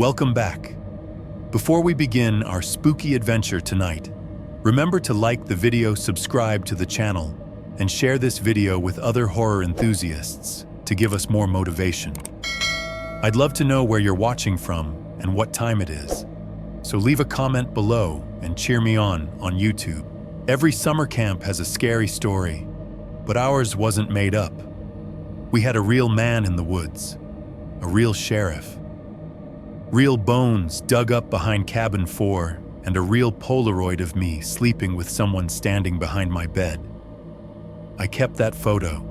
Welcome back. Before we begin our spooky adventure tonight, remember to like the video, subscribe to the channel, and share this video with other horror enthusiasts to give us more motivation. I'd love to know where you're watching from and what time it is. So leave a comment below and cheer me on YouTube. Every summer camp has a scary story, but ours wasn't made up. We had a real man in the woods, a real sheriff, real bones dug up behind cabin 4, and a real Polaroid of me sleeping with someone standing behind my bed. I kept that photo,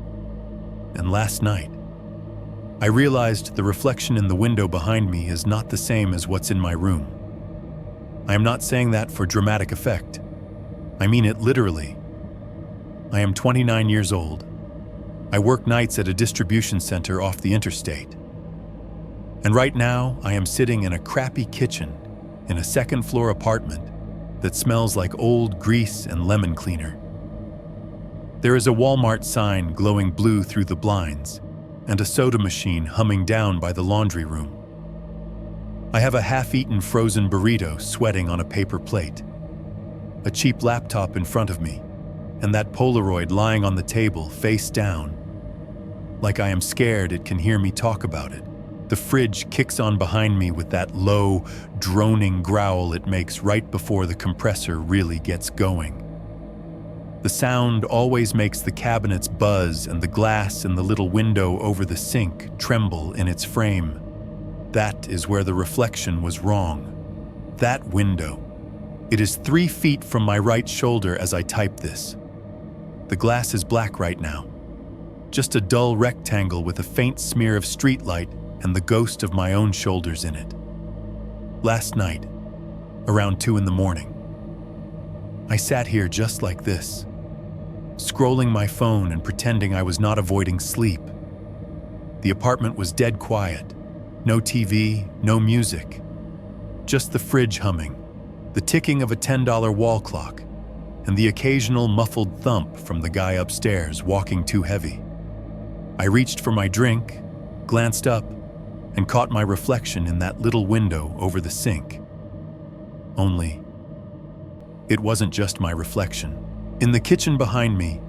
and last night, I realized the reflection in the window behind me is not the same as what's in my room. I am not saying that for dramatic effect. I mean it literally. I am 29 years old. I work nights at a distribution center off the interstate. And right now, I am sitting in a crappy kitchen in a second-floor apartment that smells like old grease and lemon cleaner. There is a Walmart sign glowing blue through the blinds and a soda machine humming down by the laundry room. I have a half-eaten frozen burrito sweating on a paper plate, a cheap laptop in front of me, and that Polaroid lying on the table face down, like I am scared it can hear me talk about it. The fridge kicks on behind me with that low, droning growl it makes right before the compressor really gets going. The sound always makes the cabinets buzz and the glass in the little window over the sink tremble in its frame. That is where the reflection was wrong. That window. It is 3 feet from my right shoulder as I type this. The glass is black right now. Just a dull rectangle with a faint smear of streetlight and the ghost of my own shoulders in it. Last night, around 2 in the morning, I sat here just like this, scrolling my phone and pretending I was not avoiding sleep. The apartment was dead quiet. No TV, no music. Just the fridge humming, the ticking of a $10 wall clock, and the occasional muffled thump from the guy upstairs walking too heavy. I reached for my drink, glanced up, and caught my reflection in that little window over the sink. Only, it wasn't just my reflection. In the kitchen behind me,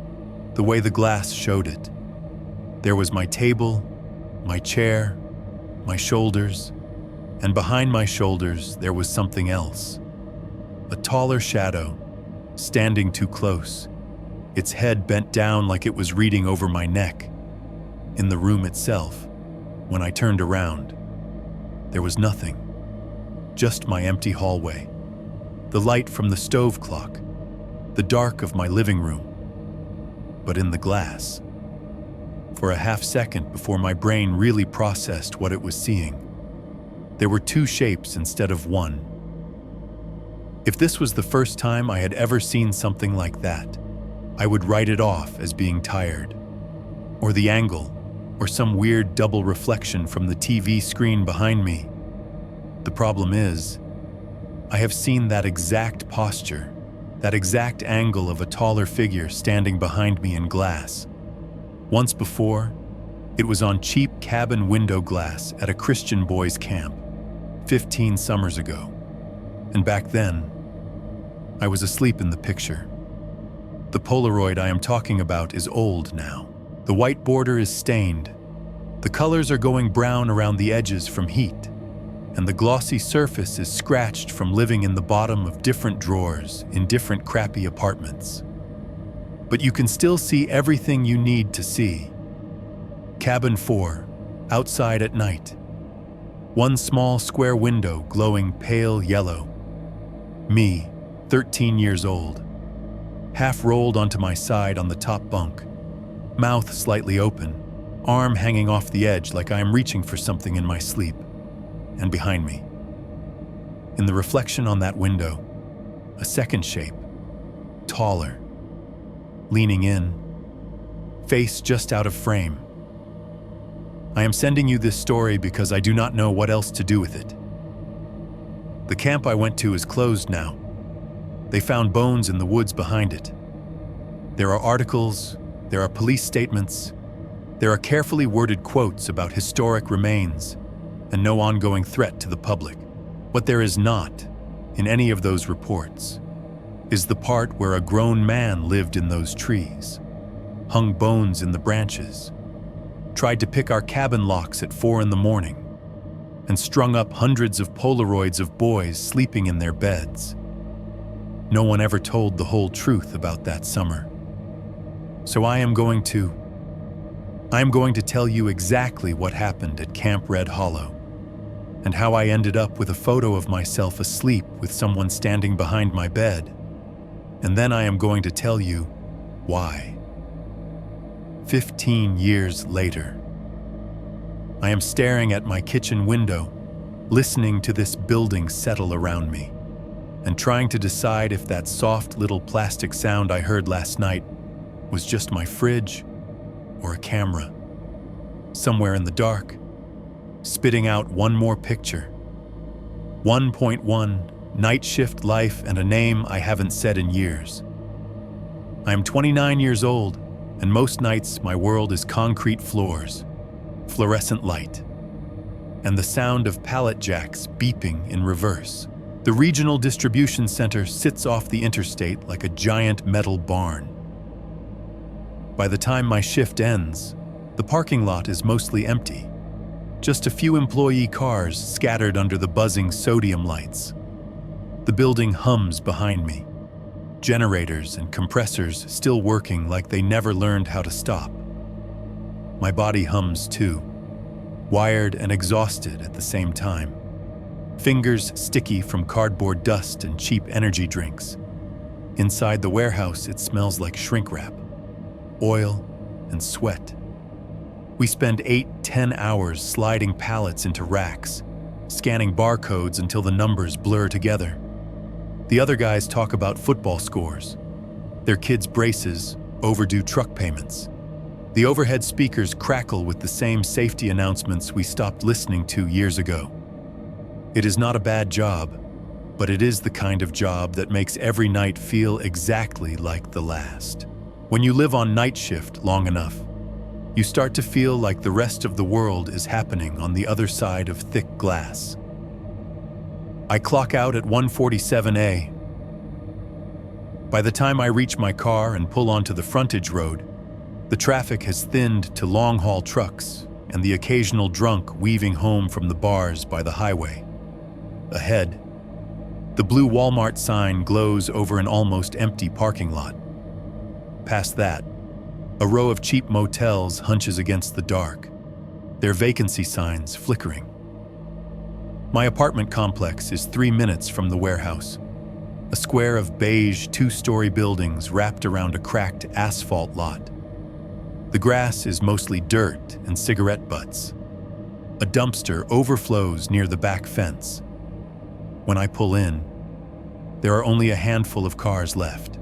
the way the glass showed it, there was my table, my chair, my shoulders, and behind my shoulders there was something else. A taller shadow, standing too close, its head bent down like it was reading over my neck. In the room itself, when I turned around, there was nothing, just my empty hallway, the light from the stove clock, the dark of my living room. But in the glass, for a half second before my brain really processed what it was seeing, there were 2 shapes instead of 1. If this was the first time I had ever seen something like that, I would write it off as being tired, or the angle, or some weird double reflection from the TV screen behind me. The problem is, I have seen that exact posture, that exact angle of a taller figure standing behind me in glass. Once before, it was on cheap cabin window glass at a Christian boys' camp, 15 summers ago. And back then, I was asleep in the picture. The Polaroid I am talking about is old now. The white border is stained. The colors are going brown around the edges from heat, and the glossy surface is scratched from living in the bottom of different drawers in different crappy apartments. But you can still see everything you need to see. Cabin 4, outside at night. 1 small square window glowing pale yellow. Me, 13 years old, half rolled onto my side on the top bunk, mouth slightly open, arm hanging off the edge like I am reaching for something in my sleep. And behind me, in the reflection on that window, a second shape, taller, leaning in, face just out of frame. I am sending you this story because I do not know what else to do with it. The camp I went to is closed now. They found bones in the woods behind it. There are articles, there are police statements, there are carefully worded quotes about historic remains, and no ongoing threat to the public. What there is not, in any of those reports, is the part where a grown man lived in those trees, hung bones in the branches, tried to pick our cabin locks at 4 a.m, and strung up hundreds of Polaroids of boys sleeping in their beds. No one ever told the whole truth about that summer. So I am going to tell you exactly what happened at Camp Red Hollow, and how I ended up with a photo of myself asleep with someone standing behind my bed. And then I am going to tell you why. 15 years later, I am staring at my kitchen window, listening to this building settle around me, and trying to decide if that soft little plastic sound I heard last night was just my fridge or a camera, somewhere in the dark, spitting out one more picture. 1.1, night shift life and a name I haven't said in years. I am 29 years old, and most nights my world is concrete floors, fluorescent light, and the sound of pallet jacks beeping in reverse. The regional distribution center sits off the interstate like a giant metal barn. By the time my shift ends, the parking lot is mostly empty. Just a few employee cars scattered under the buzzing sodium lights. The building hums behind me. Generators and compressors still working like they never learned how to stop. My body hums too, wired and exhausted at the same time. Fingers sticky from cardboard dust and cheap energy drinks. Inside the warehouse, it smells like shrink wrap, oil, and sweat. We spend 8-10 hours sliding pallets into racks, scanning barcodes until the numbers blur together. The other guys talk about football scores, their kids' braces, overdue truck payments. The overhead speakers crackle with the same safety announcements we stopped listening to years ago. It is not a bad job, but it is the kind of job that makes every night feel exactly like the last. When you live on night shift long enough, you start to feel like the rest of the world is happening on the other side of thick glass. I clock out at 1:47 a.m. By the time I reach my car and pull onto the frontage road, the traffic has thinned to long-haul trucks and the occasional drunk weaving home from the bars by the highway. Ahead, the blue Walmart sign glows over an almost empty parking lot. Past that, a row of cheap motels hunches against the dark, their vacancy signs flickering. My apartment complex is 3 minutes from the warehouse, a square of beige 2-story buildings wrapped around a cracked asphalt lot. The grass is mostly dirt and cigarette butts. A dumpster overflows near the back fence. When I pull in, there are only a handful of cars left.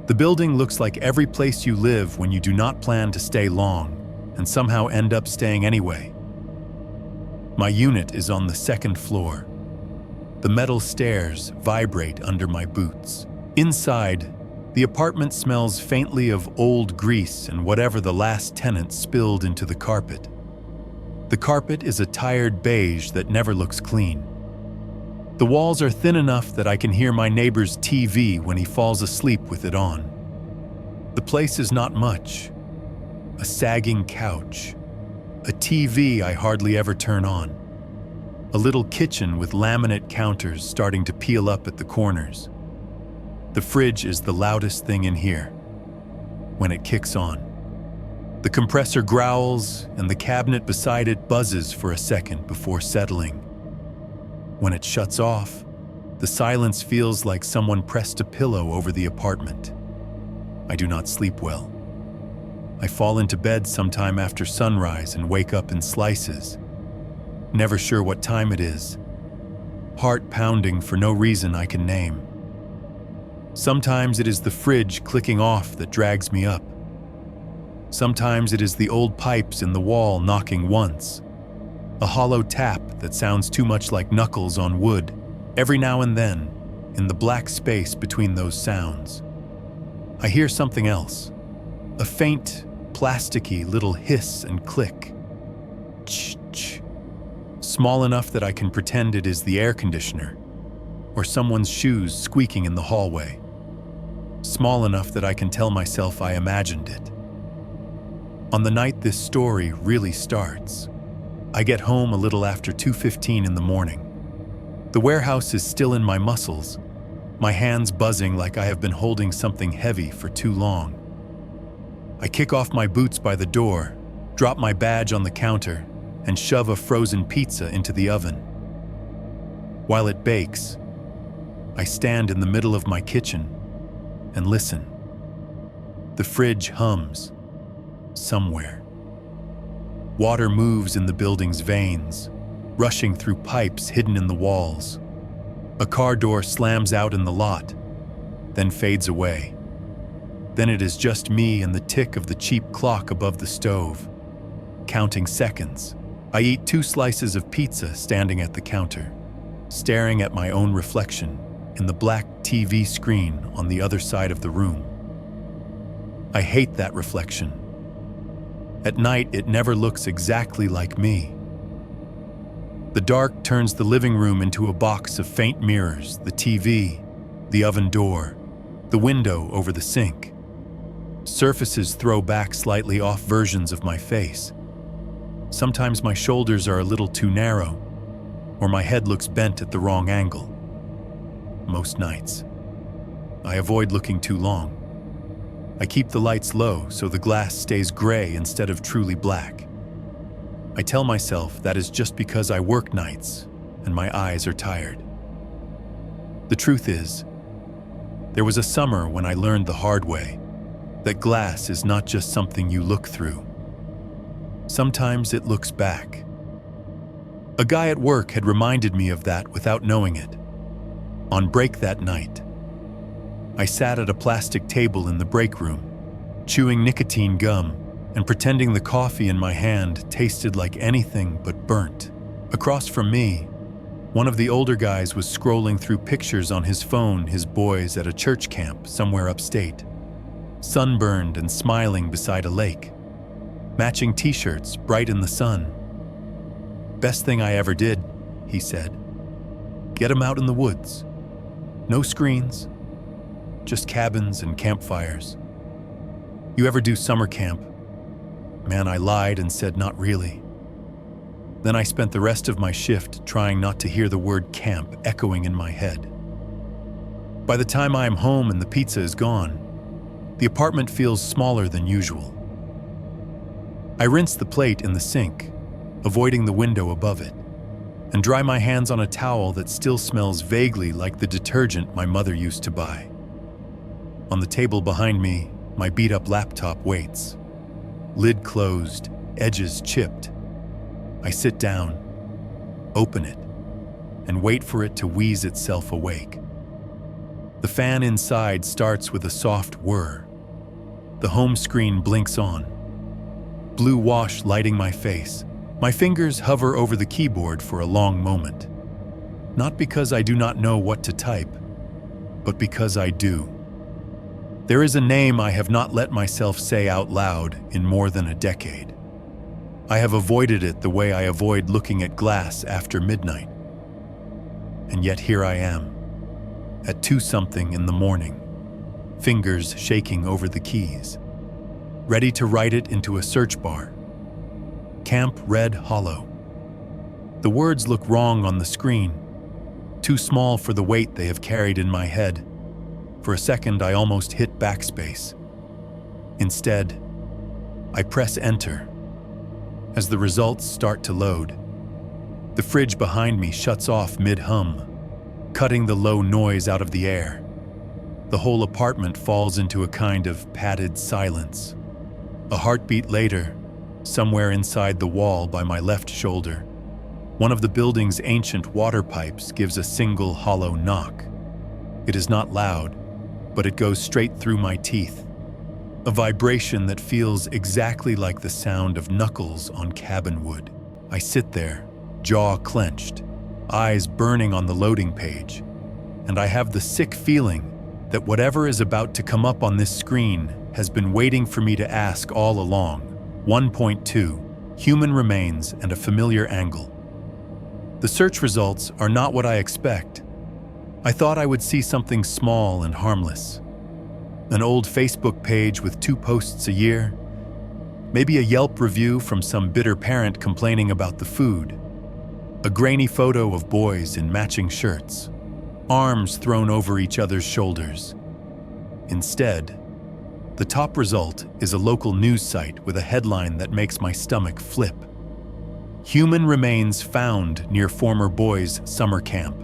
The building looks like every place you live when you do not plan to stay long and somehow end up staying anyway. My unit is on the 2nd floor. The metal stairs vibrate under my boots. Inside, the apartment smells faintly of old grease and whatever the last tenant spilled into the carpet. The carpet is a tired beige that never looks clean. The walls are thin enough that I can hear my neighbor's TV when he falls asleep with it on. The place is not much. A sagging couch. A TV I hardly ever turn on. A little kitchen with laminate counters starting to peel up at the corners. The fridge is the loudest thing in here. When it kicks on, the compressor growls and the cabinet beside it buzzes for a second before settling. When it shuts off, the silence feels like someone pressed a pillow over the apartment. I do not sleep well. I fall into bed sometime after sunrise and wake up in slices. Never sure what time it is. Heart pounding for no reason I can name. Sometimes it is the fridge clicking off that drags me up. Sometimes it is the old pipes in the wall knocking once. A hollow tap that sounds too much like knuckles on wood, every now and then, in the black space between those sounds. I hear something else, a faint, plasticky little hiss and click. Ch-ch. small enough that I can pretend it is the air conditioner, or someone's shoes squeaking in the hallway. Small enough that I can tell myself I imagined it. On the night this story really starts, I get home a little after 2:15 in the morning. The warehouse is still in my muscles, my hands buzzing like I have been holding something heavy for too long. I kick off my boots by the door, drop my badge on the counter, and shove a frozen pizza into the oven. While it bakes, I stand in the middle of my kitchen and listen. The fridge hums somewhere. Water moves in the building's veins, rushing through pipes hidden in the walls. A car door slams out in the lot, then fades away. Then it is just me and the tick of the cheap clock above the stove, counting seconds. I eat 2 slices of pizza standing at the counter, staring at my own reflection in the black TV screen on the other side of the room. I hate that reflection. At night, it never looks exactly like me. The dark turns the living room into a box of faint mirrors, the TV, the oven door, the window over the sink. Surfaces throw back slightly off versions of my face. Sometimes my shoulders are a little too narrow, or my head looks bent at the wrong angle. Most nights, I avoid looking too long. I keep the lights low so the glass stays gray instead of truly black. I tell myself that is just because I work nights and my eyes are tired. The truth is, there was a summer when I learned the hard way that glass is not just something you look through. Sometimes it looks back. A guy at work had reminded me of that without knowing it. On break that night, I sat at a plastic table in the break room, chewing nicotine gum and pretending the coffee in my hand tasted like anything but burnt. Across from me, one of the older guys was scrolling through pictures on his phone, his boys at a church camp somewhere upstate, sunburned and smiling beside a lake, matching t-shirts bright in the sun. "Best thing I ever did," he said. "Get 'em out in the woods. No screens, just cabins and campfires. You ever do summer camp?" Man, I lied and said not really. Then I spent the rest of my shift trying not to hear the word camp echoing in my head. By the time I am home and the pizza is gone, the apartment feels smaller than usual. I rinse the plate in the sink, avoiding the window above it, and dry my hands on a towel that still smells vaguely like the detergent my mother used to buy. On the table behind me, my beat-up laptop waits. Lid closed, edges chipped. I sit down, open it, and wait for it to wheeze itself awake. The fan inside starts with a soft whir. The home screen blinks on. Blue wash lighting my face. My fingers hover over the keyboard for a long moment. Not because I do not know what to type, but because I do. There is a name I have not let myself say out loud in more than a decade. I have avoided it the way I avoid looking at glass after midnight. And yet here I am, at 2-something in the morning, fingers shaking over the keys, ready to write it into a search bar. Camp Red Hollow. The words look wrong on the screen, too small for the weight they have carried in my head. For a second, I almost hit backspace. Instead, I press enter. As the results start to load, the fridge behind me shuts off mid-hum, cutting the low noise out of the air. The whole apartment falls into a kind of padded silence. A heartbeat later, somewhere inside the wall by my left shoulder, one of the building's ancient water pipes gives a single hollow knock. It is not loud, but it goes straight through my teeth. A vibration that feels exactly like the sound of knuckles on cabin wood. I sit there, jaw clenched, eyes burning on the loading page, and I have the sick feeling that whatever is about to come up on this screen has been waiting for me to ask all along. 1.2, human remains and a familiar angle. The search results are not what I expect. I thought I would see something small and harmless. An old Facebook page with 2 posts a year. Maybe a Yelp review from some bitter parent complaining about the food. A grainy photo of boys in matching shirts, arms thrown over each other's shoulders. Instead, the top result is a local news site with a headline that makes my stomach flip. Human remains found near former boys' summer camp.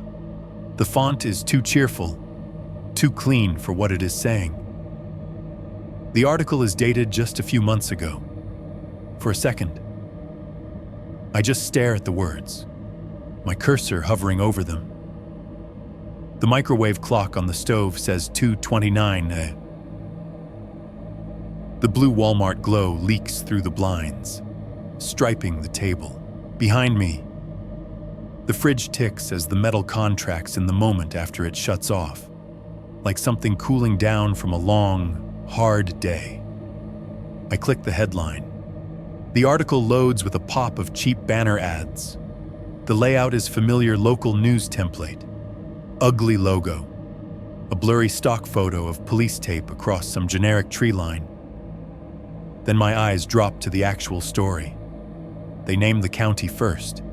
The font is too cheerful, too clean for what it is saying. The article is dated just a few months ago. For a second, I just stare at the words, my cursor hovering over them. The microwave clock on the stove says 2:29. The blue Walmart glow leaks through the blinds, striping the table. Behind me, the fridge ticks as the metal contracts in the moment after it shuts off, like something cooling down from a long, hard day. I click the headline. The article loads with a pop of cheap banner ads. The layout is familiar local news template. Ugly logo. A blurry stock photo of police tape across some generic tree line. Then my eyes drop to the actual story. They name the county first,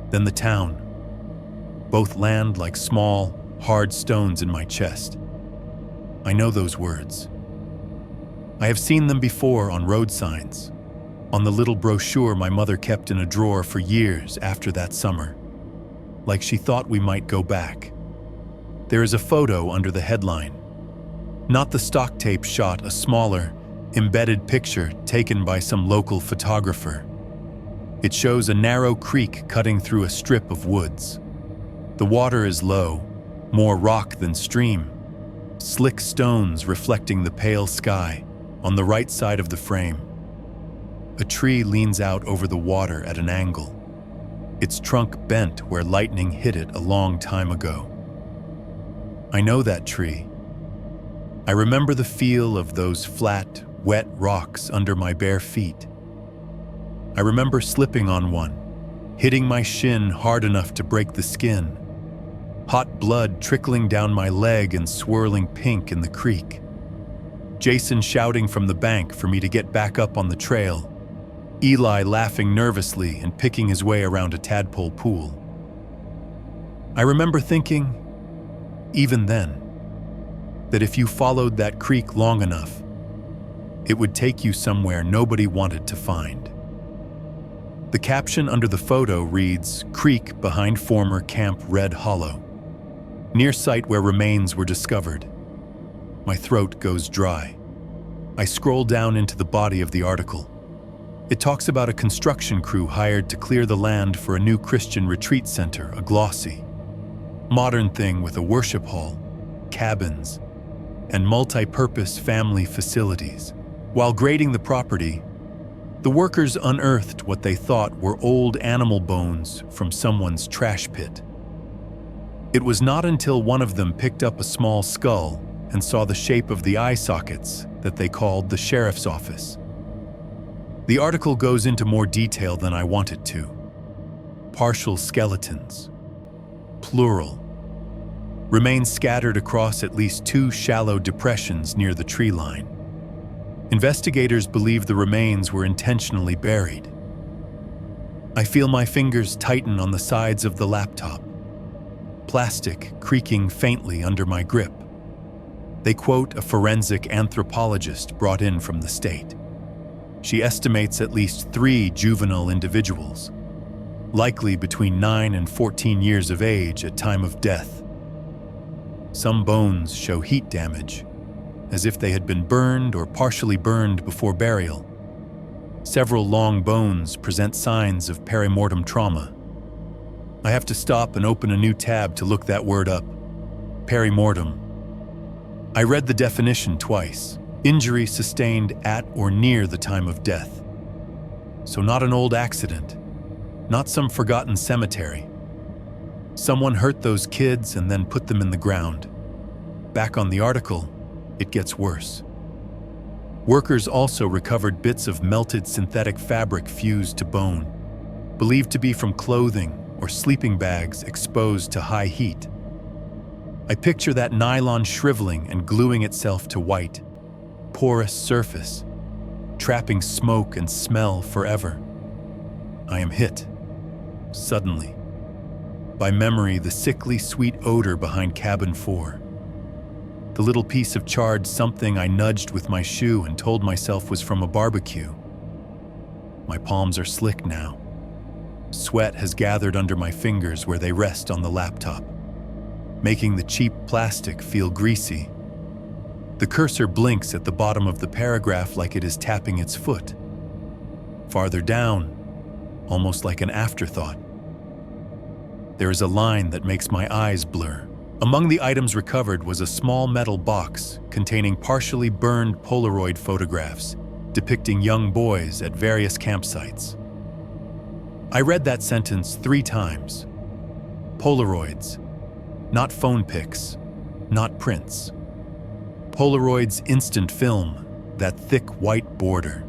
then the town. Both land like small, hard stones in my chest. I know those words. I have seen them before on road signs, on the little brochure my mother kept in a drawer for years after that summer, like she thought we might go back. There is a photo under the headline. Not the stock tape shot, a smaller, embedded picture taken by some local photographer. It shows a narrow creek cutting through a strip of woods. The water is low, more rock than stream. Slick stones reflecting the pale sky on the right side of the frame. A tree leans out over the water at an angle, its trunk bent where lightning hit it a long time ago. I know that tree. I remember the feel of those flat, wet rocks under my bare feet. I remember slipping on one, hitting my shin hard enough to break the skin. Hot blood trickling down my leg and swirling pink in the creek. Jason shouting from the bank for me to get back up on the trail. Eli laughing nervously and picking his way around a tadpole pool. I remember thinking, even then, that if you followed that creek long enough, it would take you somewhere nobody wanted to find. The caption under the photo reads, "Creek behind former Camp Red Hollow," near site where remains were discovered. My throat goes dry. I scroll down into the body of the article. It talks about a construction crew hired to clear the land for a new Christian retreat center, a glossy, modern thing with a worship hall, cabins, and multi-purpose family facilities. While grading the property, the workers unearthed what they thought were old animal bones from someone's trash pit. It was not until one of them picked up a small skull and saw the shape of the eye sockets that they called the sheriff's office. The article goes into more detail than I want it to. Partial skeletons, plural, remain scattered across at least 2 shallow depressions near the tree line. Investigators believe the remains were intentionally buried. I feel my fingers tighten on the sides of the laptop, plastic creaking faintly under my grip. They quote a forensic anthropologist brought in from the state. She estimates at least 3 juvenile individuals, likely between 9 and 14 years of age at time of death. Some bones show heat damage, as if they had been burned or partially burned before burial. Several long bones present signs of perimortem trauma. I have to stop and open a new tab to look that word up. Perimortem. I read the definition twice. Injury sustained at or near the time of death. So not an old accident, not some forgotten cemetery. Someone hurt those kids and then put them in the ground. Back on the article, it gets worse. Workers also recovered bits of melted synthetic fabric fused to bone, believed to be from clothing or sleeping bags exposed to high heat. I picture that nylon shriveling and gluing itself to white, porous surface, trapping smoke and smell forever. I am hit, suddenly, by memory the sickly sweet odor behind cabin 4. The little piece of charred something I nudged with my shoe and told myself was from a barbecue. My palms are slick now. Sweat has gathered under my fingers where they rest on the laptop, making the cheap plastic feel greasy. The cursor blinks at the bottom of the paragraph like it is tapping its foot. Farther down, almost like an afterthought, there is a line that makes my eyes blur. Among the items recovered was a small metal box containing partially burned Polaroid photographs depicting young boys at various campsites. I read that sentence 3 times. Polaroids, not phone pics, not prints. Polaroid's instant film, that thick white border,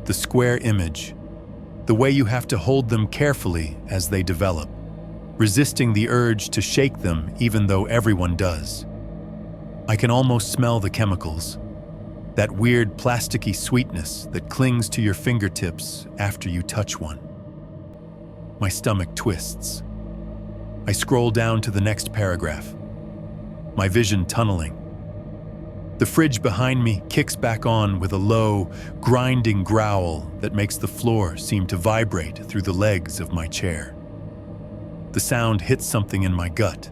the square image, the way you have to hold them carefully as they develop, resisting the urge to shake them even though everyone does. I can almost smell the chemicals, that weird plasticky sweetness that clings to your fingertips after you touch one. My stomach twists. I scroll down to the next paragraph, my vision tunneling. The fridge behind me kicks back on with a low, grinding growl that makes the floor seem to vibrate through the legs of my chair. The sound hits something in my gut,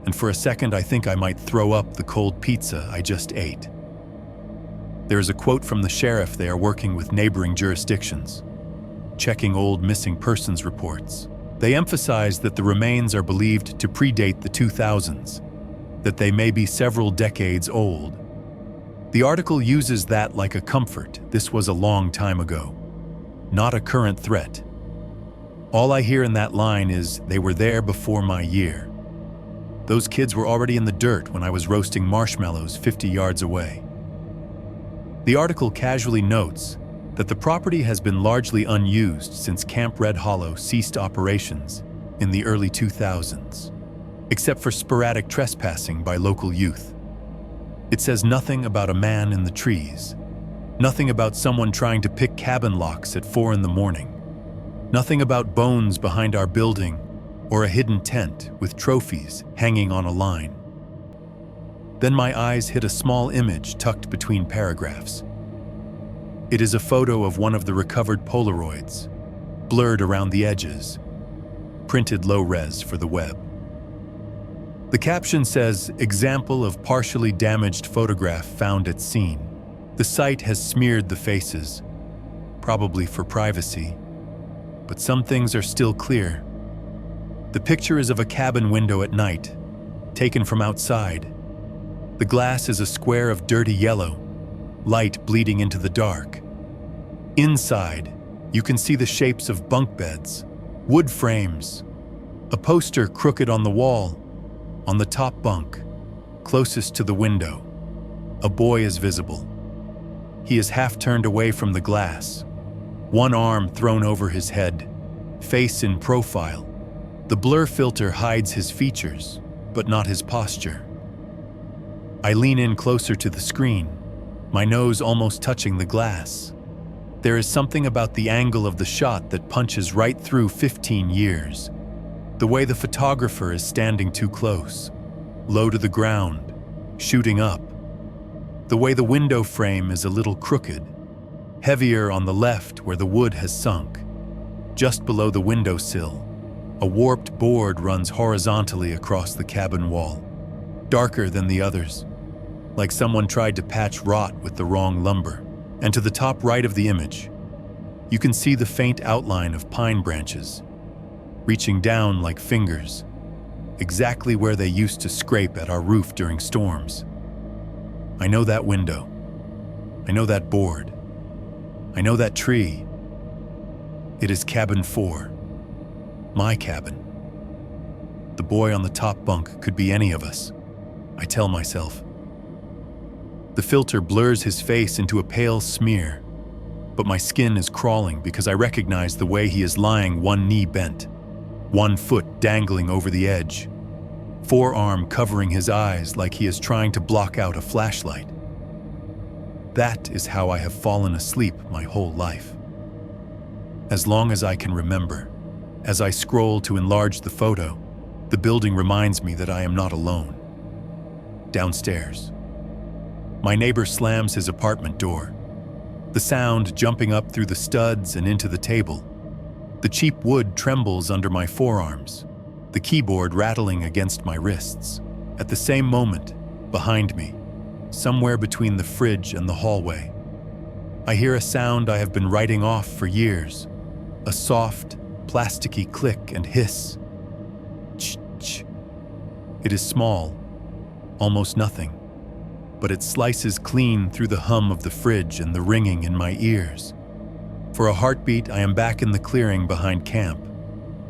and for a second I think I might throw up the cold pizza I just ate. There is a quote from the sheriff they are working with neighboring jurisdictions, checking old missing persons reports. They emphasize that the remains are believed to predate the 2000s, that they may be several decades old. The article uses that like a comfort. This was a long time ago, not a current threat. All I hear in that line is, they were there before my year. Those kids were already in the dirt when I was roasting marshmallows 50 yards away. The article casually notes that the property has been largely unused since Camp Red Hollow ceased operations in the early 2000s, except for sporadic trespassing by local youth. It says nothing about a man in the trees, nothing about someone trying to pick cabin locks at 4 in the morning, nothing about bones behind our building or a hidden tent with trophies hanging on a line. Then my eyes hit a small image tucked between paragraphs. It is a photo of one of the recovered Polaroids, blurred around the edges, printed low-res for the web. The caption says, "Example of partially damaged photograph found at scene." The site has smeared the faces, probably for privacy, but some things are still clear. The picture is of a cabin window at night, taken from outside. The glass is a square of dirty yellow, light bleeding into the dark. Inside, you can see the shapes of bunk beds, wood frames, a poster crooked on the wall. On the top bunk, closest to the window, a boy is visible. He is half turned away from the glass, one arm thrown over his head, face in profile. The blur filter hides his features, but not his posture. I lean in closer to the screen, my nose almost touching the glass. There is something about the angle of the shot that punches right through 15 years. The way the photographer is standing too close, low to the ground, shooting up. The way the window frame is a little crooked, heavier on the left where the wood has sunk. Just below the windowsill, a warped board runs horizontally across the cabin wall, darker than the others, like someone tried to patch rot with the wrong lumber. And to the top right of the image, you can see the faint outline of pine branches, reaching down like fingers, exactly where they used to scrape at our roof during storms. I know that window. I know that board. I know that tree. It is cabin 4. My cabin. The boy on the top bunk could be any of us, I tell myself. The filter blurs his face into a pale smear, but my skin is crawling because I recognize the way he is lying, one knee bent. one foot dangling over the edge, forearm covering his eyes like he is trying to block out a flashlight. That is how I have fallen asleep my whole life. As long as I can remember, as I scroll to enlarge the photo, the building reminds me that I am not alone. Downstairs, my neighbor slams his apartment door, the sound jumping up through the studs and into the table. The cheap wood trembles under my forearms, the keyboard rattling against my wrists. At the same moment, behind me, somewhere between the fridge and the hallway, I hear a sound I have been writing off for years, a soft, plasticky click and hiss. Ch-ch. It is small, almost nothing, but it slices clean through the hum of the fridge and the ringing in my ears. For a heartbeat, I am back in the clearing behind camp,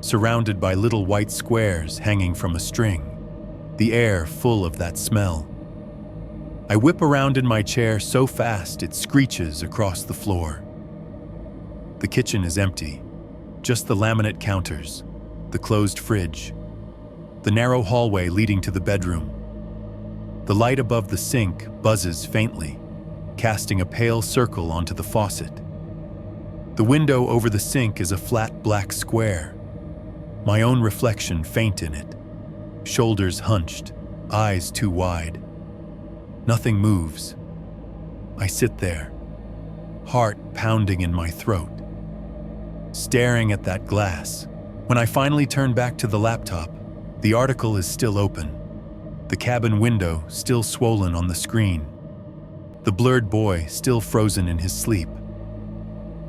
surrounded by little white squares hanging from a string, the air full of that smell. I whip around in my chair so fast it screeches across the floor. The kitchen is empty, just the laminate counters, the closed fridge, the narrow hallway leading to the bedroom. The light above the sink buzzes faintly, casting a pale circle onto the faucet. The window over the sink is a flat black square, my own reflection faint in it, shoulders hunched, eyes too wide. Nothing moves. I sit there, heart pounding in my throat, staring at that glass. When I finally turn back to the laptop, the article is still open, the cabin window still swollen on the screen, the blurred boy still frozen in his sleep.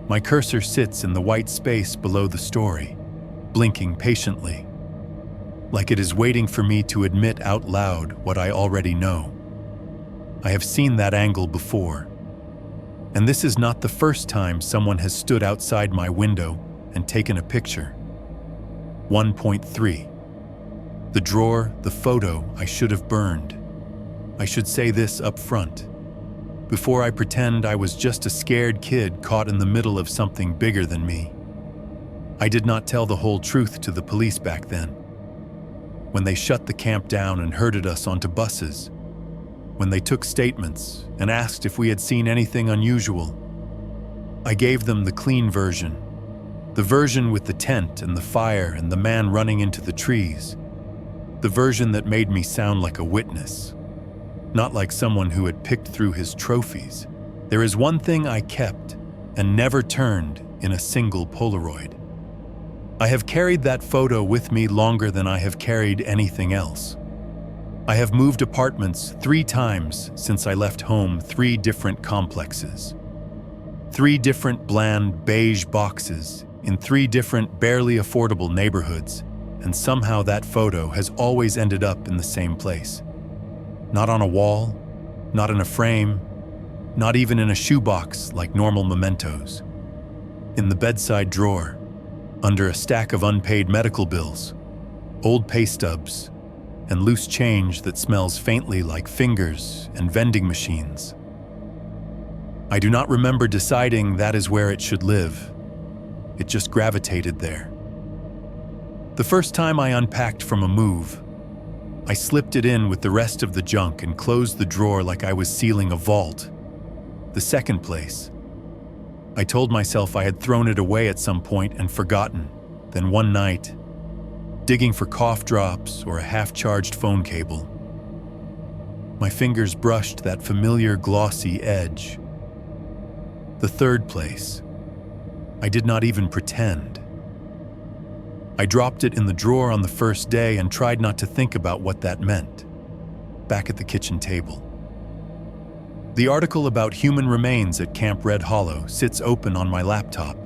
My cursor sits in the white space below the story, blinking patiently, like it is waiting for me to admit out loud what I already know. I have seen that angle before, and this is not the first time someone has stood outside my window and taken a picture. 1.3. The drawer, the photo I should have burned. I should say this up front, before I pretend I was just a scared kid caught in the middle of something bigger than me. I did not tell the whole truth to the police back then. When they shut the camp down and herded us onto buses, when they took statements and asked if we had seen anything unusual, I gave them the clean version, the version with the tent and the fire and the man running into the trees, the version that made me sound like a witness, not like someone who had picked through his trophies. There is one thing I kept and never turned in a single Polaroid. I have carried that photo with me longer than I have carried anything else. I have moved apartments 3 times since I left home, 3 different complexes. 3 different bland beige boxes in 3 different barely affordable neighborhoods, and somehow that photo has always ended up in the same place. Not on a wall, not in a frame, not even in a shoebox like normal mementos. In the bedside drawer, under a stack of unpaid medical bills, old pay stubs, and loose change that smells faintly like fingers and vending machines. I do not remember deciding that is where it should live. It just gravitated there. The first time I unpacked from a move, I slipped it in with the rest of the junk and closed the drawer like I was sealing a vault. The second place, I told myself I had thrown it away at some point and forgotten. Then one night, digging for cough drops or a half-charged phone cable, my fingers brushed that familiar glossy edge. The third place, I did not even pretend. I dropped it in the drawer on the first day and tried not to think about what that meant. Back at the kitchen table, the article about human remains at Camp Red Hollow sits open on my laptop.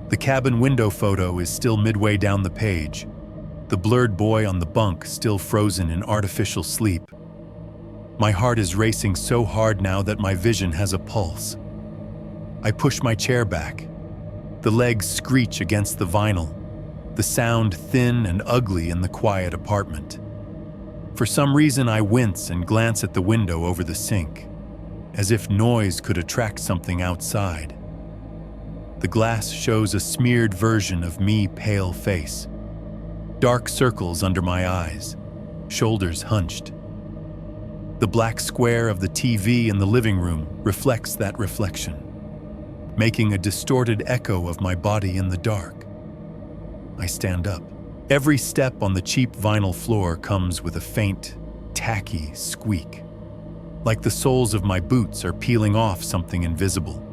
The cabin window photo is still midway down the page, the blurred boy on the bunk still frozen in artificial sleep. My heart is racing so hard now that my vision has a pulse. I push my chair back. The legs screech against the vinyl, the sound thin and ugly in the quiet apartment. For some reason, I wince and glance at the window over the sink, as if noise could attract something outside. The glass shows a smeared version of me, pale face, dark circles under my eyes, shoulders hunched. The black square of the TV in the living room reflects that reflection, making a distorted echo of my body in the dark. I stand up. Every step on the cheap vinyl floor comes with a faint, tacky squeak, like the soles of my boots are peeling off something invisible.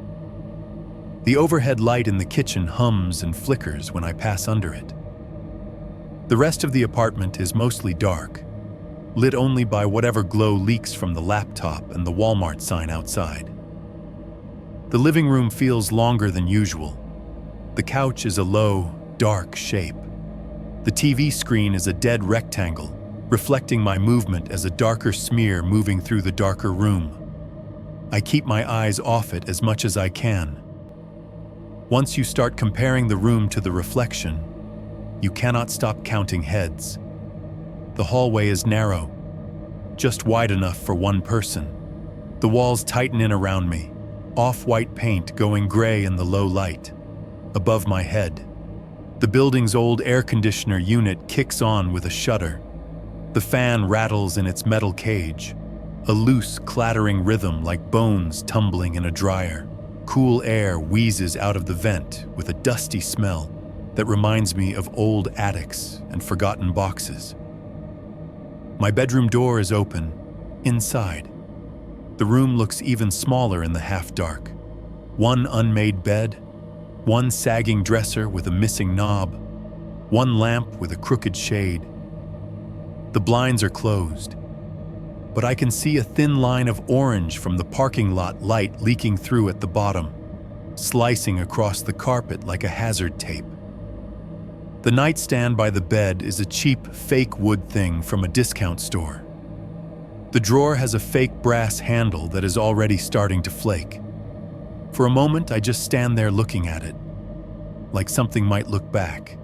The overhead light in the kitchen hums and flickers when I pass under it. The rest of the apartment is mostly dark, lit only by whatever glow leaks from the laptop and the Walmart sign outside. The living room feels longer than usual. The couch is a low, dark shape. The TV screen is a dead rectangle, reflecting my movement as a darker smear moving through the darker room. I keep my eyes off it as much as I can. Once you start comparing the room to the reflection, you cannot stop counting heads. The hallway is narrow, just wide enough for one person. The walls tighten in around me, off-white paint going gray in the low light. Above my head, the building's old air conditioner unit kicks on with a shudder. The fan rattles in its metal cage, a loose, clattering rhythm like bones tumbling in a dryer. Cool air wheezes out of the vent with a dusty smell that reminds me of old attics and forgotten boxes. My bedroom door is open, inside. The room looks even smaller in the half-dark. One unmade bed, one sagging dresser with a missing knob, one lamp with a crooked shade. The blinds are closed, but I can see a thin line of orange from the parking lot light leaking through at the bottom, slicing across the carpet like a hazard tape. The nightstand by the bed is a cheap, fake wood thing from a discount store. The drawer has a fake brass handle that is already starting to flake. For a moment, I just stand there looking at it, like something might look back.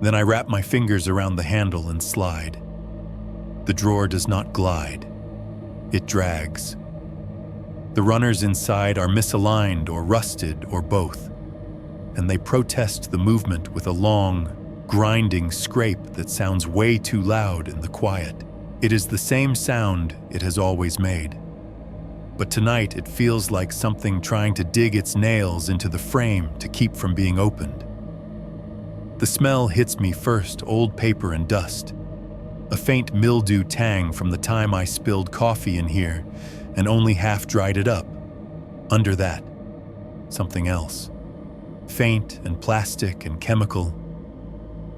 Then I wrap my fingers around the handle and slide. The drawer does not glide. It drags. The runners inside are misaligned or rusted or both, and they protest the movement with a long, grinding scrape that sounds way too loud in the quiet. It is the same sound it has always made. But tonight it feels like something trying to dig its nails into the frame to keep from being opened. The smell hits me first, old paper and dust. A faint mildew tang from the time I spilled coffee in here and only half dried it up. Under that, something else. Faint and plastic and chemical.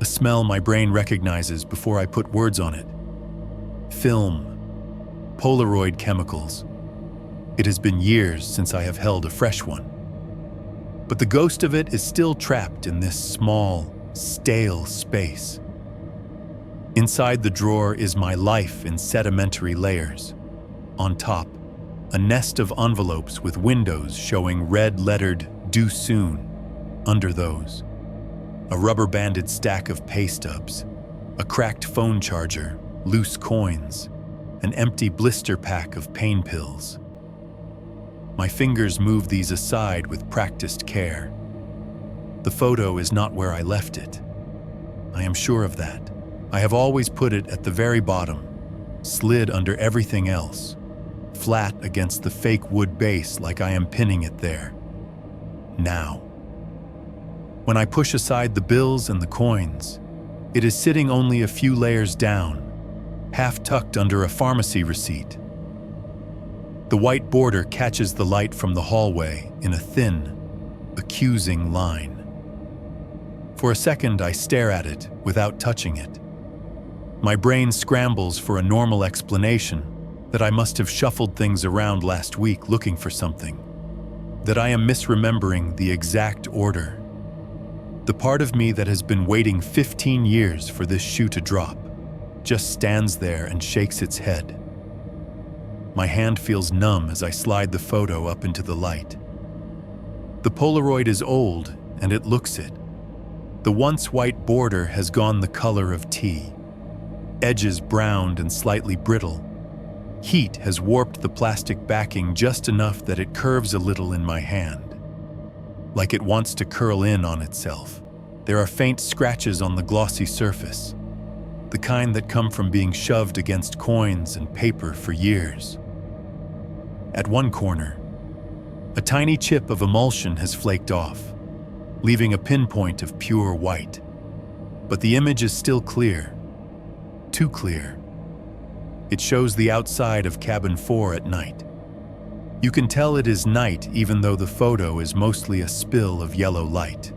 A smell my brain recognizes before I put words on it. Film. Polaroid chemicals. It has been years since I have held a fresh one. But the ghost of it is still trapped in this small, stale space. Inside the drawer is my life in sedimentary layers. On top, a nest of envelopes with windows showing red-lettered "Due Soon." Under those, a rubber-banded stack of pay stubs, a cracked phone charger, loose coins, an empty blister pack of pain pills. My fingers move these aside with practiced care. The photo is not where I left it. I am sure of that. I have always put it at the very bottom, slid under everything else, flat against the fake wood base like I am pinning it there. Now. When I push aside the bills and the coins, it is sitting only a few layers down, half tucked under a pharmacy receipt. The white border catches the light from the hallway in a thin, accusing line. For a second, I stare at it without touching it. My brain scrambles for a normal explanation that I must have shuffled things around last week looking for something, that I am misremembering the exact order. The part of me that has been waiting 15 years for this shoe to drop just stands there and shakes its head. My hand feels numb as I slide the photo up into the light. The Polaroid is old, and it looks it. The once white border has gone the color of tea. Edges browned and slightly brittle. Heat has warped the plastic backing just enough that it curves a little in my hand, like it wants to curl in on itself. There are faint scratches on the glossy surface, the kind that come from being shoved against coins and paper for years. At one corner, a tiny chip of emulsion has flaked off, leaving a pinpoint of pure white. But the image is still clear, too clear. It shows the outside of cabin 4 at night. You can tell it is night even though the photo is mostly a spill of yellow light,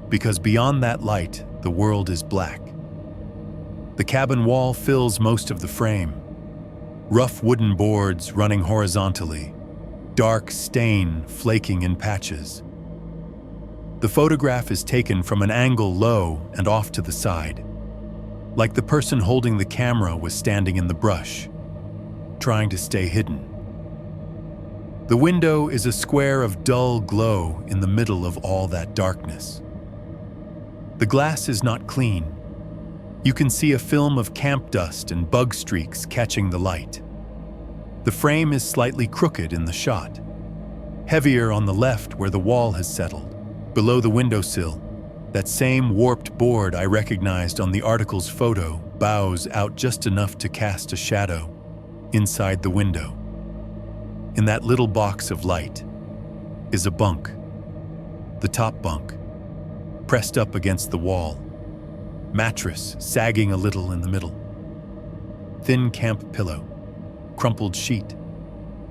because beyond that light, the world is black. The cabin wall fills most of the frame. Rough wooden boards running horizontally, dark stain flaking in patches. The photograph is taken from an angle low and off to the side, like the person holding the camera was standing in the brush, trying to stay hidden. The window is a square of dull glow in the middle of all that darkness. The glass is not clean. You can see a film of camp dust and bug streaks catching the light. The frame is slightly crooked in the shot, heavier on the left where the wall has settled. Below the windowsill, that same warped board I recognized on the article's photo bows out just enough to cast a shadow inside the window. In that little box of light is a bunk, the top bunk, pressed up against the wall, mattress sagging a little in the middle, thin camp pillow, crumpled sheet,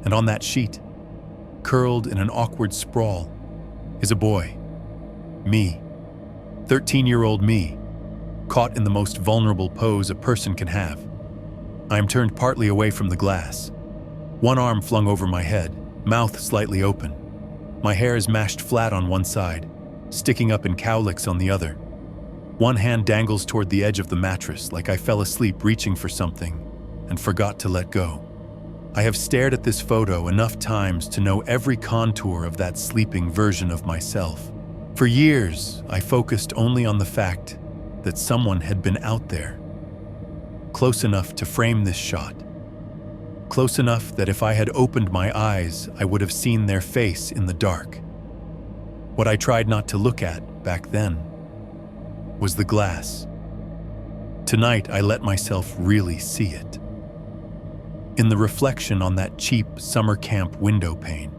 and on that sheet, curled in an awkward sprawl, is a boy, me, 13-year-old me, caught in the most vulnerable pose a person can have. I am turned partly away from the glass, one arm flung over my head, mouth slightly open. My hair is mashed flat on one side, sticking up in cowlicks on the other. One hand dangles toward the edge of the mattress like I fell asleep reaching for something and forgot to let go. I have stared at this photo enough times to know every contour of that sleeping version of myself. For years, I focused only on the fact that someone had been out there, close enough to frame this shot, close enough that if I had opened my eyes, I would have seen their face in the dark. What I tried not to look at back then was the glass. Tonight, I let myself really see it. In the reflection on that cheap summer camp window pane,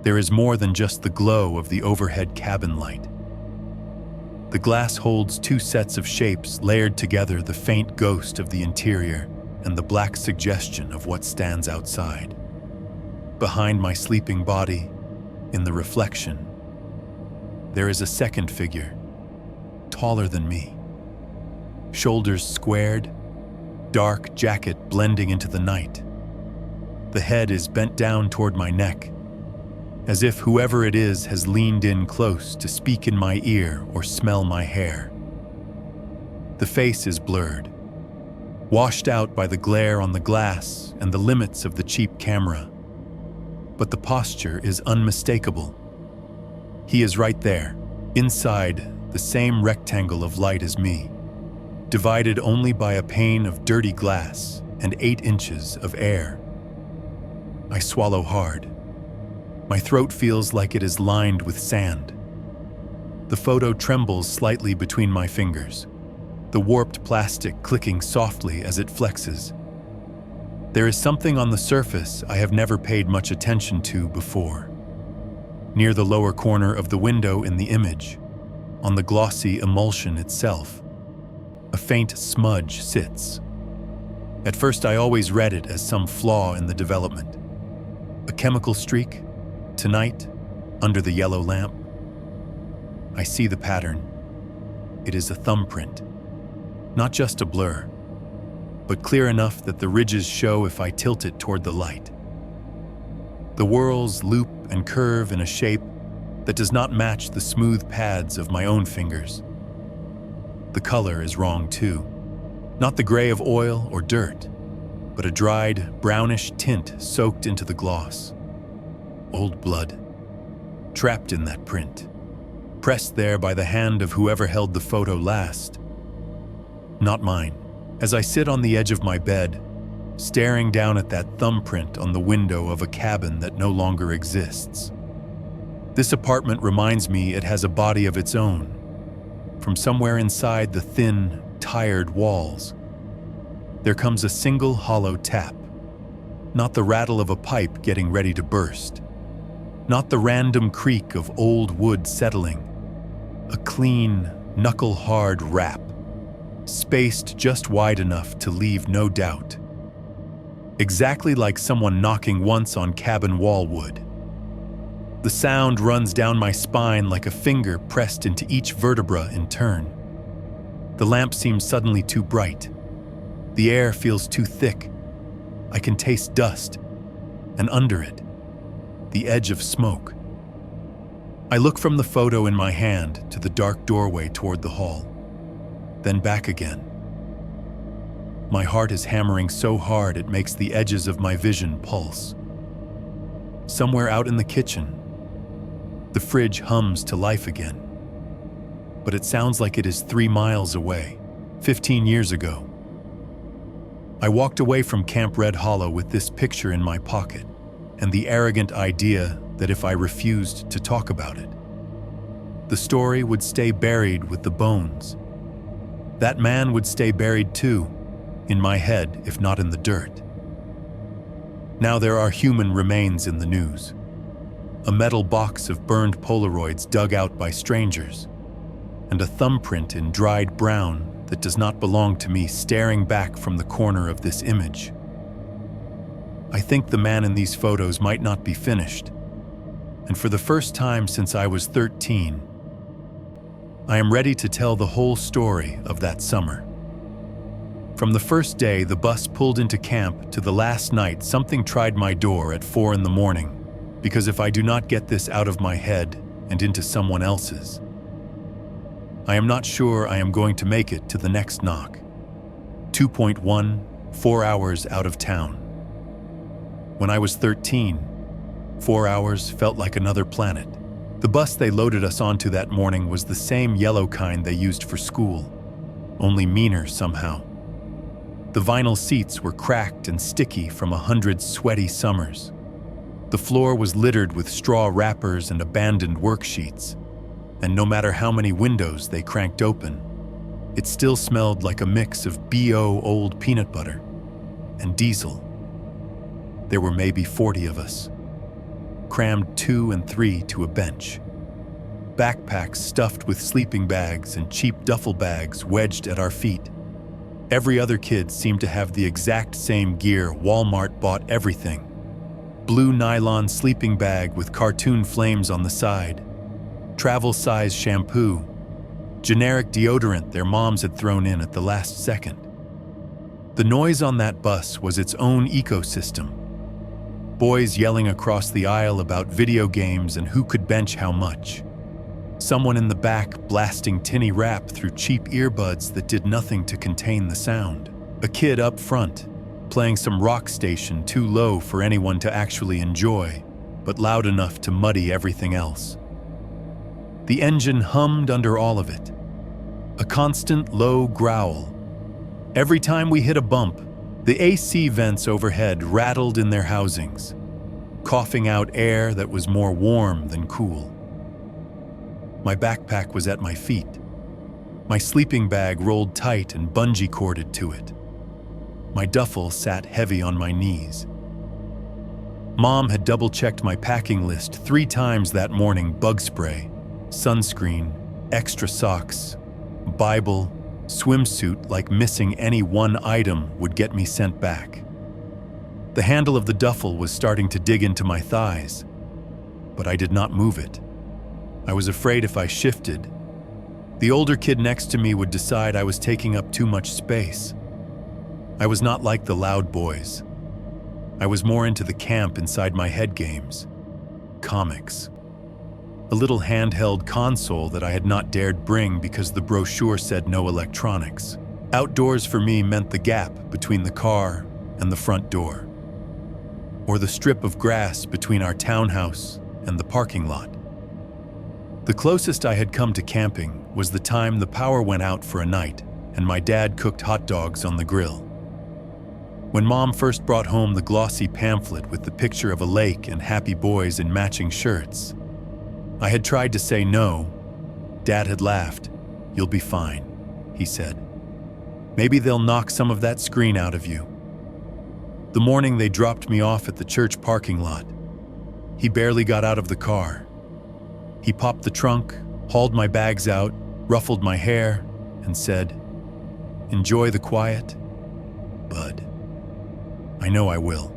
there is more than just the glow of the overhead cabin light. The glass holds two sets of shapes layered together, the faint ghost of the interior and the black suggestion of what stands outside. Behind my sleeping body, in the reflection, there is a second figure, taller than me. Shoulders squared, dark jacket blending into the night. The head is bent down toward my neck, as if whoever it is has leaned in close to speak in my ear or smell my hair. The face is blurred, washed out by the glare on the glass and the limits of the cheap camera. But the posture is unmistakable. He is right there, inside the same rectangle of light as me, divided only by a pane of dirty glass and 8 inches of air. I swallow hard. My throat feels like it is lined with sand. The photo trembles slightly between my fingers, the warped plastic clicking softly as it flexes. There is something on the surface I have never paid much attention to before. Near the lower corner of the window in the image, on the glossy emulsion itself, a faint smudge sits. At first, I always read it as some flaw in the development. A chemical streak? Tonight, under the yellow lamp? I see the pattern. It is a thumbprint. Not just a blur, but clear enough that the ridges show if I tilt it toward the light. The whorls loop and curve in a shape that does not match the smooth pads of my own fingers. The color is wrong too. Not the gray of oil or dirt, but a dried, brownish tint soaked into the gloss. Old blood, trapped in that print, pressed there by the hand of whoever held the photo last. Not mine. As I sit on the edge of my bed, staring down at that thumbprint on the window of a cabin that no longer exists. This apartment reminds me it has a body of its own, from somewhere inside the thin, tired walls, there comes a single hollow tap. Not the rattle of a pipe getting ready to burst. Not the random creak of old wood settling. A clean, knuckle-hard rap, spaced just wide enough to leave no doubt. Exactly like someone knocking once on cabin wall wood. The sound runs down my spine like a finger pressed into each vertebra in turn. The lamp seems suddenly too bright. The air feels too thick. I can taste dust, and under it, the edge of smoke. I look from the photo in my hand to the dark doorway toward the hall, then back again. My heart is hammering so hard it makes the edges of my vision pulse. Somewhere out in the kitchen, the fridge hums to life again. But it sounds like it is 3 miles away, 15 years ago. I walked away from Camp Red Hollow with this picture in my pocket and the arrogant idea that if I refused to talk about it, the story would stay buried with the bones. That man would stay buried too, in my head, if not in the dirt. Now there are human remains in the news. A metal box of burned Polaroids dug out by strangers, and a thumbprint in dried brown that does not belong to me staring back from the corner of this image. I think the man in these photos might not be finished, and for the first time since I was 13, I am ready to tell the whole story of that summer. From the first day the bus pulled into camp to the last night something tried my door at 4 in the morning, because if I do not get this out of my head and into someone else's, I am not sure I am going to make it to the next knock. 2.1, 4 hours out of town. When I was 13, 4 hours felt like another planet. The bus they loaded us onto that morning was the same yellow kind they used for school, only meaner somehow. The vinyl seats were cracked and sticky from 100 sweaty summers. The floor was littered with straw wrappers and abandoned worksheets, and no matter how many windows they cranked open, it still smelled like a mix of B.O. old peanut butter and diesel. There were maybe 40 of us, crammed 2 and 3 to a bench. Backpacks stuffed with sleeping bags and cheap duffel bags wedged at our feet. Every other kid seemed to have the exact same gear Walmart bought everything. Blue nylon sleeping bag with cartoon flames on the side, travel-size shampoo, generic deodorant their moms had thrown in at the last second. The noise on that bus was its own ecosystem. Boys yelling across the aisle about video games and who could bench how much. Someone in the back blasting tinny rap through cheap earbuds that did nothing to contain the sound. A kid up front, playing some rock station too low for anyone to actually enjoy, but loud enough to muddy everything else. The engine hummed under all of it. A constant low growl. Every time we hit a bump, the AC vents overhead rattled in their housings, coughing out air that was more warm than cool. My backpack was at my feet. My sleeping bag rolled tight and bungee corded to it. My duffel sat heavy on my knees. Mom had double-checked my packing list 3 times that morning: bug spray, sunscreen, extra socks, Bible, swimsuit, like missing any one item would get me sent back. The handle of the duffel was starting to dig into my thighs, but I did not move it. I was afraid if I shifted, the older kid next to me would decide I was taking up too much space. I was not like the loud boys. I was more into the camp inside my head games, comics. A little handheld console that I had not dared bring because the brochure said no electronics. Outdoors for me meant the gap between the car and the front door, or the strip of grass between our townhouse and the parking lot. The closest I had come to camping was the time the power went out for a night and my dad cooked hot dogs on the grill. When Mom first brought home the glossy pamphlet with the picture of a lake and happy boys in matching shirts, I had tried to say no. Dad had laughed. "You'll be fine," he said. "Maybe they'll knock some of that screen out of you." The morning they dropped me off at the church parking lot, he barely got out of the car. He popped the trunk, hauled my bags out, ruffled my hair, and said, "Enjoy the quiet, bud." I know I will.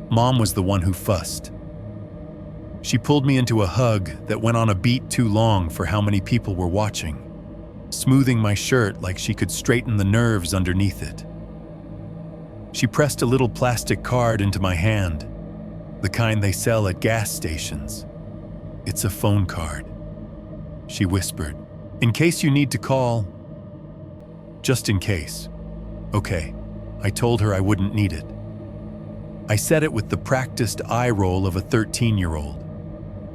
Mom was the one who fussed. She pulled me into a hug that went on a beat too long for how many people were watching, smoothing my shirt like she could straighten the nerves underneath it. She pressed a little plastic card into my hand, the kind they sell at gas stations. "It's a phone card," she whispered. "In case you need to call." "Just in case." "Okay." I told her I wouldn't need it. I said it with the practiced eye roll of a 13-year-old,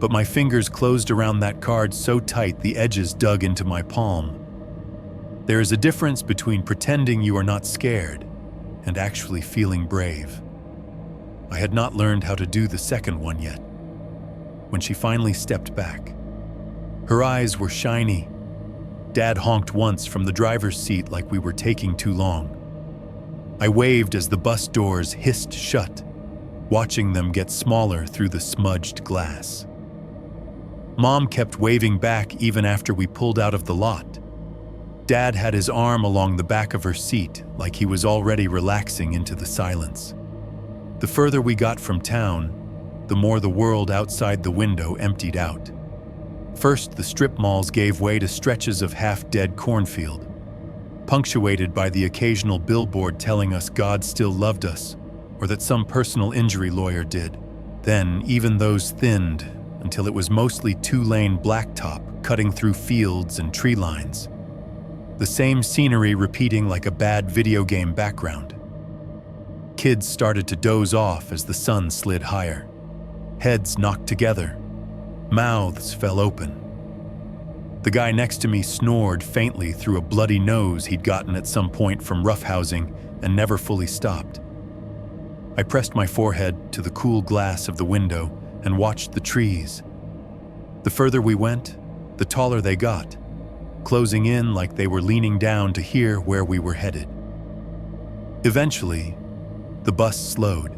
but my fingers closed around that card so tight the edges dug into my palm. There is a difference between pretending you are not scared and actually feeling brave. I had not learned how to do the second one yet. When she finally stepped back, her eyes were shiny. Dad honked once from the driver's seat like we were taking too long. I waved as the bus doors hissed shut, watching them get smaller through the smudged glass. Mom kept waving back even after we pulled out of the lot. Dad had his arm along the back of her seat like he was already relaxing into the silence. The further we got from town, the more the world outside the window emptied out. First, the strip malls gave way to stretches of half-dead cornfield, punctuated by the occasional billboard telling us God still loved us, or that some personal injury lawyer did. Then, even those thinned until it was mostly two-lane blacktop cutting through fields and tree lines. The same scenery repeating like a bad video game background. Kids started to doze off as the sun slid higher. Heads knocked together. Mouths fell open. The guy next to me snored faintly through a bloody nose he'd gotten at some point from roughhousing and never fully stopped. I pressed my forehead to the cool glass of the window and watched the trees. The further we went, the taller they got, closing in like they were leaning down to hear where we were headed. Eventually, the bus slowed.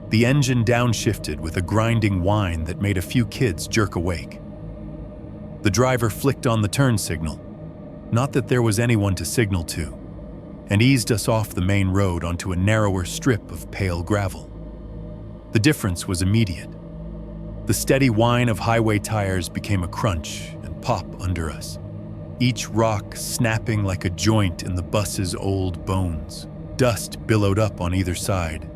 The engine downshifted with a grinding whine that made a few kids jerk awake. The driver flicked on the turn signal, not that there was anyone to signal to, and eased us off the main road onto a narrower strip of pale gravel. The difference was immediate. The steady whine of highway tires became a crunch and pop under us, each rock snapping like a joint in the bus's old bones. Dust billowed up on either side,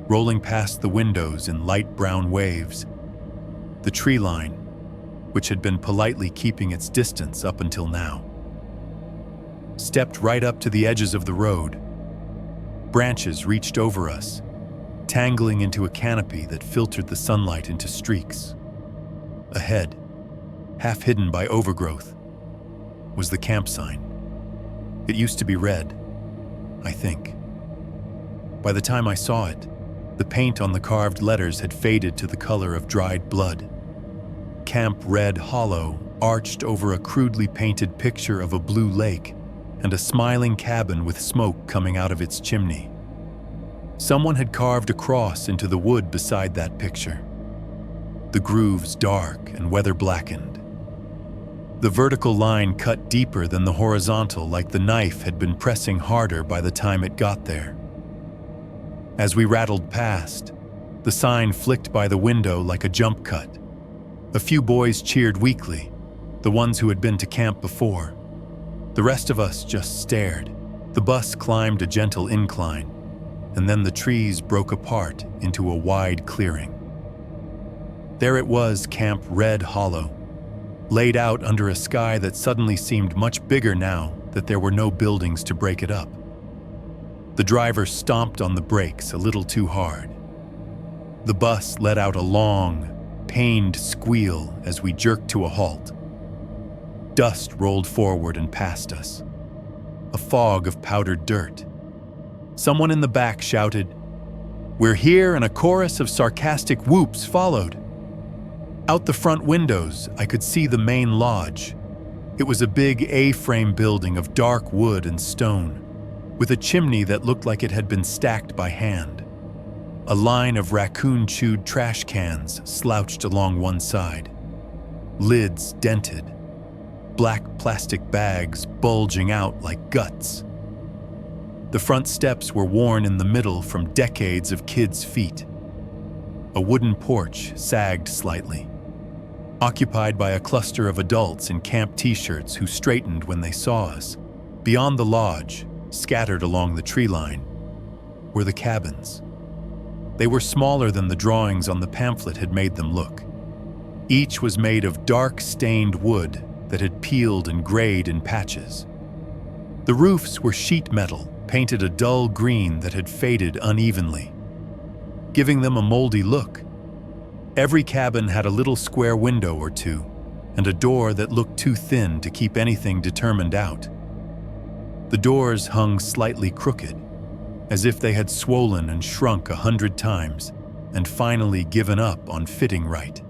rolling past the windows in light brown waves. The tree line, which had been politely keeping its distance up until now, stepped right up to the edges of the road. Branches reached over us, tangling into a canopy that filtered the sunlight into streaks. Ahead, half hidden by overgrowth, was the camp sign. It used to be red, I think. By the time I saw it, the paint on the carved letters had faded to the color of dried blood. Camp Red Hollow arched over a crudely painted picture of a blue lake and a smiling cabin with smoke coming out of its chimney. Someone had carved a cross into the wood beside that picture, the grooves dark and weather-blackened. The vertical line cut deeper than the horizontal, like the knife had been pressing harder by the time it got there. As we rattled past, the sign flicked by the window like a jump cut. A few boys cheered weakly, the ones who had been to camp before. The rest of us just stared. The bus climbed a gentle incline, and then the trees broke apart into a wide clearing. There it was, Camp Red Hollow, laid out under a sky that suddenly seemed much bigger now that there were no buildings to break it up. The driver stomped on the brakes a little too hard. The bus let out a long, pained squeal as we jerked to a halt. Dust rolled forward and past us, a fog of powdered dirt. Someone in the back shouted, "We're here," and a chorus of sarcastic whoops followed. Out the front windows, I could see the main lodge, It was a big A-frame building of dark wood and stone, with a chimney that looked like it had been stacked by hand. A line of raccoon-chewed trash cans slouched along one side, lids dented, black plastic bags bulging out like guts. The front steps were worn in the middle from decades of kids' feet. A wooden porch sagged slightly, occupied by a cluster of adults in camp t-shirts who straightened when they saw us. Beyond the lodge, scattered along the tree line, were the cabins. They were smaller than the drawings on the pamphlet had made them look. Each was made of dark stained wood that had peeled and grayed in patches. The roofs were sheet metal, painted a dull green that had faded unevenly, giving them a moldy look. Every cabin had a little square window or two, and a door that looked too thin to keep anything determined out. The doors hung slightly crooked, as if they had swollen and shrunk 100 times and finally given up on fitting right.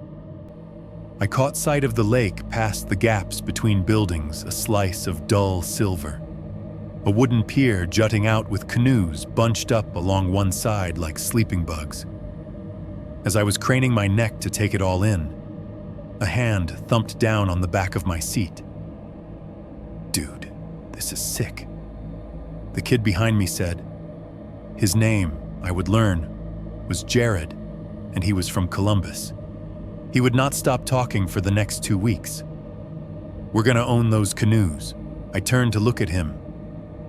I caught sight of the lake past the gaps between buildings, a slice of dull silver. A wooden pier jutting out with canoes bunched up along one side like sleeping bugs. As I was craning my neck to take it all in, a hand thumped down on the back of my seat. "Dude, this is sick," the kid behind me said. His name, I would learn, was Jared, and he was from Columbus. He would not stop talking for the next 2 weeks. "We're gonna own those canoes." I turned to look at him.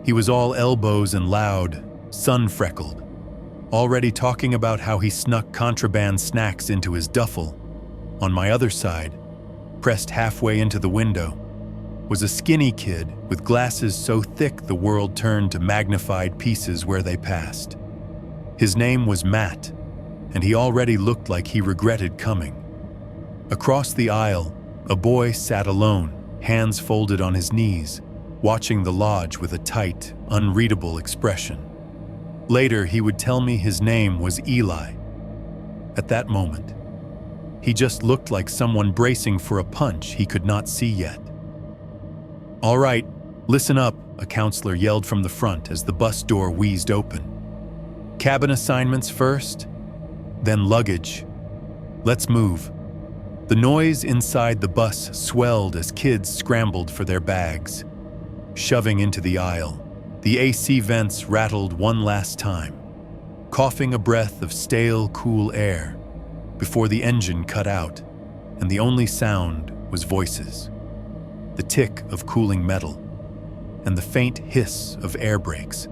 He was all elbows and loud, sun-freckled, already talking about how he snuck contraband snacks into his duffel. On my other side, pressed halfway into the window, was a skinny kid with glasses so thick the world turned to magnified pieces where they passed. His name was Matt, and he already looked like he regretted coming. Across the aisle, a boy sat alone, hands folded on his knees, watching the lodge with a tight, unreadable expression. Later, he would tell me his name was Eli. At that moment, he just looked like someone bracing for a punch he could not see yet. "All right, listen up," a counselor yelled from the front as the bus door wheezed open. "Cabin assignments first, then luggage. Let's move." The noise inside the bus swelled as kids scrambled for their bags, shoving into the aisle. The AC vents rattled one last time, coughing a breath of stale, cool air before the engine cut out, and the only sound was voices. The tick of cooling metal, and the faint hiss of air brakes.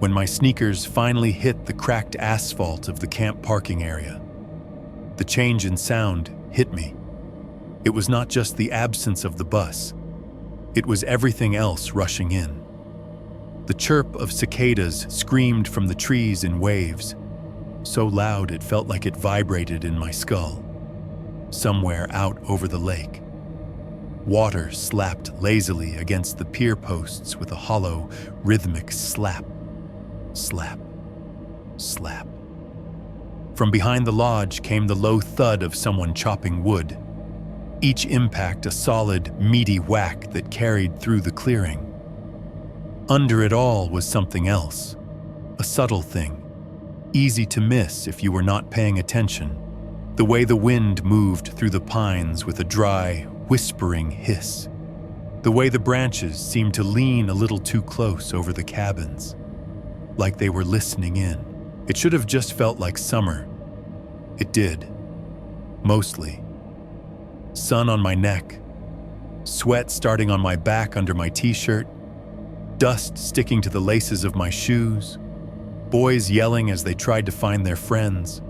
When my sneakers finally hit the cracked asphalt of the camp parking area, the change in sound hit me. It was not just the absence of the bus, it was everything else rushing in. The chirp of cicadas screamed from the trees in waves, so loud it felt like it vibrated in my skull, somewhere out over the lake. Water slapped lazily against the pier posts with a hollow, rhythmic slap, slap, slap. From behind the lodge came the low thud of someone chopping wood, each impact a solid, meaty whack that carried through the clearing. Under it all was something else, a subtle thing, easy to miss if you were not paying attention. The way the wind moved through the pines with a dry, whispering hiss. The way the branches seemed to lean a little too close over the cabins, like they were listening in. It should have just felt like summer. It did. Mostly. Sun on my neck, sweat starting on my back under my t-shirt, dust sticking to the laces of my shoes, boys yelling as they tried to find their friends,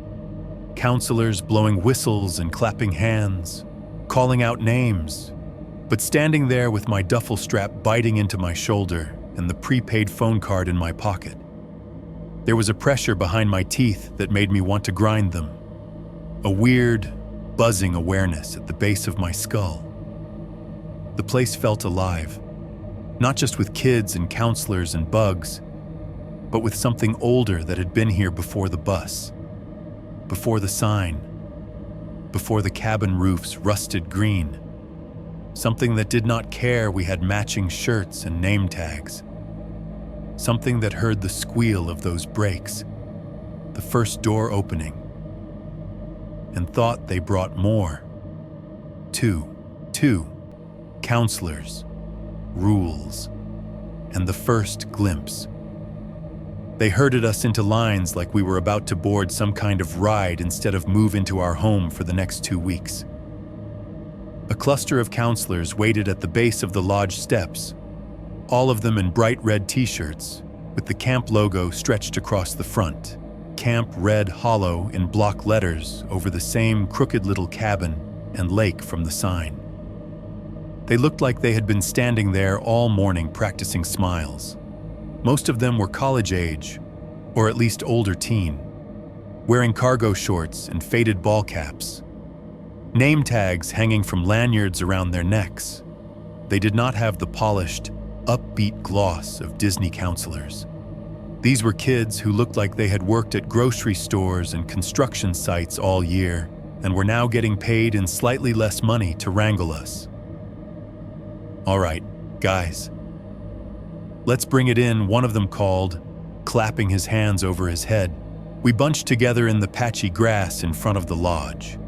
counselors blowing whistles and clapping hands, calling out names, but standing there with my duffel strap biting into my shoulder and the prepaid phone card in my pocket. There was a pressure behind my teeth that made me want to grind them, a weird, buzzing awareness at the base of my skull. The place felt alive, not just with kids and counselors and bugs, but with something older that had been here before the bus, before the sign, before the cabin roofs rusted green. Something that did not care we had matching shirts and name tags. Something that heard the squeal of those brakes, the first door opening, and thought they brought more. Two counselors, rules, and the first glimpse. They herded us into lines like we were about to board some kind of ride instead of move into our home for the next 2 weeks. A cluster of counselors waited at the base of the lodge steps, all of them in bright red t-shirts, with the camp logo stretched across the front. Camp read hollow in block letters over the same crooked little cabin and lake from the sign. They looked like they had been standing there all morning practicing smiles. Most of them were college age, or at least older teen, wearing cargo shorts and faded ball caps. Name tags hanging from lanyards around their necks. They did not have the polished, upbeat gloss of Disney counselors. These were kids who looked like they had worked at grocery stores and construction sites all year and were now getting paid in slightly less money to wrangle us. "All right, guys. Let's bring it in," one of them called, clapping his hands over his head. We bunched together in the patchy grass in front of the lodge.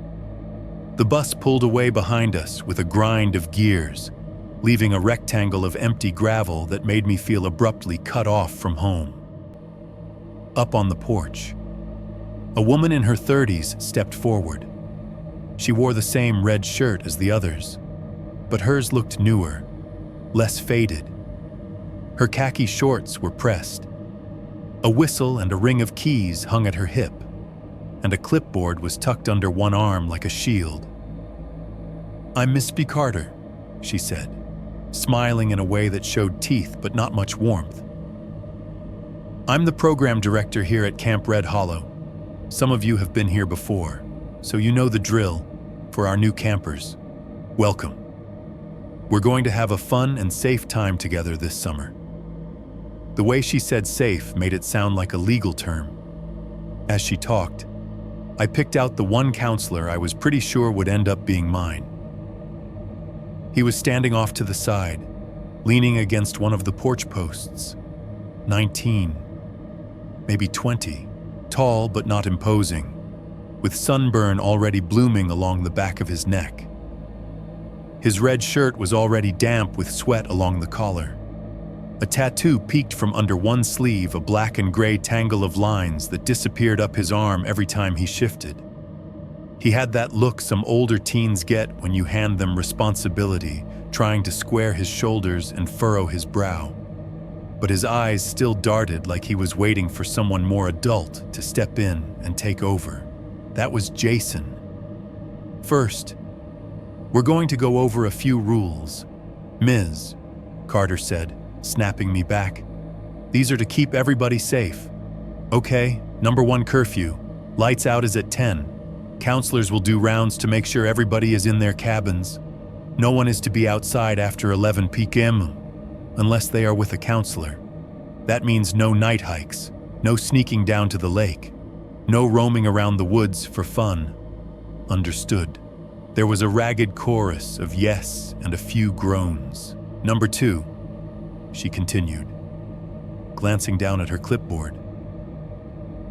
The bus pulled away behind us with a grind of gears, leaving a rectangle of empty gravel that made me feel abruptly cut off from home. Up on the porch, a woman in her 30s stepped forward. She wore the same red shirt as the others, but hers looked newer, less faded. Her khaki shorts were pressed. A whistle and a ring of keys hung at her hip, and a clipboard was tucked under one arm like a shield. "I'm Miss B. Carter," she said, smiling in a way that showed teeth but not much warmth. "I'm the program director here at Camp Red Hollow. Some of you have been here before, so you know the drill. For our new campers, welcome. We're going to have a fun and safe time together this summer." The way she said safe made it sound like a legal term. As she talked, I picked out the one counselor I was pretty sure would end up being mine. He was standing off to the side, leaning against one of the porch posts. 19, maybe 20, tall but not imposing, with sunburn already blooming along the back of his neck. His red shirt was already damp with sweat along the collar. A tattoo peeked from under one sleeve, a black and gray tangle of lines that disappeared up his arm every time he shifted. He had that look some older teens get when you hand them responsibility, trying to square his shoulders and furrow his brow. But his eyes still darted like he was waiting for someone more adult to step in and take over. That was Jason. "First, we're going to go over a few rules. Ms., Carter said, snapping me back. "These are to keep everybody safe. Okay, number 1 curfew. Lights out is at 10. Counselors will do rounds to make sure everybody is in their cabins. No one is to be outside after 11 p.m. unless they are with a counselor. That means no night hikes, no sneaking down to the lake, no roaming around the woods for fun. Understood." There was a ragged chorus of yes and a few groans. "Number 2, she continued, glancing down at her clipboard.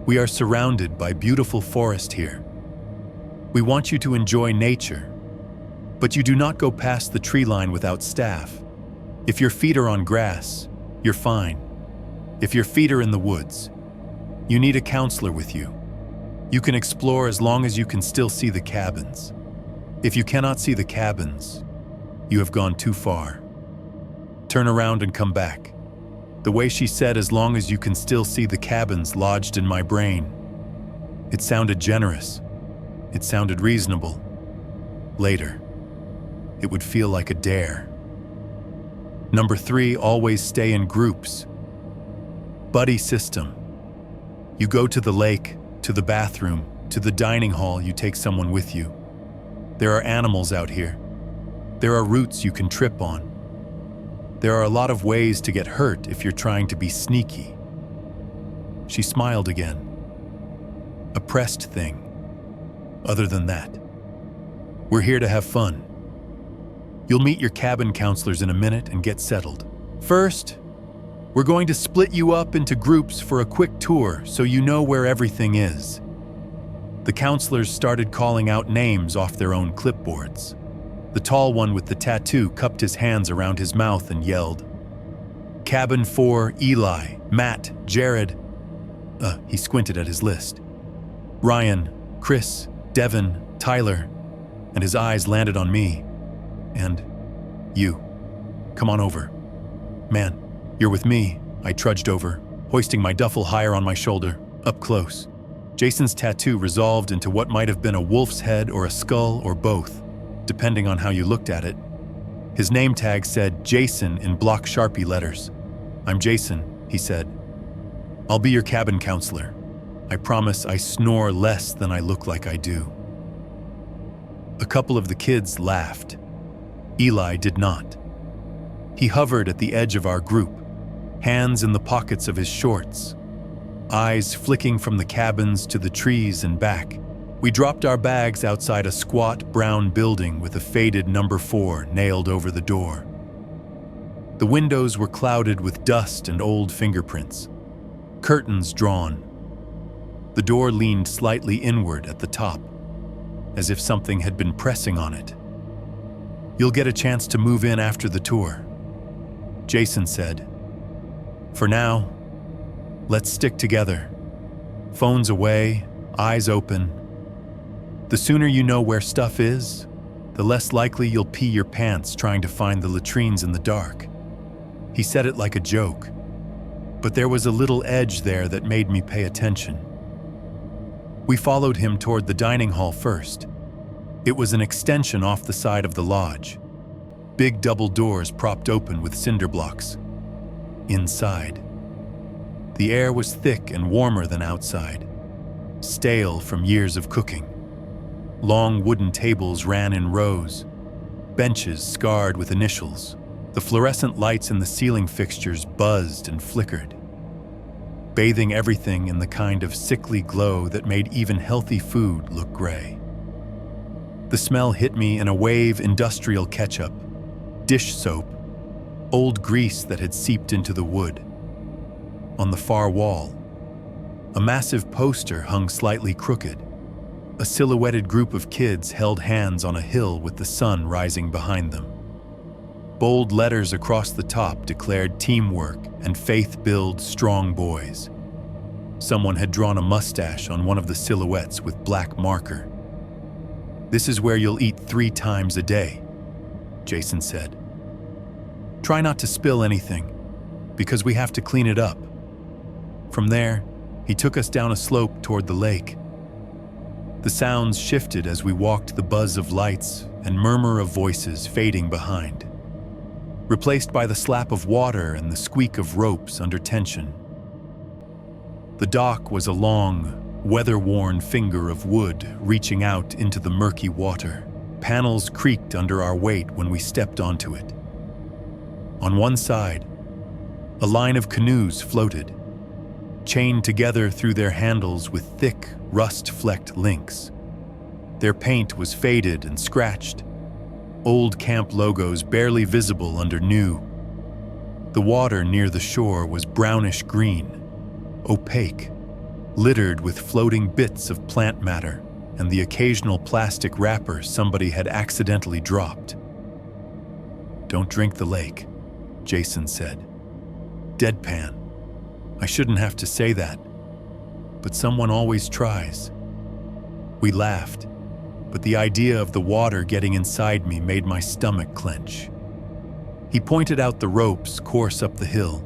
"We are surrounded by beautiful forest here. We want you to enjoy nature, but you do not go past the tree line without staff. If your feet are on grass, you're fine. If your feet are in the woods, you need a counselor with you. You can explore as long as you can still see the cabins. If you cannot see the cabins, you have gone too far. Turn around and come back." The way she said "as long as you can still see the cabins" lodged in my brain. It sounded generous. It sounded reasonable. Later, it would feel like a dare. Number 3, always stay in groups. Buddy system. You go to the lake, to the bathroom, to the dining hall, you take someone with you. There are animals out here. There are roots you can trip on. There are a lot of ways to get hurt if you're trying to be sneaky. She smiled again. A pressed thing. Other than that, we're here to have fun. You'll meet your cabin counselors in a minute and get settled. First, we're going to split you up into groups for a quick tour so you know where everything is." The counselors started calling out names off their own clipboards. The tall one with the tattoo cupped his hands around his mouth and yelled, "Cabin 4, Eli, Matt, Jared." He squinted at his list. "Ryan, Chris, Devin, Tyler," and his eyes landed on me. "And you. Come on over." "Man, you're with me." I trudged over, hoisting my duffel higher on my shoulder, up close. Jason's tattoo resolved into what might have been a wolf's head or a skull or both, depending on how you looked at it. His name tag said Jason in block Sharpie letters. "I'm Jason," he said. "I'll be your cabin counselor. I promise I snore less than I look like I do." A couple of the kids laughed. Eli did not. He hovered at the edge of our group, hands in the pockets of his shorts, eyes flicking from the cabins to the trees and back. We dropped our bags outside a squat brown building with a faded number 4 nailed over the door. The windows were clouded with dust and old fingerprints, curtains drawn. The door leaned slightly inward at the top, as if something had been pressing on it. "You'll get a chance to move in after the tour," Jason said. "For now, let's stick together. Phones away, eyes open. The sooner you know where stuff is, the less likely you'll pee your pants trying to find the latrines in the dark." He said it like a joke, but there was a little edge there that made me pay attention. We followed him toward the dining hall first. It was an extension off the side of the lodge. Big double doors propped open with cinder blocks. Inside, the air was thick and warmer than outside, stale from years of cooking. Long wooden tables ran in rows, benches scarred with initials. The fluorescent lights in the ceiling fixtures buzzed and flickered, bathing everything in the kind of sickly glow that made even healthy food look gray. The smell hit me in a wave: industrial ketchup, dish soap, old grease that had seeped into the wood. On the far wall, a massive poster hung slightly crooked. A silhouetted group of kids held hands on a hill with the sun rising behind them. Bold letters across the top declared teamwork and faith build strong boys. Someone had drawn a mustache on one of the silhouettes with black marker. "This is where you'll eat 3 times a day," Jason said. "Try not to spill anything, because we have to clean it up." From there, he took us down a slope toward the lake. The sounds shifted as we walked, the buzz of lights and murmur of voices fading behind, replaced by the slap of water and the squeak of ropes under tension. The dock was a long, weather-worn finger of wood reaching out into the murky water. Panels creaked under our weight when we stepped onto it. On one side, a line of canoes floated, chained together through their handles with thick, rust-flecked links. Their paint was faded and scratched, old camp logos barely visible under new. The water near the shore was brownish-green, opaque, littered with floating bits of plant matter and the occasional plastic wrapper somebody had accidentally dropped. "Don't drink the lake," Jason said. Deadpan. I shouldn't have to say that, but someone always tries. We laughed, but the idea of the water getting inside me made my stomach clench. He pointed out the ropes course up the hill,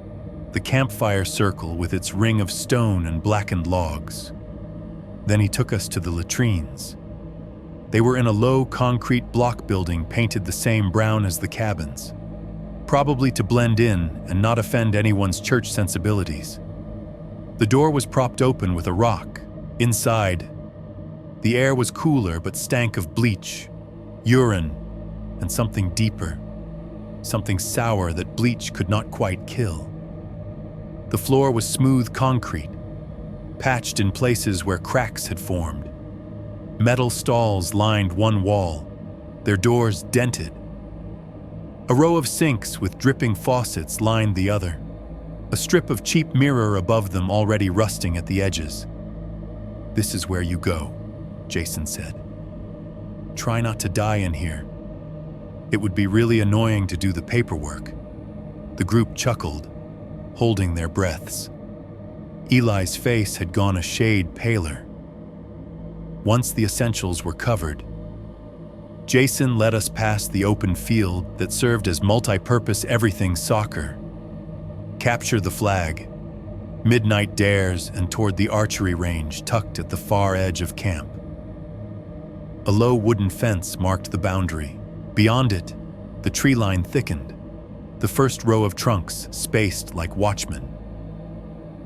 the campfire circle with its ring of stone and blackened logs. Then he took us to the latrines. They were in a low concrete block building painted the same brown as the cabins, probably to blend in and not offend anyone's church sensibilities. The door was propped open with a rock. Inside, the air was cooler but stank of bleach, urine, and something deeper, something sour that bleach could not quite kill. The floor was smooth concrete, patched in places where cracks had formed. Metal stalls lined one wall, their doors dented, A row of sinks with dripping faucets lined the other, a strip of cheap mirror above them already rusting at the edges. "This is where you go," Jason said. "Try not to die in here. It would be really annoying to do the paperwork." The group chuckled, holding their breaths. Eli's face had gone a shade paler. Once the essentials were covered, Jason led us past the open field that served as multi-purpose everything soccer. Capture the flag, midnight dares, and toward the archery range tucked at the far edge of camp. A low wooden fence marked the boundary. Beyond it, the tree line thickened, the first row of trunks spaced like watchmen.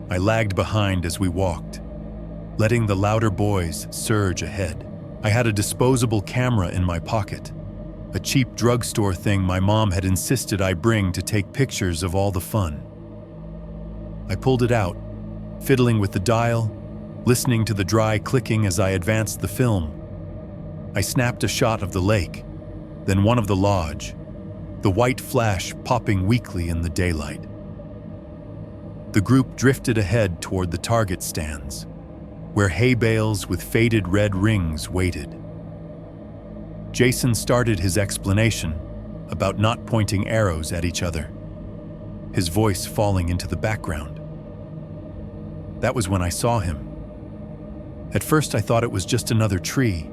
I lagged behind as we walked, letting the louder boys surge ahead. I had a disposable camera in my pocket, a cheap drugstore thing my mom had insisted I bring to take pictures of all the fun. I pulled it out, fiddling with the dial, listening to the dry clicking as I advanced the film. I snapped a shot of the lake, then one of the lodge, the white flash popping weakly in the daylight. The group drifted ahead toward the target stands, where hay bales with faded red rings waited. Jason started his explanation about not pointing arrows at each other, his voice falling into the background. That was when I saw him. At first I thought it was just another tree,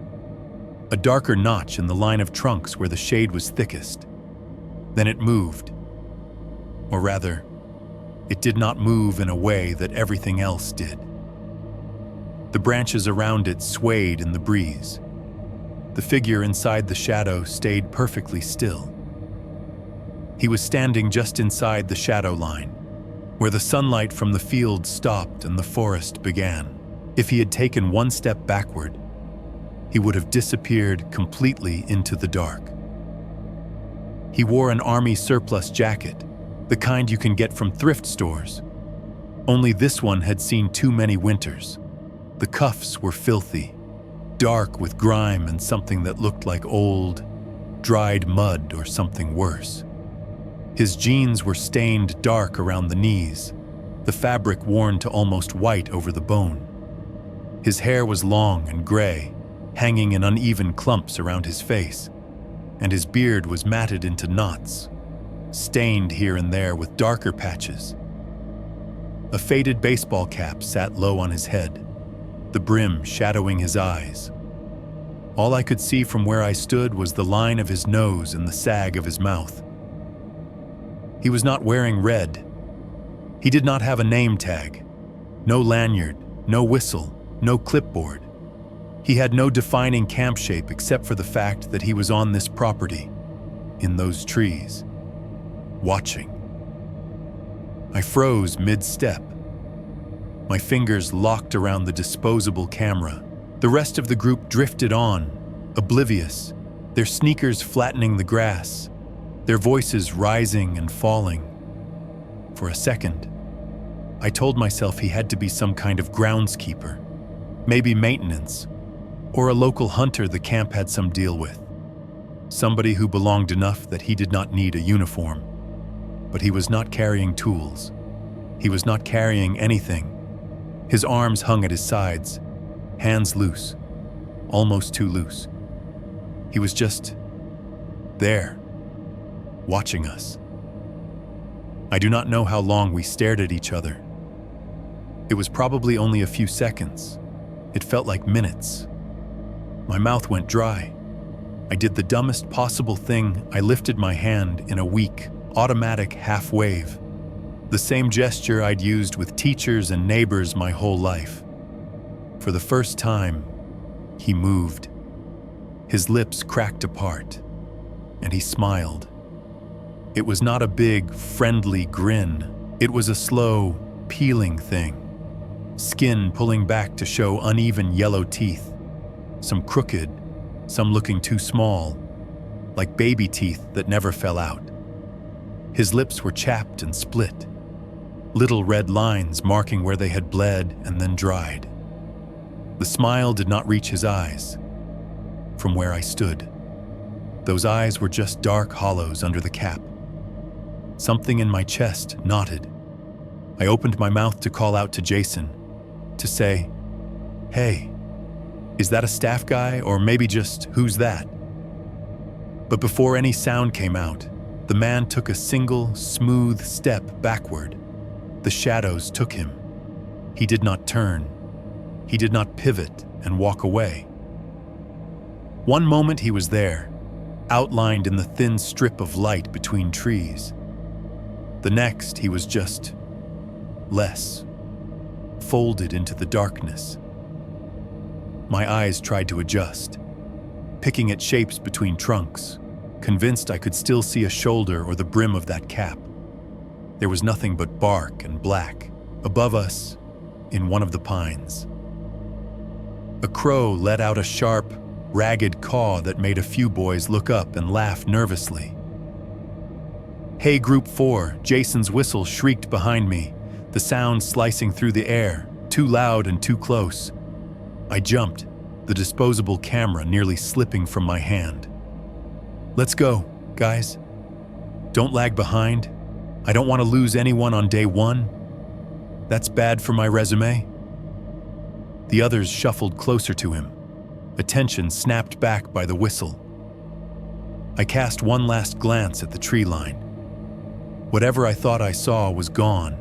a darker notch in the line of trunks where the shade was thickest. Then it moved. Or rather, it did not move in a way that everything else did. The branches around it swayed in the breeze. The figure inside the shadow stayed perfectly still. He was standing just inside the shadow line, where the sunlight from the field stopped and the forest began. If he had taken one step backward, he would have disappeared completely into the dark. He wore an army surplus jacket, the kind you can get from thrift stores. Only this one had seen too many winters. The cuffs were filthy, dark with grime and something that looked like old, dried mud or something worse. His jeans were stained dark around the knees, the fabric worn to almost white over the bone. His hair was long and gray, hanging in uneven clumps around his face, and his beard was matted into knots, stained here and there with darker patches. A faded baseball cap sat low on his head, the brim shadowing his eyes. All I could see from where I stood was the line of his nose and the sag of his mouth. He was not wearing red. He did not have a name tag, no lanyard, no whistle, no clipboard. He had no defining camp shape except for the fact that he was on this property, in those trees, watching. I froze mid-step. My fingers locked around the disposable camera. The rest of the group drifted on, oblivious, their sneakers flattening the grass, their voices rising and falling. For a second, I told myself he had to be some kind of groundskeeper, maybe maintenance, or a local hunter the camp had some deal with. Somebody who belonged enough that he did not need a uniform. But he was not carrying tools. He was not carrying anything. His arms hung at his sides, hands loose, almost too loose. He was just there, watching us. I do not know how long we stared at each other. It was probably only a few seconds. It felt like minutes. My mouth went dry. I did the dumbest possible thing. I lifted my hand in a weak, automatic half wave. The same gesture I'd used with teachers and neighbors my whole life. For the first time, he moved. His lips cracked apart, and he smiled. It was not a big, friendly grin. It was a slow, peeling thing. Skin pulling back to show uneven yellow teeth, some crooked, some looking too small, like baby teeth that never fell out. His lips were chapped and split, little red lines marking where they had bled and then dried. The smile did not reach his eyes from where I stood. Those eyes were just dark hollows under the cap. Something in my chest knotted. I opened my mouth to call out to Jason, to say, "Hey, is that a staff guy, or maybe just who's that?" But before any sound came out, the man took a single, smooth step backward. The shadows took him. He did not turn. He did not pivot and walk away. One moment he was there, outlined in the thin strip of light between trees. The next he was just less, folded into the darkness. My eyes tried to adjust, picking at shapes between trunks, convinced I could still see a shoulder or the brim of that cap. There was nothing but bark and black. Above us, in one of the pines, a crow let out a sharp, ragged caw that made a few boys look up and laugh nervously. "Hey, Group 4, Jason's whistle shrieked behind me, the sound slicing through the air, too loud and too close. I jumped, the disposable camera nearly slipping from my hand. "Let's go, guys. Don't lag behind. I don't want to lose anyone on day one. That's bad for my resume." The others shuffled closer to him, attention snapped back by the whistle. I cast one last glance at the tree line. Whatever I thought I saw was gone,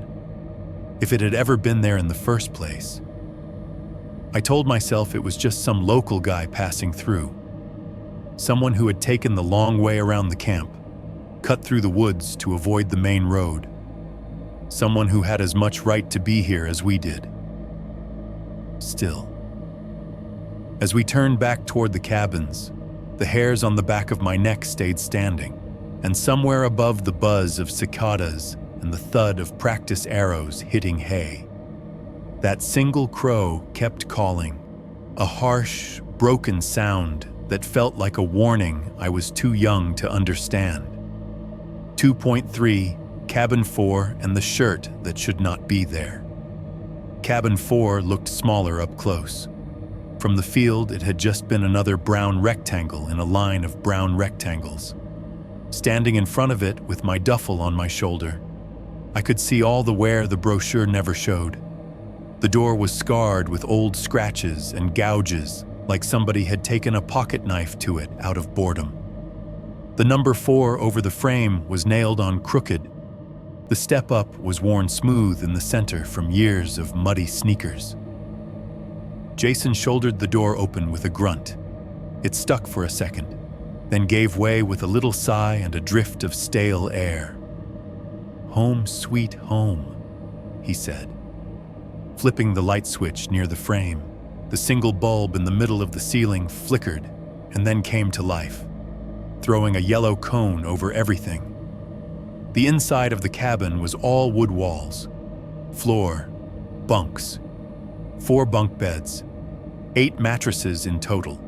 if it had ever been there in the first place. I told myself it was just some local guy passing through, someone who had taken the long way around the camp, cut through the woods to avoid the main road, someone who had as much right to be here as we did. Still, as we turned back toward the cabins, the hairs on the back of my neck stayed standing, and somewhere above the buzz of cicadas and the thud of practice arrows hitting hay, that single crow kept calling, a harsh, broken sound that felt like a warning I was too young to understand. 2.3, Cabin 4, and the shirt that should not be there. Cabin 4 looked smaller up close. From the field, it had just been another brown rectangle in a line of brown rectangles. Standing in front of it with my duffel on my shoulder, I could see all the wear the brochure never showed. The door was scarred with old scratches and gouges, like somebody had taken a pocket knife to it out of boredom. The number 4 over the frame was nailed on crooked. The step-up was worn smooth in the center from years of muddy sneakers. Jason shouldered the door open with a grunt. It stuck for a second, then gave way with a little sigh and a drift of stale air. "Home sweet home," he said. Flipping the light switch near the frame, the single bulb in the middle of the ceiling flickered and then came to life, throwing a yellow cone over everything. The inside of the cabin was all wood walls, floor, bunks, 4 bunk beds, 8 mattresses in total,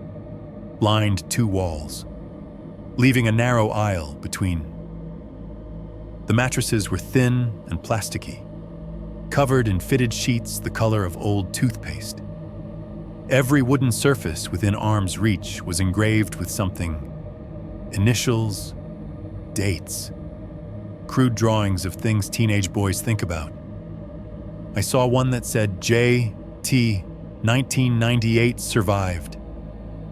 lined 2 walls, leaving a narrow aisle between. The mattresses were thin and plasticky, covered in fitted sheets the color of old toothpaste. Every wooden surface within arm's reach was engraved with something: initials, dates, crude drawings of things teenage boys think about. I saw one that said J.T. 1998 survived,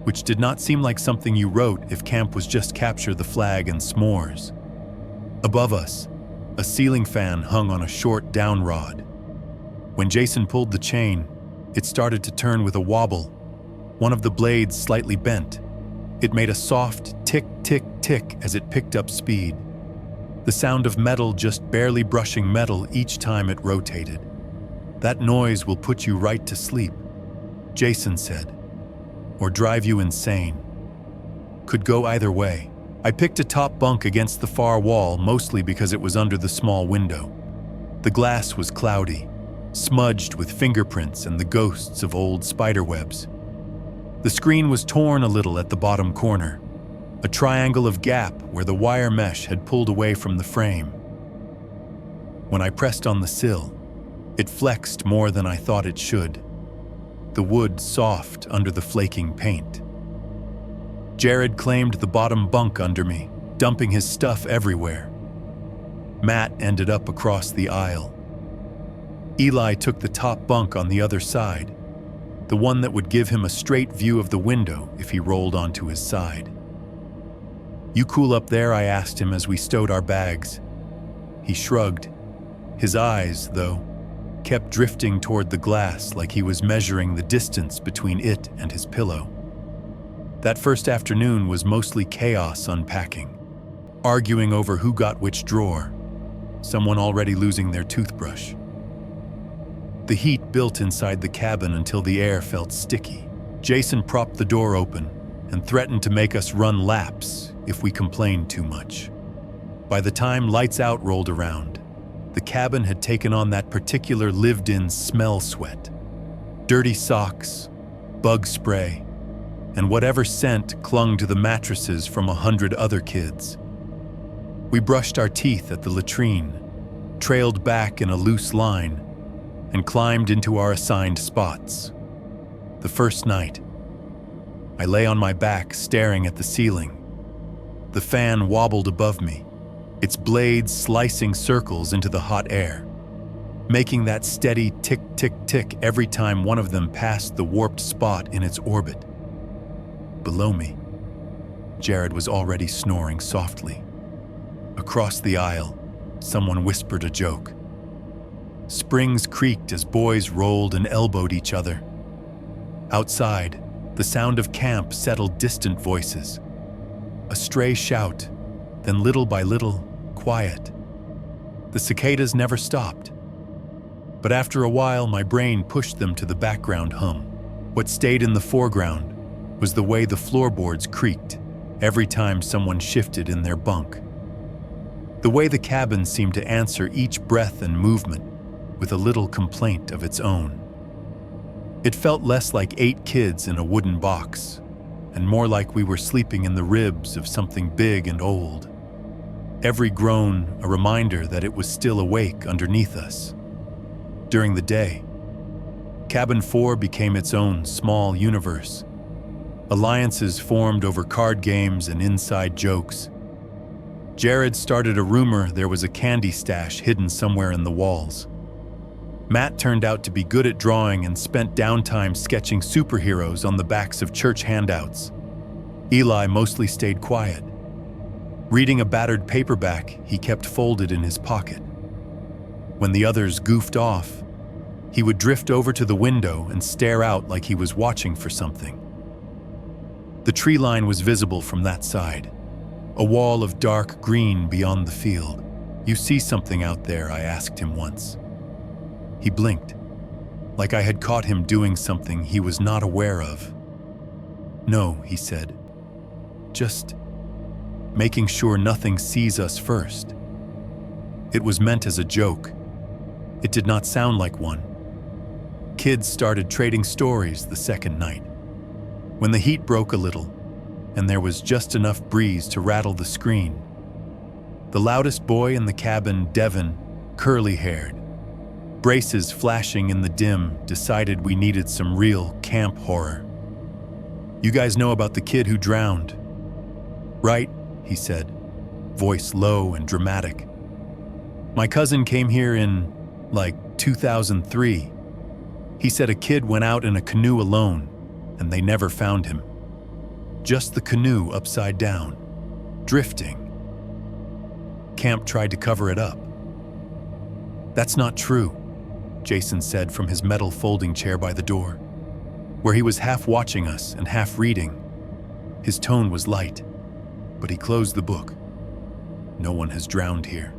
which did not seem like something you wrote if camp was just capture the flag and s'mores. Above us, a ceiling fan hung on a short down rod. When Jason pulled the chain, it started to turn with a wobble. One of the blades slightly bent. It made a soft tick, tick, tick as it picked up speed. The sound of metal just barely brushing metal each time it rotated. "That noise will put you right to sleep," Jason said, "or drive you insane." Could go either way. I picked a top bunk against the far wall, mostly because it was under the small window. The glass was cloudy, smudged with fingerprints and the ghosts of old spiderwebs. The screen was torn a little at the bottom corner, a triangle of gap where the wire mesh had pulled away from the frame. When I pressed on the sill, it flexed more than I thought it should, the wood soft under the flaking paint. Jared claimed the bottom bunk under me, dumping his stuff everywhere. Matt ended up across the aisle. Eli took the top bunk on the other side, the one that would give him a straight view of the window if he rolled onto his side. "You cool up there?" I asked him as we stowed our bags. He shrugged. His eyes, though, kept drifting toward the glass like he was measuring the distance between it and his pillow. That first afternoon was mostly chaos unpacking, arguing over who got which drawer, someone already losing their toothbrush. The heat built inside the cabin until the air felt sticky. Jason propped the door open and threatened to make us run laps if we complained too much. By the time lights out rolled around, the cabin had taken on that particular lived-in smell sweat. Dirty socks, bug spray, and whatever scent clung to the mattresses from 100 other kids. We brushed our teeth at the latrine, trailed back in a loose line, and climbed into our assigned spots. The first night, I lay on my back staring at the ceiling. The fan wobbled above me, its blades slicing circles into the hot air, making that steady tick-tick-tick every time one of them passed the warped spot in its orbit. Below me, Jared was already snoring softly. Across the aisle, someone whispered a joke. Springs creaked as boys rolled and elbowed each other. Outside, the sound of camp settled distant voices. A stray shout, then little by little, quiet. The cicadas never stopped. But after a while, my brain pushed them to the background hum. What stayed in the foreground was the way the floorboards creaked every time someone shifted in their bunk. The way the cabin seemed to answer each breath and movement with a little complaint of its own. It felt less like 8 kids in a wooden box, and more like we were sleeping in the ribs of something big and old. Every groan a reminder that it was still awake underneath us. During the day, Cabin 4 became its own small universe. Alliances formed over card games and inside jokes. Jared started a rumor there was a candy stash hidden somewhere in the walls. Matt turned out to be good at drawing and spent downtime sketching superheroes on the backs of church handouts. Eli mostly stayed quiet. Reading a battered paperback he kept folded in his pocket. When the others goofed off, he would drift over to the window and stare out like he was watching for something. The tree line was visible from that side, a wall of dark green beyond the field. "You see something out there?" I asked him once. He blinked, like I had caught him doing something he was not aware of. "No," he said. "Just making sure nothing sees us first." It was meant as a joke. It did not sound like one. Kids started trading stories the second night. When the heat broke a little, and there was just enough breeze to rattle the screen, the loudest boy in the cabin, Devin, curly-haired, braces flashing in the dim, decided we needed some real camp horror. "You guys know about the kid who drowned, right?" he said, voice low and dramatic. "My cousin came here in, 2003. He said a kid went out in a canoe alone, and they never found him. Just the canoe upside down, drifting. Camp tried to cover it up." "That's not true," Jason said from his metal folding chair by the door, where he was half watching us and half reading. His tone was light, but he closed the book. "No one has drowned here."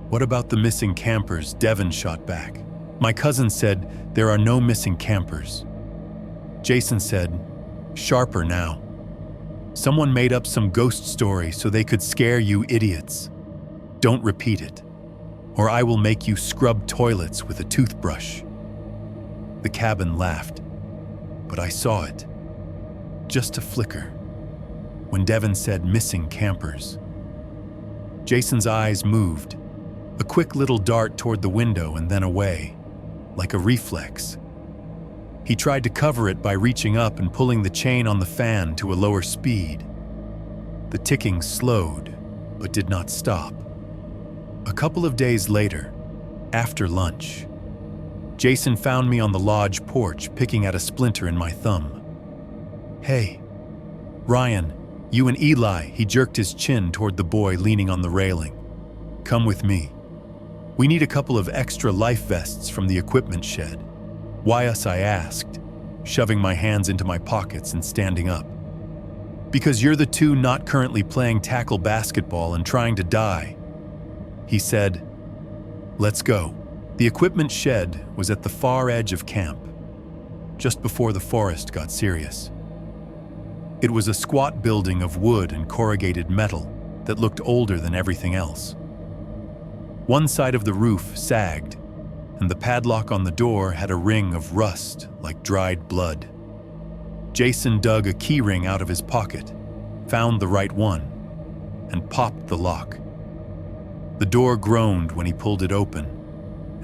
"What about the missing campers?" Devin shot back. "My cousin said there are no missing campers." Jason said, sharper now, "Someone made up some ghost story so they could scare you idiots. Don't repeat it, or I will make you scrub toilets with a toothbrush." The cabin laughed, but I saw it. Just a flicker. When Devin said missing campers, Jason's eyes moved, a quick little dart toward the window and then away, like a reflex. He tried to cover it by reaching up and pulling the chain on the fan to a lower speed. The ticking slowed, but did not stop. A couple of days later, after lunch, Jason found me on the lodge porch picking at a splinter in my thumb. "Hey, Ryan, you and Eli," he jerked his chin toward the boy leaning on the railing. "Come with me. We need a couple of extra life vests from the equipment shed." "Why us?" I asked, shoving my hands into my pockets and standing up. "Because you're the two not currently playing tackle basketball and trying to die," he said. "Let's go." The equipment shed was at the far edge of camp, just before the forest got serious. It was a squat building of wood and corrugated metal that looked older than everything else. One side of the roof sagged, and the padlock on the door had a ring of rust like dried blood. Jason dug a key ring out of his pocket, found the right one, and popped the lock. The door groaned when he pulled it open,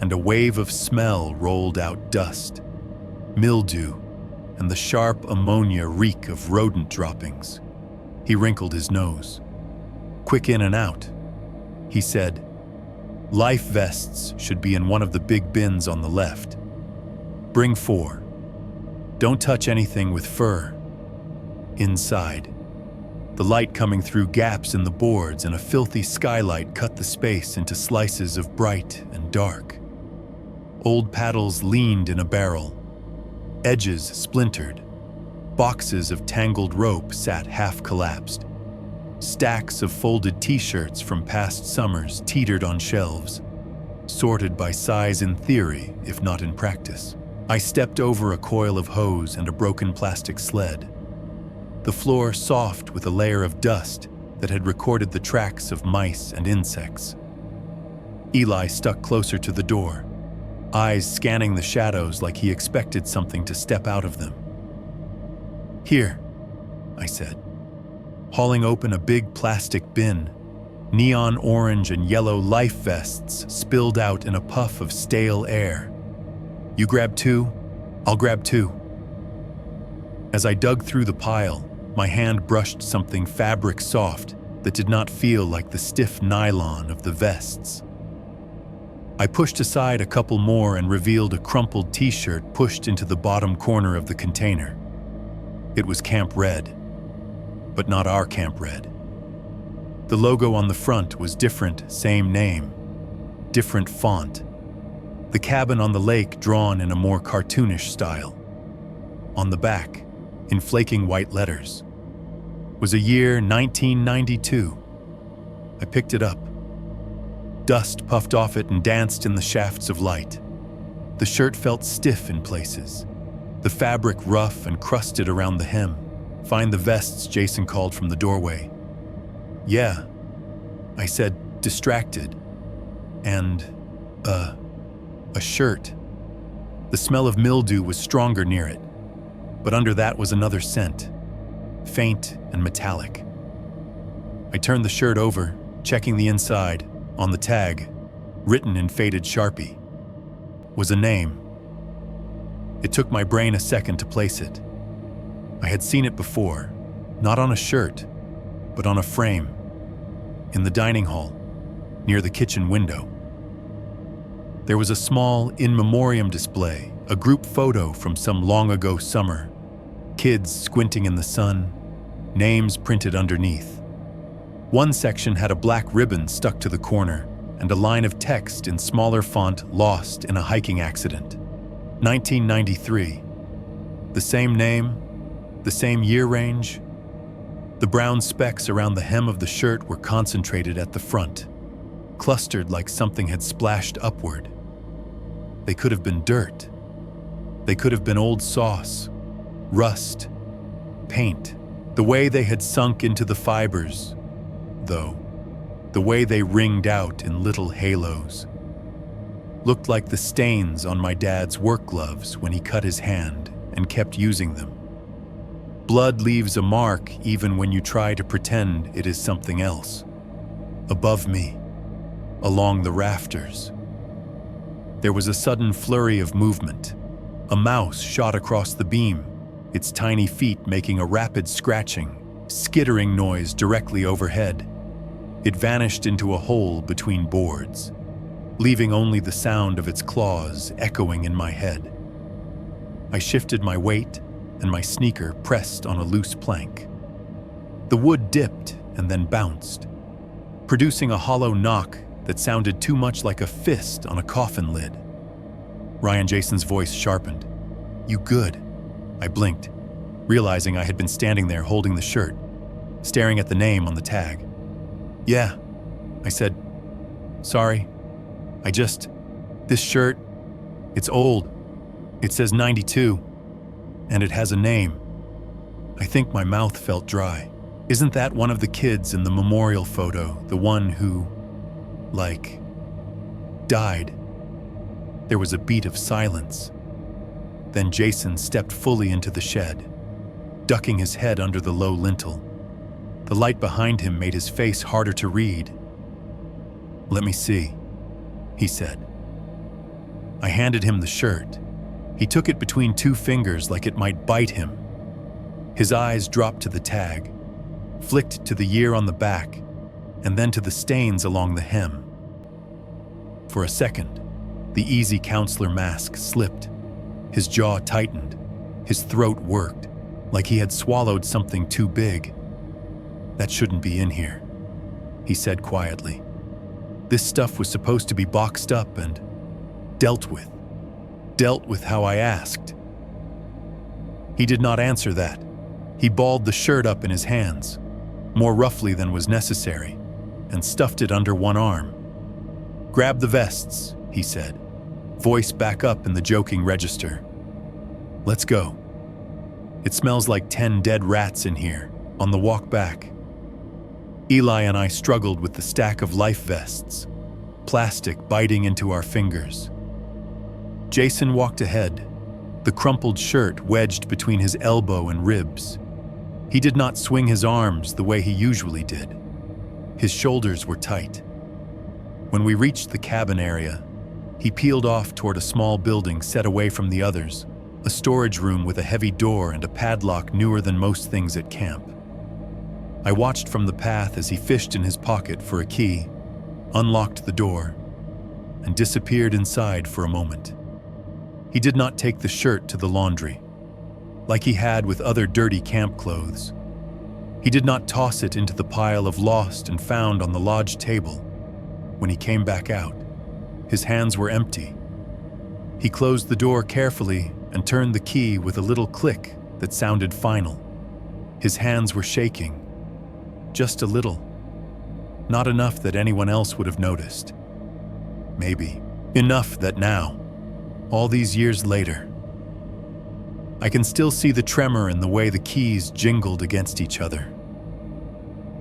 and a wave of smell rolled out: dust, mildew, and the sharp ammonia reek of rodent droppings. He wrinkled his nose. "Quick in and out," he said. "Life vests should be in one of the big bins on the left. Bring 4. Don't touch anything with fur." Inside, the light coming through gaps in the boards and a filthy skylight cut the space into slices of bright and dark. Old paddles leaned in a barrel. Edges splintered. Boxes of tangled rope sat half-collapsed. Stacks of folded t-shirts from past summers teetered on shelves, sorted by size in theory, if not in practice. I stepped over a coil of hose and a broken plastic sled. The floor soft with a layer of dust that had recorded the tracks of mice and insects. Eli stuck closer to the door, eyes scanning the shadows like he expected something to step out of them. "Here," I said, hauling open a big plastic bin. Neon orange and yellow life vests spilled out in a puff of stale air. "You grab 2, I'll grab 2. As I dug through the pile, my hand brushed something fabric soft that did not feel like the stiff nylon of the vests. I pushed aside a couple more and revealed a crumpled t-shirt pushed into the bottom corner of the container. It was Camp Red, but not our Camp Red. The logo on the front was different, same name, different font. The cabin on the lake drawn in a more cartoonish style. On the back, in flaking white letters, was a year 1992. I picked it up. Dust puffed off it and danced in the shafts of light. The shirt felt stiff in places, the fabric rough and crusted around the hem. "Find the vests," Jason called from the doorway. "Yeah," I said, distracted. "And, a shirt." The smell of mildew was stronger near it, but under that was another scent, faint and metallic. I turned the shirt over, checking the inside. On the tag, written in faded Sharpie, was a name. It took my brain a second to place it. I had seen it before, not on a shirt, but on a frame, in the dining hall, near the kitchen window. There was a small in memoriam display, a group photo from some long ago summer, kids squinting in the sun, names printed underneath. One section had a black ribbon stuck to the corner and a line of text in smaller font lost in a hiking accident. 1993. The same name, the same year range. The brown specks around the hem of the shirt were concentrated at the front, clustered like something had splashed upward. They could have been dirt. They could have been old sauce, rust, paint. The way they had sunk into the fibers, though, the way they ringed out in little halos, looked like the stains on my dad's work gloves when he cut his hand and kept using them. Blood leaves a mark even when you try to pretend it is something else. Above me, along the rafters. There was a sudden flurry of movement. A mouse shot across the beam, its tiny feet making a rapid scratching, skittering noise directly overhead. It vanished into a hole between boards, leaving only the sound of its claws echoing in my head. I shifted my weight, and my sneaker pressed on a loose plank. The wood dipped and then bounced, producing a hollow knock that sounded too much like a fist on a coffin lid. Ryan Jason's voice sharpened. "You good?" I blinked, realizing I had been standing there holding the shirt, staring at the name on the tag. "Yeah," I said. "Sorry. This shirt, it's old. It says 92, and it has a name." I think my mouth felt dry. "Isn't that one of the kids in the memorial photo, the one who, died?" There was a beat of silence. Then Jason stepped fully into the shed, ducking his head under the low lintel. The light behind him made his face harder to read. "Let me see," he said. I handed him the shirt. He took it between two fingers like it might bite him. His eyes dropped to the tag, flicked to the year on the back, and then to the stains along the hem. For a second, the easy counselor mask slipped. His jaw tightened. His throat worked, like he had swallowed something too big. "That shouldn't be in here," he said quietly. "This stuff was supposed to be boxed up and dealt with how I asked." He did not answer that. He balled the shirt up in his hands, more roughly than was necessary, and stuffed it under one arm. "Grab the vests," he said, voice back up in the joking register. "Let's go. It smells like 10 dead rats in here, on the walk back." Eli and I struggled with the stack of life vests, plastic biting into our fingers. Jason walked ahead, the crumpled shirt wedged between his elbow and ribs. He did not swing his arms the way he usually did. His shoulders were tight. When we reached the cabin area, he peeled off toward a small building set away from the others, a storage room with a heavy door and a padlock newer than most things at camp. I watched from the path as he fished in his pocket for a key, unlocked the door, and disappeared inside for a moment. He did not take the shirt to the laundry, like he had with other dirty camp clothes. He did not toss it into the pile of lost and found on the lodge table. When he came back out, his hands were empty. He closed the door carefully and turned the key with a little click that sounded final. His hands were shaking, just a little. Not enough that anyone else would have noticed. Maybe enough that now, all these years later, I can still see the tremor in the way the keys jingled against each other.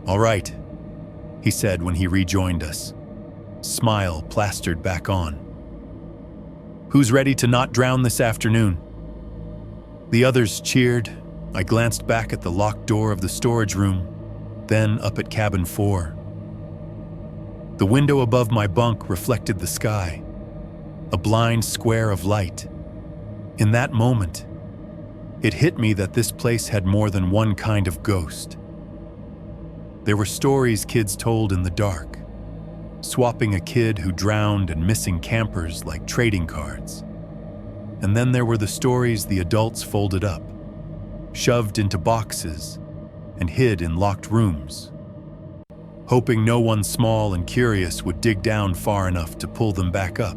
"All right," he said when he rejoined us, smile plastered back on. "Who's ready to not drown this afternoon?" The others cheered. I glanced back at the locked door of the storage room, then up at cabin 4. The window above my bunk reflected the sky, a blind square of light. In that moment, it hit me that this place had more than one kind of ghost. There were stories kids told in the dark, swapping a kid who drowned and missing campers like trading cards. And then there were the stories the adults folded up, shoved into boxes, and hid in locked rooms, hoping no one small and curious would dig down far enough to pull them back up.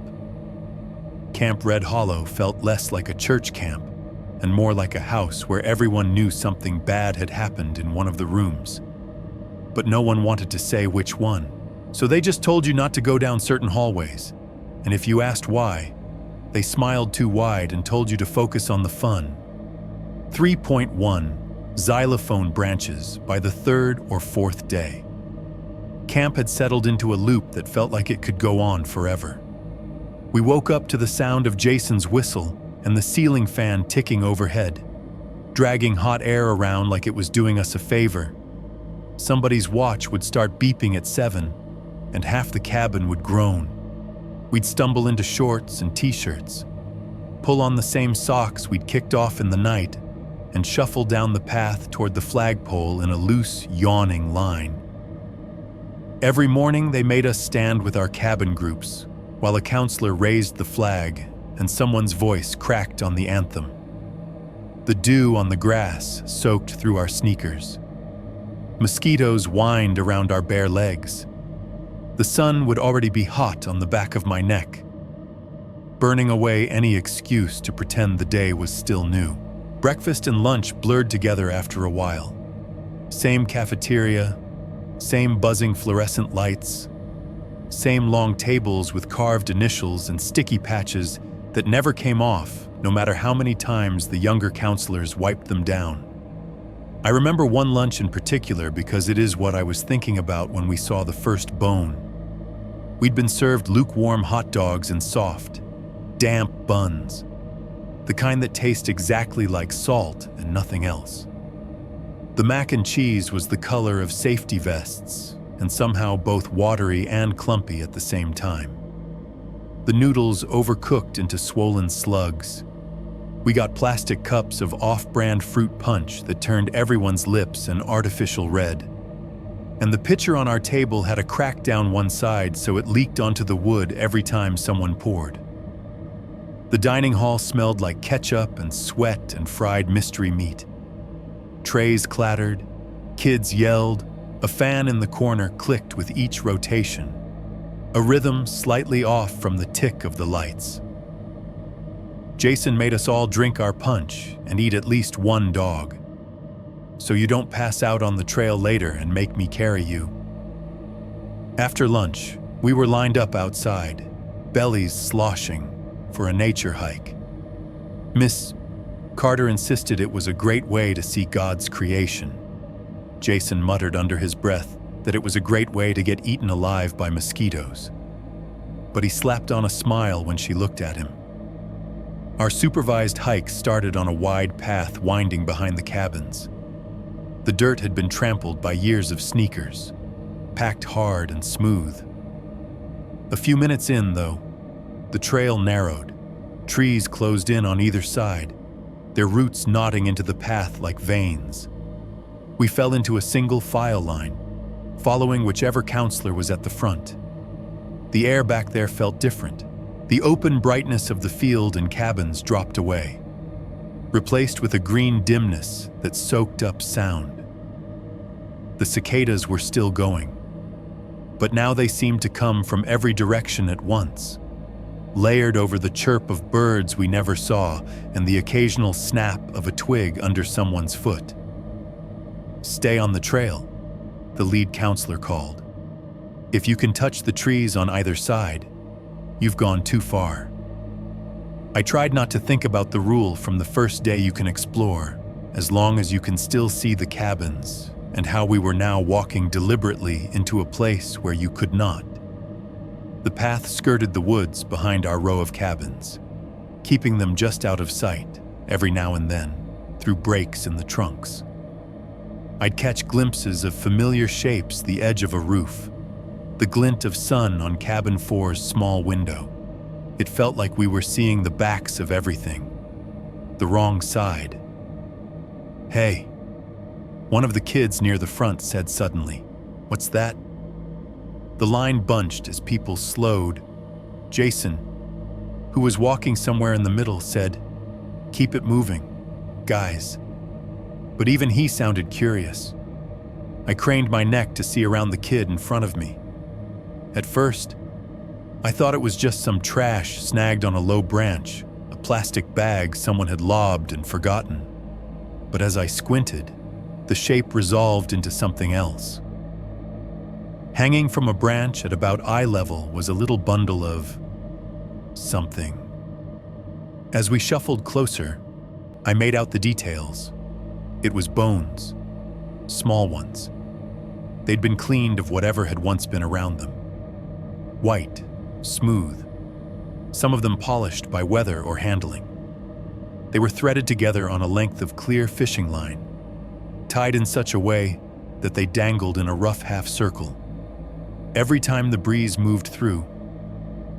Camp Red Hollow felt less like a church camp and more like a house where everyone knew something bad had happened in one of the rooms. But no one wanted to say which one, so they just told you not to go down certain hallways. And if you asked why, they smiled too wide and told you to focus on the fun. 3.1 Xylophone branches by the 3rd or 4th day. Camp had settled into a loop that felt like it could go on forever. We woke up to the sound of Jason's whistle and the ceiling fan ticking overhead, dragging hot air around like it was doing us a favor. Somebody's watch would start beeping at 7, and half the cabin would groan. We'd stumble into shorts and t-shirts, pull on the same socks we'd kicked off in the night, and shuffle down the path toward the flagpole in a loose, yawning line. Every morning they made us stand with our cabin groups, while a counselor raised the flag and someone's voice cracked on the anthem. The dew on the grass soaked through our sneakers. Mosquitoes whined around our bare legs. The sun would already be hot on the back of my neck, burning away any excuse to pretend the day was still new. Breakfast and lunch blurred together after a while. Same cafeteria, same buzzing fluorescent lights, same long tables with carved initials and sticky patches that never came off, no matter how many times the younger counselors wiped them down. I remember one lunch in particular because it is what I was thinking about when we saw the first bone. We'd been served lukewarm hot dogs and soft, damp buns, the kind that taste exactly like salt and nothing else. The mac and cheese was the color of safety vests, and somehow both watery and clumpy at the same time. The noodles overcooked into swollen slugs. We got plastic cups of off-brand fruit punch that turned everyone's lips an artificial red. And the pitcher on our table had a crack down one side so it leaked onto the wood every time someone poured. The dining hall smelled like ketchup and sweat and fried mystery meat. Trays clattered, kids yelled, a fan in the corner clicked with each rotation, a rhythm slightly off from the tick of the lights. Jason made us all drink our punch and eat at least one dog, so you don't pass out on the trail later and make me carry you. After lunch, we were lined up outside, bellies sloshing, for a nature hike. Miss Carter insisted it was a great way to see God's creation. Jason muttered under his breath that it was a great way to get eaten alive by mosquitoes. But he slapped on a smile when she looked at him. Our supervised hike started on a wide path winding behind the cabins. The dirt had been trampled by years of sneakers, packed hard and smooth. A few minutes in, though, the trail narrowed. Trees closed in on either side, their roots knotting into the path like veins. We fell into a single file line, following whichever counselor was at the front. The air back there felt different. The open brightness of the field and cabins dropped away, replaced with a green dimness that soaked up sound. The cicadas were still going, but now they seemed to come from every direction at once, layered over the chirp of birds we never saw and the occasional snap of a twig under someone's foot. "Stay on the trail," the lead counselor called. "If you can touch the trees on either side, you've gone too far." I tried not to think about the rule from the first day you can explore, as long as you can still see the cabins, and how we were now walking deliberately into a place where you could not. The path skirted the woods behind our row of cabins, keeping them just out of sight every now and then through breaks in the trunks. I'd catch glimpses of familiar shapes, the edge of a roof, the glint of sun on cabin 4's small window. It felt like we were seeing the backs of everything, the wrong side. "Hey," one of the kids near the front said suddenly. "What's that?" The line bunched as people slowed. Jason, who was walking somewhere in the middle, said, "Keep it moving, guys." But even he sounded curious. I craned my neck to see around the kid in front of me. At first, I thought it was just some trash snagged on a low branch, a plastic bag someone had lobbed and forgotten. But as I squinted, the shape resolved into something else. Hanging from a branch at about eye level was a little bundle of something. As we shuffled closer, I made out the details. It was bones, small ones. They'd been cleaned of whatever had once been around them. White, smooth, some of them polished by weather or handling. They were threaded together on a length of clear fishing line, tied in such a way that they dangled in a rough half circle. Every time the breeze moved through,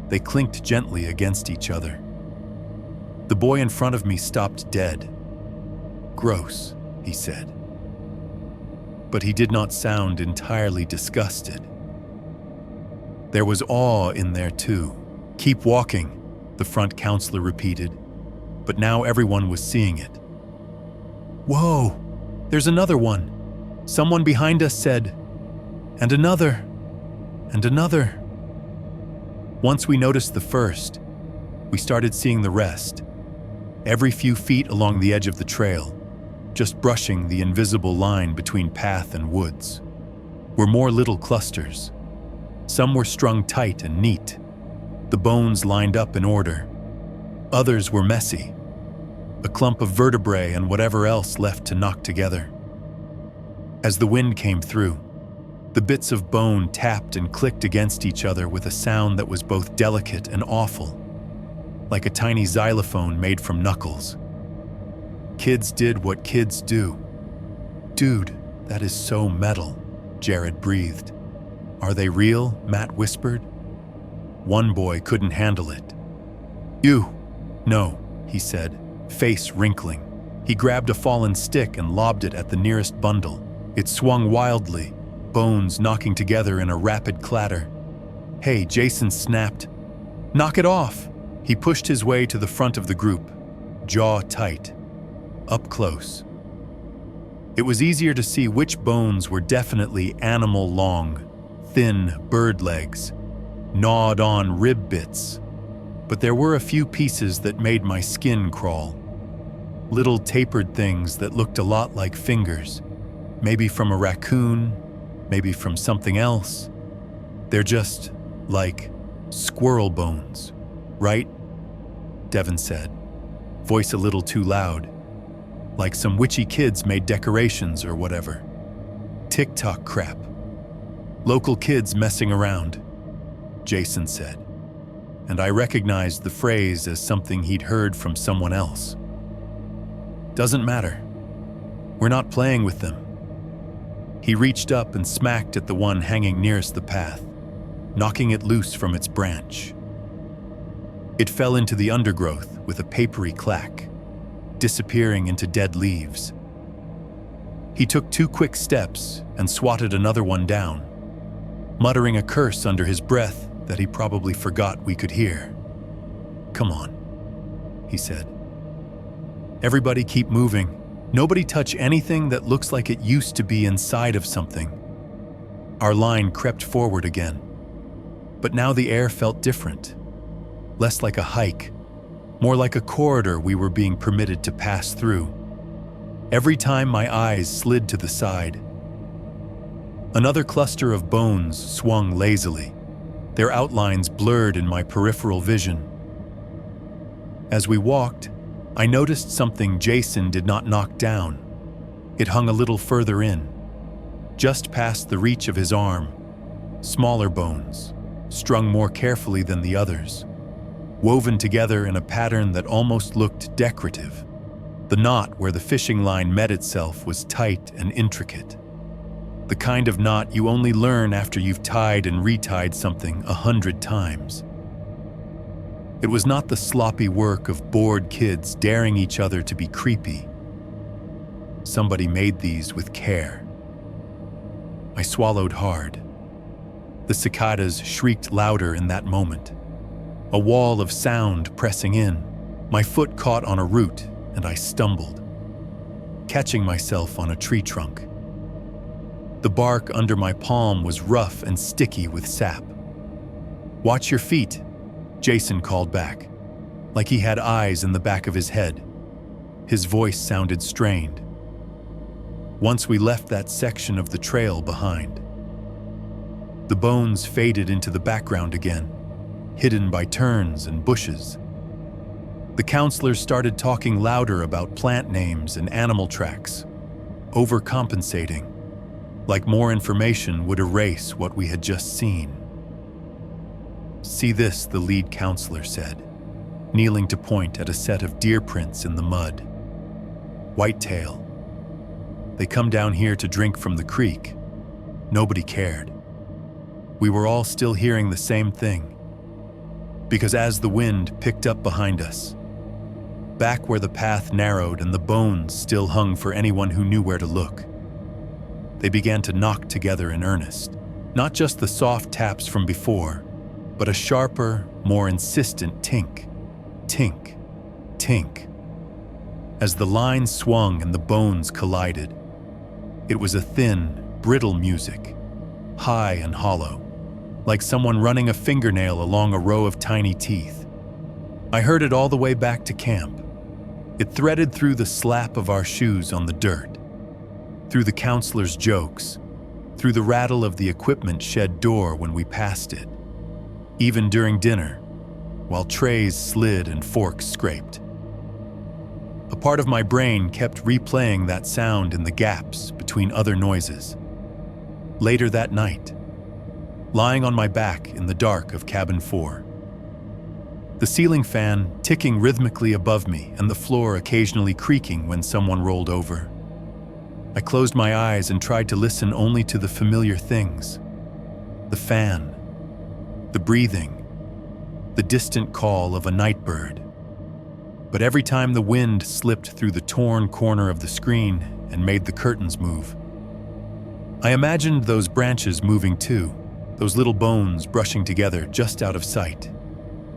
they clinked gently against each other. The boy in front of me stopped dead. "Gross," he said. But he did not sound entirely disgusted. There was awe in there too. "Keep walking," the front counselor repeated, but now everyone was seeing it. "Whoa, there's another one," someone behind us said, "and another, and another." Once we noticed the first, we started seeing the rest, every few feet along the edge of the trail, just brushing the invisible line between path and woods, were more little clusters. Some were strung tight and neat, the bones lined up in order. Others were messy, a clump of vertebrae and whatever else left to knock together. As the wind came through, the bits of bone tapped and clicked against each other with a sound that was both delicate and awful, like a tiny xylophone made from knuckles. Kids did what kids do. "Dude, that is so metal," Jared breathed. "Are they real?" Matt whispered. One boy couldn't handle it. "You." "No," he said, face wrinkling. He grabbed a fallen stick and lobbed it at the nearest bundle. It swung wildly, bones knocking together in a rapid clatter. "Hey," Jason snapped. "Knock it off!" He pushed his way to the front of the group, jaw tight, up close. It was easier to see which bones were definitely animal long, thin bird legs, gnawed on rib bits. But there were a few pieces that made my skin crawl. Little tapered things that looked a lot like fingers, maybe from a raccoon, maybe from something else. They're just like squirrel bones, right? Devin said, voice a little too loud, like some witchy kids made decorations or whatever. TikTok crap. Local kids messing around, Jason said, and I recognized the phrase as something he'd heard from someone else. Doesn't matter. We're not playing with them. He reached up and smacked at the one hanging nearest the path, knocking it loose from its branch. It fell into the undergrowth with a papery clack, disappearing into dead leaves. He took 2 quick steps and swatted another one down, muttering a curse under his breath that he probably forgot we could hear. "Come on," he said. "Everybody keep moving. Nobody touch anything that looks like it used to be inside of something." Our line crept forward again, but now the air felt different. Less like a hike, more like a corridor we were being permitted to pass through. Every time my eyes slid to the side, another cluster of bones swung lazily, their outlines blurred in my peripheral vision. As we walked, I noticed something Jason did not knock down. It hung a little further in, just past the reach of his arm. Smaller bones, strung more carefully than the others, woven together in a pattern that almost looked decorative. The knot where the fishing line met itself was tight and intricate. The kind of knot you only learn after you've tied and retied something 100 times. It was not the sloppy work of bored kids daring each other to be creepy. Somebody made these with care. I swallowed hard. The cicadas shrieked louder in that moment, a wall of sound pressing in. My foot caught on a root and I stumbled, catching myself on a tree trunk. The bark under my palm was rough and sticky with sap. "Watch your feet," Jason called back, like he had eyes in the back of his head. His voice sounded strained. Once we left that section of the trail behind, the bones faded into the background again, hidden by turns and bushes. The counselors started talking louder about plant names and animal tracks, overcompensating, like more information would erase what we had just seen. "See this," the lead counselor said, kneeling to point at a set of deer prints in the mud. "Whitetail. They come down here to drink from the creek." Nobody cared. We were all still hearing the same thing, because as the wind picked up behind us, back where the path narrowed and the bones still hung for anyone who knew where to look. They began to knock together in earnest, not just the soft taps from before, but a sharper, more insistent tink, tink, tink. As the line swung and the bones collided, it was a thin, brittle music, high and hollow, like someone running a fingernail along a row of tiny teeth. I heard it all the way back to camp. It threaded through the slap of our shoes on the dirt, through the counselor's jokes, through the rattle of the equipment shed door when we passed it, even during dinner, while trays slid and forks scraped. A part of my brain kept replaying that sound in the gaps between other noises. Later that night, lying on my back in the dark of cabin 4, the ceiling fan ticking rhythmically above me and the floor occasionally creaking when someone rolled over, I closed my eyes and tried to listen only to the familiar things: the fan, the breathing, the distant call of a night bird. But every time the wind slipped through the torn corner of the screen and made the curtains move, I imagined those branches moving too, those little bones brushing together just out of sight,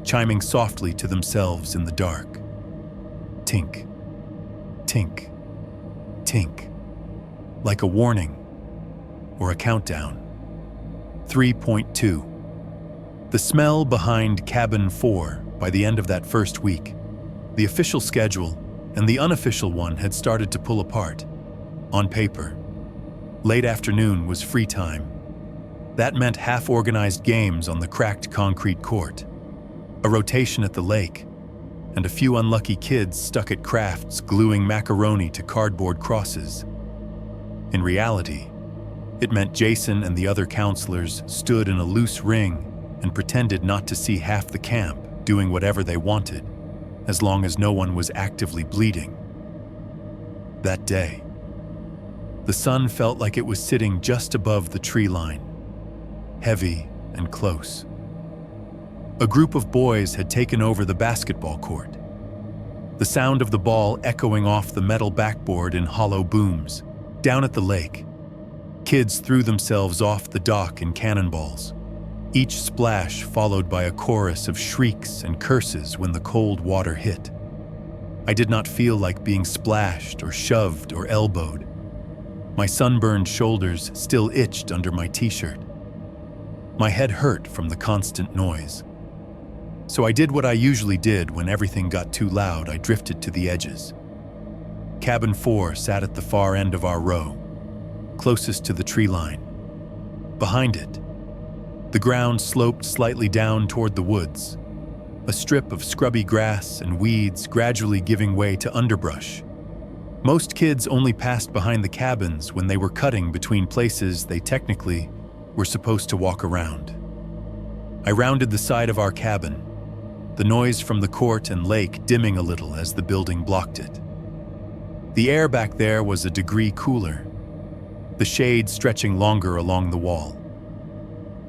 chiming softly to themselves in the dark. Tink, tink, tink, like a warning or a countdown. 3.2. The smell behind cabin 4 by the end of that first week. The official schedule and the unofficial one had started to pull apart. On paper, late afternoon was free time. That meant half-organized games on the cracked concrete court, a rotation at the lake, and a few unlucky kids stuck at crafts gluing macaroni to cardboard crosses. In reality, it meant Jason and the other counselors stood in a loose ring and pretended not to see half the camp, doing whatever they wanted, as long as no one was actively bleeding. That day, the sun felt like it was sitting just above the tree line, heavy and close. A group of boys had taken over the basketball court, the sound of the ball echoing off the metal backboard in hollow booms. Down at the lake, kids threw themselves off the dock in cannonballs, each splash followed by a chorus of shrieks and curses when the cold water hit. I did not feel like being splashed or shoved or elbowed. My sunburned shoulders still itched under my t-shirt. My head hurt from the constant noise. So I did what I usually did when everything got too loud. I drifted to the edges. Cabin 4 sat at the far end of our row, closest to the tree line. Behind it, the ground sloped slightly down toward the woods, a strip of scrubby grass and weeds gradually giving way to underbrush. Most kids only passed behind the cabins when they were cutting between places they technically were supposed to walk around. I rounded the side of our cabin, the noise from the court and lake dimming a little as the building blocked it. The air back there was a degree cooler, the shade stretching longer along the wall.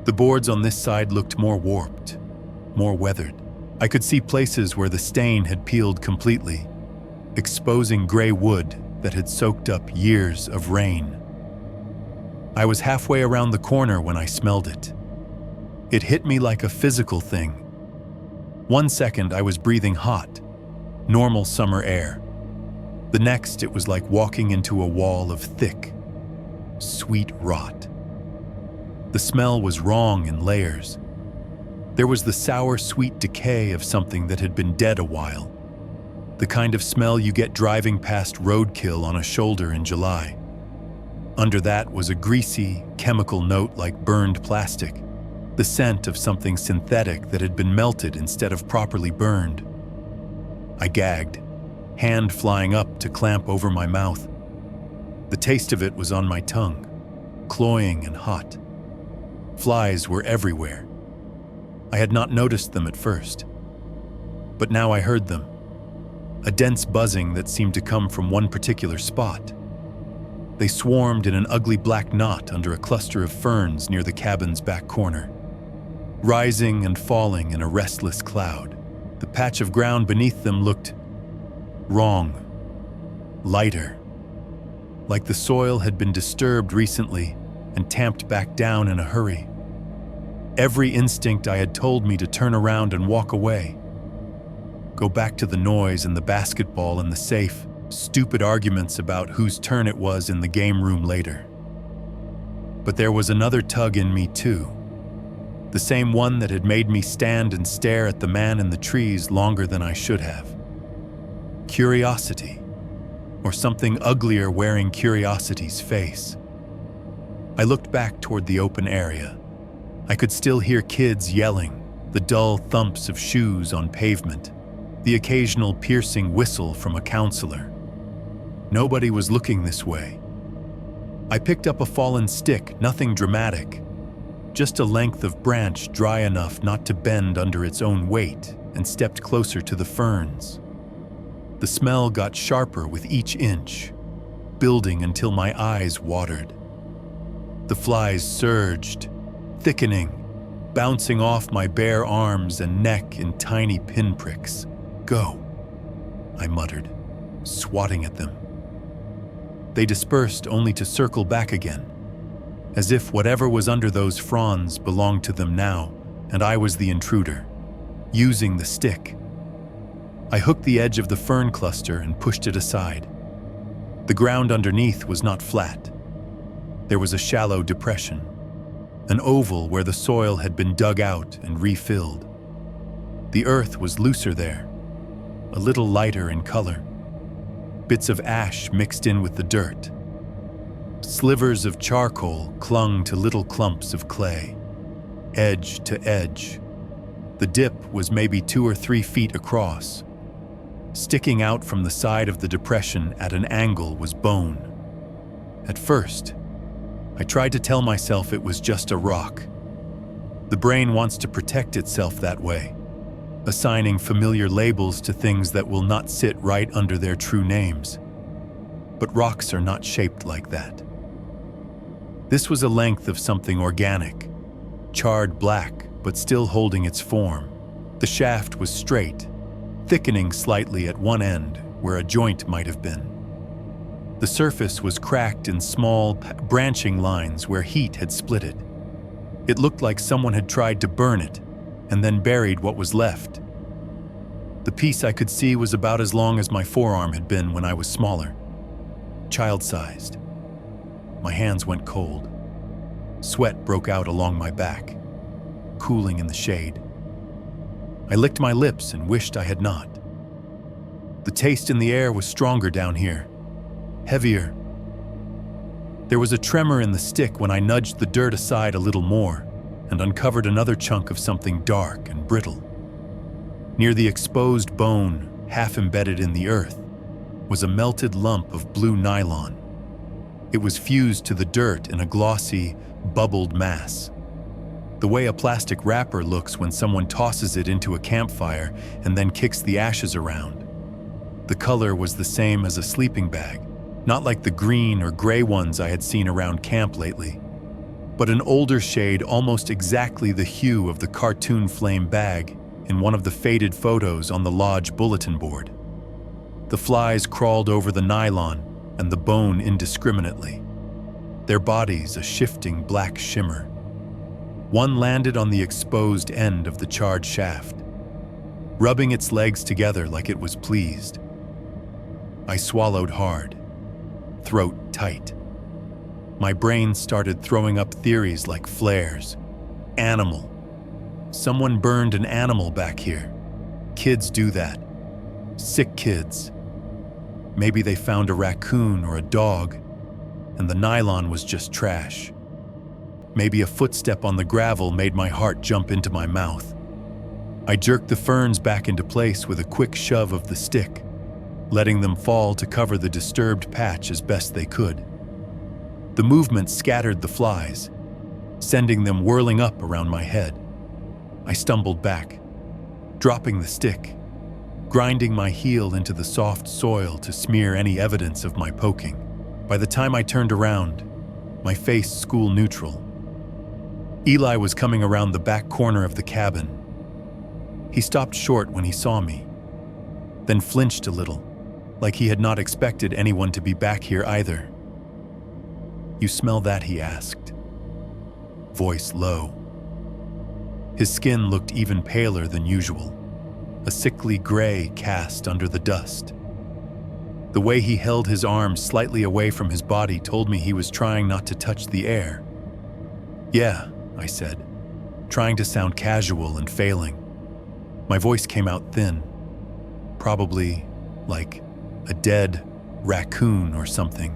The boards on this side looked more warped, more weathered. I could see places where the stain had peeled completely, exposing gray wood that had soaked up years of rain. I was halfway around the corner when I smelled it. It hit me like a physical thing. 1 second I was breathing hot, normal summer air. The next it was like walking into a wall of thick, sweet rot. The smell was wrong in layers. There was the sour, sweet decay of something that had been dead a while, the kind of smell you get driving past roadkill on a shoulder in July. Under that was a greasy, chemical note like burned plastic, the scent of something synthetic that had been melted instead of properly burned. I gagged, hand flying up to clamp over my mouth. The taste of it was on my tongue, cloying and hot. Flies were everywhere. I had not noticed them at first, but now I heard them, a dense buzzing that seemed to come from one particular spot. They swarmed in an ugly black knot under a cluster of ferns near the cabin's back corner, rising and falling in a restless cloud. The patch of ground beneath them looked Wrong. Lighter. Like the soil had been disturbed recently and tamped back down in a hurry. Every instinct I had told me to turn around and walk away. Go back to the noise and the basketball and the safe, stupid arguments about whose turn it was in the game room later. But there was another tug in me too. The same one that had made me stand and stare at the man in the trees longer than I should have. Curiosity, or something uglier wearing curiosity's face. I looked back toward the open area. I could still hear kids yelling, the dull thumps of shoes on pavement, the occasional piercing whistle from a counselor. Nobody was looking this way. I picked up a fallen stick, nothing dramatic, just a length of branch dry enough not to bend under its own weight, and stepped closer to the ferns. The smell got sharper with each inch, building until my eyes watered. The flies surged, thickening, bouncing off my bare arms and neck in tiny pinpricks. "Go," I muttered, swatting at them. They dispersed only to circle back again, as if whatever was under those fronds belonged to them now, and I was the intruder, using the stick. I hooked the edge of the fern cluster and pushed it aside. The ground underneath was not flat. There was a shallow depression, an oval where the soil had been dug out and refilled. The earth was looser there, a little lighter in color. Bits of ash mixed in with the dirt. Slivers of charcoal clung to little clumps of clay, edge to edge. The dip was maybe 2 or 3 feet across. Sticking out from the side of the depression at an angle was bone. At first, I tried to tell myself it was just a rock. The brain wants to protect itself that way, assigning familiar labels to things that will not sit right under their true names. But rocks are not shaped like that. This was a length of something organic, charred black but still holding its form. The shaft was straight, thickening slightly at one end where a joint might have been. The surface was cracked in small, branching lines where heat had split it. It looked like someone had tried to burn it and then buried what was left. The piece I could see was about as long as my forearm had been when I was smaller, child-sized. My hands went cold. Sweat broke out along my back, cooling in the shade. I licked my lips and wished I had not. The taste in the air was stronger down here, heavier. There was a tremor in the stick when I nudged the dirt aside a little more and uncovered another chunk of something dark and brittle. Near the exposed bone, half embedded in the earth, was a melted lump of blue nylon. It was fused to the dirt in a glossy, bubbled mass. The way a plastic wrapper looks when someone tosses it into a campfire and then kicks the ashes around. The color was the same as a sleeping bag, not like the green or gray ones I had seen around camp lately, but an older shade almost exactly the hue of the cartoon flame bag in one of the faded photos on the lodge bulletin board. The flies crawled over the nylon and the bone indiscriminately, their bodies a shifting black shimmer. One landed on the exposed end of the charred shaft, rubbing its legs together like it was pleased. I swallowed hard, throat tight. My brain started throwing up theories like flares. Animal. Someone burned an animal back here. Kids do that. Sick kids. Maybe they found a raccoon or a dog, and the nylon was just trash. Maybe a footstep on the gravel made my heart jump into my mouth. I jerked the ferns back into place with a quick shove of the stick, letting them fall to cover the disturbed patch as best they could. The movement scattered the flies, sending them whirling up around my head. I stumbled back, dropping the stick, grinding my heel into the soft soil to smear any evidence of my poking. By the time I turned around, my face school neutral. Eli was coming around the back corner of the cabin. He stopped short when he saw me, then flinched a little, like he had not expected anyone to be back here either. "You smell that?" he asked, voice low. His skin looked even paler than usual, a sickly gray cast under the dust. The way he held his arms slightly away from his body told me he was trying not to touch the air. "Yeah," I said, trying to sound casual and failing. My voice came out thin, probably like a dead raccoon or something.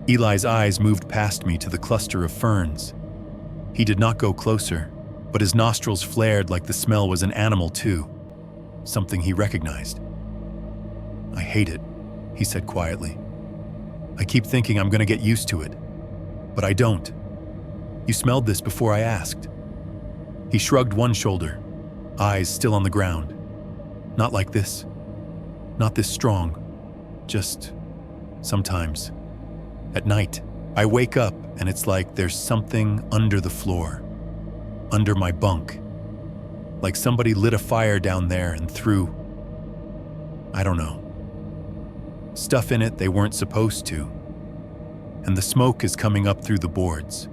Eli's eyes moved past me to the cluster of ferns. He did not go closer, but his nostrils flared like the smell was an animal too, something he recognized. "I hate it," he said quietly. "I keep thinking I'm going to get used to it, but I don't. You smelled this before I asked." He shrugged one shoulder, eyes still on the ground. "Not like this. Not this strong. Just sometimes. At night, I wake up and it's like there's something under the floor, under my bunk. Like somebody lit a fire down there and threw, I don't know, stuff in it they weren't supposed to. And the smoke is coming up through the boards.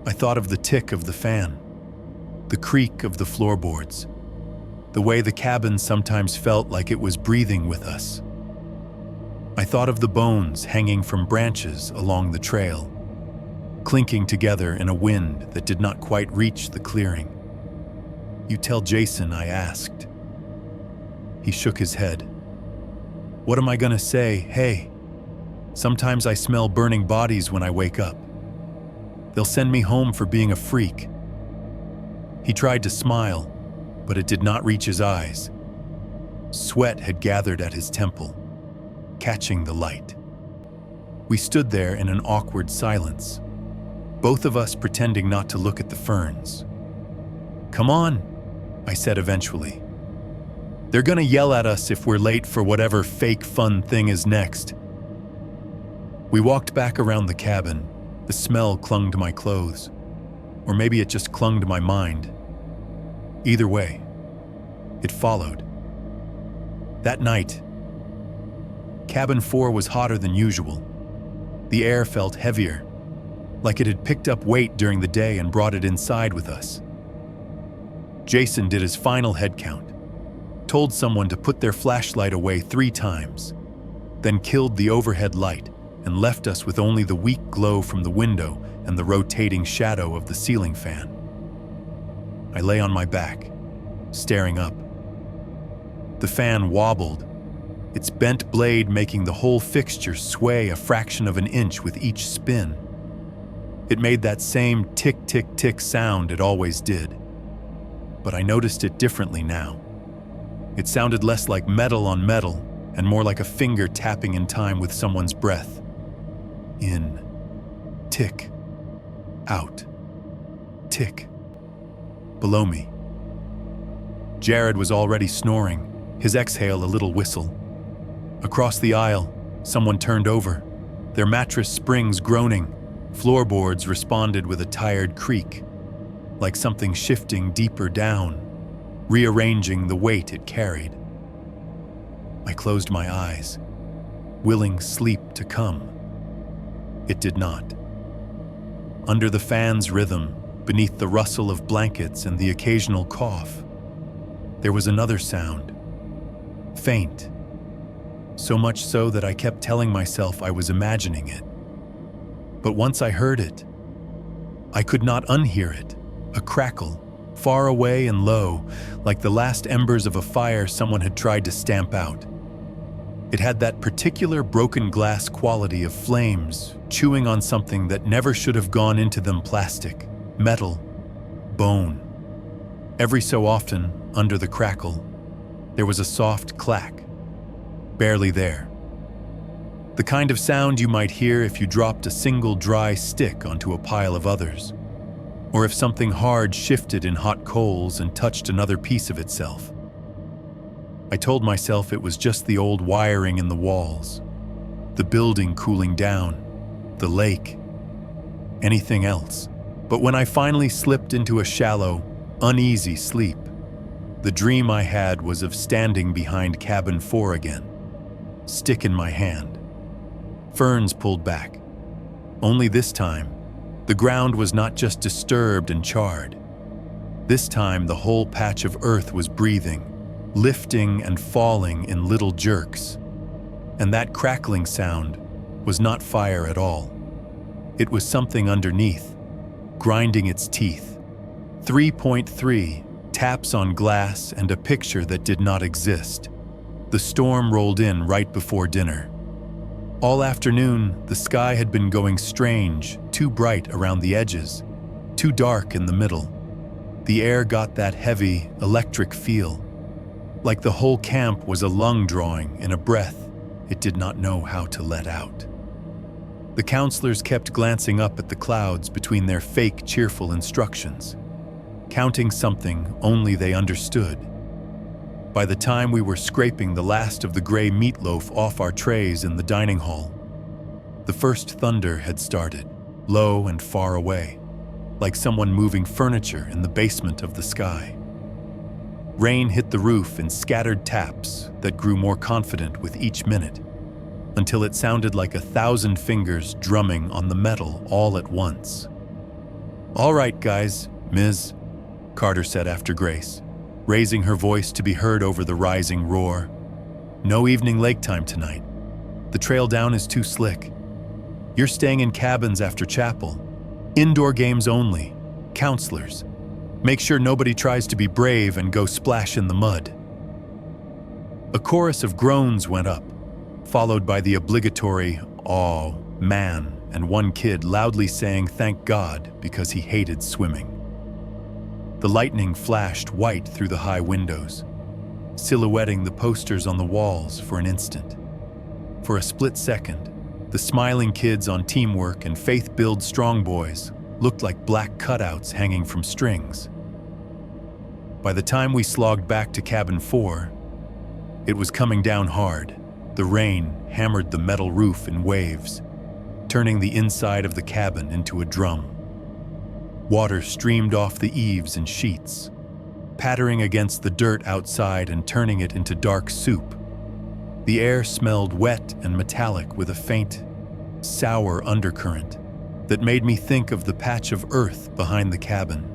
I thought of the tick of the fan, the creak of the floorboards, the way the cabin sometimes felt like it was breathing with us. I thought of the bones hanging from branches along the trail, clinking together in a wind that did not quite reach the clearing. "You tell Jason," I asked. He shook his head. "What am I gonna say? Hey, sometimes I smell burning bodies when I wake up. They'll send me home for being a freak." He tried to smile, but it did not reach his eyes. Sweat had gathered at his temple, catching the light. We stood there in an awkward silence, both of us pretending not to look at the ferns. "Come on," I said eventually. "They're gonna yell at us if we're late for whatever fake fun thing is next." We walked back around the cabin. The smell clung to my clothes, or maybe it just clung to my mind. Either way, it followed. That night, Cabin 4 was hotter than usual. The air felt heavier, like it had picked up weight during the day and brought it inside with us. Jason did his final head count, told someone to put their flashlight away 3 times, then killed the overhead light and left us with only the weak glow from the window and the rotating shadow of the ceiling fan. I lay on my back, staring up. The fan wobbled, its bent blade making the whole fixture sway a fraction of an inch with each spin. It made that same tick-tick-tick sound it always did, but I noticed it differently now. It sounded less like metal on metal and more like a finger tapping in time with someone's breath. In, tick, out, tick. Below me, Jared was already snoring, his exhale a little whistle. Across the aisle, someone turned over, their mattress springs groaning. Floorboards responded with a tired creak, like something shifting deeper down, rearranging the weight it carried. I closed my eyes, willing sleep to come. It did not. Under the fan's rhythm, beneath the rustle of blankets and the occasional cough, there was another sound, faint, so much so that I kept telling myself I was imagining it. But once I heard it, I could not unhear it, a crackle, far away and low, like the last embers of a fire someone had tried to stamp out. It had that particular broken glass quality of flames chewing on something that never should have gone into them: plastic, metal, bone. Every so often, under the crackle, there was a soft clack, barely there. The kind of sound you might hear if you dropped a single dry stick onto a pile of others, or if something hard shifted in hot coals and touched another piece of itself. I told myself it was just the old wiring in the walls, the building cooling down, the lake, anything else. But when I finally slipped into a shallow, uneasy sleep, The dream I had was of standing behind cabin 4 again, stick in my hand. Ferns pulled back. Only this time, the ground was not just disturbed and charred. This time, the whole patch of earth was breathing, lifting and falling in little jerks. And that crackling sound was not fire at all. It was something underneath, grinding its teeth. 3.3 taps on glass and a picture that did not exist. The storm rolled in right before dinner. All afternoon, the sky had been going strange, too bright around the edges, too dark in the middle. The air got that heavy, electric feel, like the whole camp was a lung drawing in a breath it did not know how to let out. The counselors kept glancing up at the clouds between their fake cheerful instructions, counting something only they understood. By the time we were scraping the last of the gray meatloaf off our trays in the dining hall, the first thunder had started, low and far away, like someone moving furniture in the basement of the sky. Rain hit the roof in scattered taps that grew more confident with each minute, until it sounded like 1,000 fingers drumming on the metal all at once. "All right, guys, Ms.," Carter said after Grace, raising her voice to be heard over the rising roar. "No evening lake time tonight. The trail down is too slick. You're staying in cabins after chapel. Indoor games only. Counselors. Make sure nobody tries to be brave and go splash in the mud." A chorus of groans went up, followed by the obligatory "aw, man," and one kid loudly saying thank God because he hated swimming. The lightning flashed white through the high windows, silhouetting the posters on the walls for an instant. For a split second, the smiling kids on Teamwork and Faith Build Strong Boys looked like black cutouts hanging from strings. By the time we slogged back to cabin 4, it was coming down hard. The rain hammered the metal roof in waves, turning the inside of the cabin into a drum. Water streamed off the eaves in sheets, pattering against the dirt outside and turning it into dark soup. The air smelled wet and metallic with a faint, sour undercurrent that made me think of the patch of earth behind the cabin,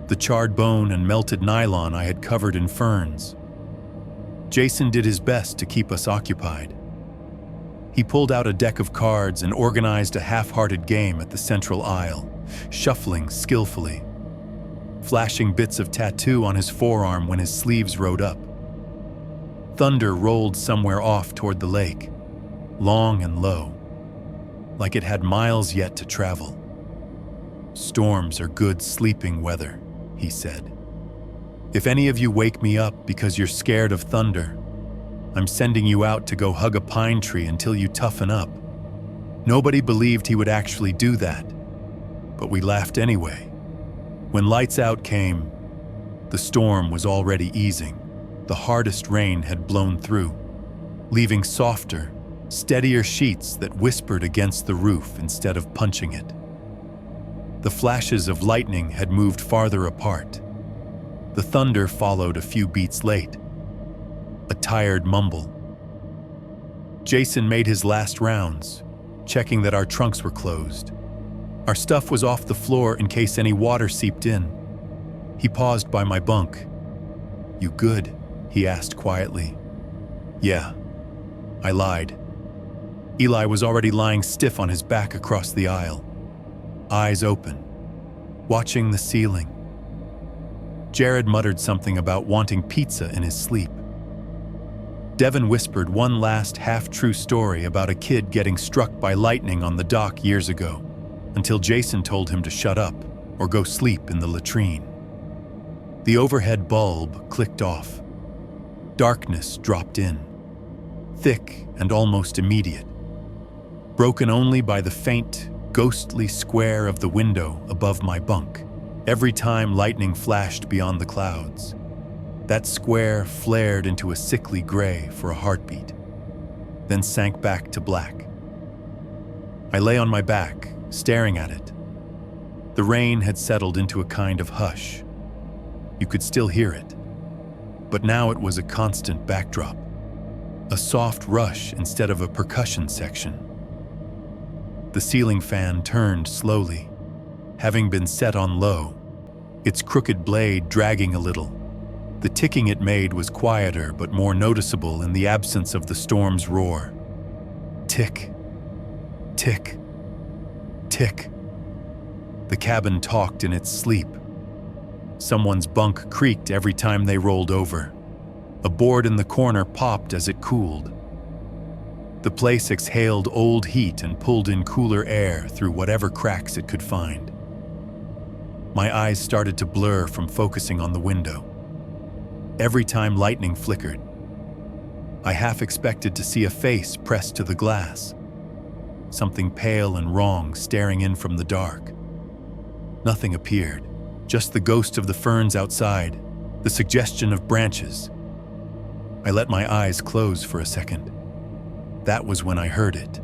the charred bone and melted nylon I had covered in ferns. Jason did his best to keep us occupied. He pulled out a deck of cards and organized a half-hearted game at the central aisle, shuffling skillfully, flashing bits of tattoo on his forearm when his sleeves rode up. Thunder rolled somewhere off toward the lake, long and low, like it had miles yet to travel. "Storms are good sleeping weather," he said. "If any of you wake me up because you're scared of thunder, I'm sending you out to go hug a pine tree until you toughen up." Nobody believed he would actually do that, but we laughed anyway. When lights out came, the storm was already easing. The hardest rain had blown through, leaving softer, steadier sheets that whispered against the roof instead of punching it. The flashes of lightning had moved farther apart. The thunder followed a few beats late. A tired mumble. Jason made his last rounds, checking that our trunks were closed. Our stuff was off the floor in case any water seeped in. He paused by my bunk. "You good?" he asked quietly. "Yeah." I lied. Eli was already lying stiff on his back across the aisle, eyes open, watching the ceiling. Jared muttered something about wanting pizza in his sleep. Devin whispered one last half-true story about a kid getting struck by lightning on the dock years ago, until Jason told him to shut up or go sleep in the latrine. The overhead bulb clicked off. Darkness dropped in, thick and almost immediate, broken only by the faint, ghostly square of the window above my bunk. Every time lightning flashed beyond the clouds, that square flared into a sickly gray for a heartbeat, then sank back to black. I lay on my back, staring at it. The rain had settled into a kind of hush. You could still hear it, but now it was a constant backdrop, a soft rush instead of a percussion section. The ceiling fan turned slowly, having been set on low, its crooked blade dragging a little. The ticking it made was quieter but more noticeable in the absence of the storm's roar. Tick, tick, tick. The cabin talked in its sleep. Someone's bunk creaked every time they rolled over. A board in the corner popped as it cooled. The place exhaled old heat and pulled in cooler air through whatever cracks it could find. My eyes started to blur from focusing on the window. Every time lightning flickered, I half expected to see a face pressed to the glass, something pale and wrong staring in from the dark. Nothing appeared, just the ghost of the ferns outside, the suggestion of branches. I let my eyes close for a second. That was when I heard it.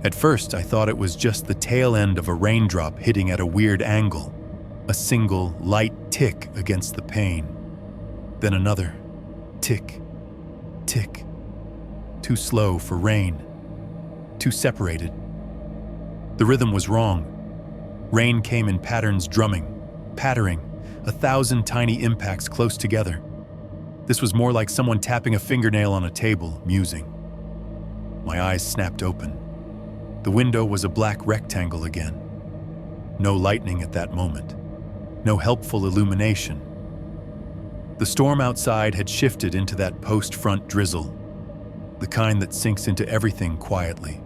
At first, I thought it was just the tail end of a raindrop hitting at a weird angle, a single, light tick against the pane. Then another tick, tick. Too slow for rain, too separated. The rhythm was wrong. Rain came in patterns, drumming, pattering, 1,000 tiny impacts close together. This was more like someone tapping a fingernail on a table, musing. My eyes snapped open. The window was a black rectangle again. No lightning at that moment. No helpful illumination. The storm outside had shifted into that post-front drizzle, the kind that sinks into everything quietly.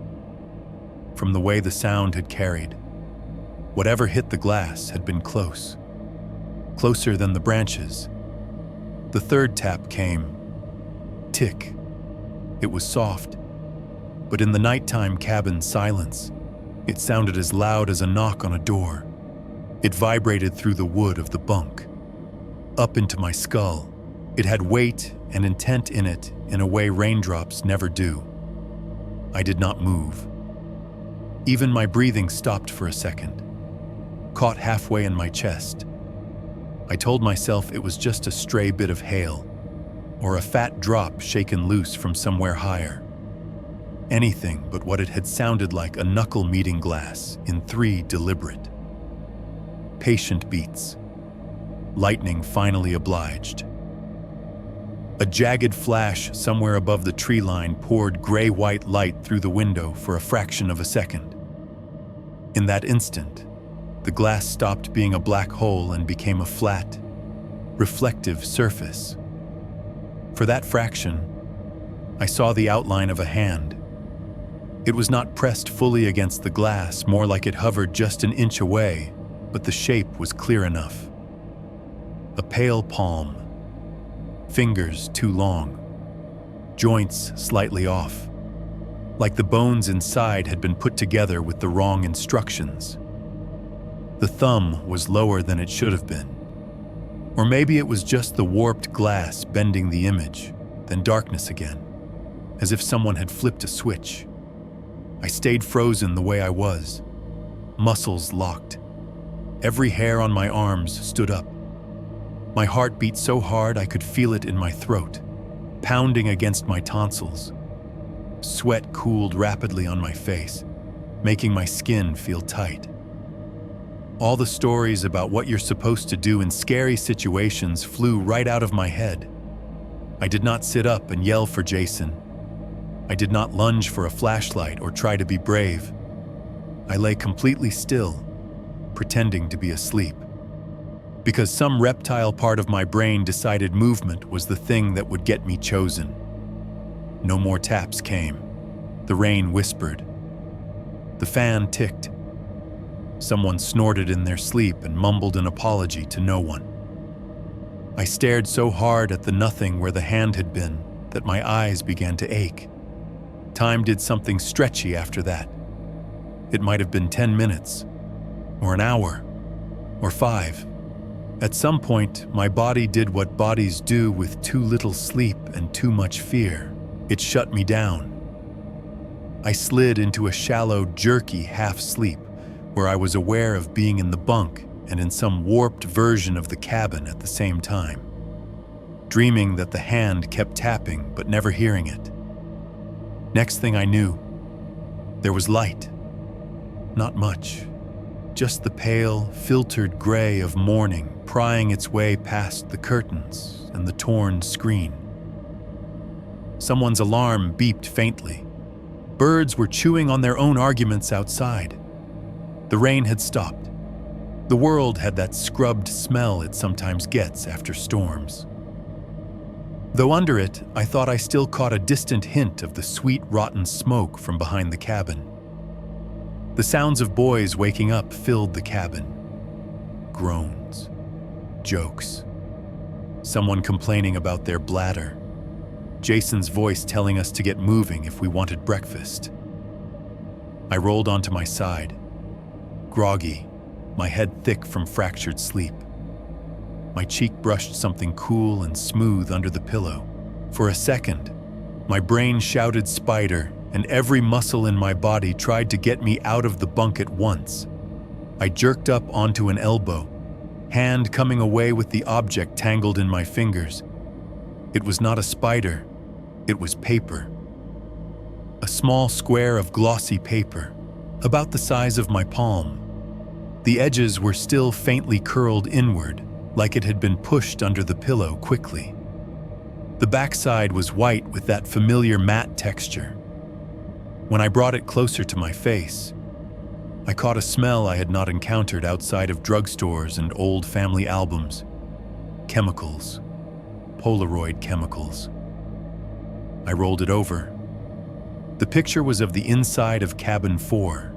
From the way the sound had carried, whatever hit the glass had been close. Closer than the branches. The third tap came. Tick. It was soft, but in the nighttime cabin silence, it sounded as loud as a knock on a door. It vibrated through the wood of the bunk, up into my skull. It had weight and intent in it in a way raindrops never do. I did not move. Even my breathing stopped for a second, caught halfway in my chest. I told myself it was just a stray bit of hail, or a fat drop shaken loose from somewhere higher. Anything but what it had sounded like, a knuckle meeting glass in 3 deliberate, patient beats. Lightning finally obliged. A jagged flash somewhere above the tree line poured gray-white light through the window for a fraction of a second. In that instant, the glass stopped being a black hole and became a flat, reflective surface. For that fraction, I saw the outline of a hand. It was not pressed fully against the glass, more like it hovered just an inch away, but the shape was clear enough. A pale palm, fingers too long, joints slightly off, like the bones inside had been put together with the wrong instructions. The thumb was lower than it should have been. Or maybe it was just the warped glass bending the image, then darkness again, as if someone had flipped a switch. I stayed frozen the way I was, muscles locked. Every hair on my arms stood up. My heart beat so hard I could feel it in my throat, pounding against my tonsils. Sweat cooled rapidly on my face, making my skin feel tight. All the stories about what you're supposed to do in scary situations flew right out of my head. I did not sit up and yell for Jason. I did not lunge for a flashlight or try to be brave. I lay completely still, pretending to be asleep. Because some reptile part of my brain decided movement was the thing that would get me chosen. No more taps came. The rain whispered. The fan ticked. Someone snorted in their sleep and mumbled an apology to no one. I stared so hard at the nothing where the hand had been that my eyes began to ache. Time did something stretchy after that. It might have been 10 minutes, or an hour, or 5. At some point, my body did what bodies do with too little sleep and too much fear. It shut me down. I slid into a shallow, jerky half-sleep where I was aware of being in the bunk and in some warped version of the cabin at the same time. dreaming that the hand kept tapping but never hearing it. Next thing I knew, there was light. Not much, just the pale, filtered gray of morning prying its way past the curtains and the torn screen. Someone's alarm beeped faintly. Birds were chewing on their own arguments outside. The rain had stopped. The world had that scrubbed smell it sometimes gets after storms. Though under it, I thought I still caught a distant hint of the sweet, rotten smoke from behind the cabin. The sounds of boys waking up filled the cabin. Groans. Jokes. Someone complaining about their bladder. Jason's voice telling us to get moving if we wanted breakfast. I rolled onto my side, groggy, my head thick from fractured sleep. My cheek brushed something cool and smooth under the pillow. For a second, my brain shouted spider, and every muscle in my body tried to get me out of the bunk at once. I jerked up onto an elbow, hand coming away with the object tangled in my fingers. It was not a spider, it was paper. A small square of glossy paper, about the size of my palm. The edges were still faintly curled inward, like it had been pushed under the pillow quickly. The backside was white with that familiar matte texture. When I brought it closer to my face, I caught a smell I had not encountered outside of drugstores and old family albums. Chemicals. Polaroid chemicals. I rolled it over. The picture was of the inside of cabin 4.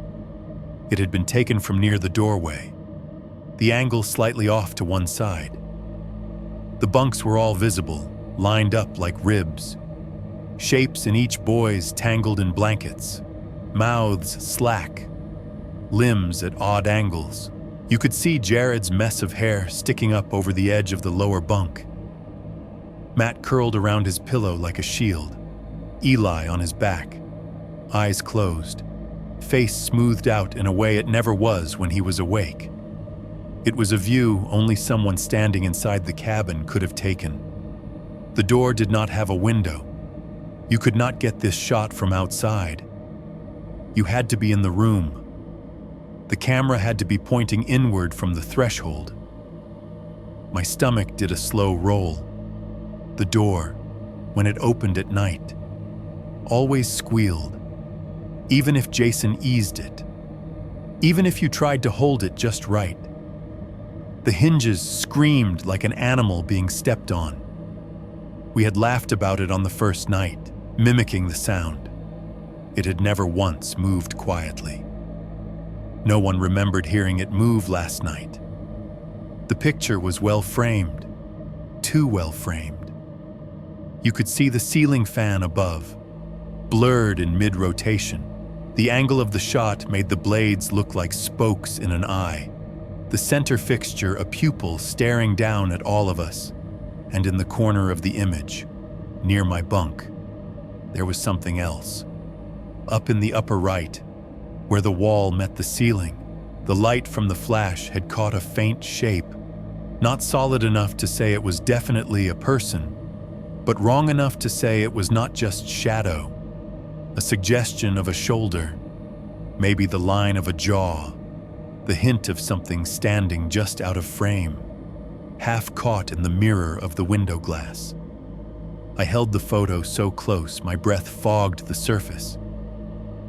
It had been taken from near the doorway, the angle slightly off to one side. The bunks were all visible, lined up like ribs. Shapes in each boy's tangled in blankets, mouths slack, limbs at odd angles. You could see Jared's mess of hair sticking up over the edge of the lower bunk. Matt curled around his pillow like a shield, Eli on his back, eyes closed, face smoothed out in a way it never was when he was awake. It was a view only someone standing inside the cabin could have taken. The door did not have a window. You could not get this shot from outside. You had to be in the room. The camera had to be pointing inward from the threshold. My stomach did a slow roll. The door, when it opened at night, always squealed, even if Jason eased it, even if you tried to hold it just right. The hinges screamed like an animal being stepped on. We had laughed about it on the first night, mimicking the sound. It had never once moved quietly. No one remembered hearing it move last night. The picture was well framed, too well framed. You could see the ceiling fan above, blurred in mid-rotation. The angle of the shot made the blades look like spokes in an eye. The center fixture a pupil staring down at all of us, and in the corner of the image, near my bunk, there was something else. Up in the upper right, where the wall met the ceiling, the light from the flash had caught a faint shape, not solid enough to say it was definitely a person, but wrong enough to say it was not just shadow, a suggestion of a shoulder, maybe the line of a jaw, the hint of something standing just out of frame, half caught in the mirror of the window glass. I held the photo so close my breath fogged the surface.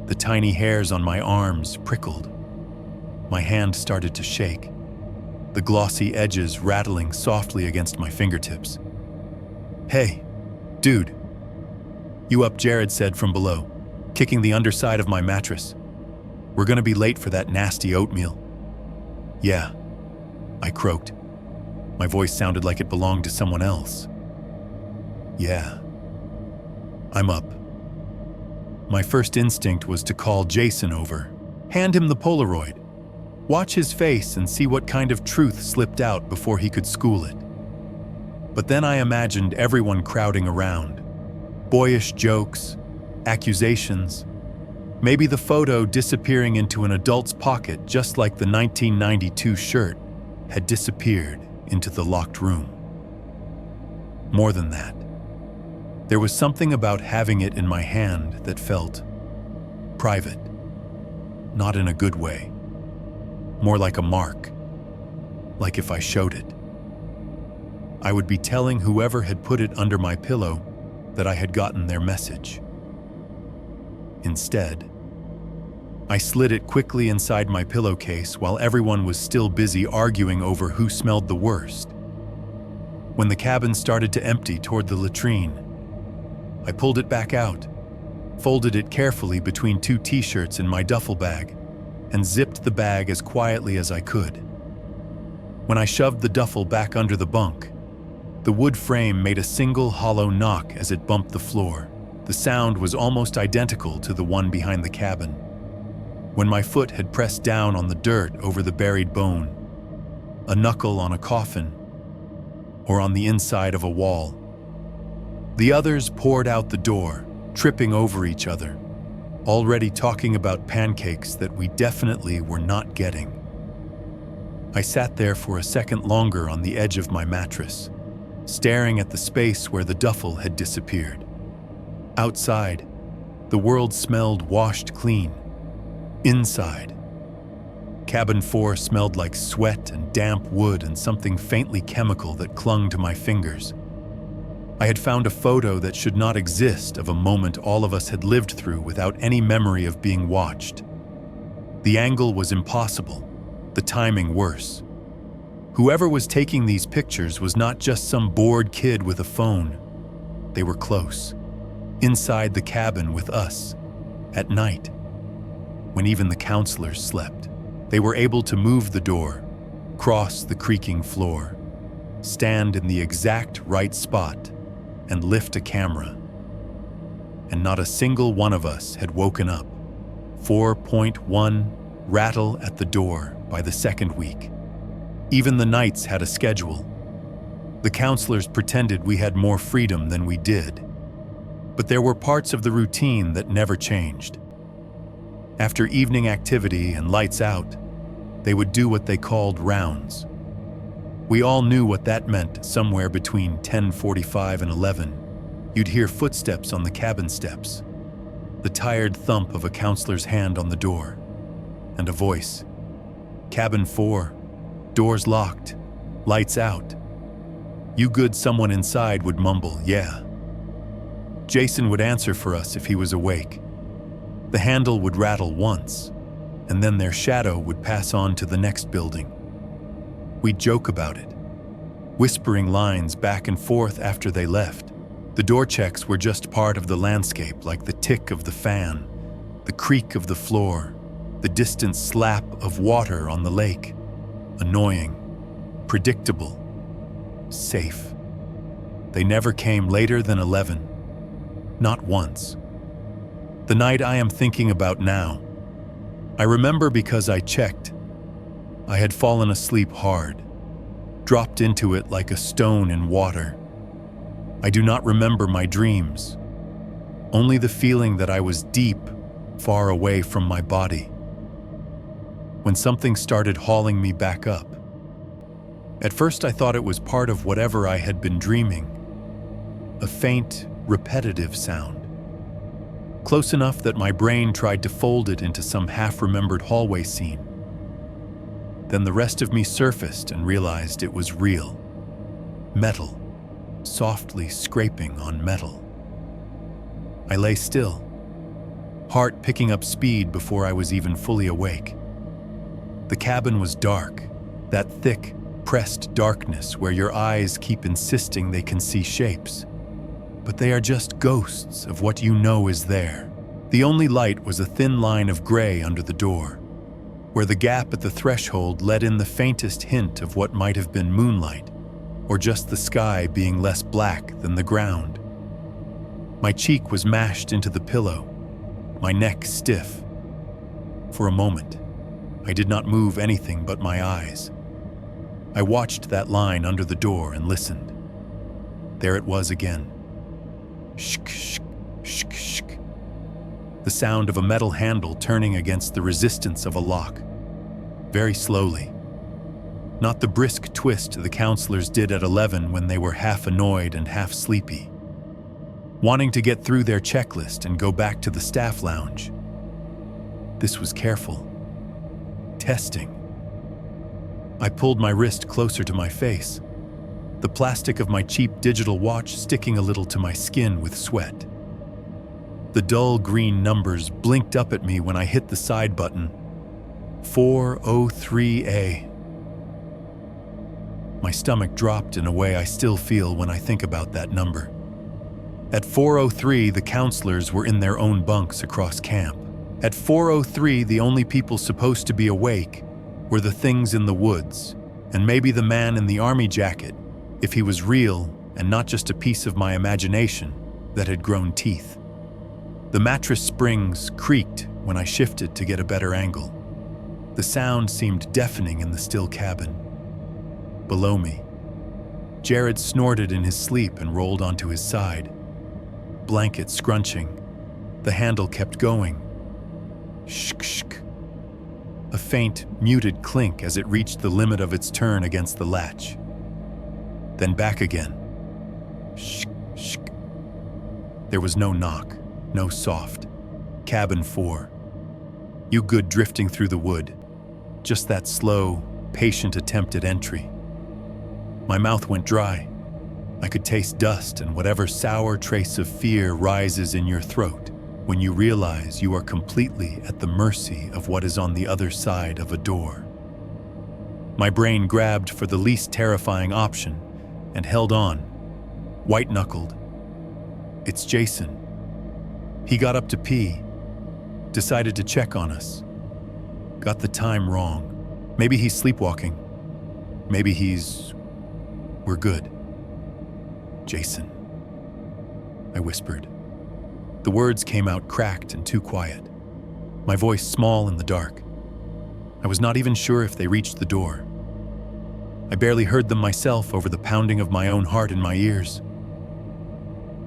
The tiny hairs on my arms prickled. My hand started to shake, the glossy edges rattling softly against my fingertips. "Hey, dude." "You up?" Jared said from below, kicking the underside of my mattress. "We're gonna be late for that nasty oatmeal." "Yeah," I croaked. My voice sounded like it belonged to someone else. "Yeah, I'm up." My first instinct was to call Jason over, hand him the Polaroid, watch his face and see what kind of truth slipped out before he could school it. But then I imagined everyone crowding around, boyish jokes, accusations, maybe the photo disappearing into an adult's pocket just like the 1992 shirt had disappeared into the locked room. More than that, there was something about having it in my hand that felt private, not in a good way, more like a mark, like if I showed it, I would be telling whoever had put it under my pillow that I had gotten their message. Instead, I slid it quickly inside my pillowcase while everyone was still busy arguing over who smelled the worst. When the cabin started to empty toward the latrine, I pulled it back out, folded it carefully between 2 t-shirts in my duffel bag, and zipped the bag as quietly as I could. When I shoved the duffel back under the bunk, the wood frame made a single hollow knock as it bumped the floor. The sound was almost identical to the one behind the cabin, when my foot had pressed down on the dirt over the buried bone, a knuckle on a coffin, or on the inside of a wall. The others poured out the door, tripping over each other, already talking about pancakes that we definitely were not getting. I sat there for a second longer on the edge of my mattress, staring at the space where the duffel had disappeared. Outside, the world smelled washed clean. Inside, Cabin 4 smelled like sweat and damp wood and something faintly chemical that clung to my fingers. I had found a photo that should not exist of a moment all of us had lived through without any memory of being watched. The angle was impossible, the timing worse. Whoever was taking these pictures was not just some bored kid with a phone. They were close, inside the cabin with us, at night, when even the counselors slept. They were able to move the door, cross the creaking floor, stand in the exact right spot, and lift a camera. And not a single one of us had woken up. 4.1 rattle at the door by the second week. Even the nights had a schedule. The counselors pretended we had more freedom than we did. But there were parts of the routine that never changed. After evening activity and lights out, they would do what they called rounds. We all knew what that meant. Somewhere between 10:45 and 11, you'd hear footsteps on the cabin steps, the tired thump of a counselor's hand on the door, and a voice. Cabin 4, doors locked, lights out. You good? Someone inside would mumble, yeah. Jason would answer for us if he was awake. The handle would rattle once, and then their shadow would pass on to the next building. We'd joke about it, whispering lines back and forth after they left. The door checks were just part of the landscape, like the tick of the fan, the creak of the floor, the distant slap of water on the lake. Annoying, predictable, safe. They never came later than 11. Not once. The night I am thinking about now, I remember because I checked. I had fallen asleep hard, dropped into it like a stone in water. I do not remember my dreams, only the feeling that I was deep, far away from my body. When something started hauling me back up. At first I thought it was part of whatever I had been dreaming, a faint, repetitive sound. Close enough that my brain tried to fold it into some half-remembered hallway scene. Then the rest of me surfaced and realized it was real. Metal, softly scraping on metal. I lay still, heart picking up speed before I was even fully awake. The cabin was dark, that thick, pressed darkness where your eyes keep insisting they can see shapes. But they are just ghosts of what you know is there. The only light was a thin line of gray under the door, where the gap at the threshold let in the faintest hint of what might have been moonlight, or just the sky being less black than the ground. My cheek was mashed into the pillow, my neck stiff. For a moment, I did not move anything but my eyes. I watched that line under the door and listened. There it was again. Shk, shk, shk, shk. The sound of a metal handle turning against the resistance of a lock. Very slowly. Not the brisk twist the counselors did at 11 when they were half annoyed and half sleepy, wanting to get through their checklist and go back to the staff lounge. This was careful. Testing. I pulled my wrist closer to my face, the plastic of my cheap digital watch sticking a little to my skin with sweat. The dull green numbers blinked up at me when I hit the side button. 403A. My stomach dropped in a way I still feel when I think about that number. At 403, the counselors were in their own bunks across camp. At 403, the only people supposed to be awake were the things in the woods, and maybe the man in the army jacket, if he was real and not just a piece of my imagination that had grown teeth. The mattress springs creaked when I shifted to get a better angle. The sound seemed deafening in the still cabin. Below me, Jared snorted in his sleep and rolled onto his side. Blanket scrunching. The handle kept going. Shk, shk. A faint, muted clink as it reached the limit of its turn against the latch. Then back again. Shk, shk. There was no knock, no soft. Cabin 4. You good drifting through the wood. Just that slow, patient attempt at entry. My mouth went dry. I could taste dust and whatever sour trace of fear rises in your throat when you realize you are completely at the mercy of what is on the other side of a door. My brain grabbed for the least terrifying option and held on, white-knuckled. It's Jason. He got up to pee, decided to check on us. Got the time wrong. Maybe he's sleepwalking. Maybe we're good. Jason, I whispered. The words came out cracked and too quiet, my voice small in the dark. I was not even sure if they reached the door. I barely heard them myself over the pounding of my own heart in my ears.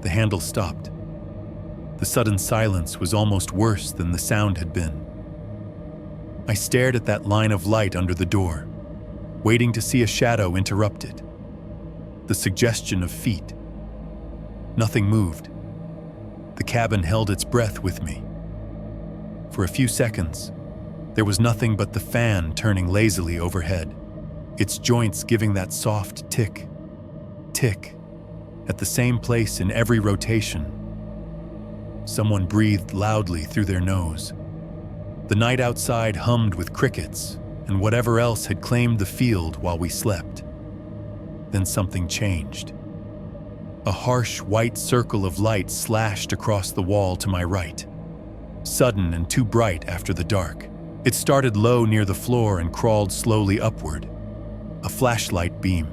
The handle stopped. The sudden silence was almost worse than the sound had been. I stared at that line of light under the door, waiting to see a shadow interrupt it. The suggestion of feet. Nothing moved. The cabin held its breath with me. For a few seconds, there was nothing but the fan turning lazily overhead, its joints giving that soft tick, tick, at the same place in every rotation. Someone breathed loudly through their nose. The night outside hummed with crickets and whatever else had claimed the field while we slept. Then something changed. A harsh white circle of light slashed across the wall to my right. Sudden and too bright after the dark. It started low near the floor and crawled slowly upward. A flashlight beam,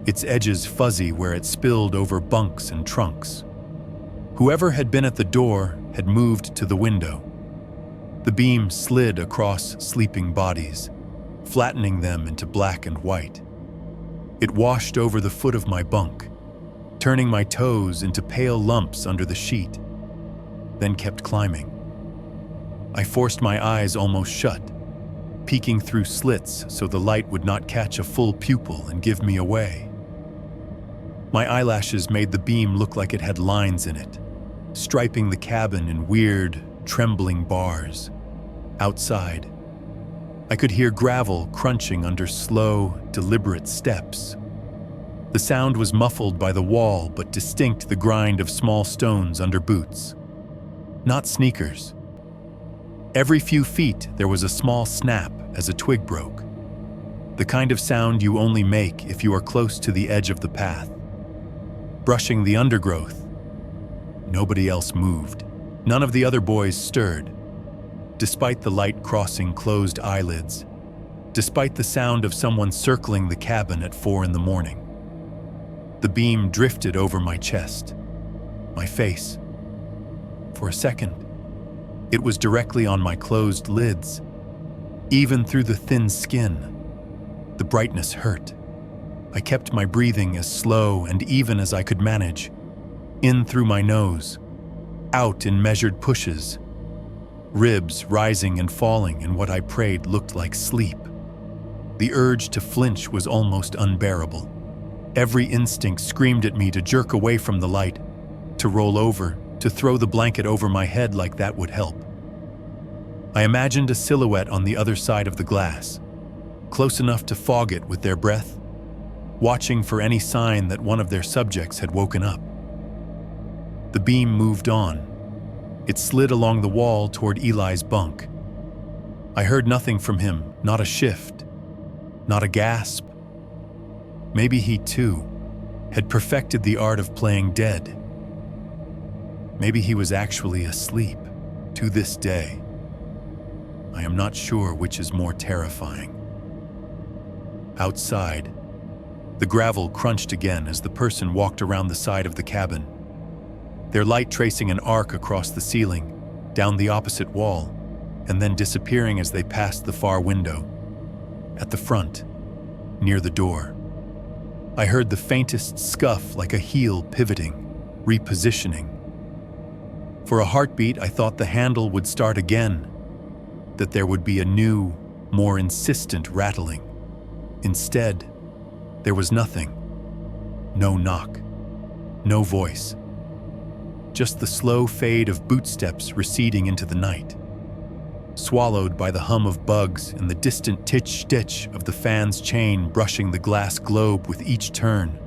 its edges fuzzy where it spilled over bunks and trunks. Whoever had been at the door had moved to the window. The beam slid across sleeping bodies, flattening them into black and white. It washed over the foot of my bunk, turning my toes into pale lumps under the sheet, then kept climbing. I forced my eyes almost shut, peeking through slits so the light would not catch a full pupil and give me away. My eyelashes made the beam look like it had lines in it, striping the cabin in weird, trembling bars. Outside, I could hear gravel crunching under slow, deliberate steps. The sound was muffled by the wall, but distinct the grind of small stones under boots. Not sneakers. Every few feet, there was a small snap as a twig broke. The kind of sound you only make if you are close to the edge of the path. Brushing the undergrowth. Nobody else moved. None of the other boys stirred. Despite the light crossing closed eyelids. Despite the sound of someone circling the cabin at 4 a.m. The beam drifted over my chest, my face. For a second, it was directly on my closed lids. Even through the thin skin, the brightness hurt. I kept my breathing as slow and even as I could manage. In through my nose, out in measured pushes. Ribs rising and falling in what I prayed looked like sleep. The urge to flinch was almost unbearable. Every instinct screamed at me to jerk away from the light, to roll over, to throw the blanket over my head like that would help. I imagined a silhouette on the other side of the glass, close enough to fog it with their breath, watching for any sign that one of their subjects had woken up. The beam moved on. It slid along the wall toward Eli's bunk. I heard nothing from him, not a shift, not a gasp. Maybe he, too, had perfected the art of playing dead. Maybe he was actually asleep, to this day. I am not sure which is more terrifying. Outside, the gravel crunched again as the person walked around the side of the cabin, their light tracing an arc across the ceiling, down the opposite wall, and then disappearing as they passed the far window. At the front, near the door, I heard the faintest scuff like a heel pivoting, repositioning. For a heartbeat, I thought the handle would start again, that there would be a new, more insistent rattling. Instead, there was nothing. No knock, no voice. Just the slow fade of bootsteps receding into the night, swallowed by the hum of bugs and the distant titch-stitch of the fan's chain brushing the glass globe with each turn.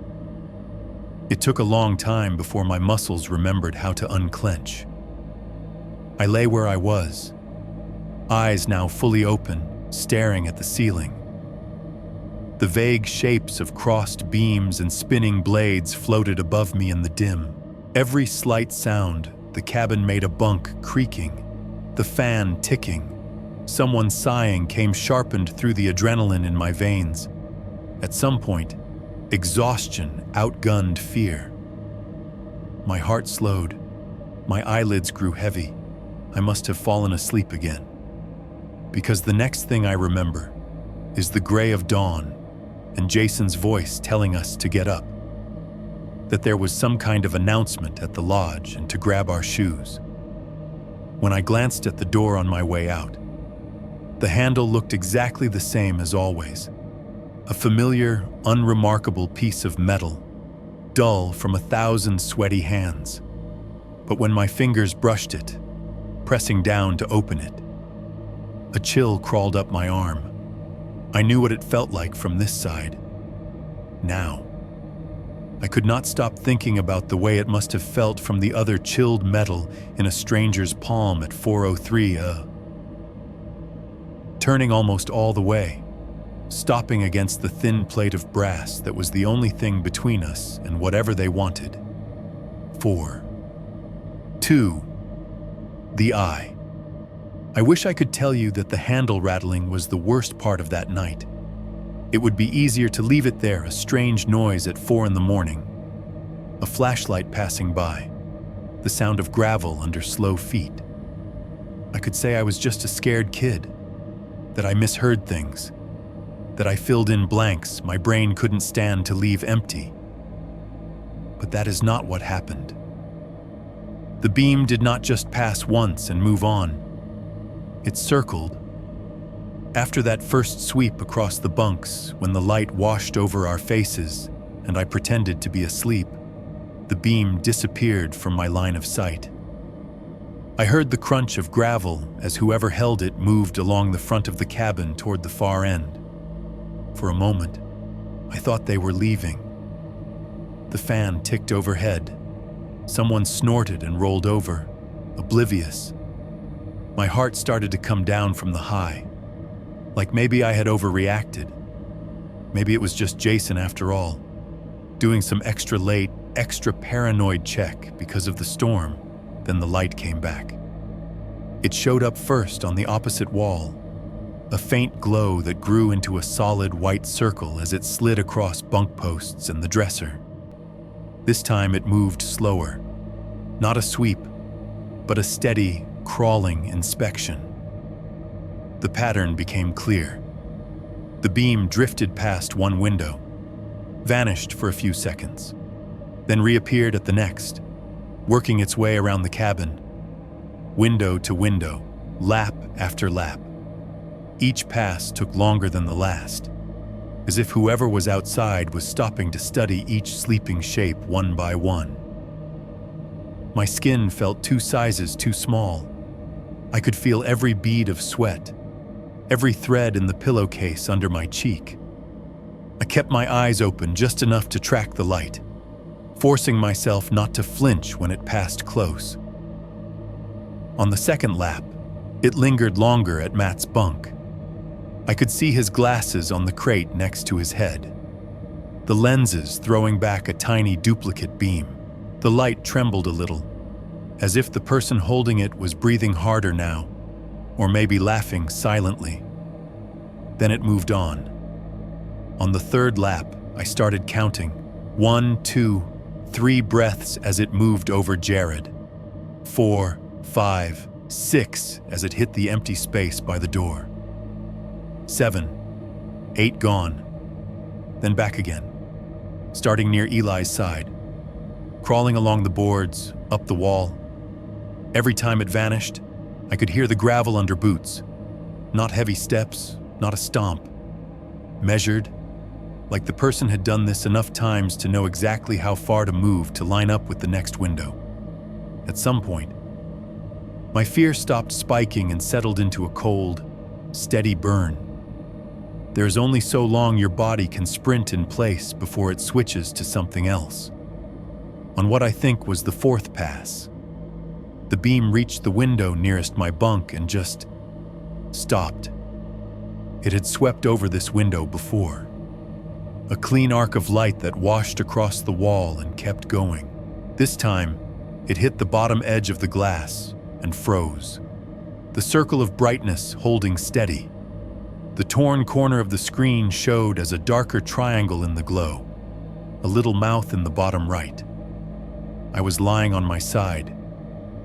It took a long time before my muscles remembered how to unclench. I lay where I was, eyes now fully open, staring at the ceiling. The vague shapes of crossed beams and spinning blades floated above me in the dim. Every slight sound, the cabin made a bunk creaking, the fan ticking. Someone sighing came sharpened through the adrenaline in my veins. At some point, exhaustion outgunned fear. My heart slowed. My eyelids grew heavy. I must have fallen asleep again. Because the next thing I remember is the gray of dawn and Jason's voice telling us to get up, that there was some kind of announcement at the lodge and to grab our shoes. When I glanced at the door on my way out, the handle looked exactly the same as always, a familiar, unremarkable piece of metal, dull from 1,000 sweaty hands. But when my fingers brushed it, pressing down to open it, a chill crawled up my arm. I knew what it felt like from this side. Now, I could not stop thinking about the way it must have felt from the other chilled metal in a stranger's palm at 4:03 turning almost all the way, stopping against the thin plate of brass that was the only thing between us and whatever they wanted. 4. 2. The eye. I wish I could tell you that the handle rattling was the worst part of that night. It would be easier to leave it there, a strange noise at 4 a.m, a flashlight passing by, the sound of gravel under slow feet. I could say I was just a scared kid, that I misheard things, that I filled in blanks my brain couldn't stand to leave empty. But that is not what happened. The beam did not just pass once and move on. It circled. After that first sweep across the bunks, when the light washed over our faces and I pretended to be asleep, the beam disappeared from my line of sight. I heard the crunch of gravel as whoever held it moved along the front of the cabin toward the far end. For a moment, I thought they were leaving. The fan ticked overhead. Someone snorted and rolled over, oblivious. My heart started to come down from the high, like maybe I had overreacted. Maybe it was just Jason after all, doing some extra late, extra paranoid check because of the storm. Then the light came back. It showed up first on the opposite wall, a faint glow that grew into a solid white circle as it slid across bunk posts and the dresser. This time it moved slower, not a sweep, but a steady, crawling inspection. The pattern became clear. The beam drifted past one window, vanished for a few seconds, then reappeared at the next, working its way around the cabin, window to window, lap after lap. Each pass took longer than the last, as if whoever was outside was stopping to study each sleeping shape one by one. My skin felt 2 sizes too small. I could feel every bead of sweat, every thread in the pillowcase under my cheek. I kept my eyes open just enough to track the light, forcing myself not to flinch when it passed close. On the second lap, it lingered longer at Matt's bunk. I could see his glasses on the crate next to his head, the lenses throwing back a tiny duplicate beam. The light trembled a little, as if the person holding it was breathing harder now, or maybe laughing silently. Then it moved on. On the third lap, I started counting. 1, 2, 3 breaths as it moved over Jared. 4, 5, 6 as it hit the empty space by the door. 7, 8 gone. Then back again, starting near Eli's side, crawling along the boards, up the wall. Every time it vanished, I could hear the gravel under boots. Not heavy steps, not a stomp. Measured, like the person had done this enough times to know exactly how far to move to line up with the next window. At some point, my fear stopped spiking and settled into a cold, steady burn. There's only so long your body can sprint in place before it switches to something else. On what I think was the 4th pass, the beam reached the window nearest my bunk and just stopped. It had swept over this window before. A clean arc of light that washed across the wall and kept going. This time, it hit the bottom edge of the glass and froze. The circle of brightness holding steady. The torn corner of the screen showed as a darker triangle in the glow, a little mouth in the bottom right. I was lying on my side,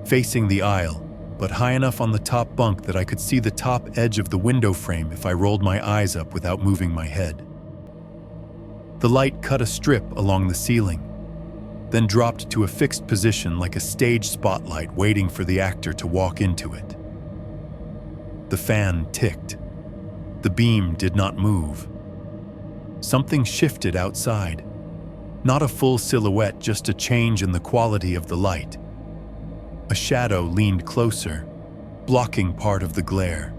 facing the aisle, but high enough on the top bunk that I could see the top edge of the window frame if I rolled my eyes up without moving my head. The light cut a strip along the ceiling, then dropped to a fixed position like a stage spotlight waiting for the actor to walk into it. The fan ticked. The beam did not move. Something shifted outside. Not a full silhouette, just a change in the quality of the light. A shadow leaned closer, blocking part of the glare.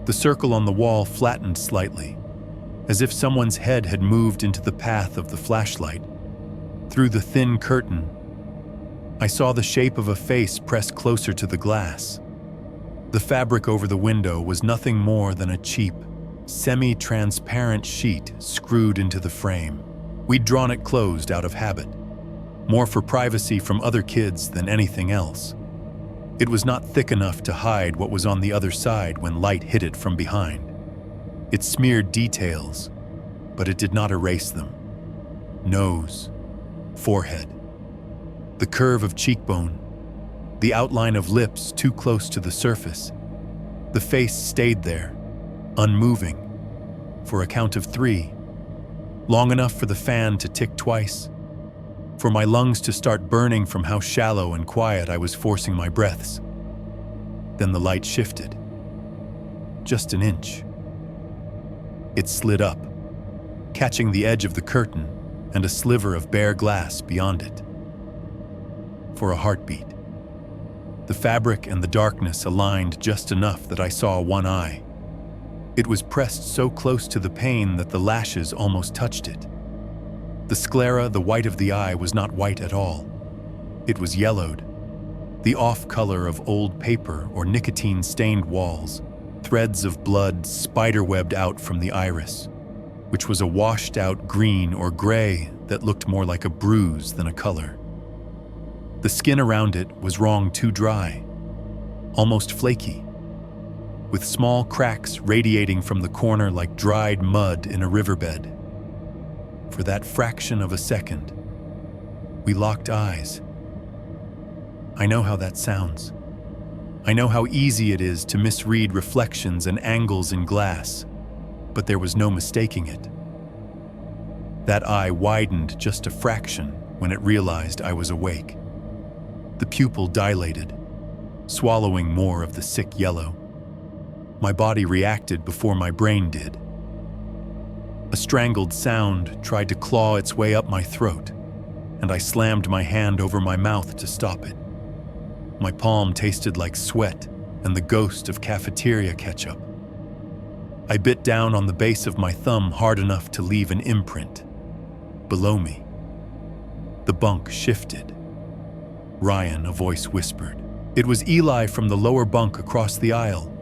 The circle on the wall flattened slightly, as if someone's head had moved into the path of the flashlight. Through the thin curtain, I saw the shape of a face pressed closer to the glass. The fabric over the window was nothing more than a cheap, semi-transparent sheet screwed into the frame. We'd drawn it closed out of habit, more for privacy from other kids than anything else. It was not thick enough to hide what was on the other side when light hit it from behind. It smeared details, but it did not erase them. Nose, forehead, the curve of cheekbone, the outline of lips too close to the surface. The face stayed there, unmoving, for a count of 3, long enough for the fan to tick twice, for my lungs to start burning from how shallow and quiet I was forcing my breaths. Then the light shifted, just an inch. It slid up, catching the edge of the curtain and a sliver of bare glass beyond it. For a heartbeat. The fabric and the darkness aligned just enough that I saw one eye. It was pressed so close to the pane that the lashes almost touched it. The sclera, the white of the eye, was not white at all. It was yellowed, the off color of old paper or nicotine-stained walls, threads of blood spiderwebbed out from the iris, which was a washed-out green or gray that looked more like a bruise than a color. The skin around it was wrong too dry, almost flaky, with small cracks radiating from the corner like dried mud in a riverbed. For that fraction of a second, we locked eyes. I know how that sounds. I know how easy it is to misread reflections and angles in glass, but there was no mistaking it. That eye widened just a fraction when it realized I was awake. The pupil dilated, swallowing more of the sick yellow. My body reacted before my brain did. A strangled sound tried to claw its way up my throat, and I slammed my hand over my mouth to stop it. My palm tasted like sweat and the ghost of cafeteria ketchup. I bit down on the base of my thumb hard enough to leave an imprint. Below me, the bunk shifted. "Ryan," a voice whispered. It was Eli from the lower bunk across the aisle.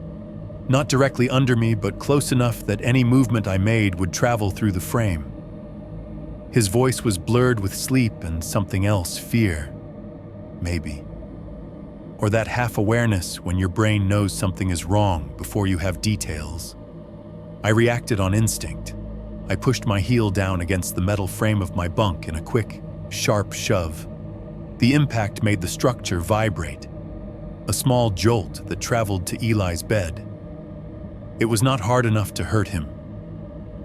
Not directly under me, but close enough that any movement I made would travel through the frame. His voice was blurred with sleep and something else, fear. Maybe. Or that half-awareness when your brain knows something is wrong before you have details. I reacted on instinct. I pushed my heel down against the metal frame of my bunk in a quick, sharp shove. The impact made the structure vibrate, a small jolt that traveled to Eli's bed. It was not hard enough to hurt him,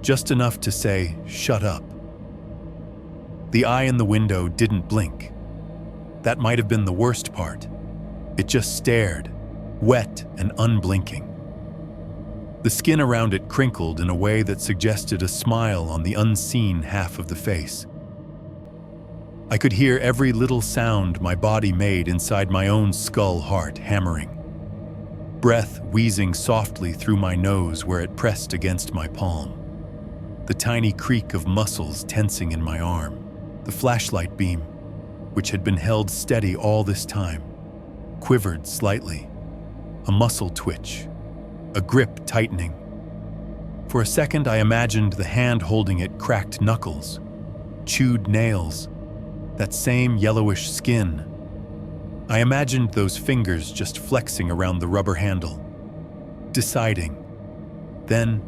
just enough to say, "Shut up." The eye in the window didn't blink. That might have been the worst part. It just stared, wet and unblinking. The skin around it crinkled in a way that suggested a smile on the unseen half of the face. I could hear every little sound my body made inside my own skull heart hammering. Breath wheezing softly through my nose where it pressed against my palm. The tiny creak of muscles tensing in my arm. The flashlight beam, which had been held steady all this time, quivered slightly. A muscle twitch. A grip tightening. For a second, I imagined the hand holding it cracked knuckles, chewed nails, that same yellowish skin. I imagined those fingers just flexing around the rubber handle, deciding. Then,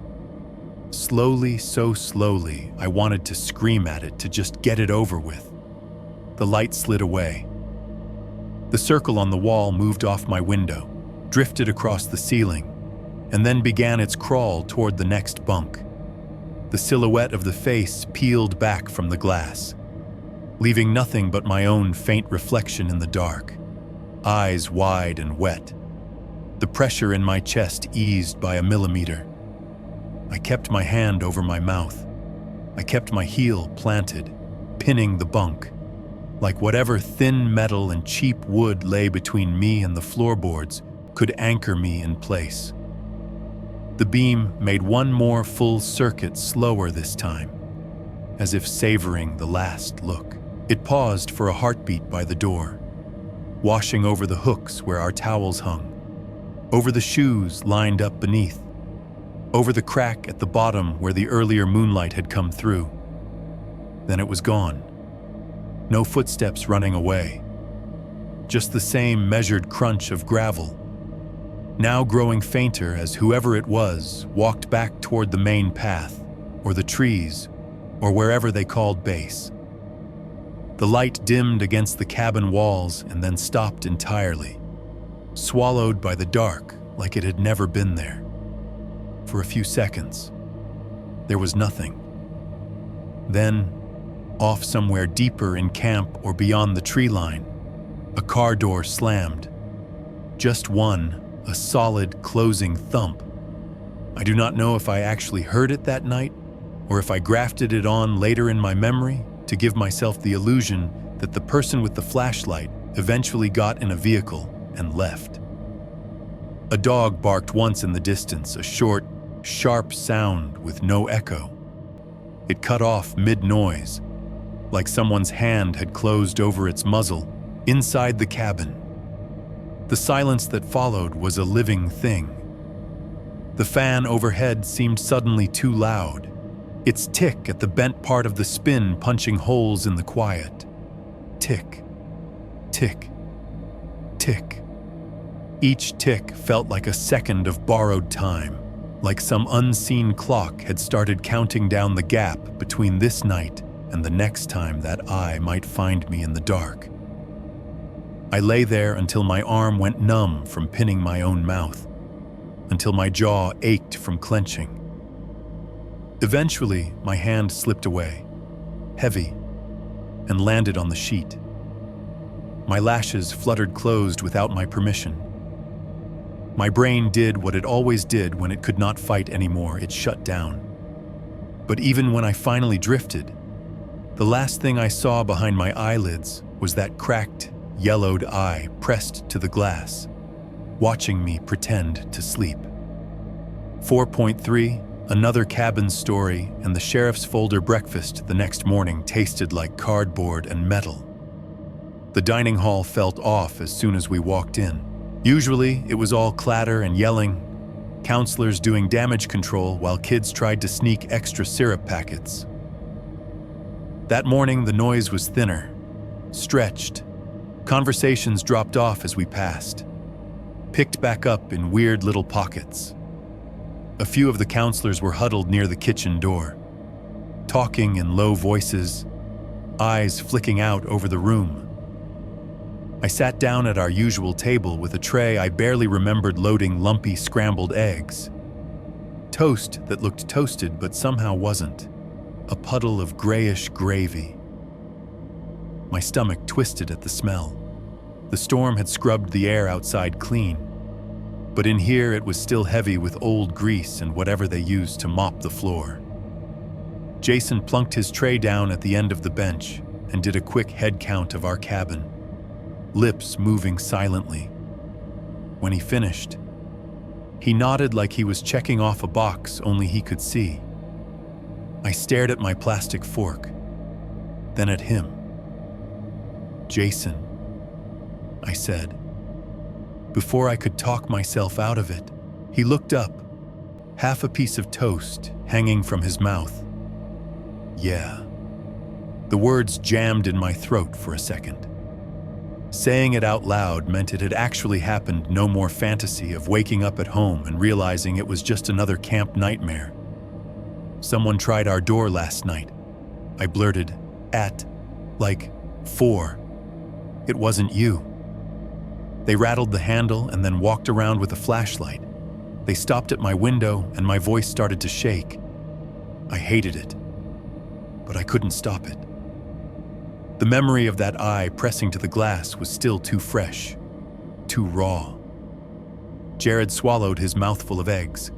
slowly, so slowly, I wanted to scream at it to just get it over with. The light slid away. The circle on the wall moved off my window, drifted across the ceiling, and then began its crawl toward the next bunk. The silhouette of the face peeled back from the glass, leaving nothing but my own faint reflection in the dark, eyes wide and wet. The pressure in my chest eased by a millimeter. I kept my hand over my mouth. I kept my heel planted, pinning the bunk, like whatever thin metal and cheap wood lay between me and the floorboards could anchor me in place. The beam made one more full circuit slower this time, as if savoring the last look. It paused for a heartbeat by the door, washing over the hooks where our towels hung, over the shoes lined up beneath, over the crack at the bottom where the earlier moonlight had come through. Then it was gone. No footsteps running away. Just the same measured crunch of gravel, now growing fainter as whoever it was walked back toward the main path, or the trees, or wherever they called base. The light dimmed against the cabin walls and then stopped entirely, swallowed by the dark like it had never been there. For a few seconds, there was nothing. Then, off somewhere deeper in camp or beyond the tree line, a car door slammed. Just one, a solid closing thump. I do not know if I actually heard it that night or if I grafted it on later in my memory to give myself the illusion that the person with the flashlight eventually got in a vehicle and left. A dog barked once in the distance, a short, sharp sound with no echo. It cut off mid-noise, like someone's hand had closed over its muzzle inside the cabin. The silence that followed was a living thing. The fan overhead seemed suddenly too loud, its tick at the bent part of the spin punching holes in the quiet. Tick, tick, tick. Each tick felt like a second of borrowed time, like some unseen clock had started counting down the gap between this night and the next time that eye might find me in the dark. I lay there until my arm went numb from pinning my own mouth, until my jaw ached from clenching. Eventually, my hand slipped away, heavy, and landed on the sheet. My lashes fluttered closed without my permission. My brain did what it always did when it could not fight anymore. It shut down. But even when I finally drifted, the last thing I saw behind my eyelids was that cracked, yellowed eye pressed to the glass, watching me pretend to sleep. 4.3, another cabin story, and the sheriff's folder breakfast the next morning tasted like cardboard and metal. The dining hall felt off as soon as we walked in. Usually, it was all clatter and yelling, counselors doing damage control while kids tried to sneak extra syrup packets. That morning, the noise was thinner, stretched. Conversations dropped off as we passed, picked back up in weird little pockets. A few of the counselors were huddled near the kitchen door, talking in low voices, eyes flicking out over the room. I sat down at our usual table with a tray I barely remembered loading lumpy scrambled eggs. Toast that looked toasted but somehow wasn't. A puddle of grayish gravy. My stomach twisted at the smell. The storm had scrubbed the air outside clean, but in here it was still heavy with old grease and whatever they used to mop the floor. Jason plunked his tray down at the end of the bench and did a quick head count of our cabin, lips moving silently. When he finished, he nodded like he was checking off a box only he could see. I stared at my plastic fork, then at him. "Jason," I said. Before I could talk myself out of it, he looked up, half a piece of toast hanging from his mouth. "Yeah." The words jammed in my throat for a second. Saying it out loud meant it had actually happened, no more fantasy of waking up at home and realizing it was just another camp nightmare. "Someone tried our door last night," I blurted, at, like, 4. "It wasn't you." They rattled the handle and then walked around with a flashlight. They stopped at my window and my voice started to shake. I hated it, but I couldn't stop it. The memory of that eye pressing to the glass was still too fresh, too raw. Jared swallowed his mouthful of eggs.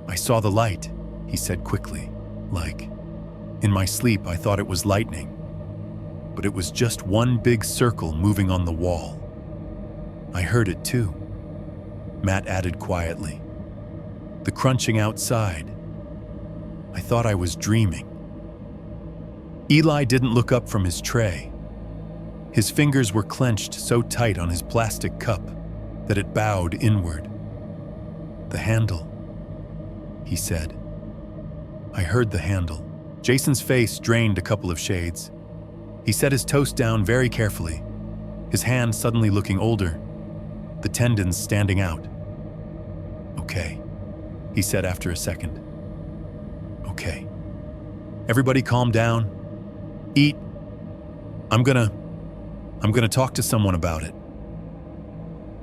"I saw the light," he said quickly, like, in my sleep I thought it was lightning, but it was just one big circle moving on the wall. "I heard it too," Matt added quietly. "The crunching outside. I thought I was dreaming." Eli didn't look up from his tray. His fingers were clenched so tight on his plastic cup that it bowed inward. "The handle," he said. "I heard the handle." Jason's face drained a couple of shades. He set his toast down very carefully, his hand suddenly looking older, the tendons standing out. "Okay," he said after a second. "Okay. Everybody calm down. Eat. I'm gonna talk to someone about it."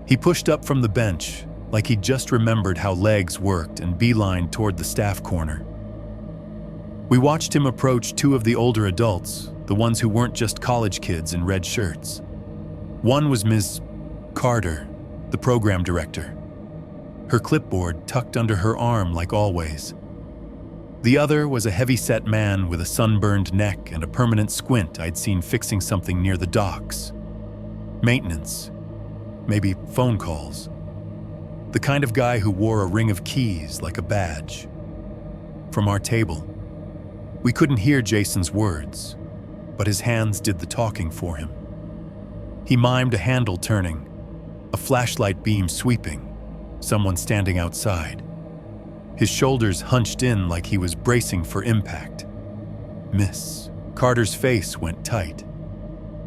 He pushed up from the bench, like he'd just remembered how legs worked, and beelined toward the staff corner. We watched him approach 2 of the older adults, the ones who weren't just college kids in red shirts. One was Ms. Carter, the program director, her clipboard tucked under her arm like always. The other was a heavy-set man with a sunburned neck and a permanent squint I'd seen fixing something near the docks. Maintenance, maybe phone calls. The kind of guy who wore a ring of keys like a badge. From our table, we couldn't hear Jason's words, but his hands did the talking for him. He mimed a handle turning, a flashlight beam sweeping, someone standing outside. His shoulders hunched in like he was bracing for impact. Miss Carter's face went tight.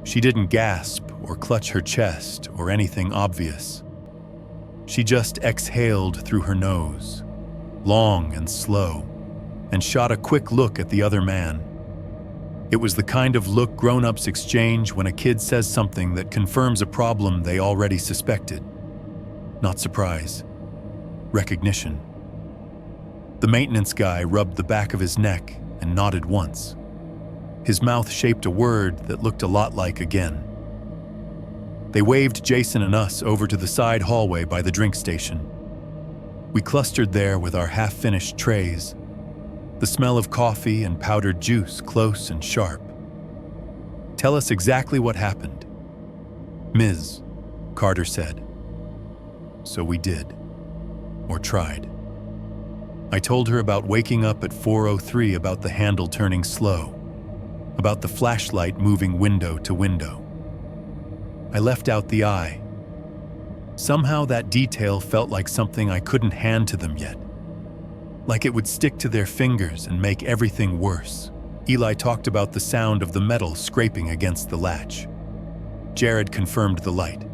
She didn't gasp or clutch her chest or anything obvious. She just exhaled through her nose, long and slow, and shot a quick look at the other man. It was the kind of look grown-ups exchange when a kid says something that confirms a problem they already suspected. Not surprise, recognition. The maintenance guy rubbed the back of his neck and nodded once. His mouth shaped a word that looked a lot like again. They waved Jason and us over to the side hallway by the drink station. We clustered there with our half-finished trays, The smell of coffee and powdered juice close and sharp. "Tell us exactly what happened." "Ms." Carter said. So we did. Or tried. I told her about waking up at 4:03, about the handle turning slow, about the flashlight moving window to window. I left out the eye. Somehow that detail felt like something I couldn't hand to them yet. Like it would stick to their fingers and make everything worse. Eli talked about the sound of the metal scraping against the latch. Jared confirmed the light.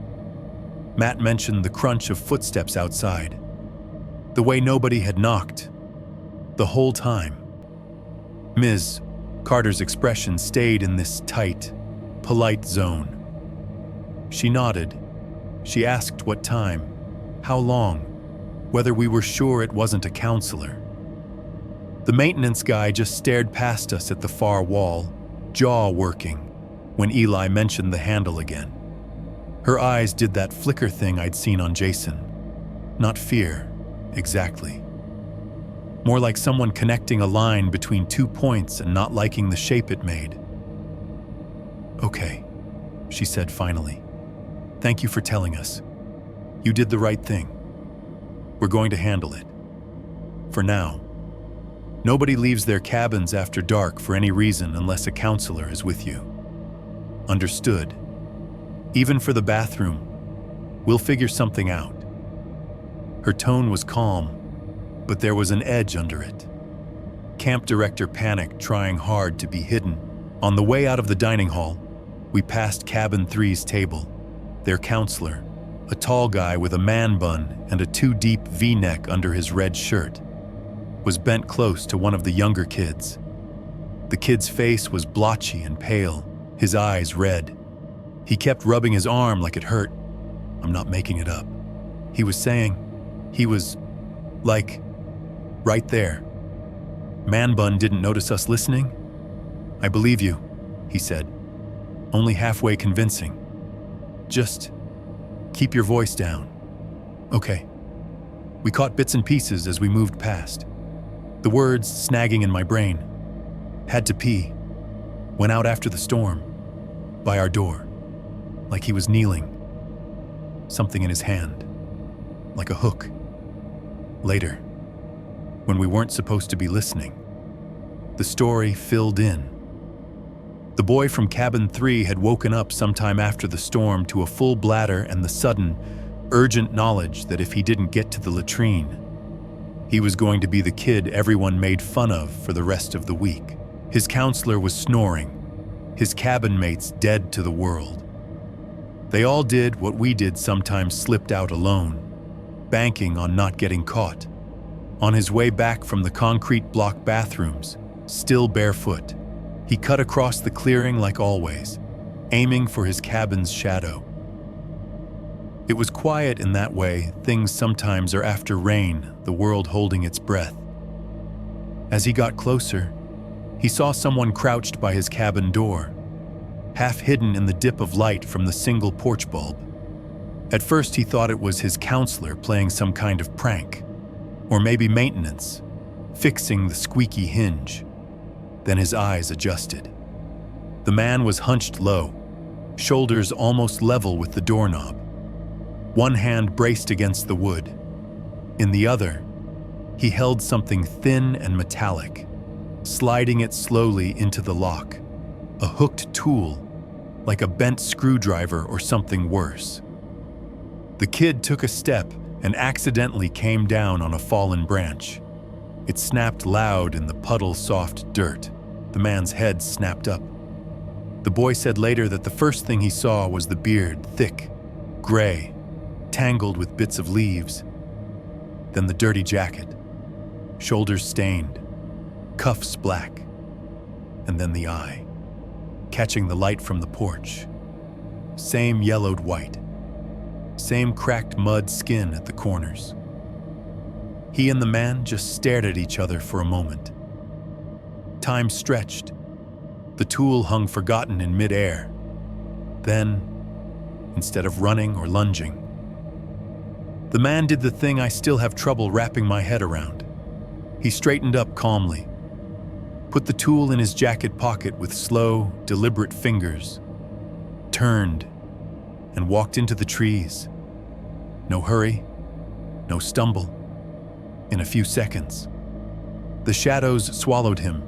Matt mentioned the crunch of footsteps outside. The way nobody had knocked. The whole time. Ms. Carter's expression stayed in this tight, polite zone. She nodded. She asked what time, how long, whether we were sure it wasn't a counselor. The maintenance guy just stared past us at the far wall, jaw working, when Eli mentioned the handle again. Her eyes did that flicker thing I'd seen on Jason. Not fear, exactly. More like someone connecting a line between 2 points and not liking the shape it made. "Okay," she said finally. "Thank you for telling us. You did the right thing. We're going to handle it. For now. Nobody leaves their cabins after dark for any reason unless a counselor is with you. Understood? Even for the bathroom, we'll figure something out." Her tone was calm, but there was an edge under it. Camp director panicked, trying hard to be hidden. On the way out of the dining hall, we passed Cabin 3's table. Their counselor, a tall guy with a man bun and a too-deep V-neck under his red shirt, was bent close to one of the younger kids. The kid's face was blotchy and pale, his eyes red. He kept rubbing his arm like it hurt. I'm not making it up. He was saying, he was, like, right there. Man bun didn't notice us listening? "I believe you," he said. "Only halfway convincing. Just keep your voice down." "Okay." We caught bits and pieces as we moved past. The words snagging in my brain. "Had to pee. Went out after the storm. By our door. Like he was kneeling. Something in his hand. Like a hook. Later. When we weren't supposed to be listening." The story filled in. The boy from Cabin 3 had woken up sometime after the storm to a full bladder and the sudden, urgent knowledge that if he didn't get to the latrine, he was going to be the kid everyone made fun of for the rest of the week. His counselor was snoring, his cabin mates dead to the world. They all did what we did, sometimes slipped out alone, banking on not getting caught. On his way back from the concrete block bathrooms, still barefoot, he cut across the clearing like always, aiming for his cabin's shadow. It was quiet in that way things sometimes are after rain, the world holding its breath. As he got closer, he saw someone crouched by his cabin door, half hidden in the dip of light from the single porch bulb. At first he thought it was his counselor playing some kind of prank, or maybe maintenance, fixing the squeaky hinge. Then his eyes adjusted. The man was hunched low, shoulders almost level with the doorknob. One hand braced against the wood. In the other, he held something thin and metallic, sliding it slowly into the lock. A hooked tool, like a bent screwdriver or something worse. The kid took a step and accidentally came down on a fallen branch. It snapped loud in the puddle-soft dirt. The man's head snapped up. The boy said later that the first thing he saw was the beard, thick, gray, tangled with bits of leaves. Then the dirty jacket, shoulders stained, cuffs black, and then the eye, catching the light from the porch. Same yellowed white, same cracked mud skin at the corners. He and the man just stared at each other for a moment. Time stretched. The tool hung forgotten in midair. Then, instead of running or lunging, the man did the thing I still have trouble wrapping my head around. He straightened up calmly, put the tool in his jacket pocket with slow, deliberate fingers, turned, and walked into the trees. No hurry, no stumble. In a few seconds, the shadows swallowed him,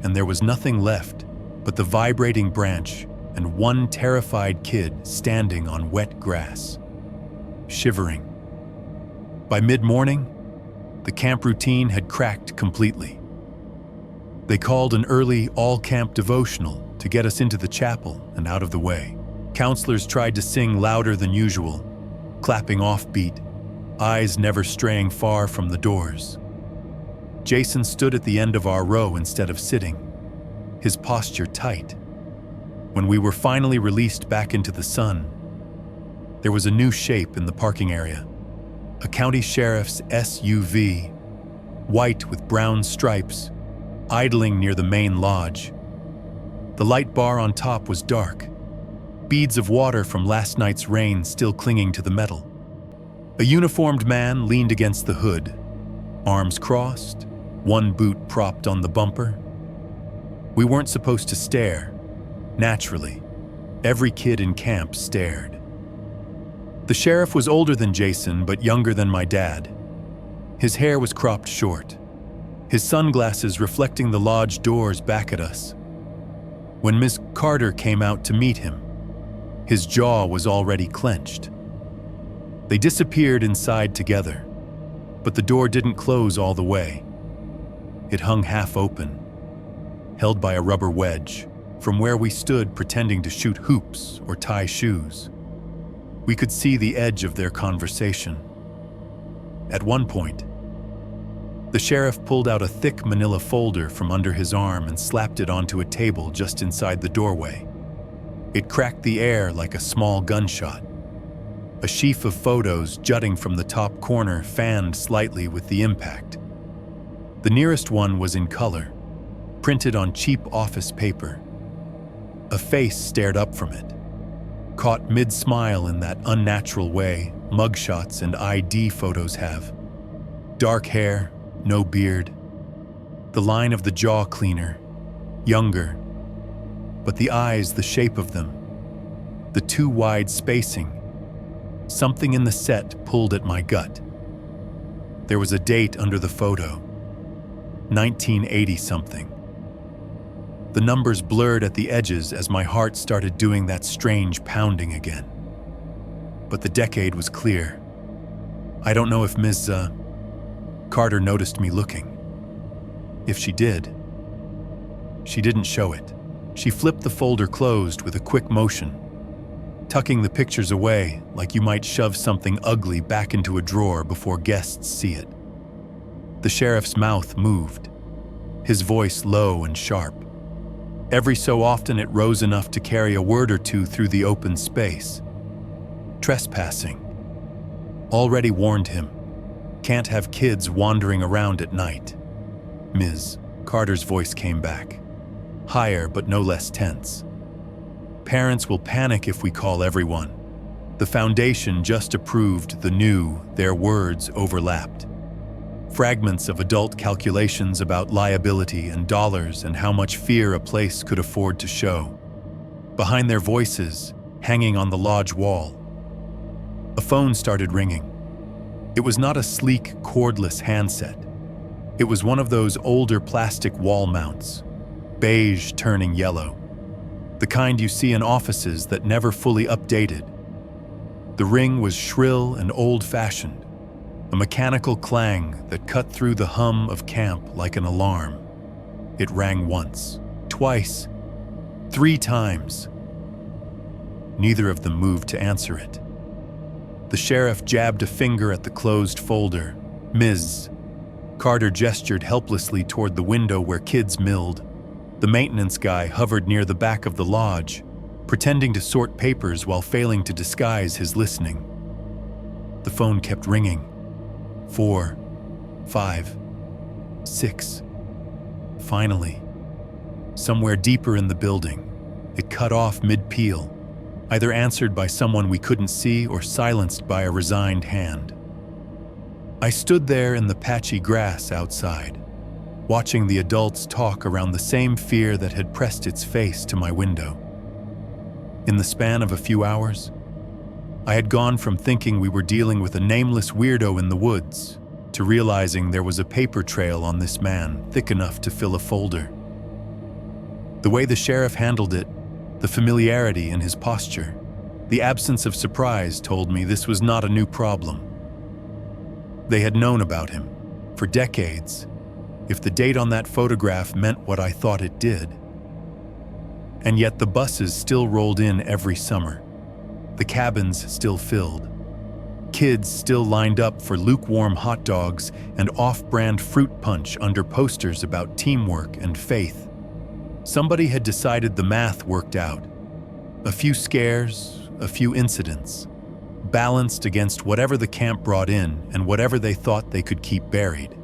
and there was nothing left but the vibrating branch and one terrified kid standing on wet grass, shivering. By mid-morning, the camp routine had cracked completely. They called an early all-camp devotional to get us into the chapel and out of the way. Counselors tried to sing louder than usual, clapping offbeat, eyes never straying far from the doors. Jason stood at the end of our row instead of sitting, his posture tight. When we were finally released back into the sun, there was a new shape in the parking area. A county sheriff's SUV, white with brown stripes, idling near the main lodge. The light bar on top was dark, beads of water from last night's rain still clinging to the metal. A uniformed man leaned against the hood, arms crossed, one boot propped on the bumper. We weren't supposed to stare. Naturally, every kid in camp stared. The sheriff was older than Jason, but younger than my dad. His hair was cropped short, his sunglasses reflecting the lodge doors back at us. When Ms. Carter came out to meet him, his jaw was already clenched. They disappeared inside together, but the door didn't close all the way. It hung half open, held by a rubber wedge, from where we stood pretending to shoot hoops or tie shoes. We could see the edge of their conversation. At one point, the sheriff pulled out a thick manila folder from under his arm and slapped it onto a table just inside the doorway. It cracked the air like a small gunshot. A sheaf of photos jutting from the top corner fanned slightly with the impact. The nearest one was in color, printed on cheap office paper. A face stared up from it, caught mid-smile in that unnatural way mugshots and ID photos have. Dark hair, no beard. The line of the jaw cleaner, younger. But the eyes, the shape of them, the too wide spacing. Something in the set pulled at my gut. There was a date under the photo, 1980-something. The numbers blurred at the edges as my heart started doing that strange pounding again. But the decade was clear. I don't know if Ms. Carter noticed me looking. If she did, she didn't show it. She flipped the folder closed with a quick motion, tucking the pictures away like you might shove something ugly back into a drawer before guests see it. The sheriff's mouth moved, his voice low and sharp. Every so often it rose enough to carry a word or two through the open space. Trespassing. Already warned him. Can't have kids wandering around at night. Ms. Carter's voice came back, higher but no less tense. Parents will panic if we call everyone. The foundation just approved the new, their words overlapped. Fragments of adult calculations about liability and dollars and how much fear a place could afford to show. Behind their voices, hanging on the lodge wall, a phone started ringing. It was not a sleek, cordless handset. It was one of those older plastic wall mounts, beige turning yellow. The kind you see in offices that never fully updated. The ring was shrill and old-fashioned, a mechanical clang that cut through the hum of camp like an alarm. It rang once, twice, 3 times. Neither of them moved to answer it. The sheriff jabbed a finger at the closed folder. Ms. Carter gestured helplessly toward the window where kids milled. The maintenance guy hovered near the back of the lodge, pretending to sort papers while failing to disguise his listening. The phone kept ringing. 4, 5, 6. Finally, somewhere deeper in the building, it cut off mid-peal, either answered by someone we couldn't see or silenced by a resigned hand. I stood there in the patchy grass outside, watching the adults talk around the same fear that had pressed its face to my window. In the span of a few hours, I had gone from thinking we were dealing with a nameless weirdo in the woods to realizing there was a paper trail on this man thick enough to fill a folder. The way the sheriff handled it, the familiarity in his posture, the absence of surprise told me this was not a new problem. They had known about him for decades, if the date on that photograph meant what I thought it did. And yet the buses still rolled in every summer. The cabins still filled. Kids still lined up for lukewarm hot dogs and off-brand fruit punch under posters about teamwork and faith. Somebody had decided the math worked out. A few scares, a few incidents, balanced against whatever the camp brought in and whatever they thought they could keep buried.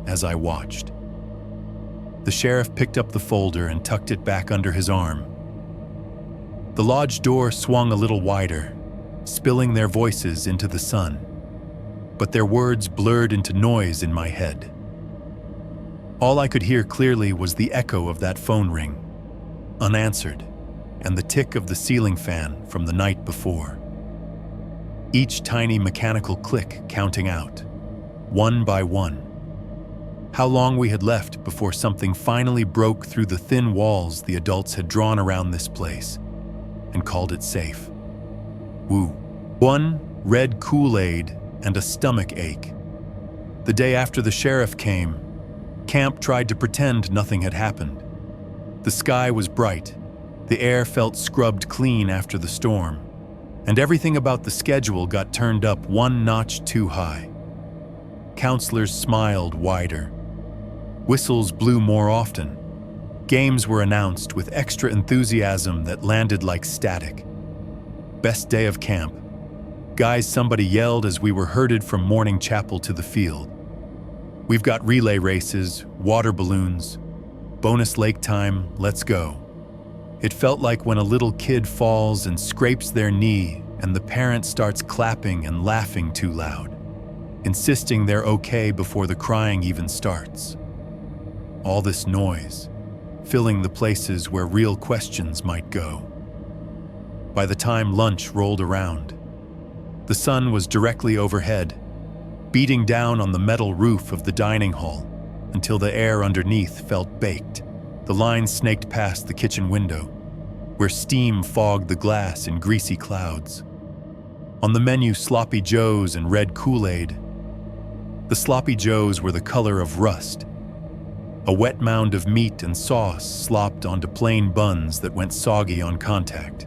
As I watched, the sheriff picked up the folder and tucked it back under his arm. The lodge door swung a little wider, spilling their voices into the sun, but their words blurred into noise in my head. All I could hear clearly was the echo of that phone ring, unanswered, and the tick of the ceiling fan from the night before. Each tiny mechanical click counting out, one by one. How long we had left before something finally broke through the thin walls the adults had drawn around this place and called it safe. Woo. One red Kool-Aid and a stomach ache. The day after the sheriff came, camp tried to pretend nothing had happened. The sky was bright, the air felt scrubbed clean after the storm, and everything about the schedule got turned up one notch too high. Counselors smiled wider. Whistles blew more often. Games were announced with extra enthusiasm that landed like static. Best day of camp. Guys, somebody yelled as we were herded from morning chapel to the field. We've got relay races, water balloons, bonus lake time, let's go. It felt like when a little kid falls and scrapes their knee and the parent starts clapping and laughing too loud, insisting they're okay before the crying even starts. All this noise, filling the places where real questions might go. By the time lunch rolled around, the sun was directly overhead, beating down on the metal roof of the dining hall until the air underneath felt baked. The line snaked past the kitchen window, where steam fogged the glass in greasy clouds. On the menu, sloppy joes and red Kool-Aid. The sloppy joes were the color of rust. A wet mound of meat and sauce slopped onto plain buns that went soggy on contact.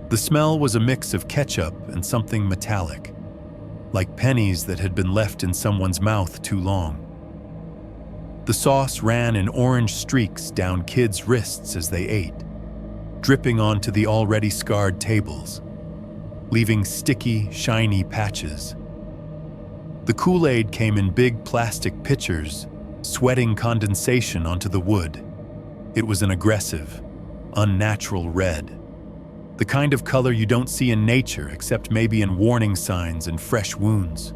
The smell was a mix of ketchup and something metallic, like pennies that had been left in someone's mouth too long. The sauce ran in orange streaks down kids' wrists as they ate, dripping onto the already scarred tables, leaving sticky, shiny patches. The Kool-Aid came in big plastic pitchers, sweating condensation onto the wood. It was an aggressive, unnatural red. The kind of color you don't see in nature except maybe in warning signs and fresh wounds.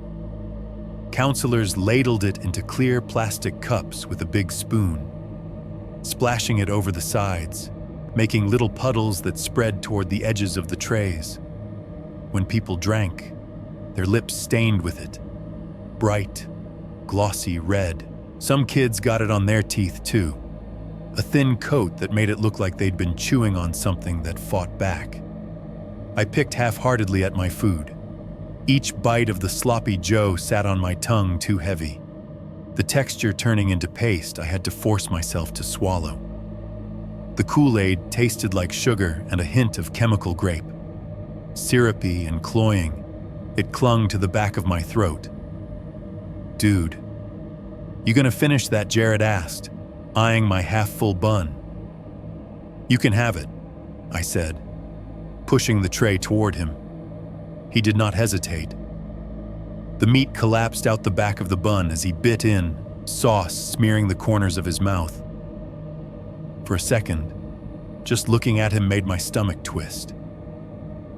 Counselors ladled it into clear plastic cups with a big spoon, splashing it over the sides, making little puddles that spread toward the edges of the trays. When people drank, their lips stained with it, bright, glossy red. Some kids got it on their teeth too, a thin coat that made it look like they'd been chewing on something that fought back. I picked half-heartedly at my food. Each bite of the sloppy joe sat on my tongue too heavy. The texture turning into paste I had to force myself to swallow. The Kool-Aid tasted like sugar and a hint of chemical grape. Syrupy and cloying, it clung to the back of my throat. "Dude, you gonna finish that?" Jared asked, eyeing my half-full bun. "You can have it," I said, pushing the tray toward him. He did not hesitate. The meat collapsed out the back of the bun as he bit in, sauce smearing the corners of his mouth. For a second, just looking at him made my stomach twist.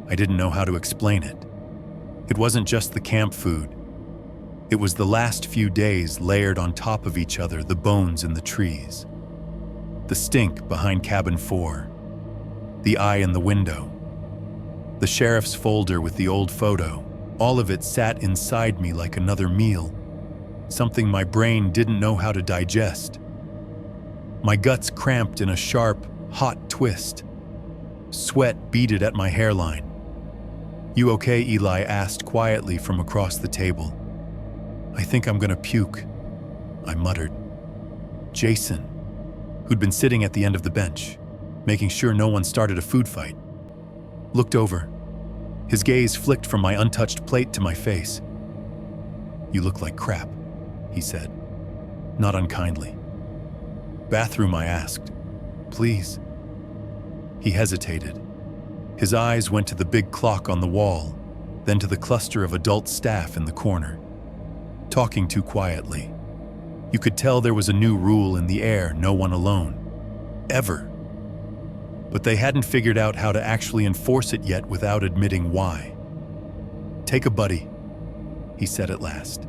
I didn't know how to explain it. It wasn't just the camp food. It was the last few days layered on top of each other, the bones in the trees, the stink behind cabin 4, the eye in the window, the sheriff's folder with the old photo. All of it sat inside me like another meal, something my brain didn't know how to digest. My guts cramped in a sharp, hot twist. Sweat beaded at my hairline. "You okay?" Eli asked quietly from across the table. "I think I'm gonna puke," I muttered. Jason, who'd been sitting at the end of the bench, making sure no one started a food fight, looked over. His gaze flicked from my untouched plate to my face. "You look like crap," he said, not unkindly. "Bathroom?" I asked. "Please." He hesitated. His eyes went to the big clock on the wall, then to the cluster of adult staff in the corner, talking too quietly. You could tell there was a new rule in the air: no one alone. Ever. But they hadn't figured out how to actually enforce it yet without admitting why. "Take a buddy," he said at last.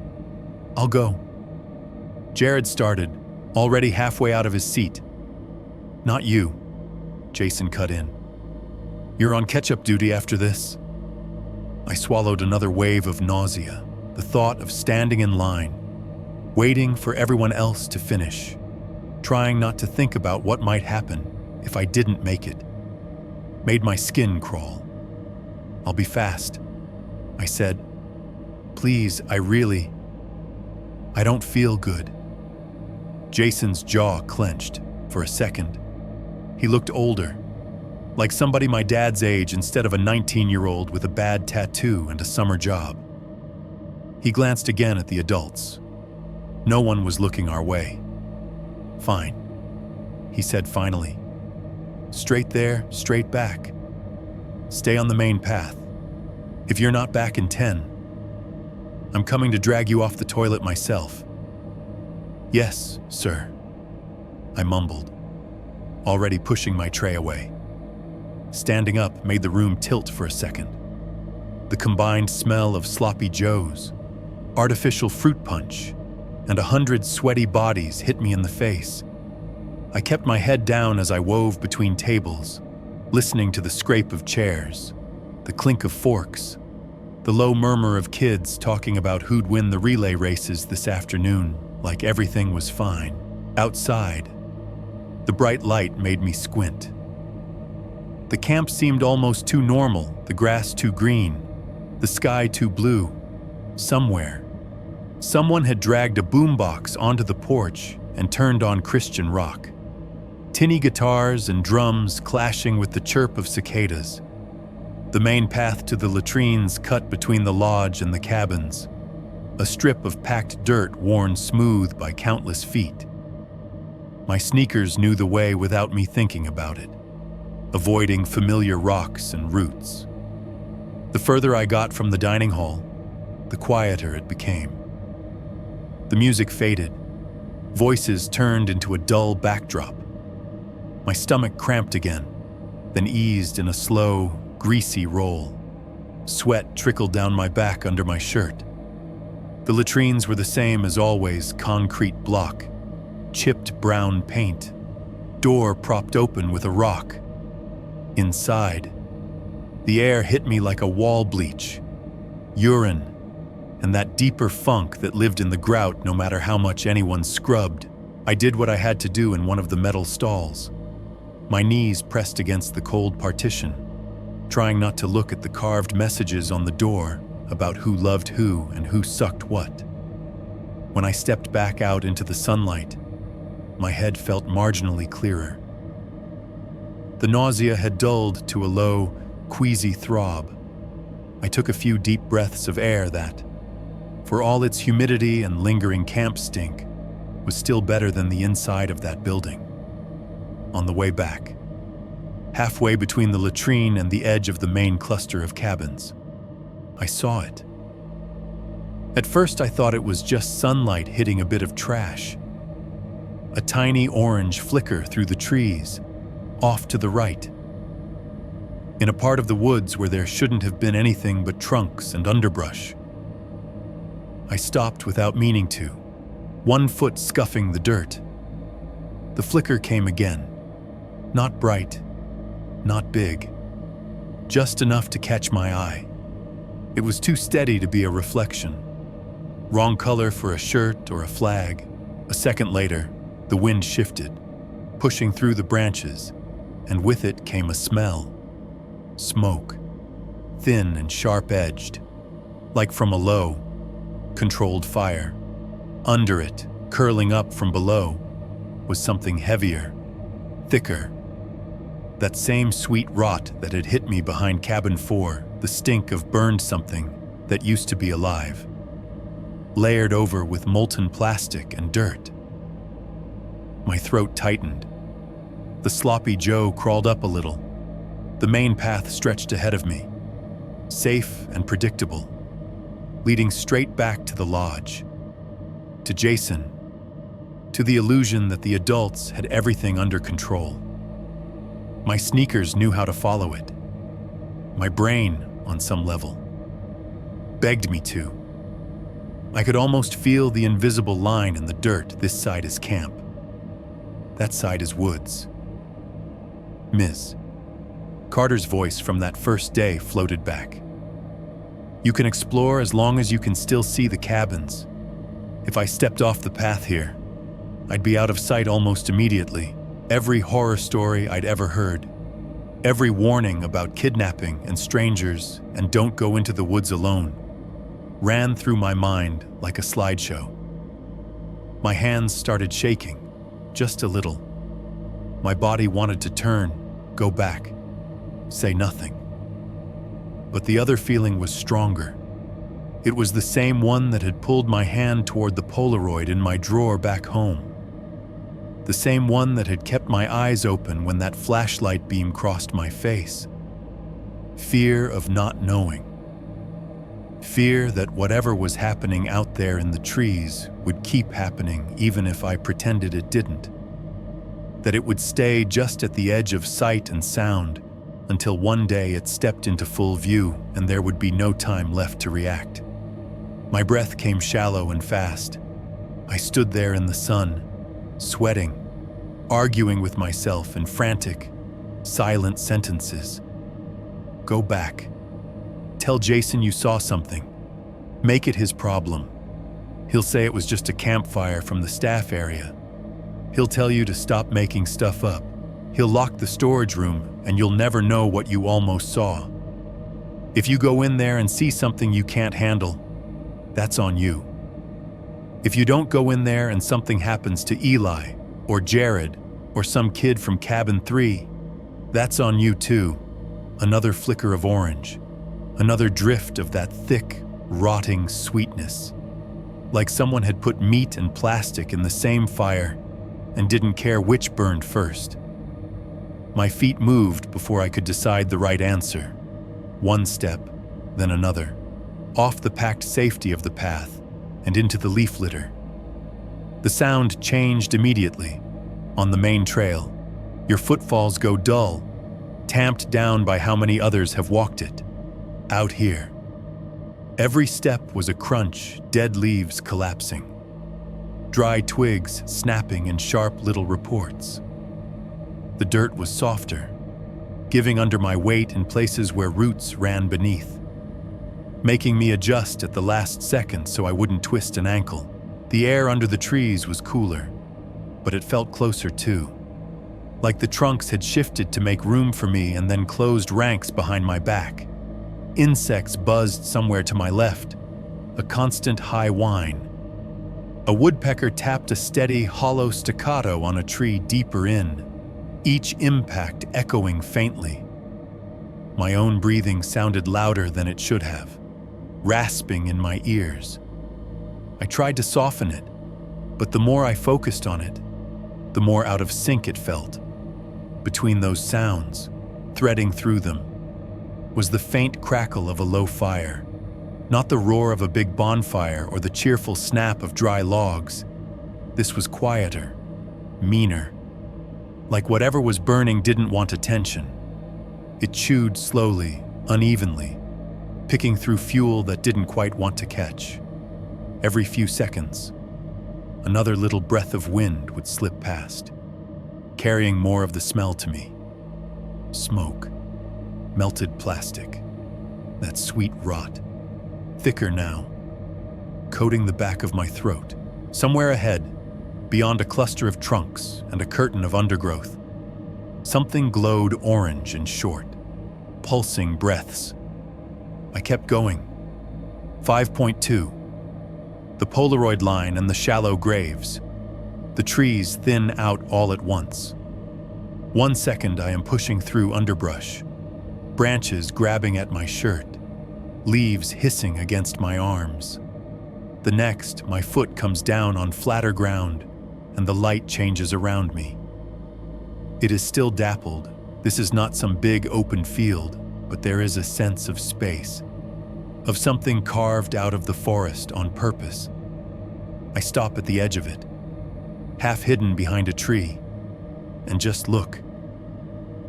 "I'll go." Jared started, already halfway out of his seat. "Not you," Jason cut in. "You're on catch-up duty after this." I swallowed another wave of nausea, the thought of standing in line, waiting for everyone else to finish, trying not to think about what might happen if I didn't make it, made my skin crawl. "I'll be fast," I said. "Please, I don't feel good." Jason's jaw clenched for a second. He looked older, like somebody my dad's age instead of a 19-year-old with a bad tattoo and a summer job. He glanced again at the adults. No one was looking our way. "Fine," he said finally. "Straight there, straight back. Stay on the main path. If you're not back in 10, I'm coming to drag you off the toilet myself." "Yes, sir," I mumbled, already pushing my tray away. Standing up made the room tilt for a second. The combined smell of sloppy joes, artificial fruit punch, and 100 sweaty bodies hit me in the face. I kept my head down as I wove between tables, listening to the scrape of chairs, the clink of forks, the low murmur of kids talking about who'd win the relay races this afternoon, like everything was fine. Outside, the bright light made me squint. The camp seemed almost too normal, the grass too green, the sky too blue. Somewhere, someone had dragged a boombox onto the porch and turned on Christian rock. Tinny guitars and drums clashing with the chirp of cicadas. The main path to the latrines cut between the lodge and the cabins, a strip of packed dirt worn smooth by countless feet. My sneakers knew the way without me thinking about it, avoiding familiar rocks and roots. The further I got from the dining hall, the quieter it became. The music faded. Voices turned into a dull backdrop. My stomach cramped again, then eased in a slow, greasy roll. Sweat trickled down my back under my shirt. The latrines were the same as always: concrete block, chipped brown paint, door propped open with a rock. Inside, the air hit me like a wall bleach, urine, and that deeper funk that lived in the grout no matter how much anyone scrubbed. I did what I had to do in one of the metal stalls, my knees pressed against the cold partition, trying not to look at the carved messages on the door about who loved who and who sucked what. When I stepped back out into the sunlight, my head felt marginally clearer. The nausea had dulled to a low, queasy throb. I took a few deep breaths of air that, for all its humidity and lingering camp stink, was still better than the inside of that building. On the way back, halfway between the latrine and the edge of the main cluster of cabins, I saw it. At first I thought it was just sunlight hitting a bit of trash. A tiny orange flicker through the trees, off to the right. In a part of the woods where there shouldn't have been anything but trunks and underbrush. I stopped without meaning to, one foot scuffing the dirt. The flicker came again. Not bright, not big, just enough to catch my eye. It was too steady to be a reflection. Wrong color for a shirt or a flag. A second later, the wind shifted, pushing through the branches, and with it came a smell. Smoke, thin and sharp-edged, like from a low, controlled fire. Under it, curling up from below, was something heavier, thicker. That same sweet rot that had hit me behind cabin 4, the stink of burned something that used to be alive, layered over with molten plastic and dirt. My throat tightened. The sloppy Joe crawled up a little. The main path stretched ahead of me, safe and predictable, leading straight back to the lodge, to Jason, to the illusion that the adults had everything under control. My sneakers knew how to follow it. My brain, on some level, begged me to. I could almost feel the invisible line in the dirt. This side is camp. That side is woods. Ms. Carter's voice from that first day floated back. You can explore as long as you can still see the cabins. If I stepped off the path here, I'd be out of sight almost immediately. Every horror story I'd ever heard, every warning about kidnapping and strangers and don't go into the woods alone, ran through my mind like a slideshow. My hands started shaking, just a little. My body wanted to turn, go back, say nothing. But the other feeling was stronger. It was the same one that had pulled my hand toward the Polaroid in my drawer back home. The same one that had kept my eyes open when that flashlight beam crossed my face. Fear of not knowing. Fear that whatever was happening out there in the trees would keep happening even if I pretended it didn't. That it would stay just at the edge of sight and sound until one day it stepped into full view and there would be no time left to react. My breath came shallow and fast. I stood there in the sun, sweating, arguing with myself in frantic, silent sentences. Go back. Tell Jason you saw something. Make it his problem. He'll say it was just a campfire from the staff area. He'll tell you to stop making stuff up. He'll lock the storage room and you'll never know what you almost saw. If you go in there and see something you can't handle, that's on you. If you don't go in there and something happens to Eli or Jared or some kid from cabin 3, that's on you too. Another flicker of orange, another drift of that thick, rotting sweetness. Like someone had put meat and plastic in the same fire and didn't care which burned first. My feet moved before I could decide the right answer. One step, then another, off the packed safety of the path and into the leaf litter. The sound changed immediately. On the main trail, your footfalls go dull, tamped down by how many others have walked it. Out here, every step was a crunch, dead leaves collapsing, dry twigs snapping in sharp little reports. The dirt was softer, giving under my weight in places where roots ran beneath, making me adjust at the last second so I wouldn't twist an ankle. The air under the trees was cooler, but it felt closer too, like the trunks had shifted to make room for me and then closed ranks behind my back. Insects buzzed somewhere to my left, a constant high whine. A woodpecker tapped a steady, hollow staccato on a tree deeper in, each impact echoing faintly. My own breathing sounded louder than it should have, rasping in my ears. I tried to soften it, but the more I focused on it, the more out of sync it felt. Between those sounds, threading through them, was the faint crackle of a low fire, not the roar of a big bonfire or the cheerful snap of dry logs. This was quieter, meaner, like whatever was burning didn't want attention. It chewed slowly, unevenly, picking through fuel that didn't quite want to catch. Every few seconds, another little breath of wind would slip past, carrying more of the smell to me. Smoke, melted plastic, that sweet rot, thicker now, coating the back of my throat. Somewhere ahead, beyond a cluster of trunks and a curtain of undergrowth, something glowed orange and short, pulsing breaths. I kept going. 5.2. The Polaroid line and the shallow graves. The trees thin out all at once. 1 second I am pushing through underbrush, branches grabbing at my shirt, leaves hissing against my arms. The next, my foot comes down on flatter ground and the light changes around me. It is still dappled. This is not some big open field, but there is a sense of space, of something carved out of the forest on purpose. I stop at the edge of it, half hidden behind a tree, and just look.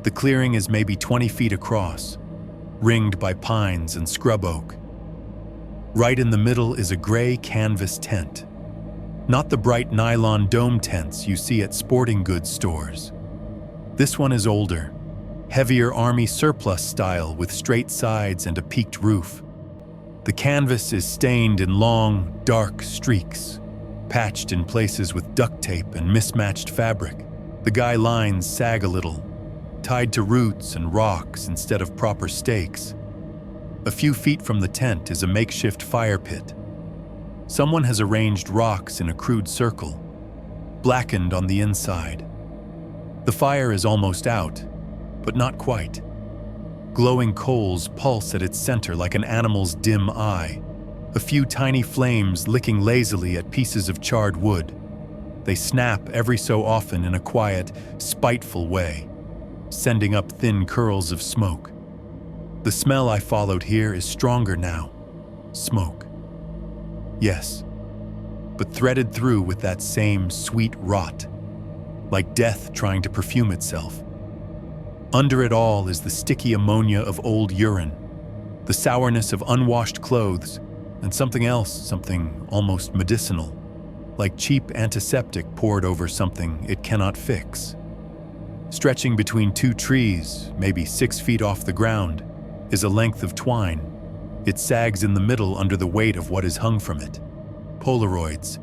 The clearing is maybe 20 feet across, ringed by pines and scrub oak. Right in the middle is a gray canvas tent, not the bright nylon dome tents you see at sporting goods stores. This one is older, heavier army surplus style with straight sides and a peaked roof. The canvas is stained in long, dark streaks, patched in places with duct tape and mismatched fabric. The guy lines sag a little, tied to roots and rocks instead of proper stakes. A few feet from the tent is a makeshift fire pit. Someone has arranged rocks in a crude circle, blackened on the inside. The fire is almost out, but not quite. Glowing coals pulse at its center like an animal's dim eye, a few tiny flames licking lazily at pieces of charred wood. They snap every so often in a quiet, spiteful way, sending up thin curls of smoke. The smell I followed here is stronger now. Smoke. Yes, but threaded through with that same sweet rot, like death trying to perfume itself. Under it all is the sticky ammonia of old urine, the sourness of unwashed clothes, and something else, something almost medicinal, like cheap antiseptic poured over something it cannot fix. Stretching between two trees, maybe 6 feet off the ground, is a length of twine. It sags in the middle under the weight of what is hung from it. Polaroids.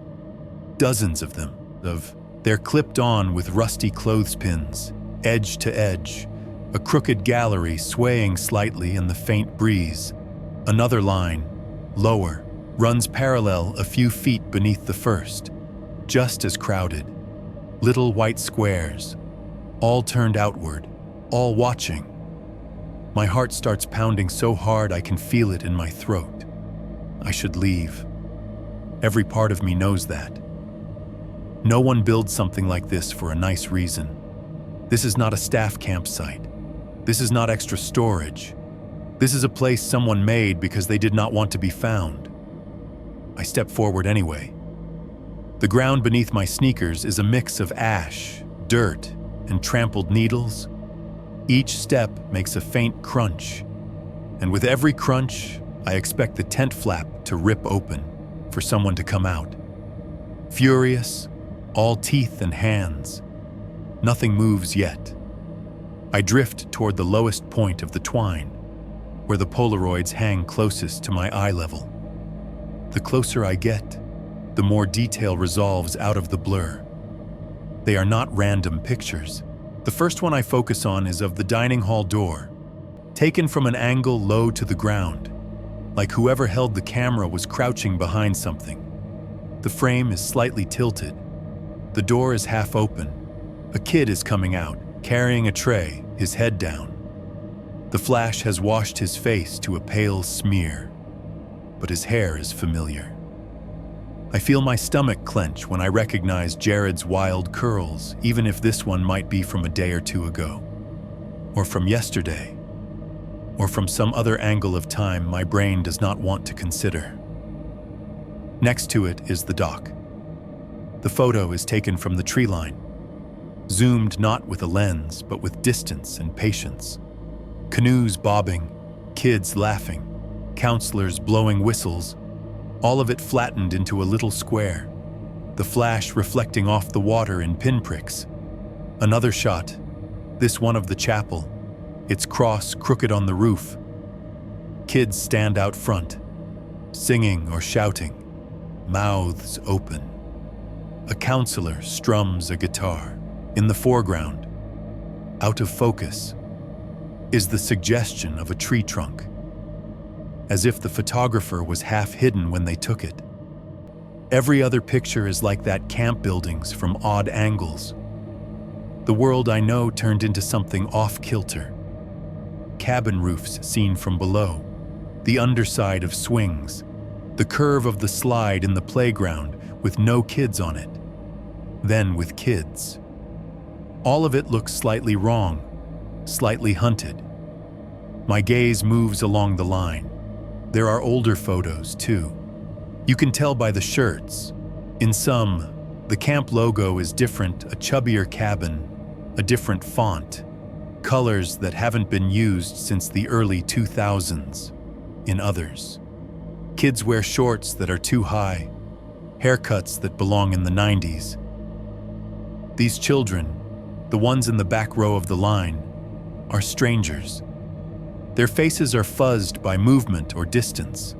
Dozens of them. They're clipped on with rusty clothespins, edge to edge, a crooked gallery swaying slightly in the faint breeze. Another line, lower, runs parallel a few feet beneath the first, just as crowded. Little white squares, all turned outward, all watching. My heart starts pounding so hard I can feel it in my throat. I should leave. Every part of me knows that. No one builds something like this for a nice reason. This is not a staff campsite. This is not extra storage. This is a place someone made because they did not want to be found. I step forward anyway. The ground beneath my sneakers is a mix of ash, dirt, and trampled needles. Each step makes a faint crunch, and with every crunch, I expect the tent flap to rip open for someone to come out. Furious, all teeth and hands. Nothing moves yet. I drift toward the lowest point of the twine, where the Polaroids hang closest to my eye level. The closer I get, the more detail resolves out of the blur. They are not random pictures. The first one I focus on is of the dining hall door, taken from an angle low to the ground, like whoever held the camera was crouching behind something. The frame is slightly tilted. The door is half open. A kid is coming out, carrying a tray, his head down. The flash has washed his face to a pale smear, but his hair is familiar. I feel my stomach clench when I recognize Jared's wild curls, even if this one might be from a day or two ago, or from yesterday, or from some other angle of time my brain does not want to consider. Next to it is the dock. The photo is taken from the tree line, zoomed not with a lens, but with distance and patience. Canoes bobbing, kids laughing, counselors blowing whistles. all of it flattened into a little square, the flash reflecting off the water in pinpricks. Another shot, this one of the chapel, its cross crooked on the roof. Kids stand out front, singing or shouting, mouths open. A counselor strums a guitar. In the foreground, out of focus, is the suggestion of a tree trunk, as if the photographer was half hidden when they took it. Every other picture is like that camp buildings from odd angles. The world I know turned into something off-kilter. Cabin roofs seen from below, the underside of swings, the curve of the slide in the playground with no kids on it. Then with kids. All of it looks slightly wrong, slightly hunted. My gaze moves along the line. There are older photos, too. You can tell by the shirts. In some, the camp logo is different, a chubbier cabin, a different font, colors that haven't been used since the early 2000s. In others, kids wear shorts that are too high, haircuts that belong in the 90s. These children, the ones in the back row of the line, are strangers. Their faces are fuzzed by movement or distance,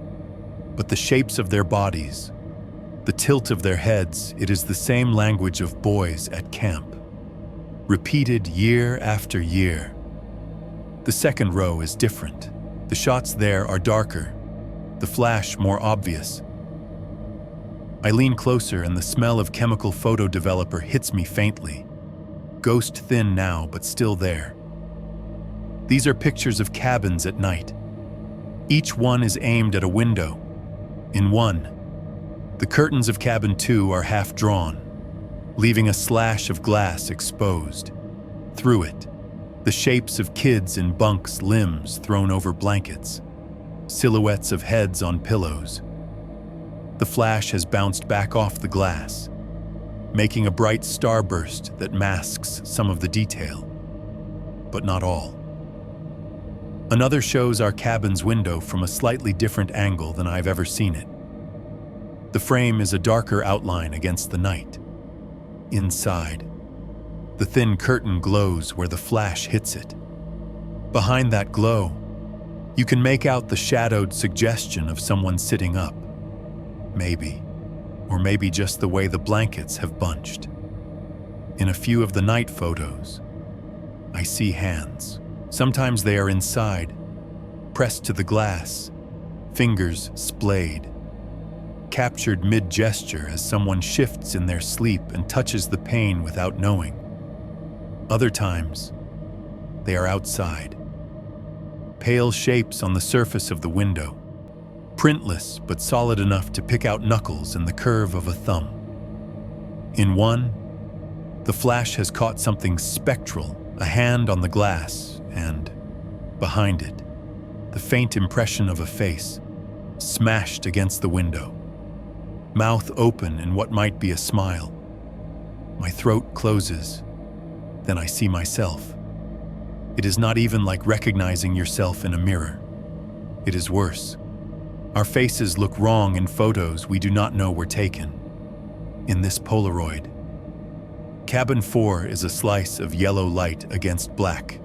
but the shapes of their bodies, the tilt of their heads, it is the same language of boys at camp, repeated year after year. The second row is different. The shots there are darker, the flash more obvious. I lean closer and the smell of chemical photo developer hits me faintly. Ghost thin now, but still there. These are pictures of cabins at night. Each one is aimed at a window. In one, the curtains of cabin 2 are half drawn, leaving a slash of glass exposed. Through it, the shapes of kids in bunks, limbs thrown over blankets, silhouettes of heads on pillows. The flash has bounced back off the glass, making a bright starburst that masks some of the detail, but not all. Another shows our cabin's window from a slightly different angle than I've ever seen it. The frame is a darker outline against the night. Inside, the thin curtain glows where the flash hits it. Behind that glow, you can make out the shadowed suggestion of someone sitting up. Maybe, or maybe just the way the blankets have bunched. In a few of the night photos, I see hands. Sometimes they are inside, pressed to the glass, fingers splayed, captured mid-gesture as someone shifts in their sleep and touches the pane without knowing. Other times, they are outside, pale shapes on the surface of the window, printless but solid enough to pick out knuckles and the curve of a thumb. In one, the flash has caught something spectral, a hand on the glass, and, behind it, the faint impression of a face, smashed against the window. Mouth open in what might be a smile. My throat closes. Then I see myself. It is not even like recognizing yourself in a mirror. It is worse. Our faces look wrong in photos we do not know were taken. In this Polaroid, cabin 4 is a slice of yellow light against black.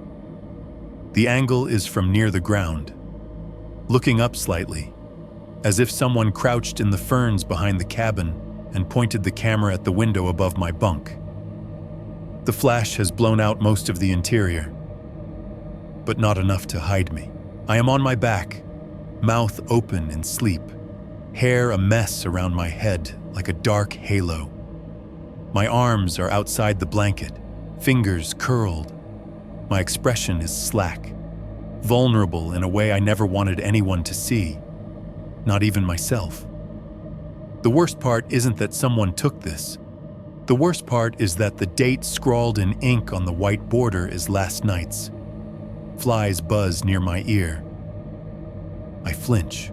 The angle is from near the ground, looking up slightly, as if someone crouched in the ferns behind the cabin and pointed the camera at the window above my bunk. The flash has blown out most of the interior, but not enough to hide me. I am on my back, mouth open in sleep, hair a mess around my head like a dark halo. My arms are outside the blanket, fingers curled. My expression is slack, vulnerable in a way I never wanted anyone to see, not even myself. The worst part isn't that someone took this. The worst part is that the date scrawled in ink on the white border is last night's. Flies buzz near my ear. I flinch,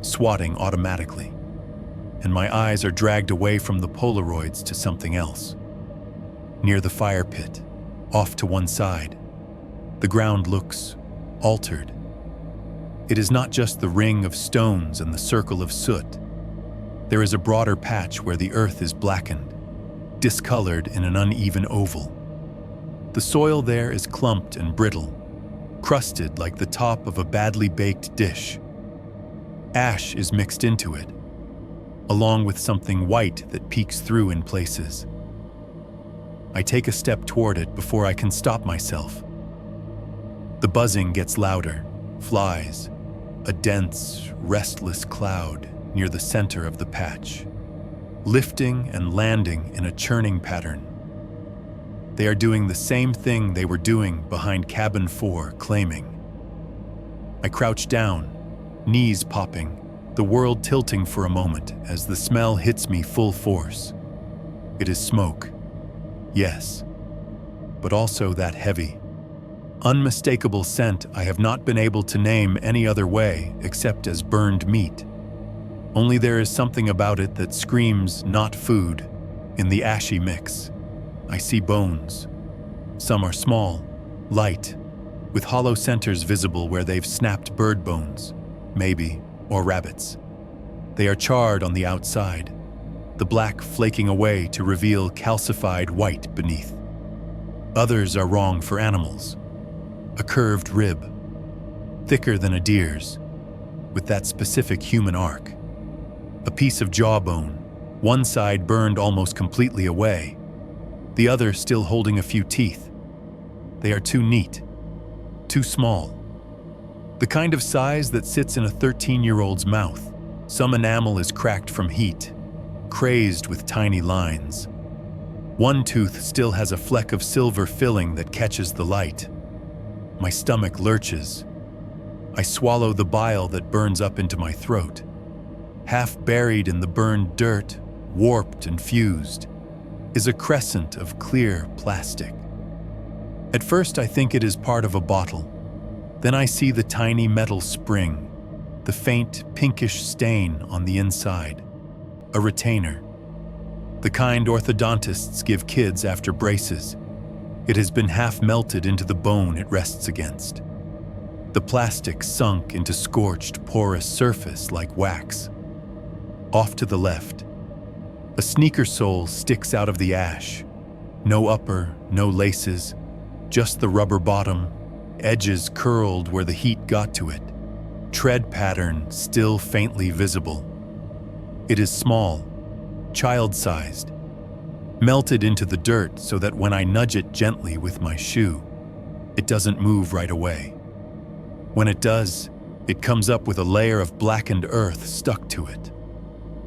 swatting automatically, and my eyes are dragged away from the Polaroids to something else. Near the fire pit, off to one side, the ground looks altered. It is not just the ring of stones and the circle of soot. There is a broader patch where the earth is blackened, discolored in an uneven oval. The soil there is clumped and brittle, crusted like the top of a badly baked dish. Ash is mixed into it, along with something white that peeks through in places. I take a step toward it before I can stop myself. The buzzing gets louder, flies, a dense, restless cloud near the center of the patch, lifting and landing in a churning pattern. They are doing the same thing they were doing behind cabin 4, claiming. I crouch down, knees popping, the world tilting for a moment as the smell hits me full force. It is smoke, yes, but also that heavy, unmistakable scent I have not been able to name any other way except as burned meat. Only there is something about it that screams not food. In the ashy mix, I see bones. Some are small, light, with hollow centers visible where they've snapped bird bones, maybe, or rabbits. They are charred on the outside, the black flaking away to reveal calcified white beneath. Others are wrong for animals. A curved rib, thicker than a deer's, with that specific human arc. A piece of jawbone, one side burned almost completely away, the other still holding a few teeth. They are too neat, too small. The kind of size that sits in a 13-year-old's mouth. Some enamel is cracked from heat, crazed with tiny lines. One tooth still has a fleck of silver filling that catches the light. My stomach lurches. I swallow the bile that burns up into my throat. Half buried in the burned dirt, warped and fused, is a crescent of clear plastic. At first I think it is part of a bottle. Then I see the tiny metal spring, the faint pinkish stain on the inside. A retainer. The kind orthodontists give kids after braces. It has been half melted into the bone it rests against. The plastic sunk into scorched, porous surface like wax. Off to the left, a sneaker sole sticks out of the ash. No upper, no laces, just the rubber bottom, edges curled where the heat got to it. Tread pattern still faintly visible. It is small, child-sized, melted into the dirt so that when I nudge it gently with my shoe, it doesn't move right away. When it does, it comes up with a layer of blackened earth stuck to it.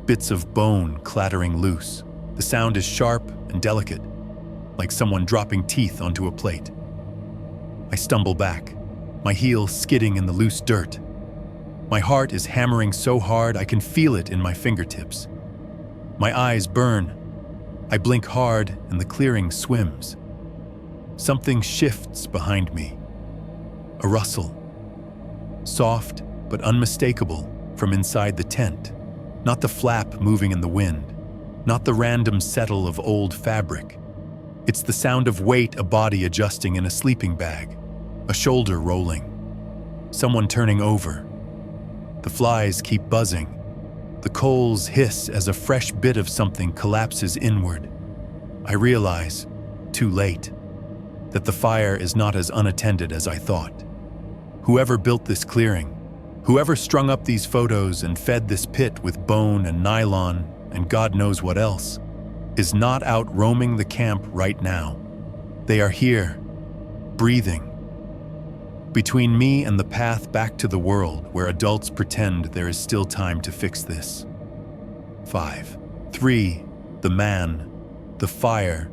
Bits of bone clattering loose. The sound is sharp and delicate, like someone dropping teeth onto a plate. I stumble back, my heel skidding in the loose dirt. My heart is hammering so hard I can feel it in my fingertips. My eyes burn. I blink hard and the clearing swims. Something shifts behind me. A rustle. Soft but unmistakable from inside the tent. Not the flap moving in the wind, not the random settle of old fabric. It's the sound of weight a body adjusting in a sleeping bag, a shoulder rolling, someone turning over. The flies keep buzzing. The coals hiss as a fresh bit of something collapses inward. I realize, too late, that the fire is not as unattended as I thought. Whoever built this clearing, whoever strung up these photos and fed this pit with bone and nylon and God knows what else, is not out roaming the camp right now. They are here, breathing. Between me and the path back to the world where adults pretend there is still time to fix this. 5, 3, the man, the fire,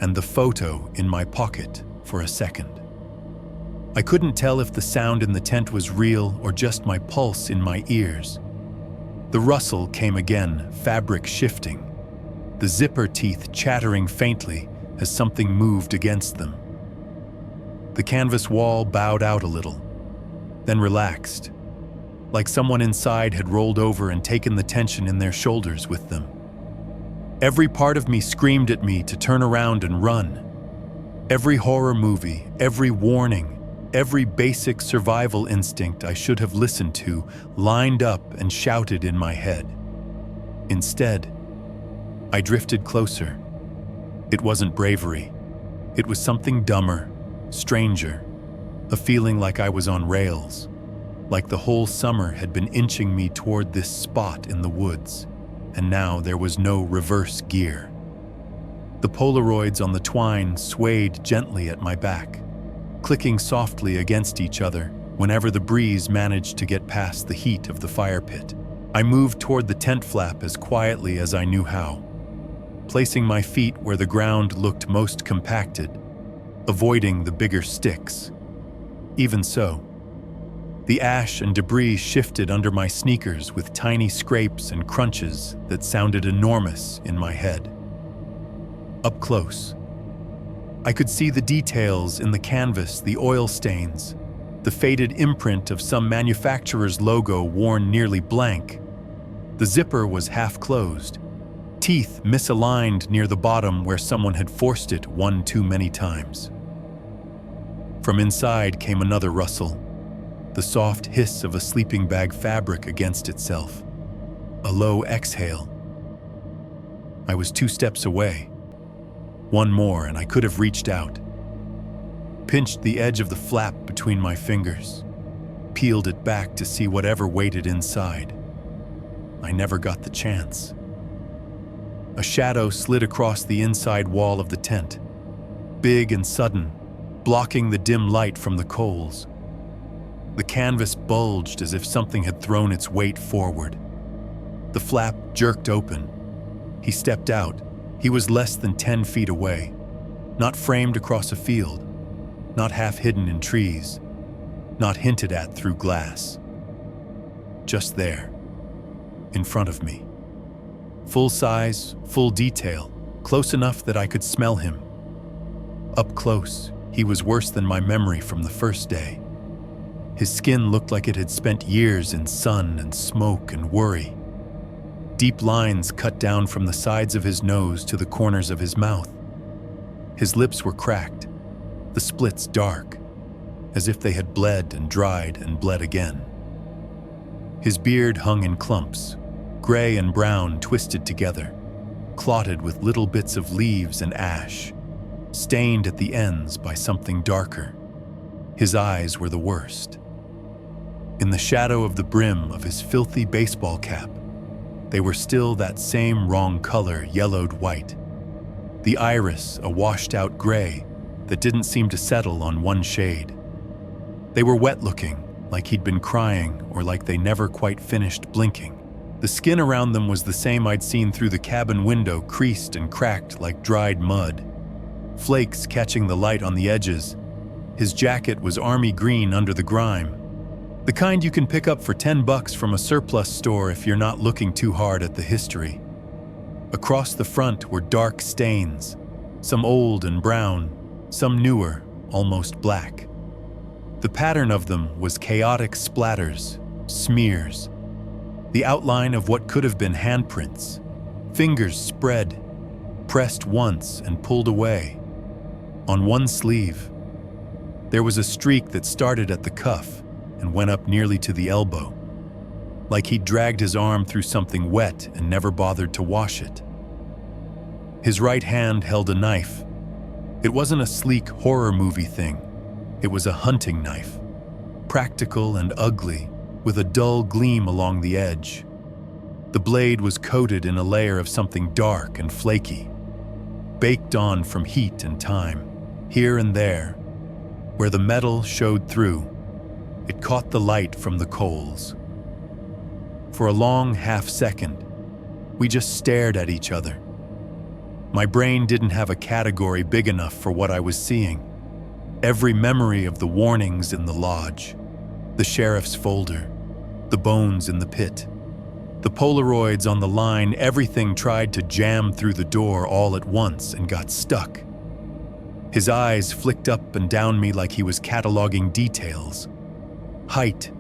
and the photo in my pocket for a second. I couldn't tell if the sound in the tent was real or just my pulse in my ears. The rustle came again, fabric shifting, the zipper teeth chattering faintly as something moved against them. The canvas wall bowed out a little, then relaxed, like someone inside had rolled over and taken the tension in their shoulders with them. Every part of me screamed at me to turn around and run. Every horror movie, every warning, every basic survival instinct I should have listened to lined up and shouted in my head. Instead, I drifted closer. It wasn't bravery. It was something dumber, stranger, a feeling like I was on rails, like the whole summer had been inching me toward this spot in the woods, and now there was no reverse gear. The Polaroids on the twine swayed gently at my back, clicking softly against each other whenever the breeze managed to get past the heat of the fire pit. I moved toward the tent flap as quietly as I knew how, placing my feet where the ground looked most compacted, avoiding the bigger sticks. Even so, the ash and debris shifted under my sneakers with tiny scrapes and crunches that sounded enormous in my head. Up close, I could see the details in the canvas, the oil stains, the faded imprint of some manufacturer's logo worn nearly blank. The zipper was half closed, teeth misaligned near the bottom where someone had forced it one too many times. From inside came another rustle, the soft hiss of a sleeping bag fabric against itself, a low exhale. I was 2 steps away. One more and I could have reached out, pinched the edge of the flap between my fingers, peeled it back to see whatever waited inside. I never got the chance. A shadow slid across the inside wall of the tent, big and sudden, blocking the dim light from the coals. The canvas bulged as if something had thrown its weight forward. The flap jerked open. He stepped out. He was less than 10 feet away, not framed across a field, not half hidden in trees, not hinted at through glass. Just there, in front of me. Full size, full detail, close enough that I could smell him. Up close, he was worse than my memory from the first day. His skin looked like it had spent years in sun and smoke and worry. Deep lines cut down from the sides of his nose to the corners of his mouth. His lips were cracked, the splits dark, as if they had bled and dried and bled again. His beard hung in clumps, gray and brown twisted together, clotted with little bits of leaves and ash, stained at the ends by something darker. His eyes were the worst. In the shadow of the brim of his filthy baseball cap, they were still that same wrong color, yellowed white. The iris, a washed-out gray that didn't seem to settle on one shade. They were wet-looking, like he'd been crying or like they never quite finished blinking. The skin around them was the same I'd seen through the cabin window, creased and cracked like dried mud, flakes catching the light on the edges. His jacket was army green under the grime, the kind you can pick up for $10 from a surplus store if you're not looking too hard at the history. Across the front were dark stains, some old and brown, some newer, almost black. The pattern of them was chaotic splatters, smears, the outline of what could have been handprints, fingers spread, pressed once and pulled away. On one sleeve, there was a streak that started at the cuff and went up nearly to the elbow, like he'd dragged his arm through something wet and never bothered to wash it. His right hand held a knife. It wasn't a sleek horror movie thing. It was a hunting knife, practical and ugly, with a dull gleam along the edge. The blade was coated in a layer of something dark and flaky, baked on from heat and time. Here and there, where the metal showed through, it caught the light from the coals. For a long half-second, we just stared at each other. My brain didn't have a category big enough for what I was seeing. Every memory of the warnings in the lodge, the sheriff's folder, the bones in the pit, the Polaroids on the line, everything tried to jam through the door all at once and got stuck. His eyes flicked up and down me like he was cataloging details. Height,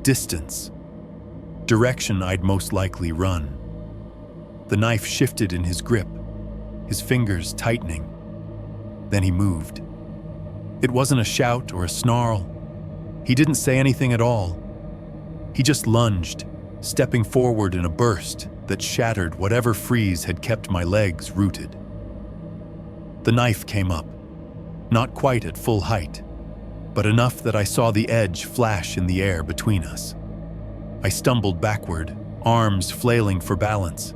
distance, direction I'd most likely run. The knife shifted in his grip, his fingers tightening. Then he moved. It wasn't a shout or a snarl. He didn't say anything at all. He just lunged, stepping forward in a burst that shattered whatever freeze had kept my legs rooted. The knife came up, not quite at full height, but enough that I saw the edge flash in the air between us. I stumbled backward, arms flailing for balance.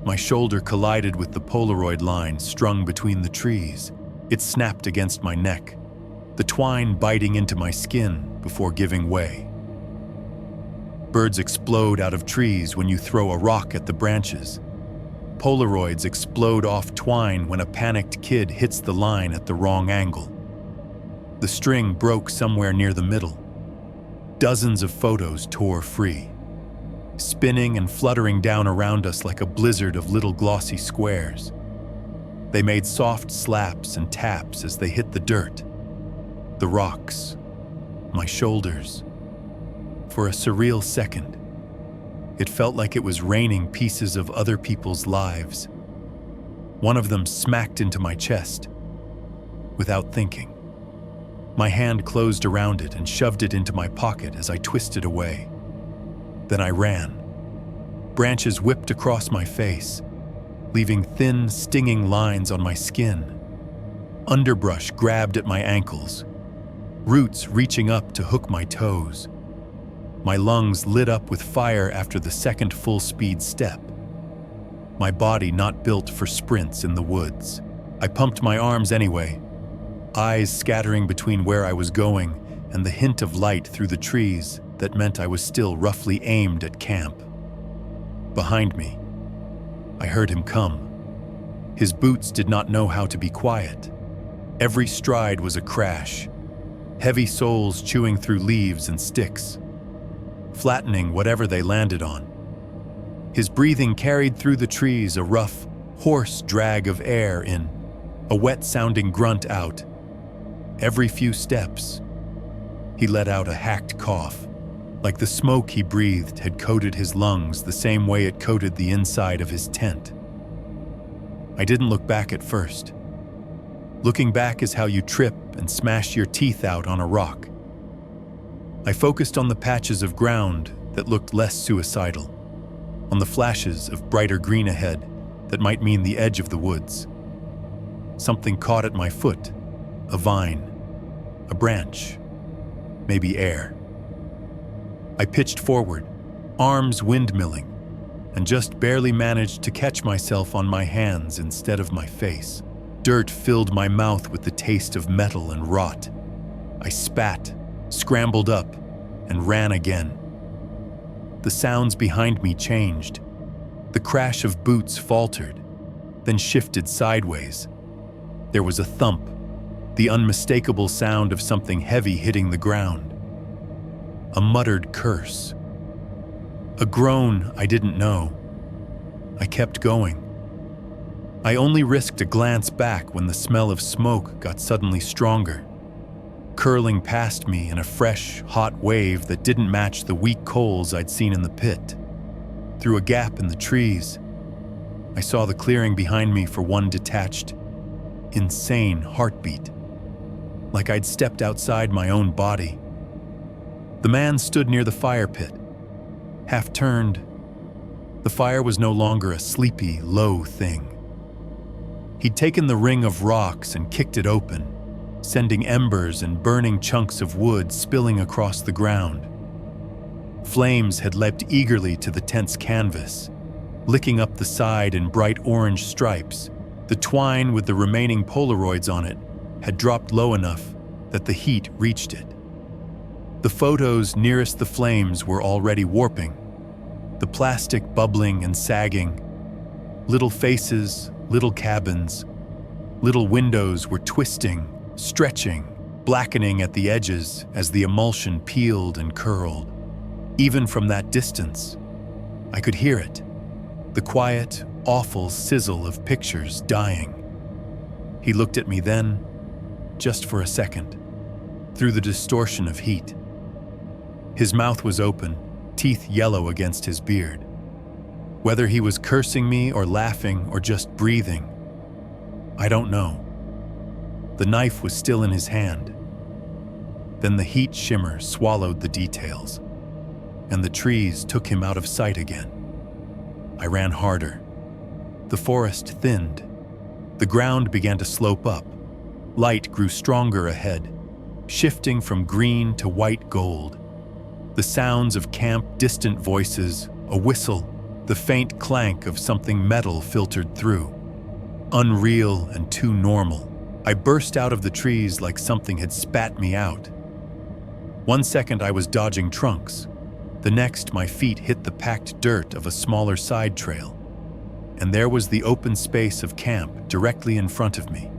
My shoulder collided with the Polaroid line strung between the trees. It snapped against my neck, the twine biting into my skin before giving way. Birds explode out of trees when you throw a rock at the branches. Polaroids explode off twine when a panicked kid hits the line at the wrong angle. The string broke somewhere near the middle. Dozens of photos tore free, spinning and fluttering down around us like a blizzard of little glossy squares. They made soft slaps and taps as they hit the dirt, the rocks, my shoulders. For a surreal second, it felt like it was raining pieces of other people's lives. One of them smacked into my chest. Without thinking, my hand closed around it and shoved it into my pocket as I twisted away. Then I ran. Branches whipped across my face, leaving thin, stinging lines on my skin. Underbrush grabbed at my ankles, roots reaching up to hook my toes. My lungs lit up with fire after the second full-speed step. My body not built for sprints in the woods. I pumped my arms anyway, eyes scattering between where I was going and the hint of light through the trees that meant I was still roughly aimed at camp. Behind me, I heard him come. His boots did not know how to be quiet. Every stride was a crash, heavy soles chewing through leaves and sticks, flattening whatever they landed on. His breathing carried through the trees, a rough, hoarse drag of air in, a wet-sounding grunt out. Every few steps, he let out a hacked cough, like the smoke he breathed had coated his lungs the same way it coated the inside of his tent. I didn't look back at first. Looking back is how you trip and smash your teeth out on a rock. I focused on the patches of ground that looked less suicidal, on the flashes of brighter green ahead that might mean the edge of the woods. Something caught at my foot, a vine, a branch, maybe air. I pitched forward, arms windmilling, and just barely managed to catch myself on my hands instead of my face. Dirt filled my mouth with the taste of metal and rot. I spat, scrambled up, and ran again. The sounds behind me changed. The crash of boots faltered, then shifted sideways. There was a thump, the unmistakable sound of something heavy hitting the ground. A muttered curse. A groan I didn't know. I kept going. I only risked a glance back when the smell of smoke got suddenly stronger, curling past me in a fresh, hot wave that didn't match the weak coals I'd seen in the pit. Through a gap in the trees, I saw the clearing behind me for one detached, insane heartbeat, like I'd stepped outside my own body. The man stood near the fire pit, half turned. The fire was no longer a sleepy, low thing. He'd taken the ring of rocks and kicked it open, sending embers and burning chunks of wood spilling across the ground. Flames had leapt eagerly to the tent's canvas, licking up the side in bright orange stripes. The twine with the remaining Polaroids on it had dropped low enough that the heat reached it. The photos nearest the flames were already warping, the plastic bubbling and sagging. Little faces, little cabins, little windows were twisting, stretching, blackening at the edges as the emulsion peeled and curled. Even from that distance, I could hear it, the quiet, awful sizzle of pictures dying. He looked at me then, just for a second, through the distortion of heat. His mouth was open, teeth yellow against his beard. Whether he was cursing me or laughing or just breathing, I don't know. The knife was still in his hand. Then the heat shimmer swallowed the details, and the trees took him out of sight again. I ran harder. The forest thinned. The ground began to slope up. Light grew stronger ahead, shifting from green to white gold. The sounds of camp, distant voices, a whistle, the faint clank of something metal filtered through. Unreal and too normal. I burst out of the trees like something had spat me out. 1 second I was dodging trunks. The next my feet hit the packed dirt of a smaller side trail. And there was the open space of camp directly in front of me.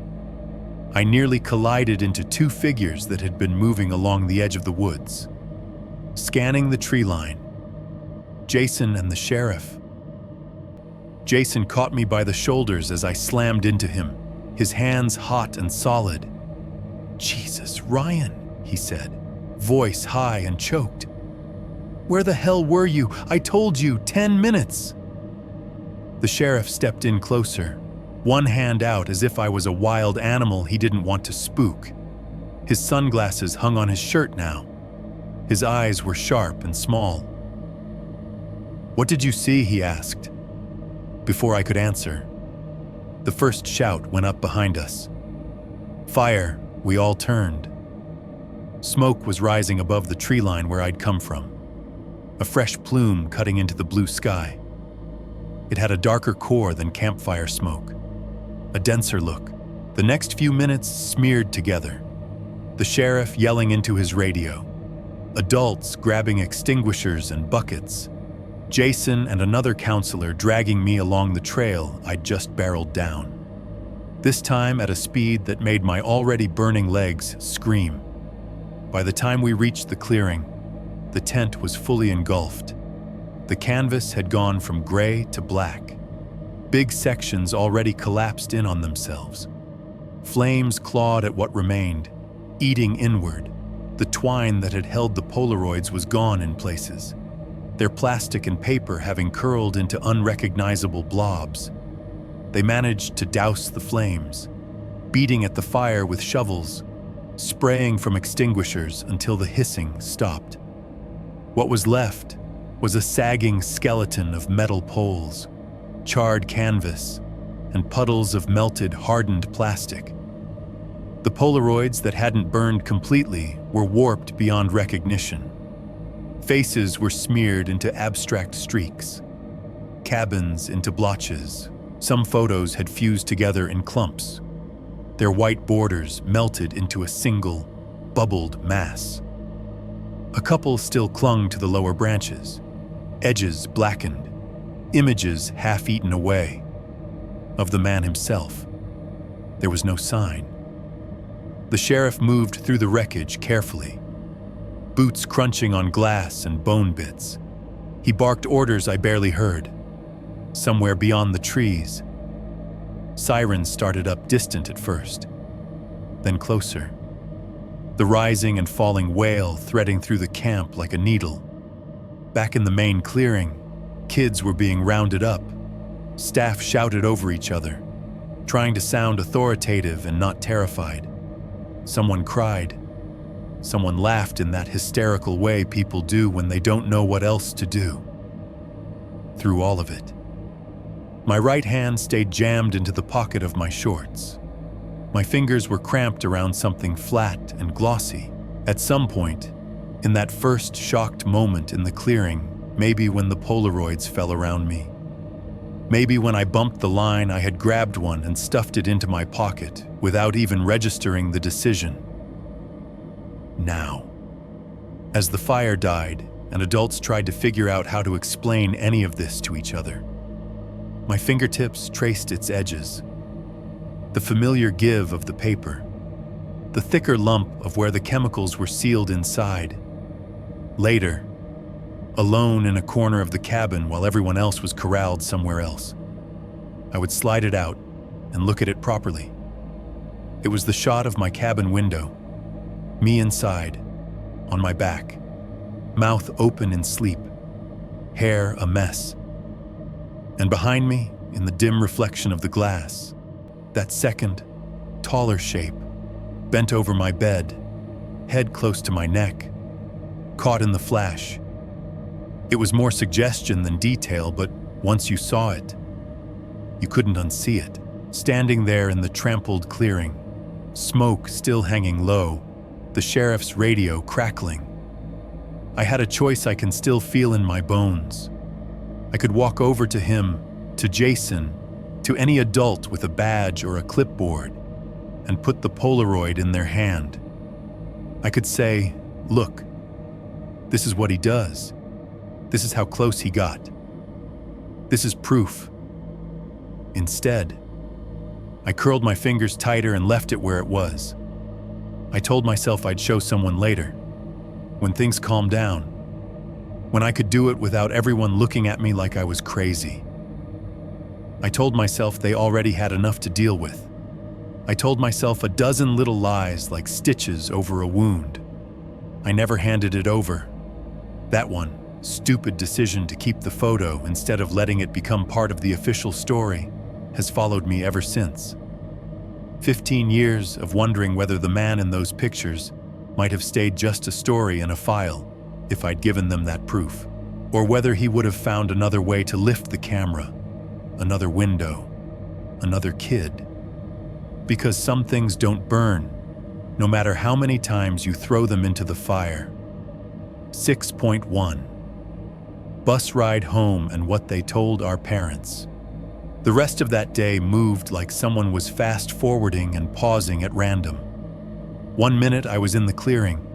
I nearly collided into 2 figures that had been moving along the edge of the woods. Scanning the tree line. Jason and the sheriff. Jason caught me by the shoulders as I slammed into him, his hands hot and solid. "Jesus, Ryan," he said, voice high and choked. "Where the hell were you? I told you, 10 minutes!" The sheriff stepped in closer, one hand out as if I was a wild animal he didn't want to spook. His sunglasses hung on his shirt now. His eyes were sharp and small. "What did you see?" he asked. Before I could answer, the first shout went up behind us. Fire, we all turned. Smoke was rising above the tree line where I'd come from, a fresh plume cutting into the blue sky. It had a darker core than campfire smoke, a denser look. The next few minutes smeared together. The sheriff yelling into his radio, adults grabbing extinguishers and buckets, Jason and another counselor dragging me along the trail I'd just barreled down. This time at a speed that made my already burning legs scream. By the time we reached the clearing, the tent was fully engulfed. The canvas had gone from gray to black. Big sections already collapsed in on themselves. Flames clawed at what remained, eating inward. The twine that had held the Polaroids was gone in places, their plastic and paper having curled into unrecognizable blobs. They managed to douse the flames, beating at the fire with shovels, spraying from extinguishers until the hissing stopped. What was left was a sagging skeleton of metal poles, charred canvas, and puddles of melted, hardened plastic. The Polaroids that hadn't burned completely were warped beyond recognition. Faces were smeared into abstract streaks, cabins into blotches. Some photos had fused together in clumps, their white borders melted into a single, bubbled mass. A couple still clung to the lower branches, edges blackened, images half-eaten away. Of the man himself, there was no sign. The sheriff moved through the wreckage carefully, boots crunching on glass and bone bits. He barked orders I barely heard. Somewhere beyond the trees, sirens started up distant at first, then closer. The rising and falling wail threading through the camp like a needle. Back in the main clearing, kids were being rounded up. Staff shouted over each other, trying to sound authoritative and not terrified. Someone cried. Someone laughed in that hysterical way people do when they don't know what else to do. Through all of it, my right hand stayed jammed into the pocket of my shorts. My fingers were cramped around something flat and glossy. At some point, in that first shocked moment in the clearing, maybe when the Polaroids fell around me, maybe when I bumped the line, I had grabbed one and stuffed it into my pocket without even registering the decision. Now. As the fire died and adults tried to figure out how to explain any of this to each other, my fingertips traced its edges. The familiar give of the paper, the thicker lump of where the chemicals were sealed inside. Later, alone in a corner of the cabin while everyone else was corralled somewhere else, I would slide it out and look at it properly. It was the shot of my cabin window, me inside, on my back, mouth open in sleep, hair a mess. And behind me, in the dim reflection of the glass, that second, taller shape, bent over my bed, head close to my neck, caught in the flash. It was more suggestion than detail, but Once you saw it, you couldn't unsee it. Standing there in the trampled clearing, smoke still hanging low, the sheriff's radio crackling. I had a choice I can still feel in my bones. I could walk over to him, to Jason, to any adult with a badge or a clipboard, and put the Polaroid in their hand. I could say, "Look, this is what he does. This is how close he got. This is proof." Instead, I curled my fingers tighter and left it where it was. I told myself I'd show someone later, when things calmed down, when I could do it without everyone looking at me like I was crazy. I told myself they already had enough to deal with. I told myself a dozen little lies like stitches over a wound. I never handed it over. That one stupid decision to keep the photo instead of letting it become part of the official story has followed me ever since. 15 years of wondering whether the man in those pictures might have stayed just a story in a file if I'd given them that proof, or whether he would have found another way to lift the camera, another window, another kid. Because some things don't burn, no matter how many times you throw them into the fire. 6.1. Bus ride home and what they told our parents. The rest of that day moved like someone was fast-forwarding and pausing at random. 1 minute I was in the clearing,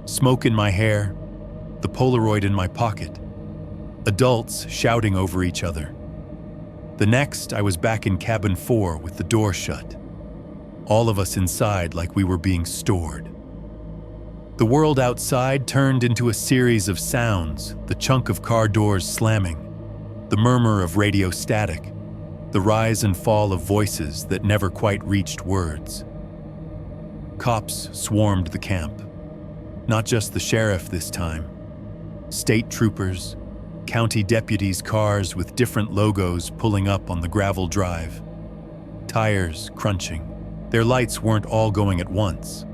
smoke in my hair, the Polaroid in my pocket, adults shouting over each other. The next, I was back in cabin 4 with the door shut. All of us inside like we were being stored. The world outside turned into a series of sounds, the chunk of car doors slamming, the murmur of radio static, the rise and fall of voices that never quite reached words. Cops swarmed the camp. Not just the sheriff this time. State troopers, county deputies' cars with different logos pulling up on the gravel drive. Tires crunching. Their lights weren't all going at once,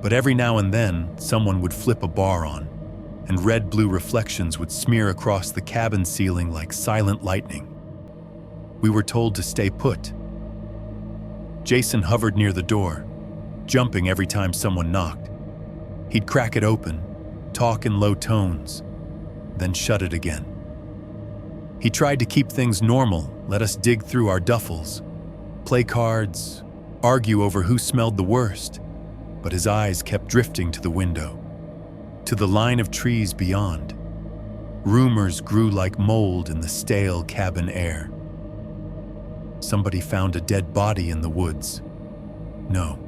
but every now and then someone would flip a bar on, and red-blue reflections would smear across the cabin ceiling like silent lightning. We were told to stay put. Jason hovered near the door, jumping every time someone knocked. He'd crack it open, talk in low tones, then shut it again. He tried to keep things normal, let us dig through our duffels, play cards, argue over who smelled the worst, but his eyes kept drifting to the window, to the line of trees beyond. Rumors grew like mold in the stale cabin air. Somebody found a dead body in the woods. No,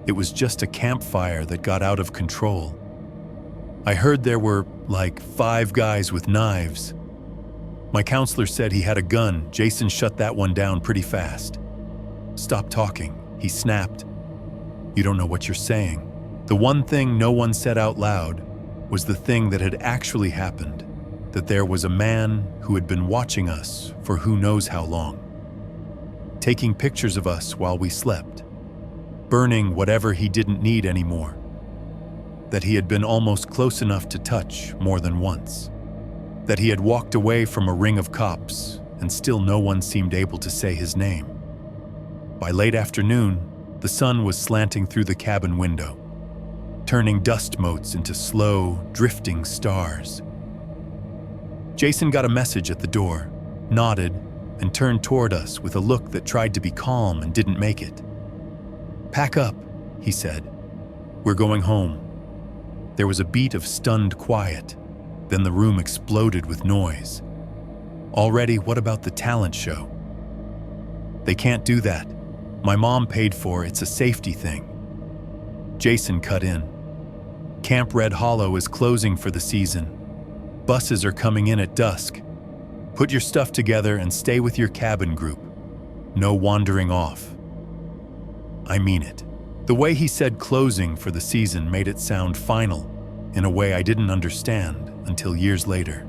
it was just a campfire that got out of control. I heard there were, like, 5 guys with knives. My counselor said he had a gun. Jason shut that one down pretty fast. "Stop talking," he snapped. "You don't know what you're saying." The one thing no one said out loud was the thing that had actually happened, that there was a man who had been watching us for who knows how long, taking pictures of us while we slept, burning whatever he didn't need anymore, that he had been almost close enough to touch more than once, that he had walked away from a ring of cops and still no one seemed able to say his name. By late afternoon, the sun was slanting through the cabin window, turning dust motes into slow, drifting stars. Jason got a message at the door, nodded, and turned toward us with a look that tried to be calm and didn't make it. "Pack up," he said. "We're going home." There was a beat of stunned quiet, then the room exploded with noise. "Already, what about the talent show?" "They can't do that. My mom paid for it. It's a safety thing." Jason cut in. "Camp Red Hollow is closing for the season. Buses are coming in at dusk. Put your stuff together and stay with your cabin group. No wandering off." I mean it. The way he said closing for the season made it sound final, in a way I didn't understand until years later.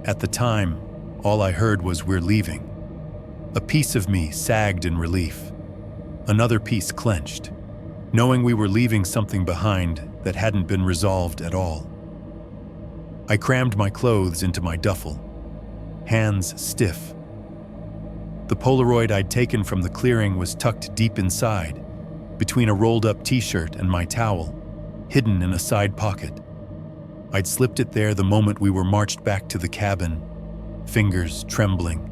At the time, all I heard was "we're leaving." A piece of me sagged in relief. Another piece clenched, knowing we were leaving something behind that hadn't been resolved at all. I crammed my clothes into my duffel. hands stiff. The Polaroid I'd taken from the clearing was tucked deep inside, between a rolled-up t-shirt and my towel, hidden in a side pocket. I'd slipped it there the moment we were marched back to the cabin, fingers trembling,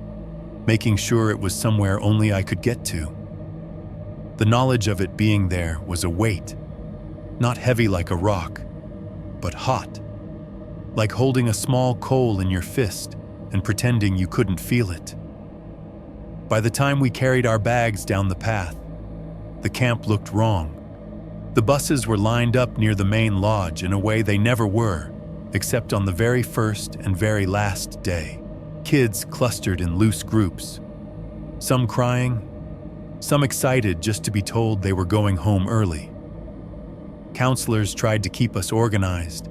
making sure it was somewhere only I could get to. The knowledge of it being there was a weight, not heavy like a rock, but hot, like holding a small coal in your fist and pretending you couldn't feel it. By the time we carried our bags down the path, the camp looked wrong. The buses were lined up near the main lodge in a way they never were, except on the very first and very last day. Kids clustered in loose groups, some crying, some excited just to be told they were going home early. Counselors tried to keep us organized,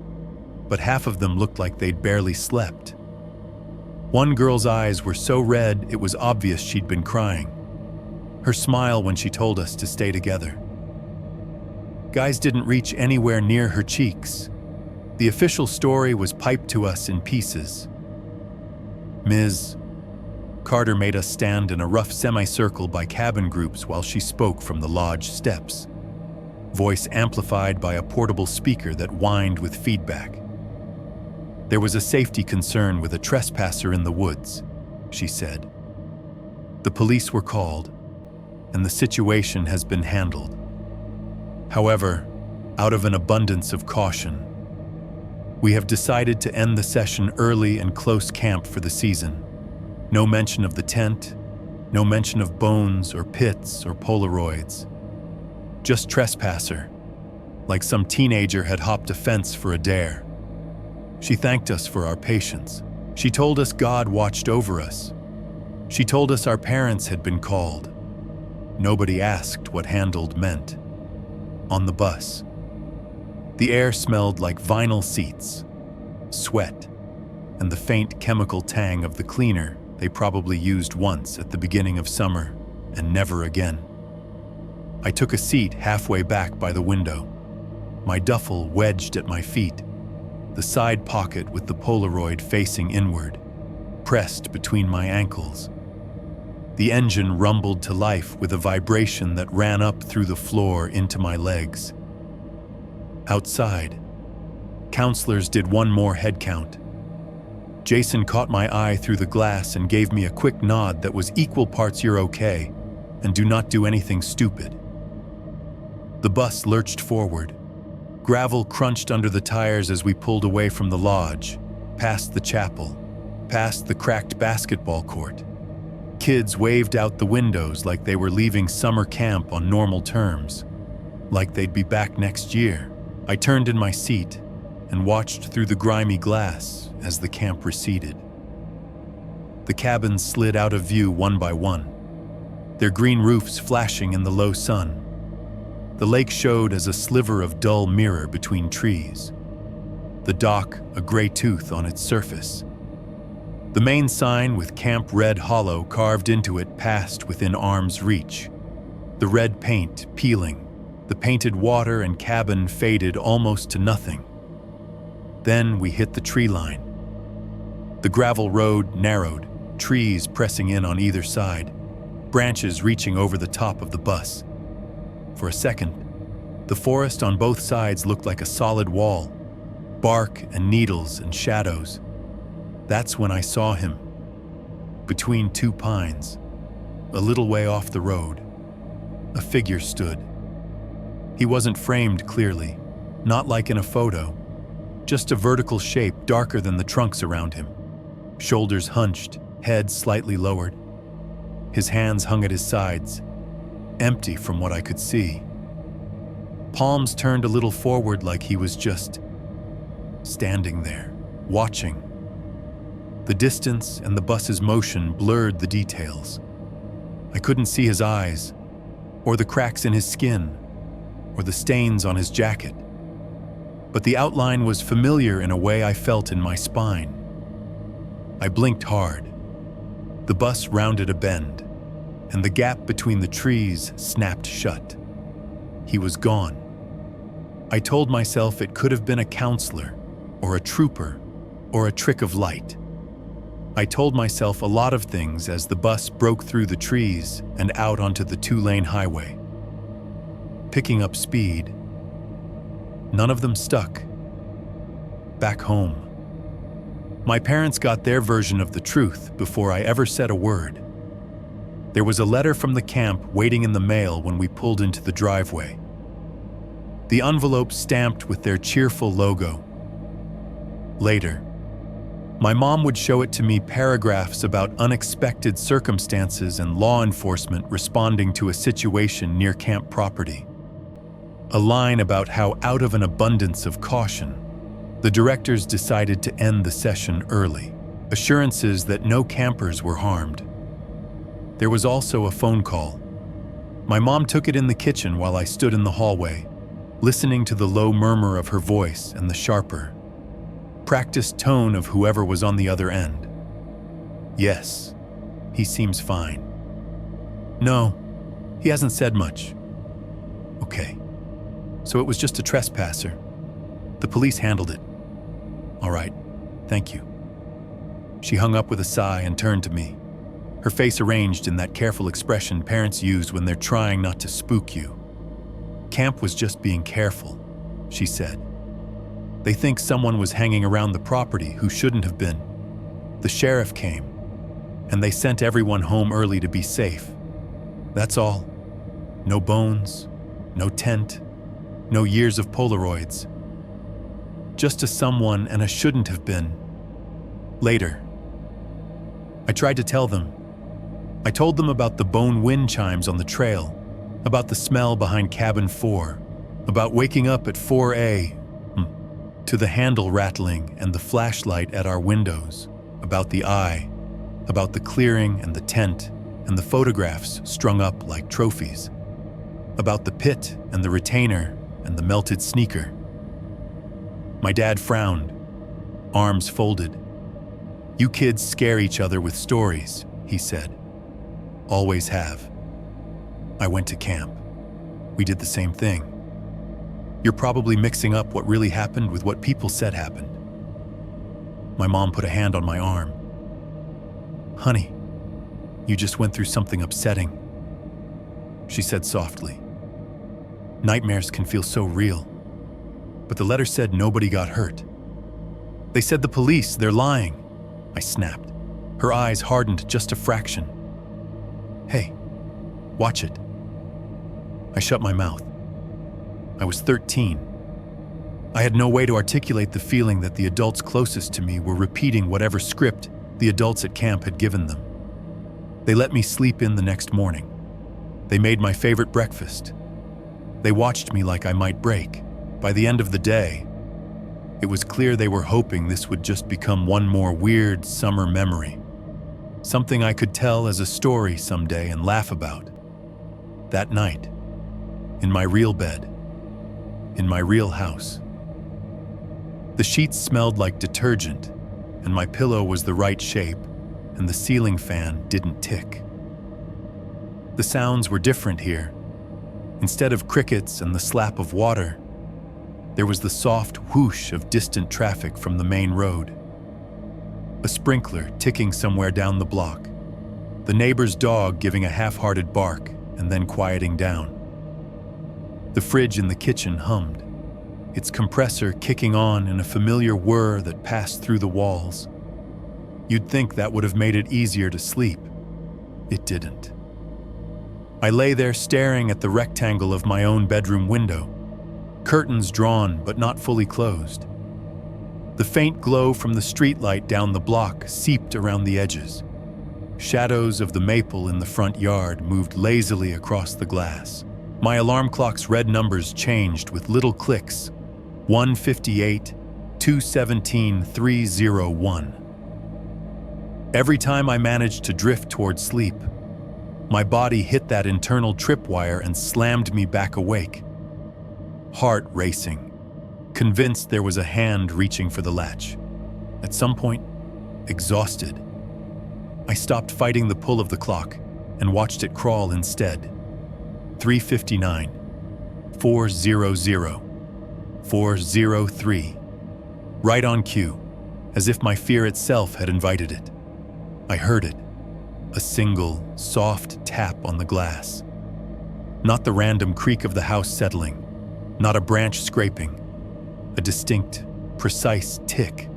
but half of them looked like they'd barely slept. One girl's eyes were so red it was obvious she'd been crying. Her smile when she told us to stay together. Guys didn't reach anywhere near her cheeks. The official story was piped to us in pieces. Ms. Carter made us stand in a rough semicircle by cabin groups while she spoke from the lodge steps, voice amplified by a portable speaker that whined with feedback. There was a safety concern with a trespasser in the woods, she said. The police were called, and the situation has been handled. However, out of an abundance of caution, we have decided to end the session early and close camp for the season. No mention of the tent, no mention of bones or pits or Polaroids. Just trespasser, like some teenager had hopped a fence for a dare. She thanked us for our patience. She told us God watched over us. She told us our parents had been called. Nobody asked what handled meant. On the bus, the air smelled like vinyl seats, sweat, and the faint chemical tang of the cleaner they probably used once at the beginning of summer and never again. I took a seat halfway back by the window, my duffel wedged at my feet, the side pocket with the Polaroid facing inward, pressed between my ankles. The engine rumbled to life with a vibration that ran up through the floor into my legs. Outside, counselors did one more head count. Jason caught my eye through the glass and gave me a quick nod that was equal parts "you're okay" and "do not do anything stupid." The bus lurched forward. Gravel crunched under the tires as we pulled away from the lodge, past the chapel, past the cracked basketball court. Kids waved out the windows like they were leaving summer camp on normal terms, like they'd be back next year. I turned in my seat and watched through the grimy glass as the camp receded. The cabins slid out of view one by one, their green roofs flashing in the low sun. The lake showed as a sliver of dull mirror between trees, the dock a gray tooth on its surface. The main sign with Camp Red Hollow carved into it passed within arm's reach, the red paint peeling, the painted water and cabin faded almost to nothing. Then we hit the tree line. The gravel road narrowed, trees pressing in on either side, branches reaching over the top of the bus. For a second, the forest on both sides looked like a solid wall, bark and needles and shadows. That's when I saw him. Between two pines, a little way off the road, a figure stood. He wasn't framed clearly, not like in a photo, just a vertical shape darker than the trunks around him. Shoulders hunched, head slightly lowered. His hands hung at his sides, empty from what I could see. Palms turned a little forward like he was just standing there, watching. The distance and the bus's motion blurred the details. I couldn't see his eyes, or the cracks in his skin, or the stains on his jacket. But the outline was familiar in a way I felt in my spine. I blinked hard. The bus rounded a bend, and the gap between the trees snapped shut. He was gone. I told myself it could have been a counselor, or a trooper, or a trick of light. I told myself a lot of things as the bus broke through the trees and out onto the 2-lane highway. Picking up speed. None of them stuck. Back home. My parents got their version of the truth before I ever said a word. There was a letter from the camp waiting in the mail when we pulled into the driveway. The envelope stamped with their cheerful logo. Later, my mom would show it to me paragraphs about unexpected circumstances and law enforcement responding to a situation near camp property. A line about how, out of an abundance of caution, the directors decided to end the session early. Assurances that no campers were harmed. There was also a phone call. My mom took it in the kitchen while I stood in the hallway, listening to the low murmur of her voice and the sharper, practiced tone of whoever was on the other end. Yes, he seems fine. No, he hasn't said much. Okay, so it was just a trespasser. The police handled it. All right, thank you. She hung up with a sigh and turned to me, her face arranged in that careful expression parents use when they're trying not to spook you. Camp was just being careful, she said. They think someone was hanging around the property who shouldn't have been. The sheriff came, and they sent everyone home early to be safe. That's all. No bones, no tent, no years of Polaroids. Just a someone and a shouldn't have been. Later, I tried to tell them. I told them about the bone wind chimes on the trail, about the smell behind cabin 4, about waking up at 4A, to the handle rattling and the flashlight at our windows, about the eye, about the clearing and the tent and the photographs strung up like trophies, about the pit and the retainer and the melted sneaker. My dad frowned, arms folded. You kids scare each other with stories, he said. Always have. I went to camp. We did the same thing. You're probably mixing up what really happened with what people said happened. My mom put a hand on my arm. Honey, you just went through something upsetting, she said softly. Nightmares can feel so real, but the letter said nobody got hurt. They said the police, they're lying, I snapped. Her eyes hardened just a fraction. Hey, watch it. I shut my mouth. I was 13. I had no way to articulate the feeling that the adults closest to me were repeating whatever script the adults at camp had given them. They let me sleep in the next morning. They made my favorite breakfast. They watched me like I might break. By the end of the day, it was clear they were hoping this would just become one more weird summer memory. Something I could tell as a story someday and laugh about. That night, in my real bed, in my real house. The sheets smelled like detergent, and my pillow was the right shape, and the ceiling fan didn't tick. The sounds were different here. Instead of crickets and the slap of water, there was the soft whoosh of distant traffic from the main road. A sprinkler ticking somewhere down the block. The neighbor's dog giving a half-hearted bark and then quieting down. The fridge in the kitchen hummed, its compressor kicking on in a familiar whir that passed through the walls. You'd think that would have made it easier to sleep. It didn't. I lay there staring at the rectangle of my own bedroom window, curtains drawn but not fully closed. The faint glow from the streetlight down the block seeped around the edges. Shadows of the maple in the front yard moved lazily across the glass. My alarm clock's red numbers changed with little clicks. 1:58, 2:17, 3:01. Every time I managed to drift toward sleep, my body hit that internal tripwire and slammed me back awake. Heart racing, convinced there was a hand reaching for the latch. At some point, exhausted, I stopped fighting the pull of the clock and watched it crawl instead. 3:59, 4:00, 4:03. Right on cue, as if my fear itself had invited it. I heard it, a single, soft tap on the glass. Not the random creak of the house settling, not a branch scraping, a distinct, precise tick.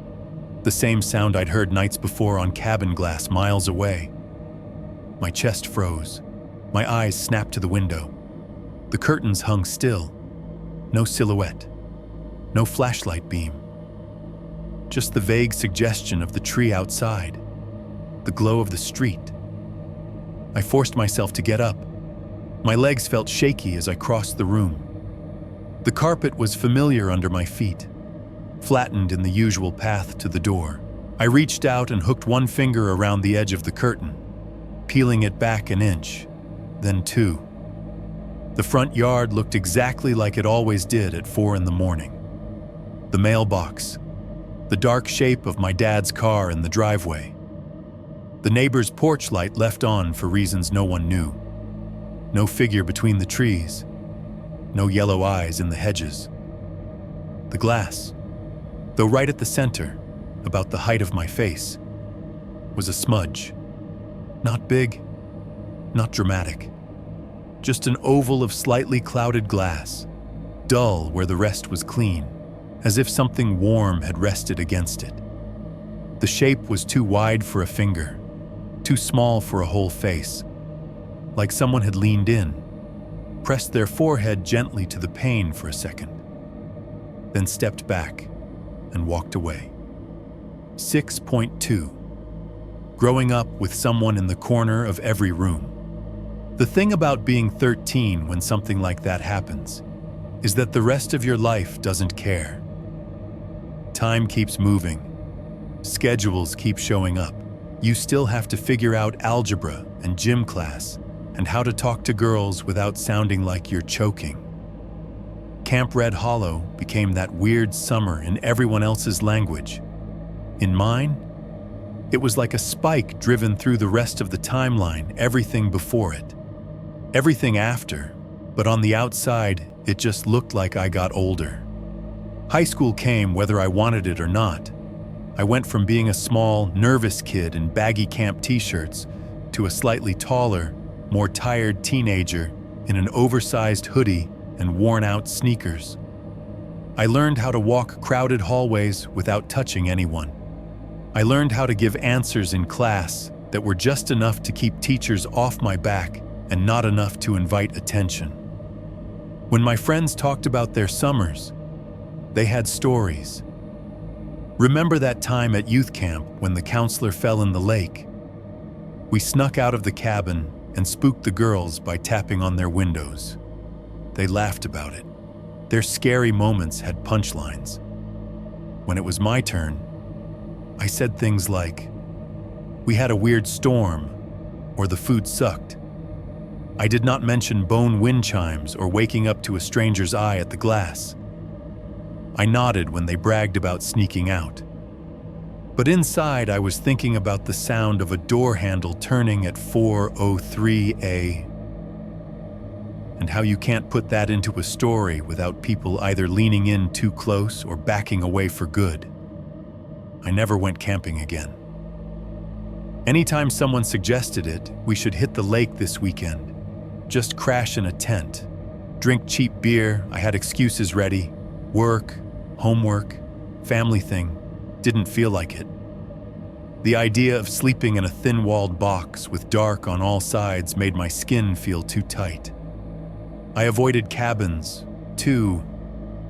The same sound I'd heard nights before on cabin glass miles away. My chest froze. My eyes snapped to the window. The curtains hung still. No silhouette. No flashlight beam. Just the vague suggestion of the tree outside. The glow of the street. I forced myself to get up. My legs felt shaky as I crossed the room. The carpet was familiar under my feet, flattened in the usual path to the door. I reached out and hooked one finger around the edge of the curtain, peeling it back an inch, then two. The front yard looked exactly like it always did at 4 a.m. The mailbox, the dark shape of my dad's car in the driveway, the neighbor's porch light left on for reasons no one knew. No figure between the trees, no yellow eyes in the hedges. The glass, though right at the center, about the height of my face, was a smudge. Not big, not dramatic. Just an oval of slightly clouded glass, dull where the rest was clean, as if something warm had rested against it. The shape was too wide for a finger, too small for a whole face, like someone had leaned in, pressed their forehead gently to the pane for a second, then stepped back and walked away. 6.2. Growing up with someone in the corner of every room. The thing about being 13 when something like that happens is that the rest of your life doesn't care. Time keeps moving. Schedules keep showing up. You still have to figure out algebra and gym class and how to talk to girls without sounding like you're choking. Camp Red Hollow became that weird summer in everyone else's language. In mine, it was like a spike driven through the rest of the timeline, everything before it. Everything after, but on the outside, it just looked like I got older. High school came whether I wanted it or not. I went from being a small, nervous kid in baggy camp t-shirts to a slightly taller, more tired teenager in an oversized hoodie and worn-out sneakers. I learned how to walk crowded hallways without touching anyone. I learned how to give answers in class that were just enough to keep teachers off my back and not enough to invite attention. When my friends talked about their summers, they had stories. Remember that time at youth camp when the counselor fell in the lake? We snuck out of the cabin and spooked the girls by tapping on their windows. They laughed about it. Their scary moments had punchlines. When it was my turn, I said things like, "We had a weird storm," or "the food sucked." I did not mention bone wind chimes or waking up to a stranger's eye at the glass. I nodded when they bragged about sneaking out. But inside, I was thinking about the sound of a door handle turning at 4:03 a.m. and how you can't put that into a story without people either leaning in too close or backing away for good. I never went camping again. Anytime someone suggested it, we should hit the lake this weekend. Just crash in a tent. Drink cheap beer, I had excuses ready. Work, homework, family thing. Didn't feel like it. The idea of sleeping in a thin-walled box with dark on all sides made my skin feel too tight. I avoided cabins, too,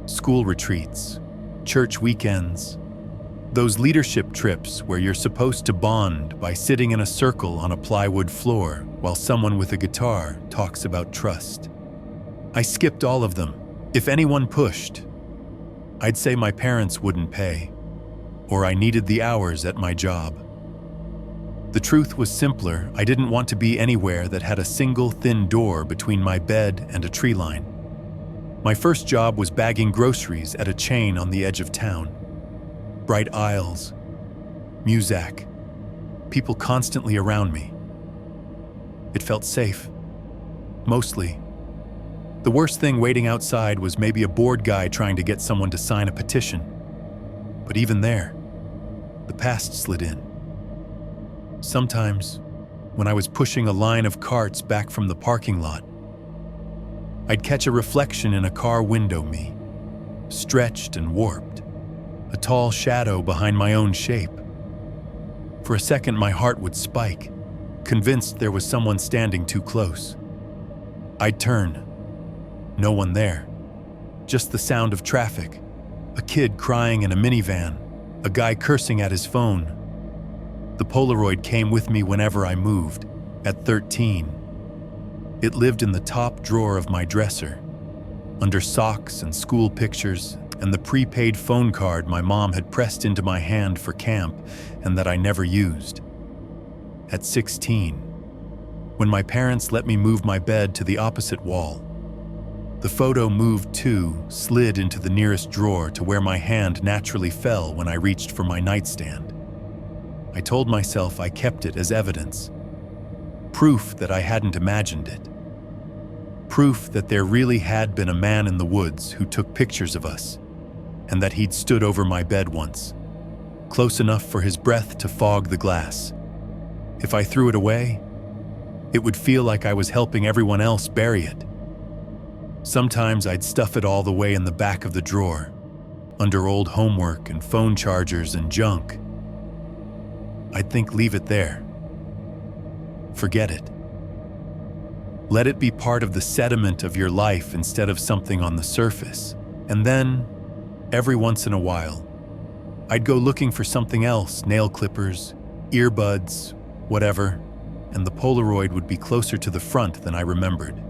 school retreats, church weekends, those leadership trips where you're supposed to bond by sitting in a circle on a plywood floor while someone with a guitar talks about trust. I skipped all of them. If anyone pushed, I'd say my parents wouldn't pay, or I needed the hours at my job. The truth was simpler. I didn't want to be anywhere that had a single thin door between my bed and a tree line. My first job was bagging groceries at a chain on the edge of town. Bright aisles, muzak, people constantly around me. It felt safe, mostly. The worst thing waiting outside was maybe a bored guy trying to get someone to sign a petition. But even there, the past slid in. Sometimes, when I was pushing a line of carts back from the parking lot, I'd catch a reflection in a car window me, stretched and warped, a tall shadow behind my own shape. For a second, my heart would spike, convinced there was someone standing too close. I'd turn. No one there. Just the sound of traffic. A kid crying in a minivan. A guy cursing at his phone. The Polaroid came with me whenever I moved, at 13. It lived in the top drawer of my dresser, under socks and school pictures and the prepaid phone card my mom had pressed into my hand for camp and that I never used. At 16, when my parents let me move my bed to the opposite wall, the photo moved too, slid into the nearest drawer to where my hand naturally fell when I reached for my nightstand. I told myself I kept it as evidence, proof that I hadn't imagined it. Proof that there really had been a man in the woods who took pictures of us, and that he'd stood over my bed once, close enough for his breath to fog the glass. If I threw it away, it would feel like I was helping everyone else bury it. Sometimes I'd stuff it all the way in the back of the drawer, under old homework and phone chargers and junk. I'd think, leave it there. Forget it. Let it be part of the sediment of your life instead of something on the surface. And then, every once in a while, I'd go looking for something else, nail clippers, earbuds, whatever, and the Polaroid would be closer to the front than I remembered.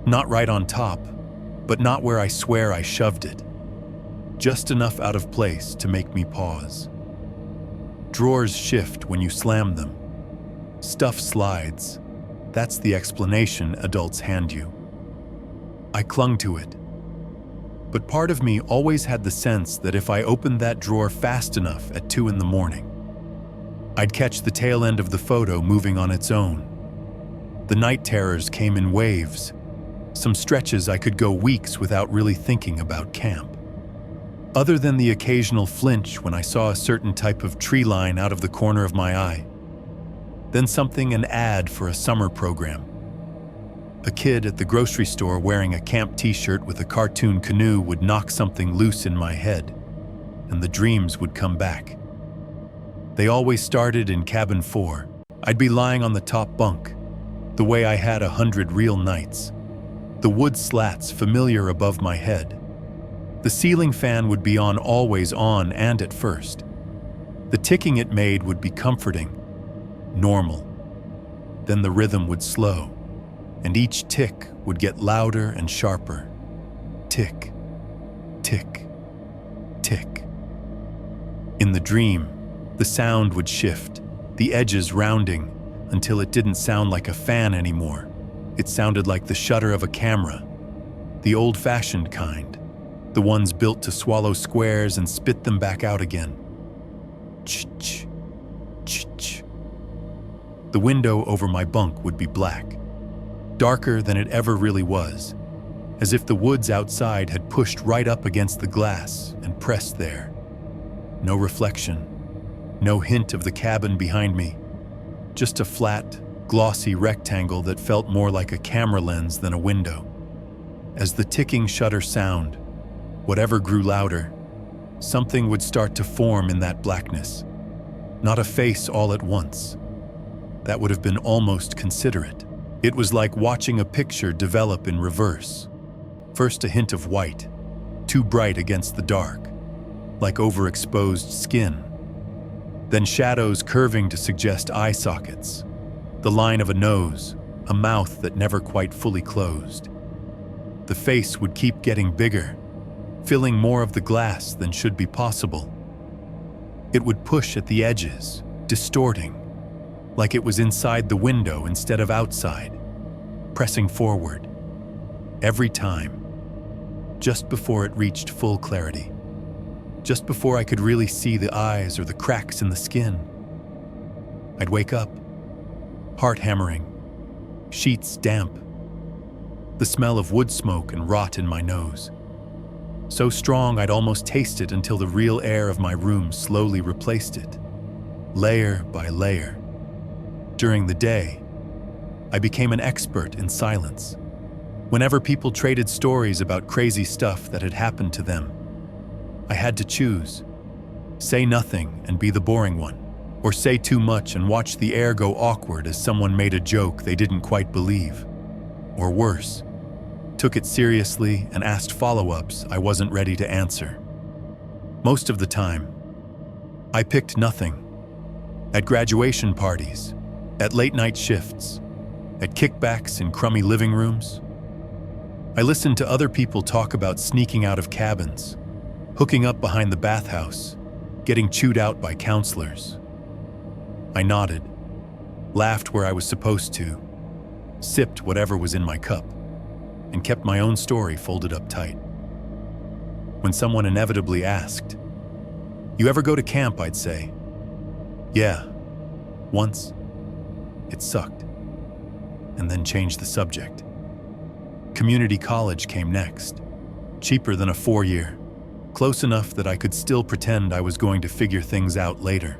Not right on top, but not where I swear I shoved it. Just enough out of place to make me pause. Drawers shift when you slam them. Stuff slides. That's the explanation adults hand you. I clung to it. But part of me always had the sense that if I opened that drawer fast enough at 2 in the morning, I'd catch the tail end of the photo moving on its own. The night terrors came in waves. Some stretches I could go weeks without really thinking about camp. Other than the occasional flinch when I saw a certain type of tree line out of the corner of my eye. Then an ad for a summer program. A kid at the grocery store wearing a camp t-shirt with a cartoon canoe would knock something loose in my head, and the dreams would come back. They always started in cabin 4. I'd be lying on the top bunk, the way I had 100 real nights. The wood slats familiar above my head. The ceiling fan would be on, always on, and at first. The ticking it made would be comforting, normal. Then the rhythm would slow, and each tick would get louder and sharper. Tick, tick, tick. In the dream, the sound would shift, the edges rounding, until it didn't sound like a fan anymore. It sounded like the shutter of a camera, the old-fashioned kind, the ones built to swallow squares and spit them back out again. Ch-ch, ch-ch. The window over my bunk would be black, darker than it ever really was, as if the woods outside had pushed right up against the glass and pressed there. No reflection, no hint of the cabin behind me, just a flat, glossy rectangle that felt more like a camera lens than a window. As the ticking shutter sound, whatever grew louder, something would start to form in that blackness. Not a face all at once. That would have been almost considerate. It was like watching a picture develop in reverse. First a hint of white, too bright against the dark, like overexposed skin. Then shadows curving to suggest eye sockets, the line of a nose, a mouth that never quite fully closed. The face would keep getting bigger, filling more of the glass than should be possible. It would push at the edges, distorting, like it was inside the window instead of outside, pressing forward. Every time, just before it reached full clarity, just before I could really see the eyes or the cracks in the skin. I'd wake up, heart hammering, sheets damp, the smell of wood smoke and rot in my nose. So strong I'd almost taste it until the real air of my room slowly replaced it, layer by layer. During the day, I became an expert in silence. Whenever people traded stories about crazy stuff that had happened to them, I had to choose. Say nothing and be the boring one, or say too much and watch the air go awkward as someone made a joke they didn't quite believe. Or worse, took it seriously and asked follow-ups I wasn't ready to answer. Most of the time, I picked nothing. At graduation parties, at late-night shifts, at kickbacks in crummy living rooms, I listened to other people talk about sneaking out of cabins, hooking up behind the bathhouse, getting chewed out by counselors. I nodded, laughed where I was supposed to, sipped whatever was in my cup, and kept my own story folded up tight. When someone inevitably asked, "You ever go to camp?" I'd say, "Yeah, once. It sucked." And then change the subject. Community college came next, cheaper than a 4-year, close enough that I could still pretend I was going to figure things out later.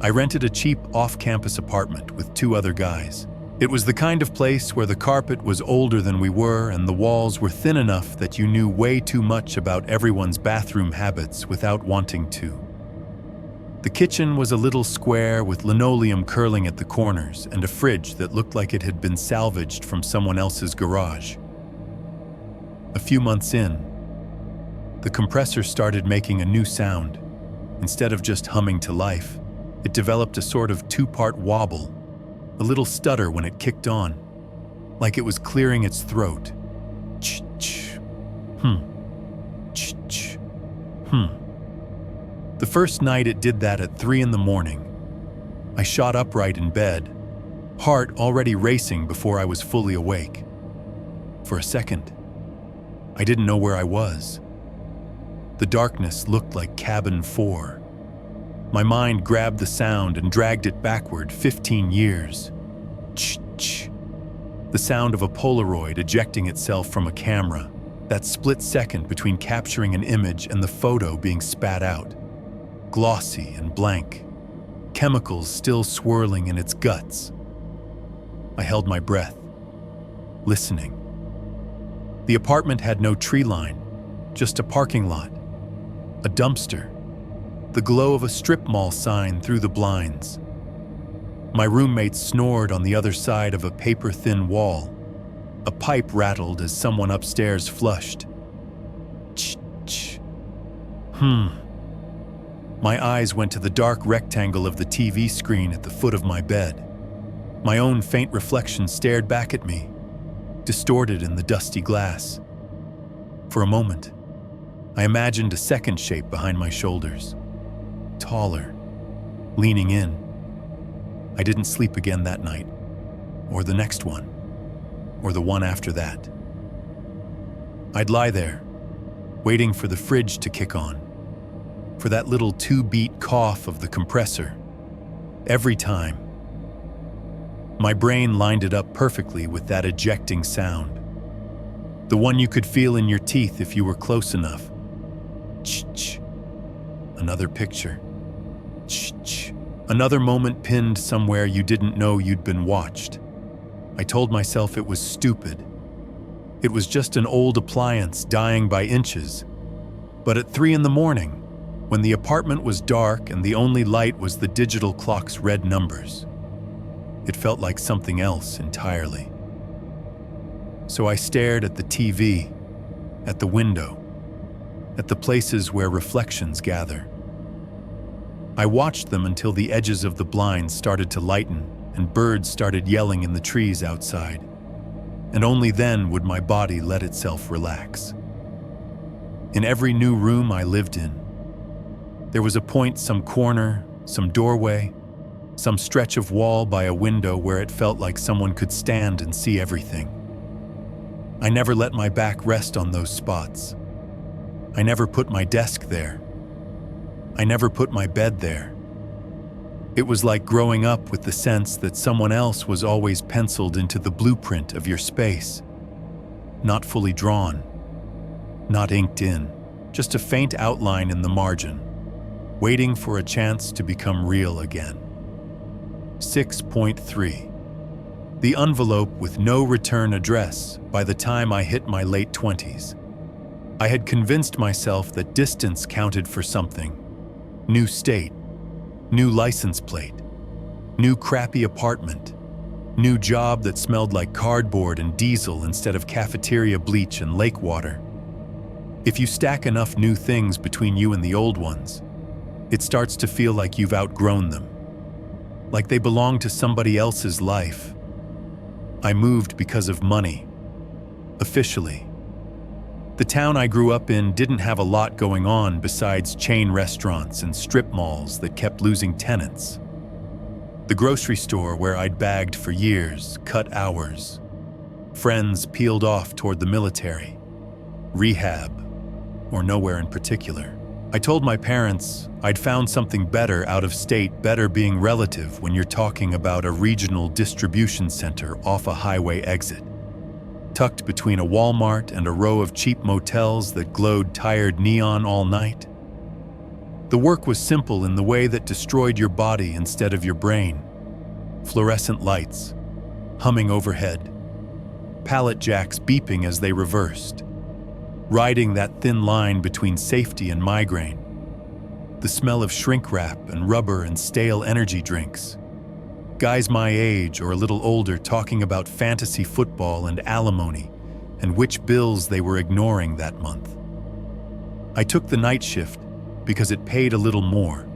I rented a cheap off-campus apartment with 2 other guys. It was the kind of place where the carpet was older than we were and the walls were thin enough that you knew way too much about everyone's bathroom habits without wanting to. The kitchen was a little square with linoleum curling at the corners and a fridge that looked like it had been salvaged from someone else's garage. A few months in, the compressor started making a new sound. Instead of just humming to life, it developed a sort of 2-part wobble, a little stutter when it kicked on, like it was clearing its throat. Ch-ch, ch-ch, The first night it did that at 3 a.m. I shot upright in bed, heart already racing before I was fully awake. For a second, I didn't know where I was. The darkness looked like cabin 4. My mind grabbed the sound and dragged it backward 15 years. Ch-ch. The sound of a Polaroid ejecting itself from a camera, that split second between capturing an image and the photo being spat out. Glossy and blank, chemicals still swirling in its guts. I held my breath, listening. The apartment had no tree line, just a parking lot, a dumpster, the glow of a strip mall sign through the blinds. My roommate snored on the other side of a paper-thin wall. A pipe rattled as someone upstairs flushed. Ch-ch. My eyes went to the dark rectangle of the TV screen at the foot of my bed. My own faint reflection stared back at me, distorted in the dusty glass. For a moment, I imagined a second shape behind my shoulders, taller, leaning in. I didn't sleep again that night, or the next one, or the one after that. I'd lie there, waiting for the fridge to kick on, for that little 2-beat cough of the compressor. Every time, my brain lined it up perfectly with that ejecting sound, the one you could feel in your teeth if you were close enough. Ch-ch. Another picture. Ch-ch. Another moment pinned somewhere you didn't know you'd been watched. I told myself it was stupid. It was just an old appliance dying by inches. But at 3 a.m, when the apartment was dark and the only light was the digital clock's red numbers, it felt like something else entirely. So I stared at the TV, at the window, at the places where reflections gather. I watched them until the edges of the blinds started to lighten and birds started yelling in the trees outside. And only then would my body let itself relax. In every new room I lived in, there was a point, some corner, some doorway, some stretch of wall by a window where it felt like someone could stand and see everything. I never let my back rest on those spots. I never put my desk there. I never put my bed there. It was like growing up with the sense that someone else was always penciled into the blueprint of your space. Not fully drawn, not inked in, just a faint outline in the margin, waiting for a chance to become real again. 6.3. The envelope with no return address by the time I hit my late 20s. I had convinced myself that distance counted for something. New state, new license plate, new crappy apartment, new job that smelled like cardboard and diesel instead of cafeteria bleach and lake water. If you stack enough new things between you and the old ones, it starts to feel like you've outgrown them, like they belong to somebody else's life. I moved because of money, officially. The town I grew up in didn't have a lot going on besides chain restaurants and strip malls that kept losing tenants. The grocery store where I'd bagged for years cut hours. Friends peeled off toward the military, rehab, or nowhere in particular. I told my parents I'd found something better out of state, better being relative when you're talking about a regional distribution center off a highway exit, tucked between a Walmart and a row of cheap motels that glowed tired neon all night. The work was simple in the way that destroyed your body instead of your brain. Fluorescent lights, humming overhead, pallet jacks beeping as they reversed, riding that thin line between safety and migraine. The smell of shrink wrap and rubber and stale energy drinks. Guys my age or a little older talking about fantasy football and alimony and which bills they were ignoring that month. I took the night shift because it paid a little more,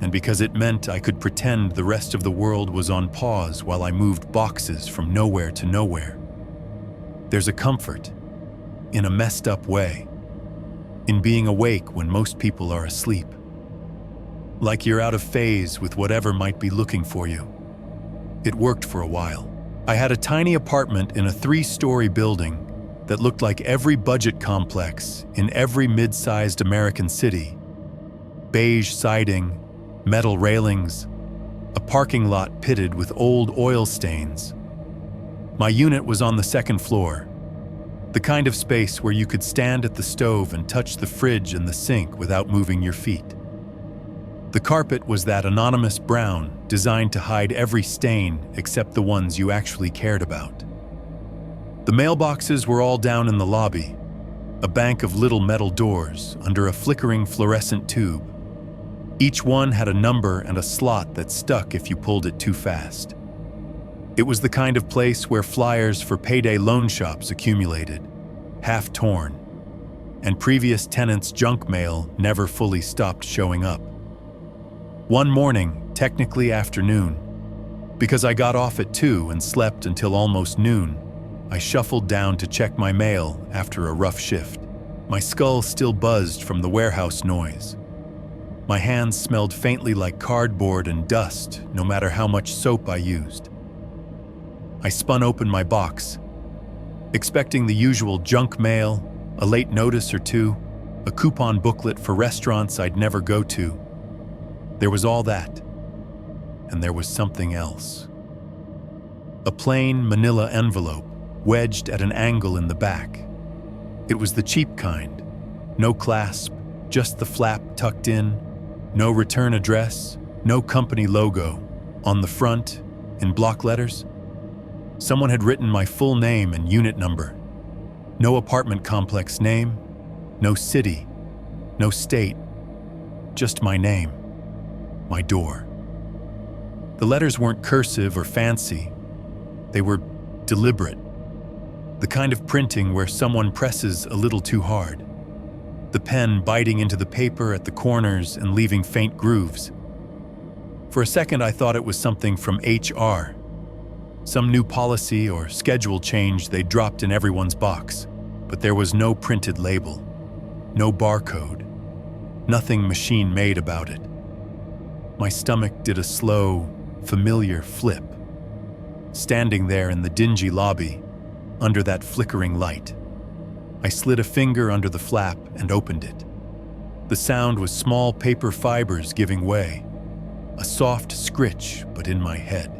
and because it meant I could pretend the rest of the world was on pause while I moved boxes from nowhere to nowhere. There's a comfort, in a messed up way, in being awake when most people are asleep. Like you're out of phase with whatever might be looking for you. It worked for a while. I had a tiny apartment in a 3-story building that looked like every budget complex in every mid-sized American city. Beige siding, metal railings, a parking lot pitted with old oil stains. My unit was on the 2nd floor, the kind of space where you could stand at the stove and touch the fridge and the sink without moving your feet. The carpet was that anonymous brown designed to hide every stain except the ones you actually cared about. The mailboxes were all down in the lobby, a bank of little metal doors under a flickering fluorescent tube. Each one had a number and a slot that stuck if you pulled it too fast. It was the kind of place where flyers for payday loan shops accumulated, half torn, and previous tenants' junk mail never fully stopped showing up. One morning, technically afternoon, because I got off at 2 and slept until almost noon, I shuffled down to check my mail after a rough shift. My skull still buzzed from the warehouse noise. My hands smelled faintly like cardboard and dust, no matter how much soap I used. I spun open my box, expecting the usual junk mail, a late notice or two, a coupon booklet for restaurants I'd never go to. There was all that, and there was something else. A plain manila envelope wedged at an angle in the back. It was the cheap kind, no clasp, just the flap tucked in, no return address, no company logo. On the front, in block letters, someone had written my full name and unit number. No apartment complex name, no city, no state, just my name. My door. The letters weren't cursive or fancy. They were deliberate. The kind of printing where someone presses a little too hard. The pen biting into the paper at the corners and leaving faint grooves. For a second, I thought it was something from HR. Some new policy or schedule change they dropped in everyone's box. But there was no printed label. No barcode. Nothing machine-made about it. My stomach did a slow, familiar flip, standing there in the dingy lobby, under that flickering light. I slid a finger under the flap and opened it. The sound was small paper fibers giving way, a soft scritch, but in my head.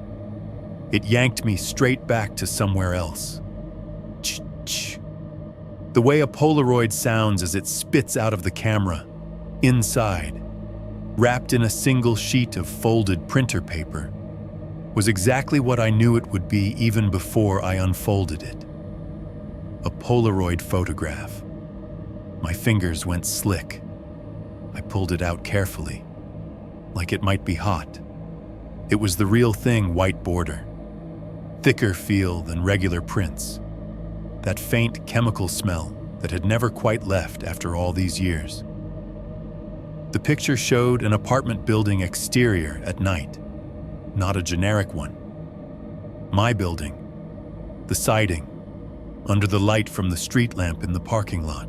It yanked me straight back to somewhere else. Ch-ch. The way a Polaroid sounds as it spits out of the camera, inside, wrapped in a single sheet of folded printer paper. was exactly what I knew it would be even before I unfolded it. A Polaroid photograph. My fingers went slick. I pulled it out carefully, like it might be hot. It was the real thing, white border, thicker feel than regular prints, that faint chemical smell that had never quite left after all these years. The picture showed an apartment building exterior at night, not a generic one. My building, the siding, under the light from the street lamp in the parking lot,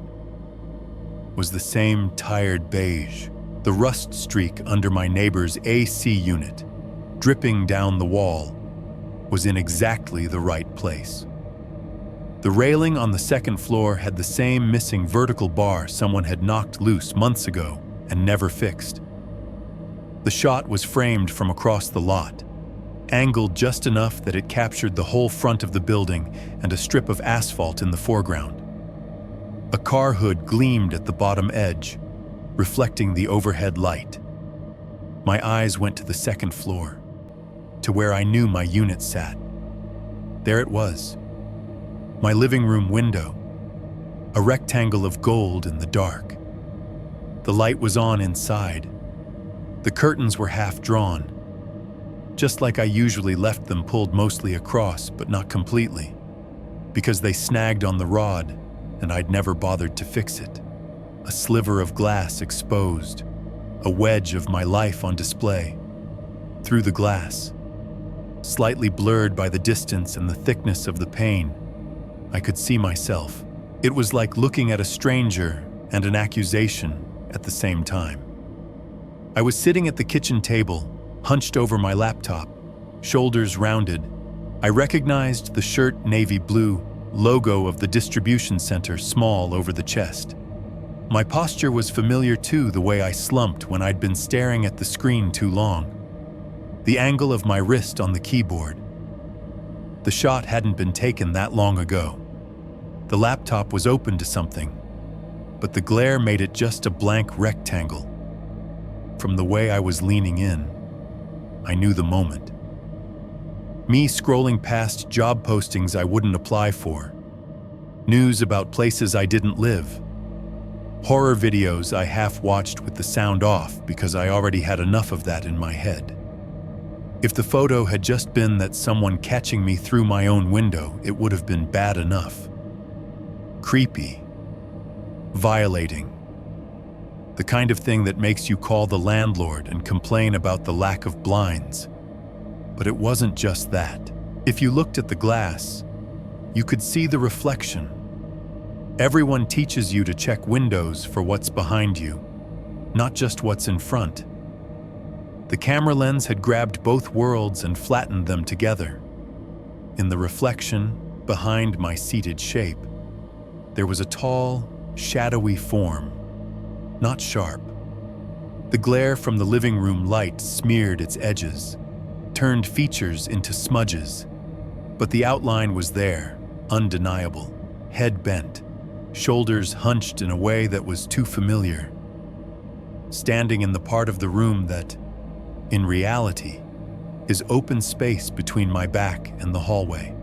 was the same tired beige. The rust streak under my neighbor's AC unit, dripping down the wall, was in exactly the right place. The railing on the second floor had the same missing vertical bar someone had knocked loose months ago and never fixed. The shot was framed from across the lot, angled just enough that it captured the whole front of the building and a strip of asphalt in the foreground. A car hood gleamed at the bottom edge, reflecting the overhead light. My eyes went to the second floor, to where I knew my unit sat. There it was, my living room window, a rectangle of gold in the dark. The light was on inside. The curtains were half drawn, just like I usually left them pulled mostly across, but not completely, because they snagged on the rod and I'd never bothered to fix it. A sliver of glass exposed, a wedge of my life on display. Through the glass, slightly blurred by the distance and the thickness of the pane, I could see myself. It was like looking at a stranger and an accusation at the same time. I was sitting at the kitchen table, hunched over my laptop, shoulders rounded. I recognized the shirt navy blue logo of the distribution center small over the chest. My posture was familiar too, the way I slumped when I'd been staring at the screen too long. The angle of my wrist on the keyboard. The shot hadn't been taken that long ago. The laptop was open to something, but the glare made it just a blank rectangle. From the way I was leaning in, I knew the moment. Me scrolling past job postings I wouldn't apply for, news about places I didn't live, horror videos I half-watched with the sound off because I already had enough of that in my head. If the photo had just been that someone catching me through my own window, it would have been bad enough. Creepy. Violating. The kind of thing that makes you call the landlord and complain about the lack of blinds. But it wasn't just that. If you looked at the glass, you could see the reflection. Everyone teaches you to check windows for what's behind you, not just what's in front. The camera lens had grabbed both worlds and flattened them together. In the reflection, behind my seated shape, there was a tall, shadowy form, not sharp. The glare from the living room light smeared its edges, turned features into smudges, but the outline was there, undeniable, head bent, shoulders hunched in a way that was too familiar, standing in the part of the room that, in reality, is open space between my back and the hallway.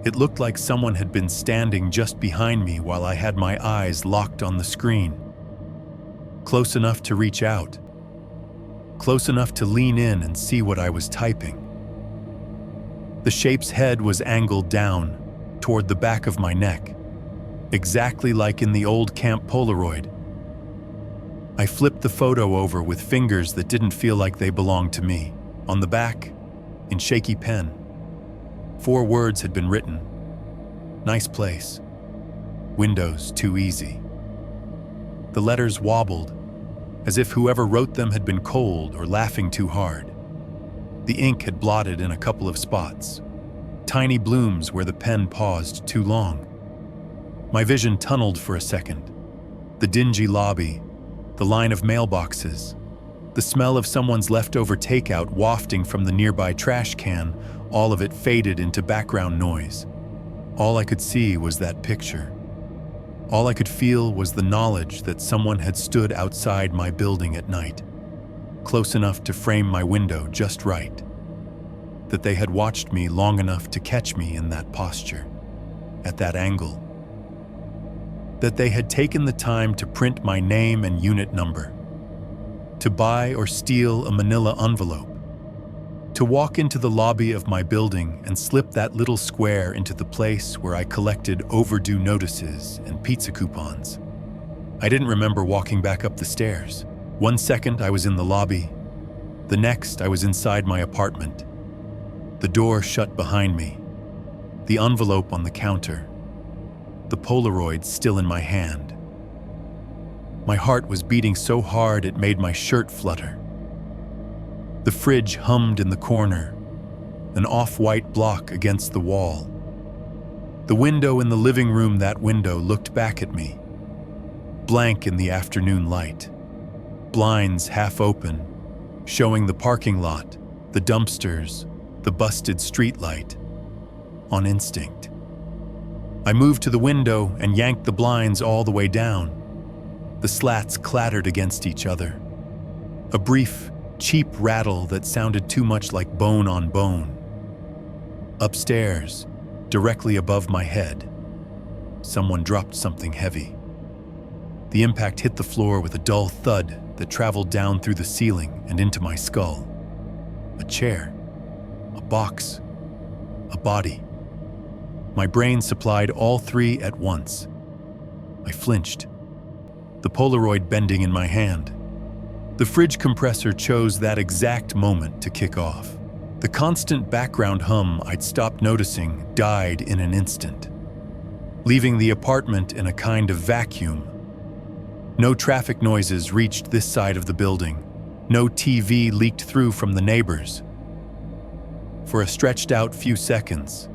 It looked like someone had been standing just behind me while I had my eyes locked on the screen. Close enough to reach out. Close enough to lean in and see what I was typing. The shape's head was angled down toward the back of my neck, exactly like in the old camp Polaroid. I flipped the photo over with fingers that didn't feel like they belonged to me. On the back, in shaky pen, 4 words had been written. Nice place. Windows too easy. The letters wobbled, as if whoever wrote them had been cold or laughing too hard. The ink had blotted in a couple of spots, tiny blooms where the pen paused too long. My vision tunneled for a second. The dingy lobby, the line of mailboxes, the smell of someone's leftover takeout wafting from the nearby trash can, all of it faded into background noise. All I could see was that picture. All I could feel was the knowledge that someone had stood outside my building at night, close enough to frame my window just right. that they had watched me long enough to catch me in that posture, at that angle. That they had taken the time to print my name and unit number, to buy or steal a manila envelope, to walk into the lobby of my building and slip that little square into the place where I collected overdue notices and pizza coupons. I didn't remember walking back up the stairs. 1 second I was in the lobby, the next I was inside my apartment. The door shut behind me, the envelope on the counter, the Polaroid still in my hand. My heart was beating so hard it made my shirt flutter. The fridge hummed in the corner, an off-white block against the wall. The window in the living room, that window looked back at me, blank in the afternoon light, blinds half open, showing the parking lot, the dumpsters, the busted streetlight. On instinct, I moved to the window and yanked the blinds all the way down. The slats clattered against each other. A brief, cheap rattle that sounded too much like bone on bone. Upstairs, directly above my head, someone dropped something heavy. The impact hit the floor with a dull thud that traveled down through the ceiling and into my skull. A chair, a box, a body. My brain supplied all three at once. I flinched, the Polaroid bending in my hand. The fridge compressor chose that exact moment to kick off. The constant background hum I'd stopped noticing died in an instant, leaving the apartment in a kind of vacuum. No traffic noises reached this side of the building. No TV leaked through from the neighbors. For a stretched out few seconds,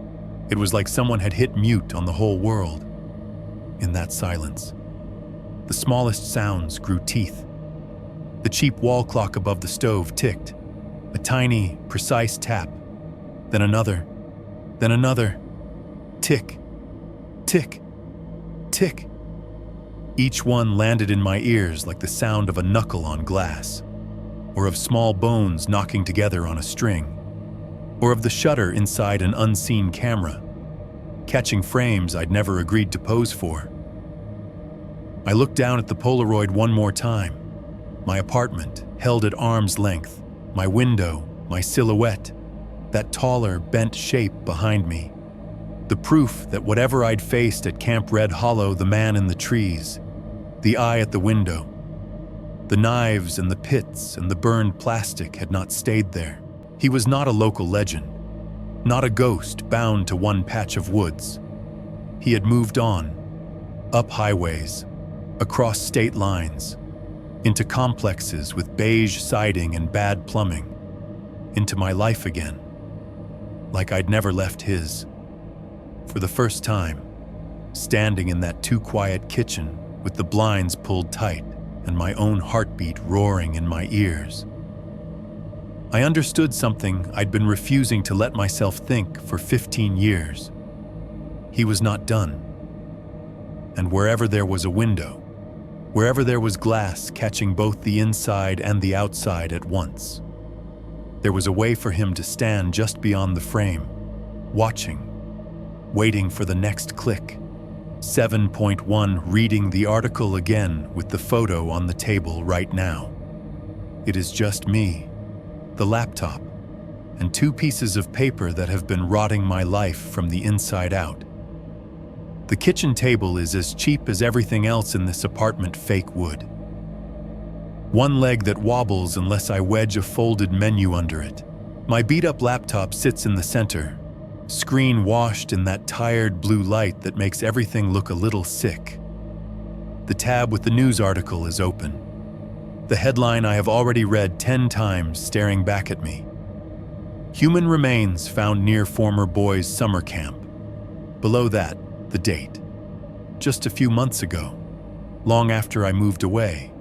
it was like someone had hit mute on the whole world. In that silence, the smallest sounds grew teeth. The cheap wall clock above the stove ticked, a tiny, precise tap, then another, tick, tick, tick. Each one landed in my ears like the sound of a knuckle on glass, or of small bones knocking together on a string, or of the shutter inside an unseen camera, catching frames I'd never agreed to pose for. I looked down at the Polaroid one more time. My apartment, held at arm's length, my window, my silhouette, that taller, bent shape behind me. The proof that whatever I'd faced at Camp Red Hollow, the man in the trees, the eye at the window, the knives and the pits and the burned plastic had not stayed there. He was not a local legend, not a ghost bound to one patch of woods. He had moved on, up highways, across state lines, into complexes with beige siding and bad plumbing, into my life again, like I'd never left his. For the first time, standing in that too-quiet kitchen with the blinds pulled tight and my own heartbeat roaring in my ears, I understood something I'd been refusing to let myself think for 15 years. He was not done. And wherever there was a window, wherever there was glass catching both the inside and the outside at once, there was a way for him to stand just beyond the frame, watching, waiting for the next click. 7.1 reading the article again with the photo on the table right now. It is just me, the laptop, and 2 pieces of paper that have been rotting my life from the inside out. The kitchen table is as cheap as everything else in this apartment, fake wood. One leg that wobbles unless I wedge a folded menu under it. My beat-up laptop sits in the center, screen washed in that tired blue light that makes everything look a little sick. The tab with the news article is open. The headline I have already read 10 times staring back at me. Human remains found near former boys' summer camp. Below that, the date. Just a few months ago, long after I moved away.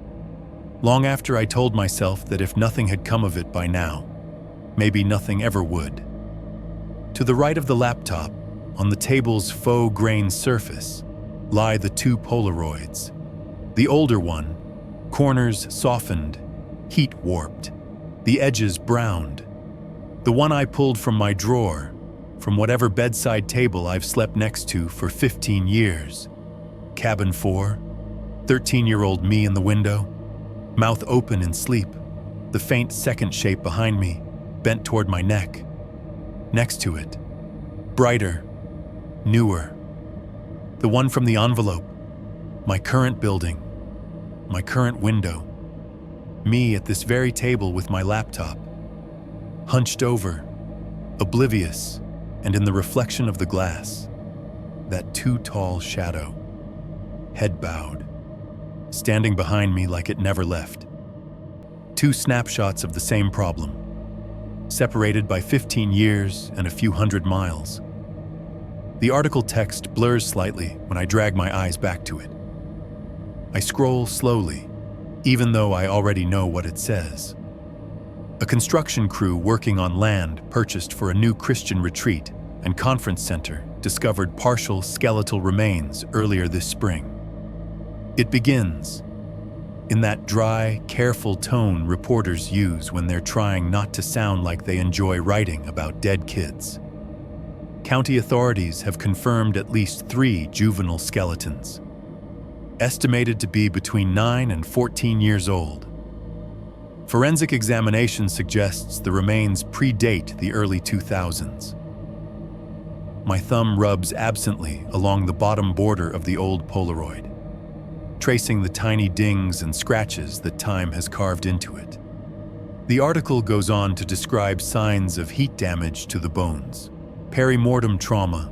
Long after I told myself that if nothing had come of it by now, maybe nothing ever would. To the right of the laptop, on the table's faux grain surface, lie the 2 Polaroids. The older one, corners softened, heat warped, the edges browned. The one I pulled from my drawer, from whatever bedside table I've slept next to for 15 years. Cabin 4, 13-year-old me in the window, mouth open in sleep, the faint second shape behind me, bent toward my neck. Next to it, brighter, newer, the one from the envelope, my current building, my current window, me at this very table with my laptop, hunched over, oblivious, and in the reflection of the glass, that too tall shadow, head bowed, standing behind me like it never left. Two snapshots of the same problem, separated by 15 years and a few hundred miles. The article text blurs slightly when I drag my eyes back to it. I scroll slowly, even though I already know what it says. A construction crew working on land purchased for a new Christian retreat and conference center discovered partial skeletal remains earlier this spring. It begins in that dry, careful tone reporters use when they're trying not to sound like they enjoy writing about dead kids. County authorities have confirmed at least 3 juvenile skeletons, estimated to be between 9 and 14 years old. Forensic examination suggests the remains predate the early 2000s. My thumb rubs absently along the bottom border of the old Polaroid, tracing the tiny dings and scratches that time has carved into it. The article goes on to describe signs of heat damage to the bones, perimortem trauma.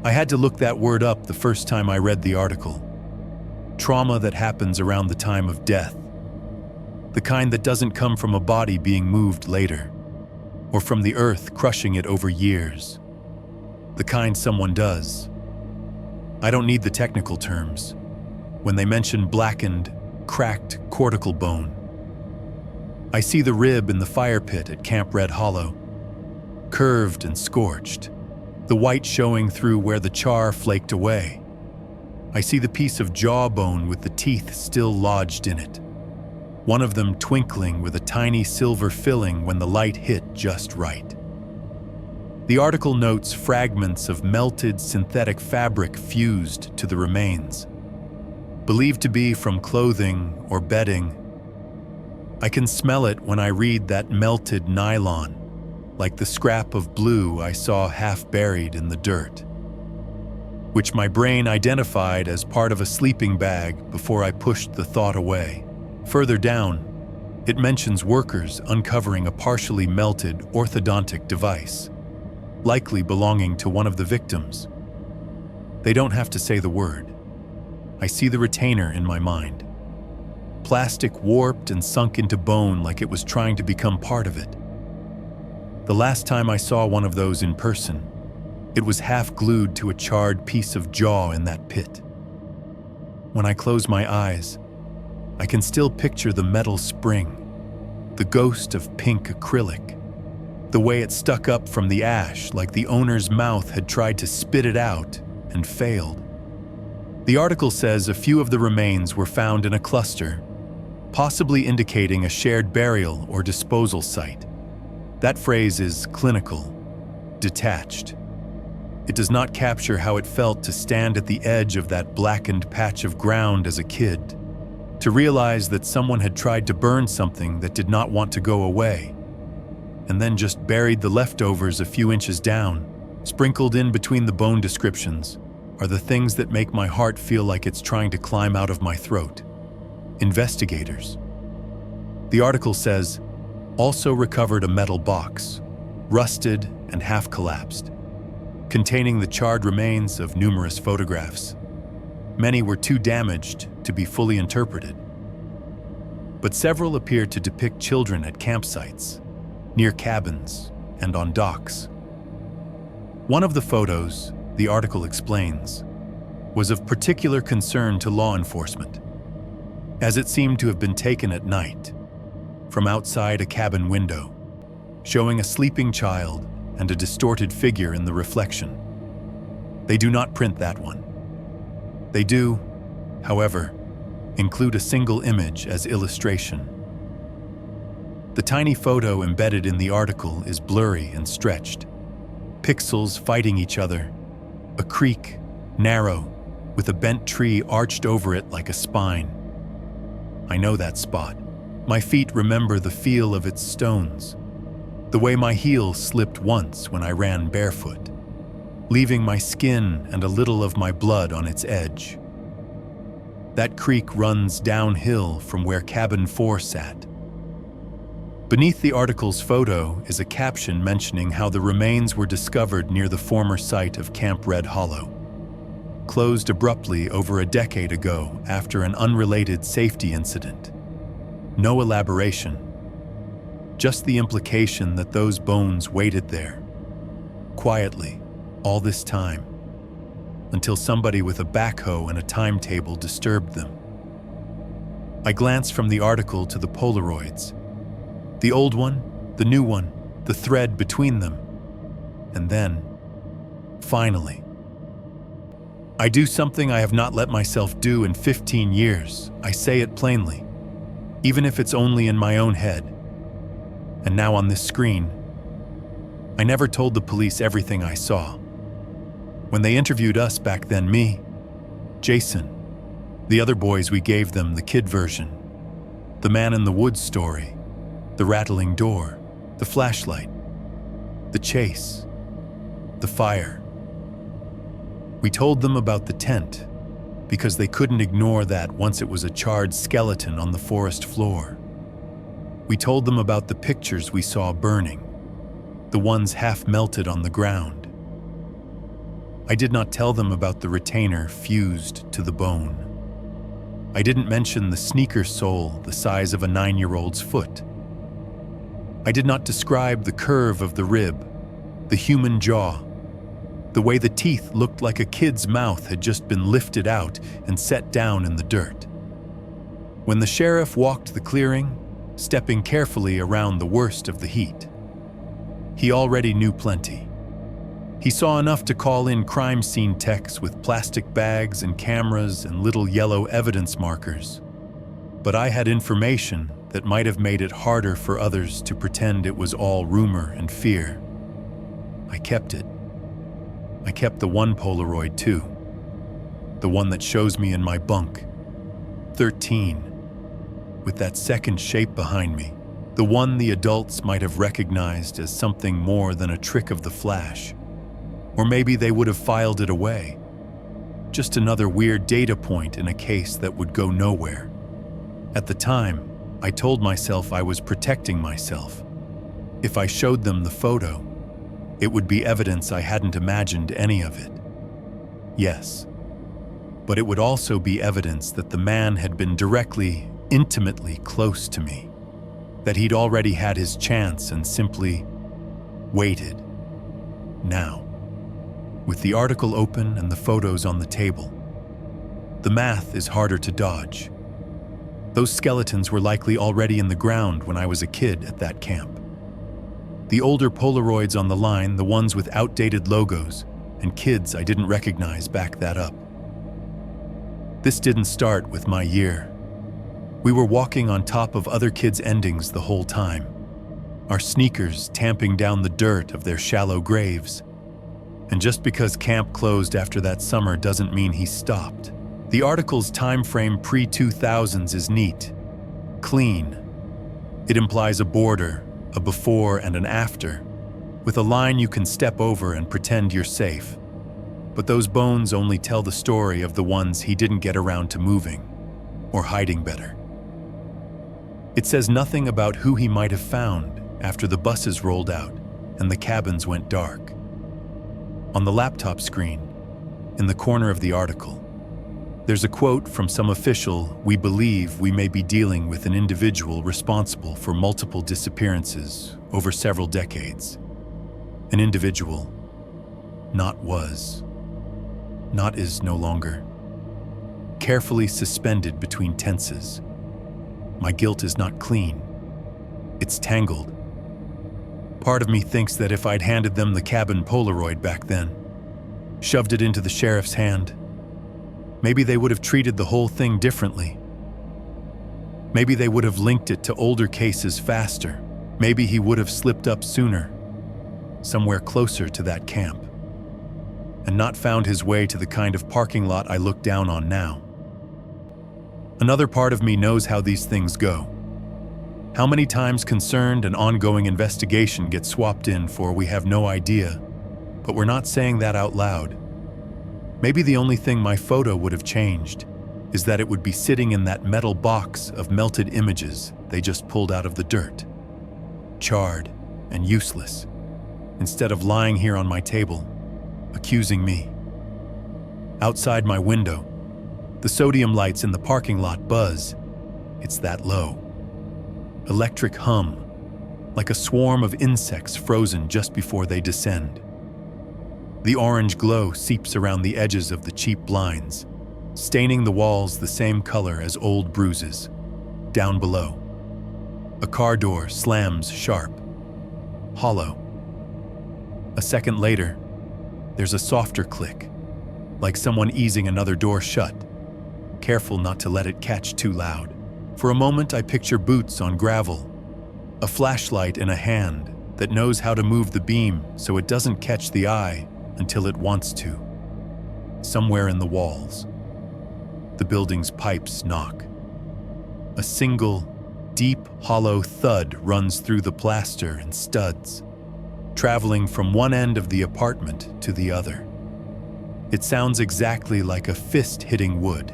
I had to look that word up the first time I read the article. Trauma that happens around the time of death. The kind that doesn't come from a body being moved later, or from the earth crushing it over years. The kind someone does. I don't need the technical terms. When they mention blackened, cracked cortical bone, I see the rib in the fire pit at Camp Red Hollow, curved and scorched, the white showing through where the char flaked away. I see the piece of jawbone with the teeth still lodged in it, one of them twinkling with a tiny silver filling when the light hit just right. The article notes fragments of melted synthetic fabric fused to the remains, believed to be from clothing or bedding. I can smell it when I read that melted nylon, like the scrap of blue I saw half buried in the dirt, which my brain identified as part of a sleeping bag before I pushed the thought away. Further down, it mentions workers uncovering a partially melted orthodontic device, likely belonging to one of the victims. They don't have to say the word. I see the retainer in my mind. Plastic warped and sunk into bone like it was trying to become part of it. The last time I saw one of those in person, it was half glued to a charred piece of jaw in that pit. When I close my eyes, I can still picture the metal spring, the ghost of pink acrylic, the way it stuck up from the ash like the owner's mouth had tried to spit it out and failed. The article says a few of the remains were found in a cluster, possibly indicating a shared burial or disposal site. That phrase is clinical, detached. It does not capture how it felt to stand at the edge of that blackened patch of ground as a kid, to realize that someone had tried to burn something that did not want to go away, and then just buried the leftovers a few inches down. Sprinkled in between the bone descriptions are the things that make my heart feel like it's trying to climb out of my throat. Investigators. The article says, also recovered a metal box, rusted and half collapsed, containing the charred remains of numerous photographs. Many were too damaged to be fully interpreted, but several appeared to depict children at campsites, near cabins, and on docks. One of the photos, the article explains, was of particular concern to law enforcement, as it seemed to have been taken at night, from outside a cabin window, showing a sleeping child and a distorted figure in the reflection. They do not print that one. They do, however, include a single image as illustration. The tiny photo embedded in the article is blurry and stretched. Pixels fighting each other. A creek, narrow, with a bent tree arched over it like a spine. I know that spot. My feet remember the feel of its stones. The way my heel slipped once when I ran barefoot, leaving my skin and a little of my blood on its edge. That creek runs downhill from where cabin 4 sat. Beneath the article's photo is a caption mentioning how the remains were discovered near the former site of Camp Red Hollow, closed abruptly over a decade ago after an unrelated safety incident. No elaboration, just the implication that those bones waited there, quietly, all this time, until somebody with a backhoe and a timetable disturbed them. I glanced from the article to the Polaroids, the old one, the new one, the thread between them, and then, finally, I do something I have not let myself do in 15 years. I say it plainly, even if it's only in my own head. And now on this screen, I never told the police everything I saw. When they interviewed us back then, me, Jason, the other boys, we gave them the kid version. The man in the woods story, the rattling door, the flashlight, the chase, the fire. We told them about the tent because they couldn't ignore that once it was a charred skeleton on the forest floor. We told them about the pictures we saw burning, the ones half melted on the ground. I did not tell them about the retainer fused to the bone. I didn't mention the sneaker sole the size of a 9-year-old's foot. I did not describe the curve of the rib, the human jaw, the way the teeth looked like a kid's mouth had just been lifted out and set down in the dirt. When the sheriff walked the clearing, stepping carefully around the worst of the heat, he already knew plenty. He saw enough to call in crime scene techs with plastic bags and cameras and little yellow evidence markers. But I had information that might have made it harder for others to pretend it was all rumor and fear. I kept it. I kept the one Polaroid too. The one that shows me in my bunk, 13, with that second shape behind me. The one the adults might have recognized as something more than a trick of the flash. Or maybe they would have filed it away. Just another weird data point in a case that would go nowhere. At the time, I told myself I was protecting myself. If I showed them the photo, it would be evidence I hadn't imagined any of it. Yes, but it would also be evidence that the man had been directly, intimately close to me, that he'd already had his chance and simply waited. Now, with the article open and the photos on the table, the math is harder to dodge. Those skeletons were likely already in the ground when I was a kid at that camp. The older Polaroids on the line, the ones with outdated logos, and kids I didn't recognize back that up. This didn't start with my year. We were walking on top of other kids' endings the whole time, our sneakers tamping down the dirt of their shallow graves. And just because camp closed after that summer doesn't mean he stopped. The article's time frame pre-2000s is neat, clean. It implies a border, a before and an after, with a line you can step over and pretend you're safe. But those bones only tell the story of the ones he didn't get around to moving, or hiding better. It says nothing about who he might have found after the buses rolled out and the cabins went dark. On the laptop screen, in the corner of the article, there's a quote from some official: "We believe we may be dealing with an individual responsible for multiple disappearances over several decades." An individual, not was, not is no longer. Carefully suspended between tenses. My guilt is not clean. It's tangled. Part of me thinks that if I'd handed them the cabin Polaroid back then, shoved it into the sheriff's hand, maybe they would have treated the whole thing differently. Maybe they would have linked it to older cases faster. Maybe he would have slipped up sooner, somewhere closer to that camp, and not found his way to the kind of parking lot I look down on now. Another part of me knows how these things go. How many times concerned and ongoing investigation gets swapped in for we have no idea, but we're not saying that out loud. Maybe the only thing my photo would have changed is that it would be sitting in that metal box of melted images they just pulled out of the dirt, charred and useless, instead of lying here on my table, accusing me. Outside my window, the sodium lights in the parking lot buzz. It's that low. Electric hum, like a swarm of insects frozen just before they descend. The orange glow seeps around the edges of the cheap blinds, staining the walls the same color as old bruises. Down below, a car door slams sharp, hollow. A second later, there's a softer click, like someone easing another door shut, careful not to let it catch too loud. For a moment, I picture boots on gravel, a flashlight in a hand that knows how to move the beam so it doesn't catch the eye until it wants to. Somewhere in the walls, the building's pipes knock. A single, deep, hollow thud runs through the plaster and studs, traveling from one end of the apartment to the other. It sounds exactly like a fist hitting wood,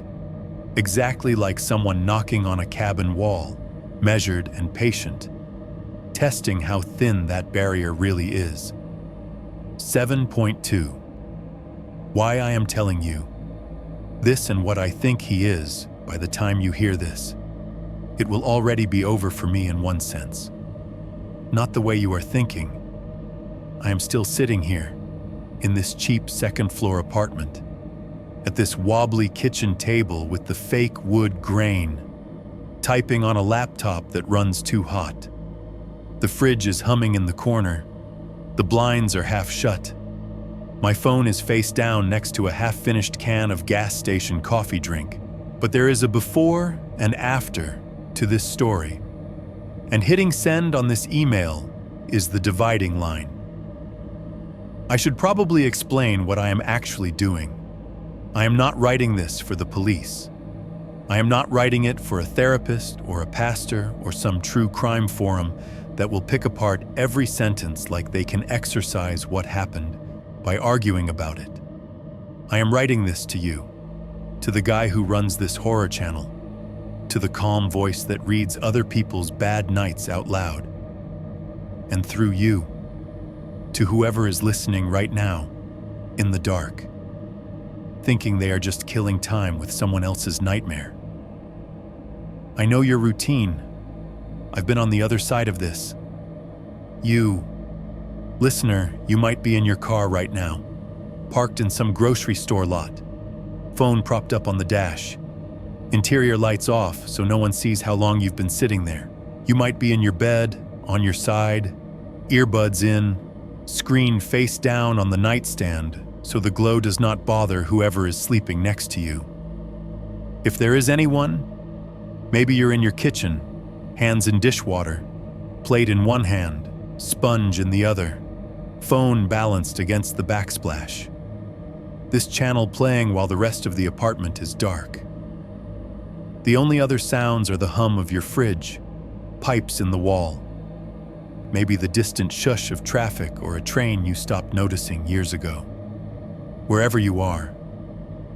exactly like someone knocking on a cabin wall, measured and patient, testing how thin that barrier really is. 7.2. Why I am telling you this and what I think he is by the time you hear this. It will already be over for me in one sense. Not the way you are thinking. I am still sitting here, in this cheap second-floor apartment, at this wobbly kitchen table with the fake wood grain, typing on a laptop that runs too hot. The fridge is humming in the corner. The blinds are half shut. My phone is face down next to a half-finished can of gas station coffee drink. But there is a before and after to this story. And hitting send on this email is the dividing line. I should probably explain what I am actually doing. I am not writing this for the police. I am not writing it for a therapist or a pastor or some true crime forum that will pick apart every sentence like they can exercise what happened by arguing about it. I am writing this to you, to the guy who runs this horror channel, to the calm voice that reads other people's bad nights out loud, and through you, to whoever is listening right now, in the dark, thinking they are just killing time with someone else's nightmare. I know your routine. I've been on the other side of this. You, listener, you might be in your car right now, parked in some grocery store lot, phone propped up on the dash, interior lights off so no one sees how long you've been sitting there. You might be in your bed, on your side, earbuds in, screen face down on the nightstand so the glow does not bother whoever is sleeping next to you. If there is anyone, maybe you're in your kitchen, hands in dishwater, plate in one hand, sponge in the other, phone balanced against the backsplash. This channel playing while the rest of the apartment is dark. The only other sounds are the hum of your fridge, pipes in the wall, maybe the distant shush of traffic or a train you stopped noticing years ago. Wherever you are,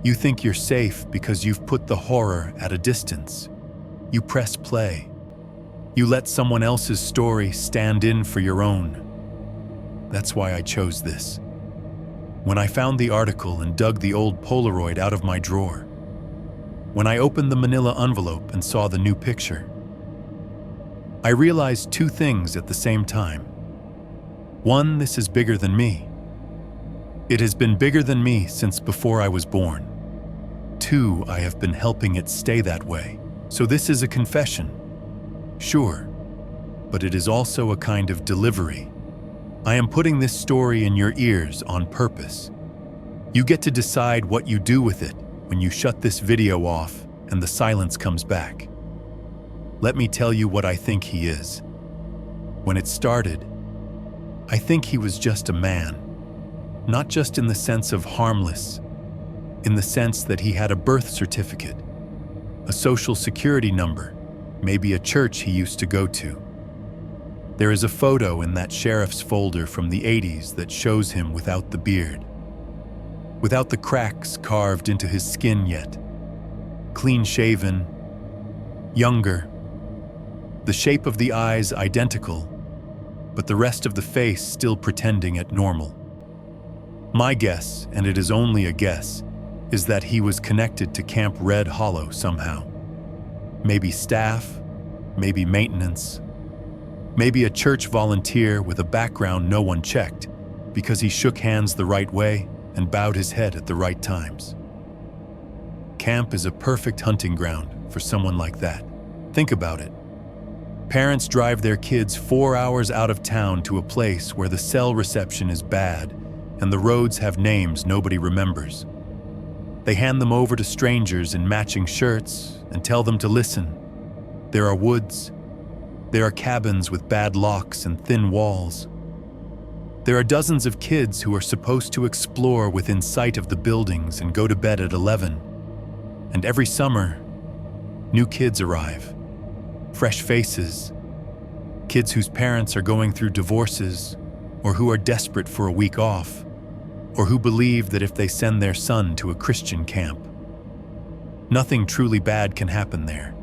you think you're safe because you've put the horror at a distance. You press play. You let someone else's story stand in for your own. That's why I chose this. When I found the article and dug the old Polaroid out of my drawer, when I opened the manila envelope and saw the new picture, I realized two things at the same time. One, this is bigger than me. It has been bigger than me since before I was born. Two, I have been helping it stay that way. So this is a confession. Sure, but it is also a kind of delivery. I am putting this story in your ears on purpose. You get to decide what you do with it when you shut this video off and the silence comes back. Let me tell you what I think he is. When it started, I think he was just a man. Not just in the sense of harmless, in the sense that he had a birth certificate, a social security number, maybe a church he used to go to. There is a photo in that sheriff's folder from the 80s that shows him without the beard, without the cracks carved into his skin yet. Clean-shaven, younger, the shape of the eyes identical, but the rest of the face still pretending at normal. My guess, and it is only a guess, is that he was connected to Camp Red Hollow somehow. Maybe staff, maybe maintenance, maybe a church volunteer with a background no one checked because he shook hands the right way and bowed his head at the right times. Camp is a perfect hunting ground for someone like that. Think about it. Parents drive their kids 4 hours out of town to a place where the cell reception is bad and the roads have names nobody remembers. They hand them over to strangers in matching shirts and tell them to listen. There are woods. There are cabins with bad locks and thin walls. There are dozens of kids who are supposed to explore within sight of the buildings and go to bed at 11. And every summer, new kids arrive. Fresh faces. Kids whose parents are going through divorces, or who are desperate for a week off, or who believe that if they send their son to a Christian camp, nothing truly bad can happen there.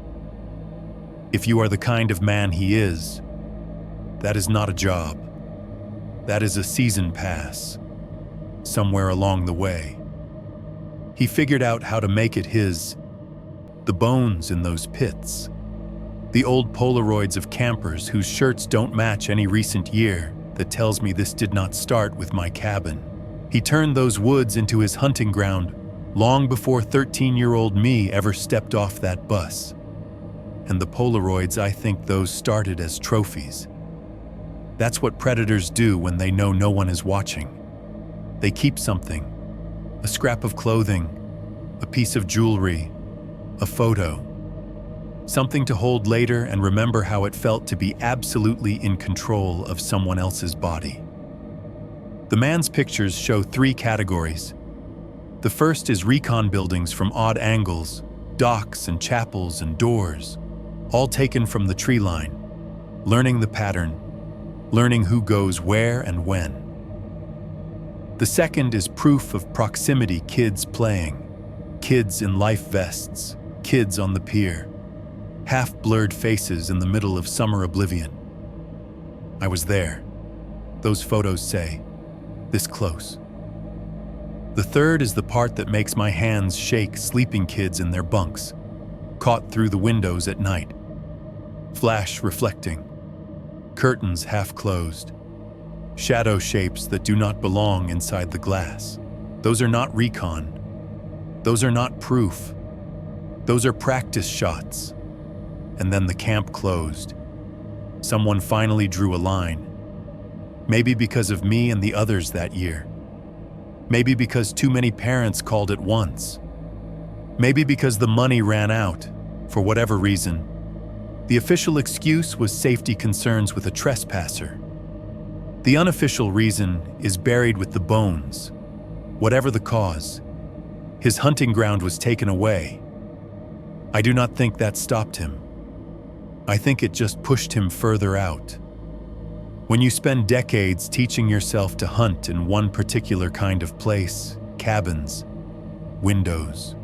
If you are the kind of man he is, that is not a job. That is a season pass, somewhere along the way. He figured out how to make it his. The bones in those pits, the old Polaroids of campers whose shirts don't match any recent year that tells me this did not start with my cabin. He turned those woods into his hunting ground long before 13-year-old me ever stepped off that bus. And the Polaroids, I think those started as trophies. That's what predators do when they know no one is watching. They keep something, a scrap of clothing, a piece of jewelry, a photo, something to hold later and remember how it felt to be absolutely in control of someone else's body. The man's pictures show 3 categories. The first is recon buildings from odd angles, docks and chapels and doors, all taken from the tree line, learning the pattern, learning who goes where and when. The second is proof of proximity, kids playing, kids in life vests, kids on the pier, half-blurred faces in the middle of summer oblivion. I was there. Those photos say, this close. The third is the part that makes my hands shake, sleeping kids in their bunks, caught through the windows at night. Flash reflecting, curtains half closed, shadow shapes that do not belong inside the glass. Those are not recon. Those are not proof. Those are practice shots. And then the camp closed. Someone finally drew a line. Maybe because of me and the others that year. Maybe because too many parents called at once. Maybe because the money ran out, for whatever reason. The official excuse was safety concerns with a trespasser. The unofficial reason is buried with the bones. Whatever the cause, his hunting ground was taken away. I do not think that stopped him. I think it just pushed him further out. When you spend decades teaching yourself to hunt in one particular kind of place, cabins, windows,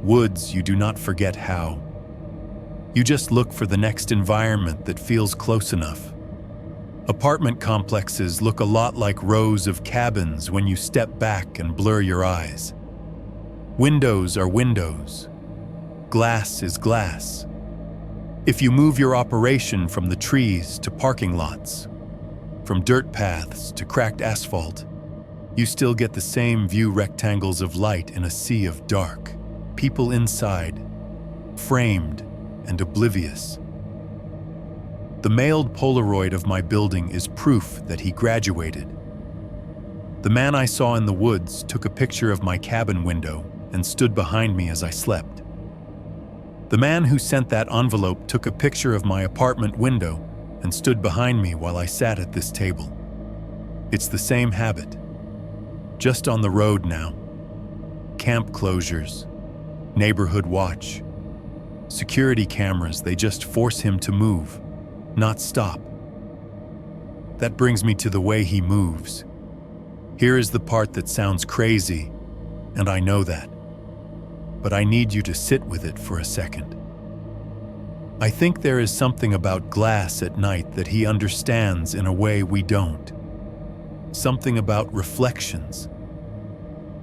woods, you do not forget how. You just look for the next environment that feels close enough. Apartment complexes look a lot like rows of cabins when you step back and blur your eyes. Windows are windows. Glass is glass. If you move your operation from the trees to parking lots, from dirt paths to cracked asphalt, you still get the same view, rectangles of light in a sea of dark. People inside, framed and oblivious. The mailed Polaroid of my building is proof that he graduated. The man I saw in the woods took a picture of my cabin window and stood behind me as I slept. The man who sent that envelope took a picture of my apartment window and stood behind me while I sat at this table. It's the same habit. Just on the road now. Camp closures, neighborhood watch, security cameras, they just force him to move, not stop. That brings me to the way he moves. Here is the part that sounds crazy, and I know that. But I need you to sit with it for a second. I think there is something about glass at night that he understands in a way we don't. Something about reflections.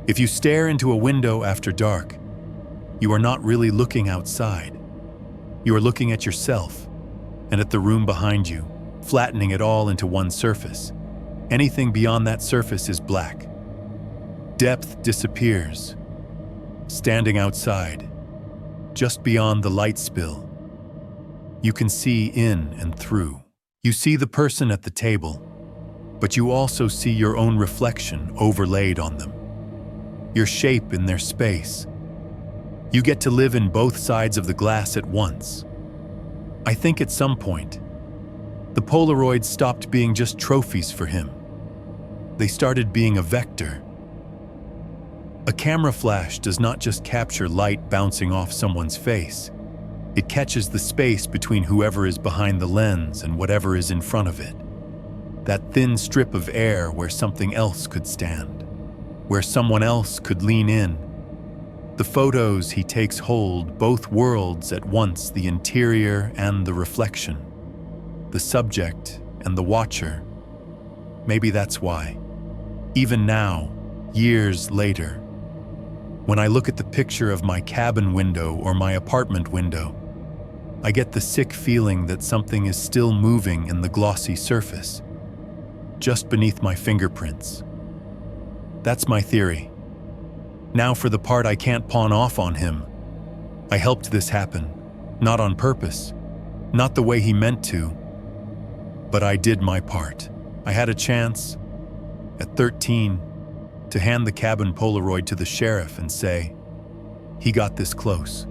If you stare into a window after dark, you are not really looking outside. You are looking at yourself and at the room behind you, flattening it all into one surface. Anything beyond that surface is black. Depth disappears. Standing outside, just beyond the light spill, you can see in and through. You see the person at the table, but you also see your own reflection overlaid on them. Your shape in their space. You get to live in both sides of the glass at once. I think at some point, the Polaroids stopped being just trophies for him. They started being a vector. A camera flash does not just capture light bouncing off someone's face. It catches the space between whoever is behind the lens and whatever is in front of it. That thin strip of air where something else could stand, where someone else could lean in. The photos he takes hold both worlds at once, the interior and the reflection, the subject and the watcher. Maybe that's why, even now, years later, when I look at the picture of my cabin window or my apartment window, I get the sick feeling that something is still moving in the glossy surface, just beneath my fingerprints. That's my theory. Now for the part I can't pawn off on him. I helped this happen, not on purpose, not the way he meant to, but I did my part. I had a chance, at 13, to hand the cabin Polaroid to the sheriff and say, "He got this close.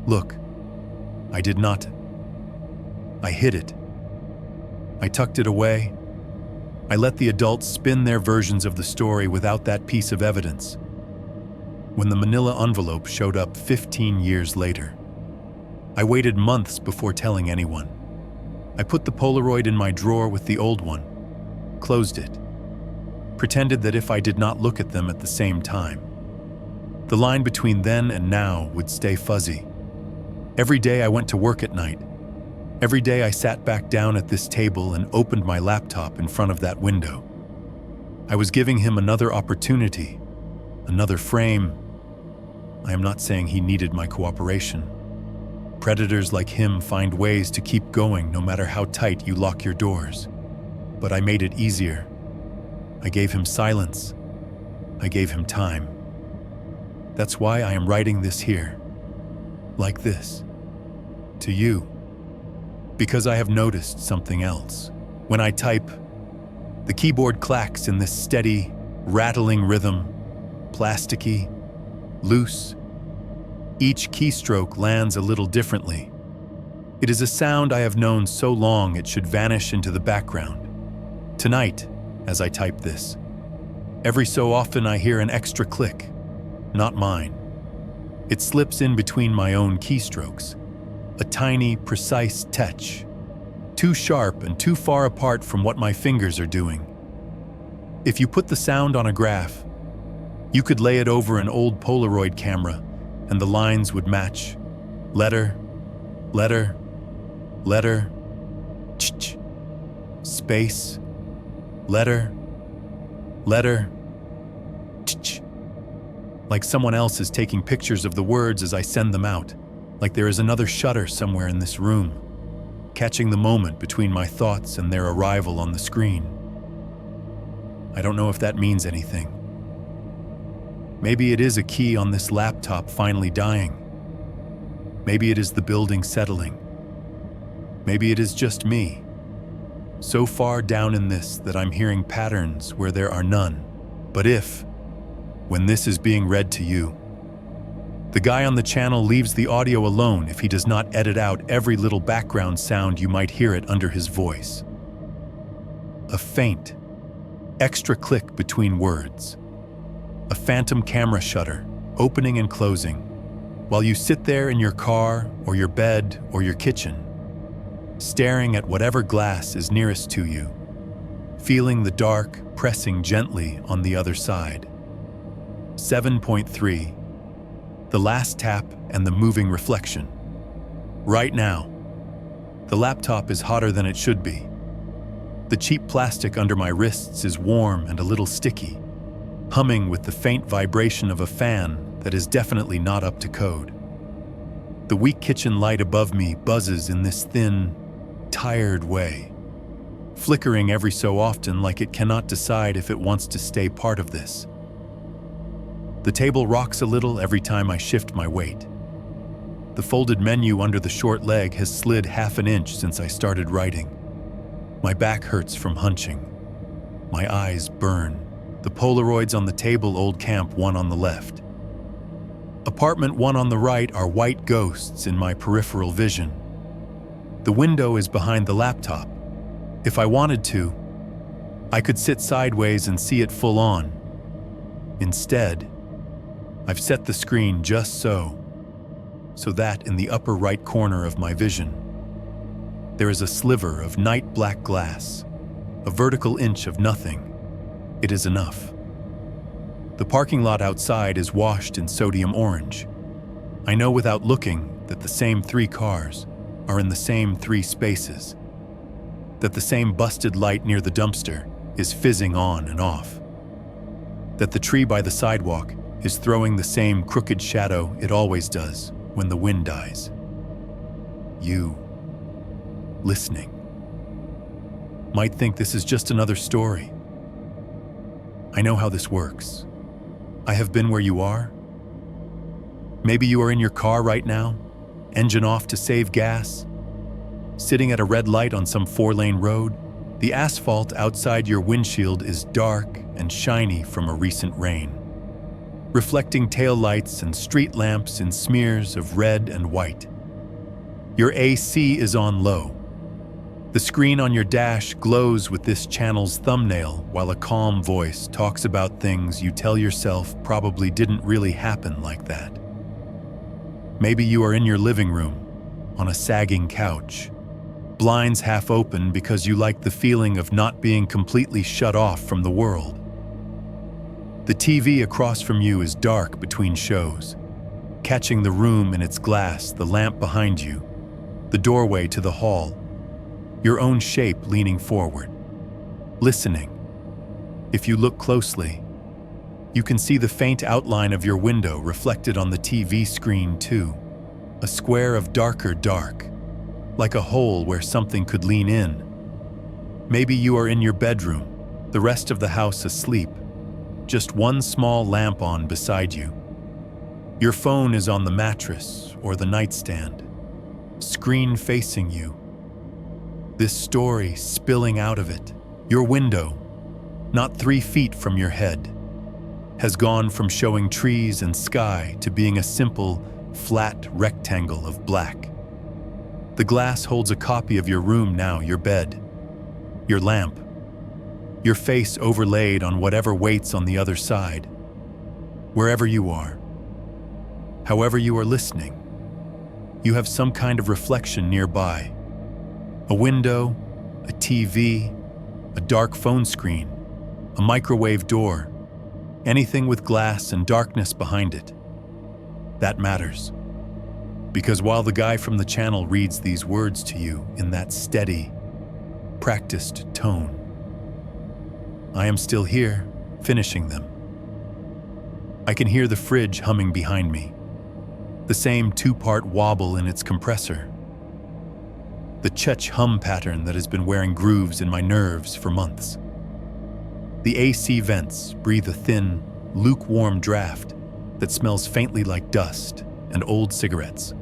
Look, I did not. I hid it. I tucked it away. I let the adults spin their versions of the story without that piece of evidence." When the manila envelope showed up 15 years later, I waited months before telling anyone. I put the Polaroid in my drawer with the old one, closed it, pretended that if I did not look at them at the same time, the line between then and now would stay fuzzy. Every day I went to work at night. Every day I sat back down at this table and opened my laptop in front of that window. I was giving him another opportunity, another frame. I am not saying he needed my cooperation. Predators like him find ways to keep going no matter how tight you lock your doors. But I made it easier. I gave him silence. I gave him time. That's why I am writing this here, like this, to you. Because I have noticed something else. When I type, the keyboard clacks in this steady, rattling rhythm, plasticky, loose. Each keystroke lands a little differently. It is a sound I have known so long it should vanish into the background. Tonight, as I type this, every so often I hear an extra click, not mine. It slips in between my own keystrokes, a tiny, precise touch, too sharp and too far apart from what my fingers are doing. If you put the sound on a graph, you could lay it over an old Polaroid camera and the lines would match. Letter, letter, letter, ch, space, letter, letter, ch. Like someone else is taking pictures of the words as I send them out, like there is another shutter somewhere in this room, catching the moment between my thoughts and their arrival on the screen. I don't know if that means anything. Maybe it is a key on this laptop finally dying. Maybe it is the building settling. Maybe it is just me, so far down in this that I'm hearing patterns where there are none. But if, when this is being read to you, The guy on the channel leaves the audio alone if he does not edit out every little background sound you might hear it under his voice. A faint, extra click between words. A phantom camera shutter, opening and closing, while you sit there in your car or your bed or your kitchen, staring at whatever glass is nearest to you, feeling the dark pressing gently on the other side. 7.3. The last tap and the moving reflection. Right now, the laptop is hotter than it should be. The cheap plastic under my wrists is warm and a little sticky, humming with the faint vibration of a fan that is definitely not up to code. The weak kitchen light above me buzzes in this thin, tired way, flickering every so often like it cannot decide if it wants to stay part of this. The table rocks a little every time I shift my weight. The folded menu under the short leg has slid half an inch since I started writing. My back hurts from hunching. My eyes burn. The Polaroids on the table, old camp one on the left. Apartment one on the right are white ghosts in my peripheral vision. The window is behind the laptop. If I wanted to, I could sit sideways and see it full on. Instead, I've set the screen just so that in the upper right corner of my vision, there is a sliver of night black glass, a vertical inch of nothing. It is enough. The parking lot outside is washed in sodium orange. I know without looking that the same 3 cars are in the same 3 spaces, that the same busted light near the dumpster is fizzing on and off, that the tree by the sidewalk is throwing the same crooked shadow it always does when the wind dies. You, listening, might think this is just another story. I know how this works. I have been where you are. Maybe you are in your car right now, engine off to save gas, sitting at a red light on some 4-lane road. The asphalt outside your windshield is dark and shiny from a recent rain, reflecting taillights and street lamps in smears of red and white. Your AC is on low. The screen on your dash glows with this channel's thumbnail while a calm voice talks about things you tell yourself probably didn't really happen like that. Maybe you are in your living room, on a sagging couch, blinds half open because you like the feeling of not being completely shut off from the world. The TV across from you is dark between shows, catching the room in its glass, the lamp behind you, the doorway to the hall, your own shape leaning forward, listening. If you look closely, you can see the faint outline of your window reflected on the TV screen too, a square of darker dark, like a hole where something could lean in. Maybe you are in your bedroom, the rest of the house asleep, just one small lamp on beside you. Your phone is on the mattress or the nightstand, screen facing you. This story spilling out of it. Your window, not 3 feet from your head, has gone from showing trees and sky to being a simple, flat rectangle of black. The glass holds a copy of your room now, your bed, your lamp, your face overlaid on whatever waits on the other side. Wherever you are, however you are listening, you have some kind of reflection nearby. A window, a TV, a dark phone screen, a microwave door, anything with glass and darkness behind it. That matters. Because while the guy from the channel reads these words to you in that steady, practiced tone, I am still here, finishing them. I can hear the fridge humming behind me, the same 2-part wobble in its compressor, the chech hum pattern that has been wearing grooves in my nerves for months. The AC vents breathe a thin, lukewarm draft that smells faintly like dust and old cigarettes.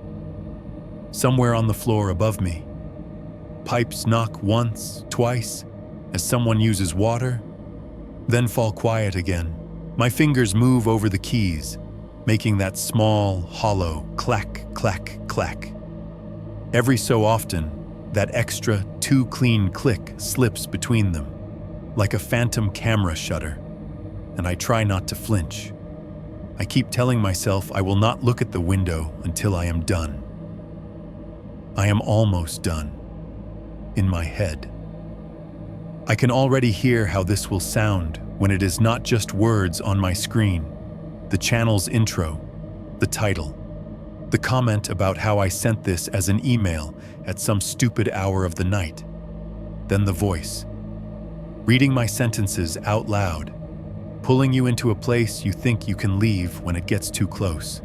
Somewhere on the floor above me, pipes knock once, twice, as someone uses water, then fall quiet again. My fingers move over the keys, making that small, hollow clack, clack, clack. Every so often, that extra, too clean click slips between them, like a phantom camera shutter, and I try not to flinch. I keep telling myself I will not look at the window until I am done. I am almost done. In my head. I can already hear how this will sound when it is not just words on my screen, the channel's intro, the title, the comment about how I sent this as an email at some stupid hour of the night, then the voice, reading my sentences out loud, pulling you into a place you think you can leave when it gets too close.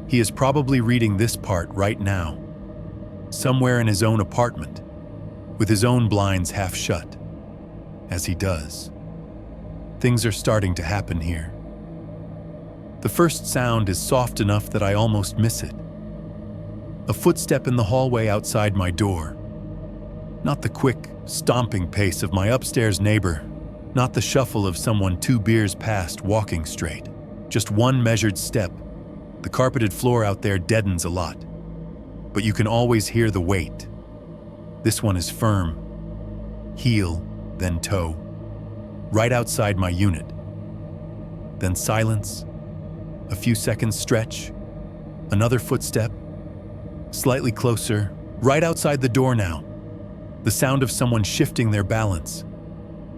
He is probably reading this part right now, somewhere in his own apartment, with his own blinds half shut, as he does. Things are starting to happen here. The first sound is soft enough that I almost miss it. A footstep in the hallway outside my door. Not the quick, stomping pace of my upstairs neighbor, not the shuffle of someone 2 beers past walking straight. Just one measured step. The carpeted floor out there deadens a lot, but you can always hear the weight. This one is firm, heel, then toe, right outside my unit. Then silence, a few seconds stretch, another footstep, slightly closer, right outside the door now. The sound of someone shifting their balance,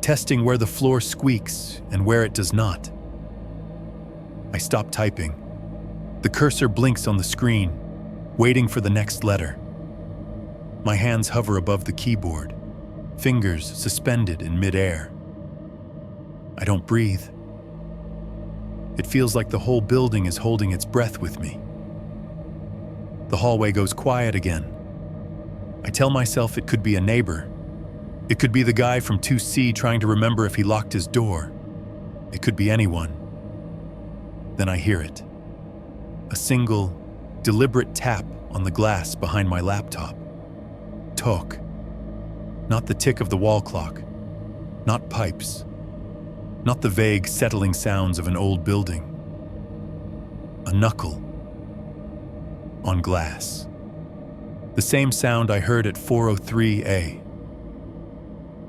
testing where the floor squeaks and where it does not. I stop typing. The cursor blinks on the screen, waiting for the next letter. My hands hover above the keyboard, fingers suspended in midair. I don't breathe. It feels like the whole building is holding its breath with me. The hallway goes quiet again. I tell myself it could be a neighbor. It could be the guy from 2C trying to remember if he locked his door. It could be anyone. Then I hear it. A single, deliberate tap on the glass behind my laptop. Toc. Not the tick of the wall clock. Not pipes. Not the vague, settling sounds of an old building. A knuckle. On glass. The same sound I heard at 403A.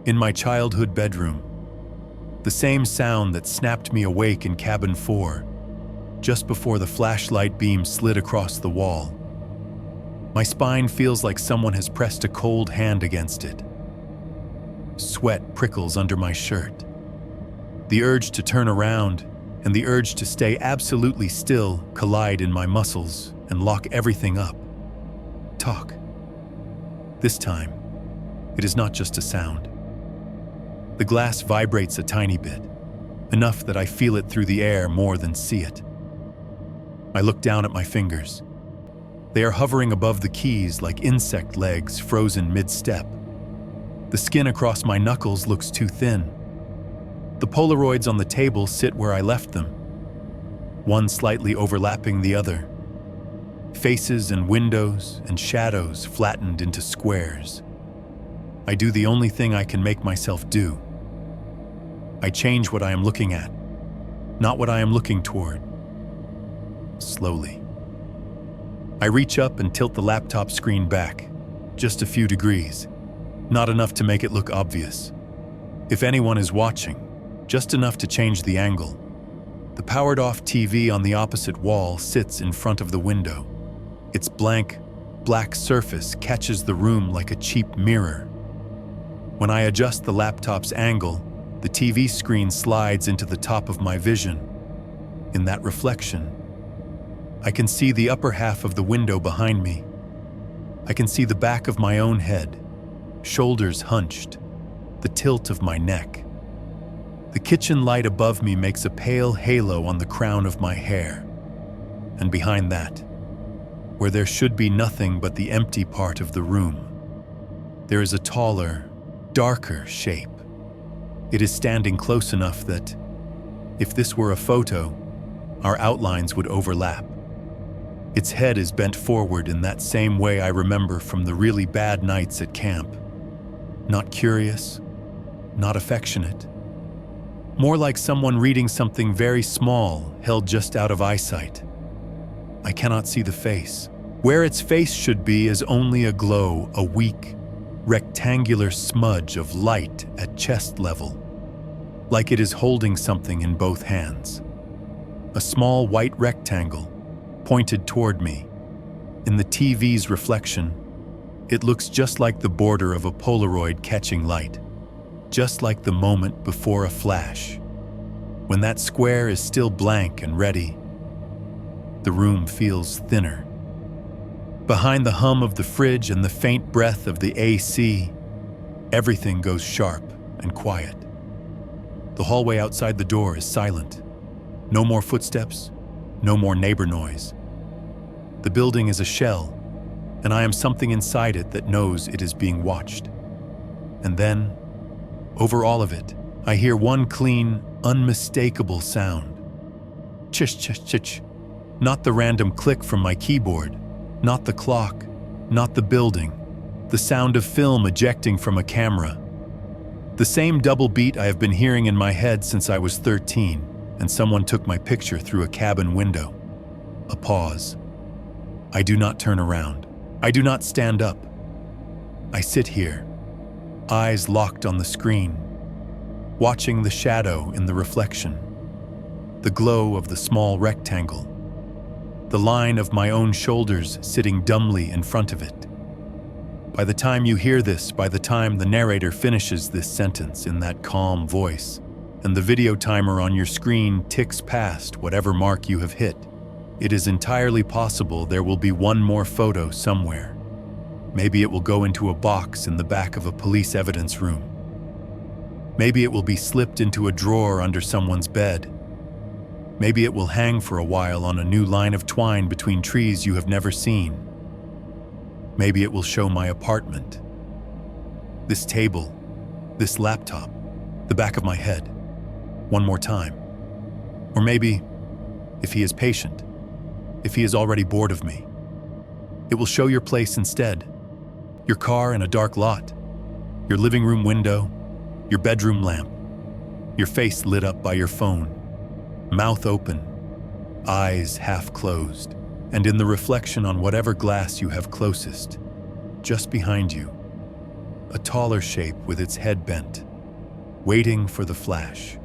In my childhood bedroom. The same sound that snapped me awake in cabin 4, just before the flashlight beam slid across the wall. My spine feels like someone has pressed a cold hand against it. Sweat prickles under my shirt. The urge to turn around and the urge to stay absolutely still collide in my muscles and lock everything up. Talk. This time, it is not just a sound. The glass vibrates a tiny bit, enough that I feel it through the air more than see it. I look down at my fingers. They are hovering above the keys like insect legs frozen mid-step. The skin across my knuckles looks too thin. The Polaroids on the table sit where I left them, one slightly overlapping the other. Faces and windows and shadows flattened into squares. I do the only thing I can make myself do. I change what I am looking at, not what I am looking toward. Slowly. I reach up and tilt the laptop screen back, just a few degrees, not enough to make it look obvious. If anyone is watching, just enough to change the angle. The powered-off TV on the opposite wall sits in front of the window. Its blank, black surface catches the room like a cheap mirror. When I adjust the laptop's angle, the TV screen slides into the top of my vision. In that reflection, I can see the upper half of the window behind me. I can see the back of my own head, shoulders hunched, the tilt of my neck. The kitchen light above me makes a pale halo on the crown of my hair. And behind that, where there should be nothing but the empty part of the room, there is a taller, darker shape. It is standing close enough that, if this were a photo, our outlines would overlap. Its head is bent forward in that same way I remember from the really bad nights at camp. Not curious, not affectionate, more like someone reading something very small, held just out of eyesight. I cannot see the face. Where its face should be is only a glow, a weak, rectangular smudge of light at chest level, like it is holding something in both hands. A small white rectangle, pointed toward me. In the TV's reflection, it looks just like the border of a Polaroid catching light, just like the moment before a flash. When that square is still blank and ready, the room feels thinner. Behind the hum of the fridge and the faint breath of the AC, everything goes sharp and quiet. The hallway outside the door is silent. No more footsteps, no more neighbor noise. The building is a shell, and I am something inside it that knows it is being watched. And then, over all of it, I hear one clean, unmistakable sound. Chish, chish, chish. Not the random click from my keyboard, not the clock, not the building, the sound of film ejecting from a camera. The same double beat I have been hearing in my head since I was 13, and someone took my picture through a cabin window. A pause. I do not turn around. I do not stand up. I sit here, eyes locked on the screen, watching the shadow in the reflection, the glow of the small rectangle, the line of my own shoulders sitting dumbly in front of it. By the time you hear this, by the time the narrator finishes this sentence in that calm voice, and the video timer on your screen ticks past whatever mark you have hit, it is entirely possible there will be one more photo somewhere. Maybe it will go into a box in the back of a police evidence room. Maybe it will be slipped into a drawer under someone's bed. Maybe it will hang for a while on a new line of twine between trees you have never seen. Maybe it will show my apartment, this table, this laptop, the back of my head, one more time. Or maybe, if he is patient, if he is already bored of me, it will show your place instead. Your car in a dark lot, your living room window, your bedroom lamp, your face lit up by your phone, mouth open, eyes half closed, and in the reflection on whatever glass you have closest, just behind you, a taller shape with its head bent, waiting for the flash.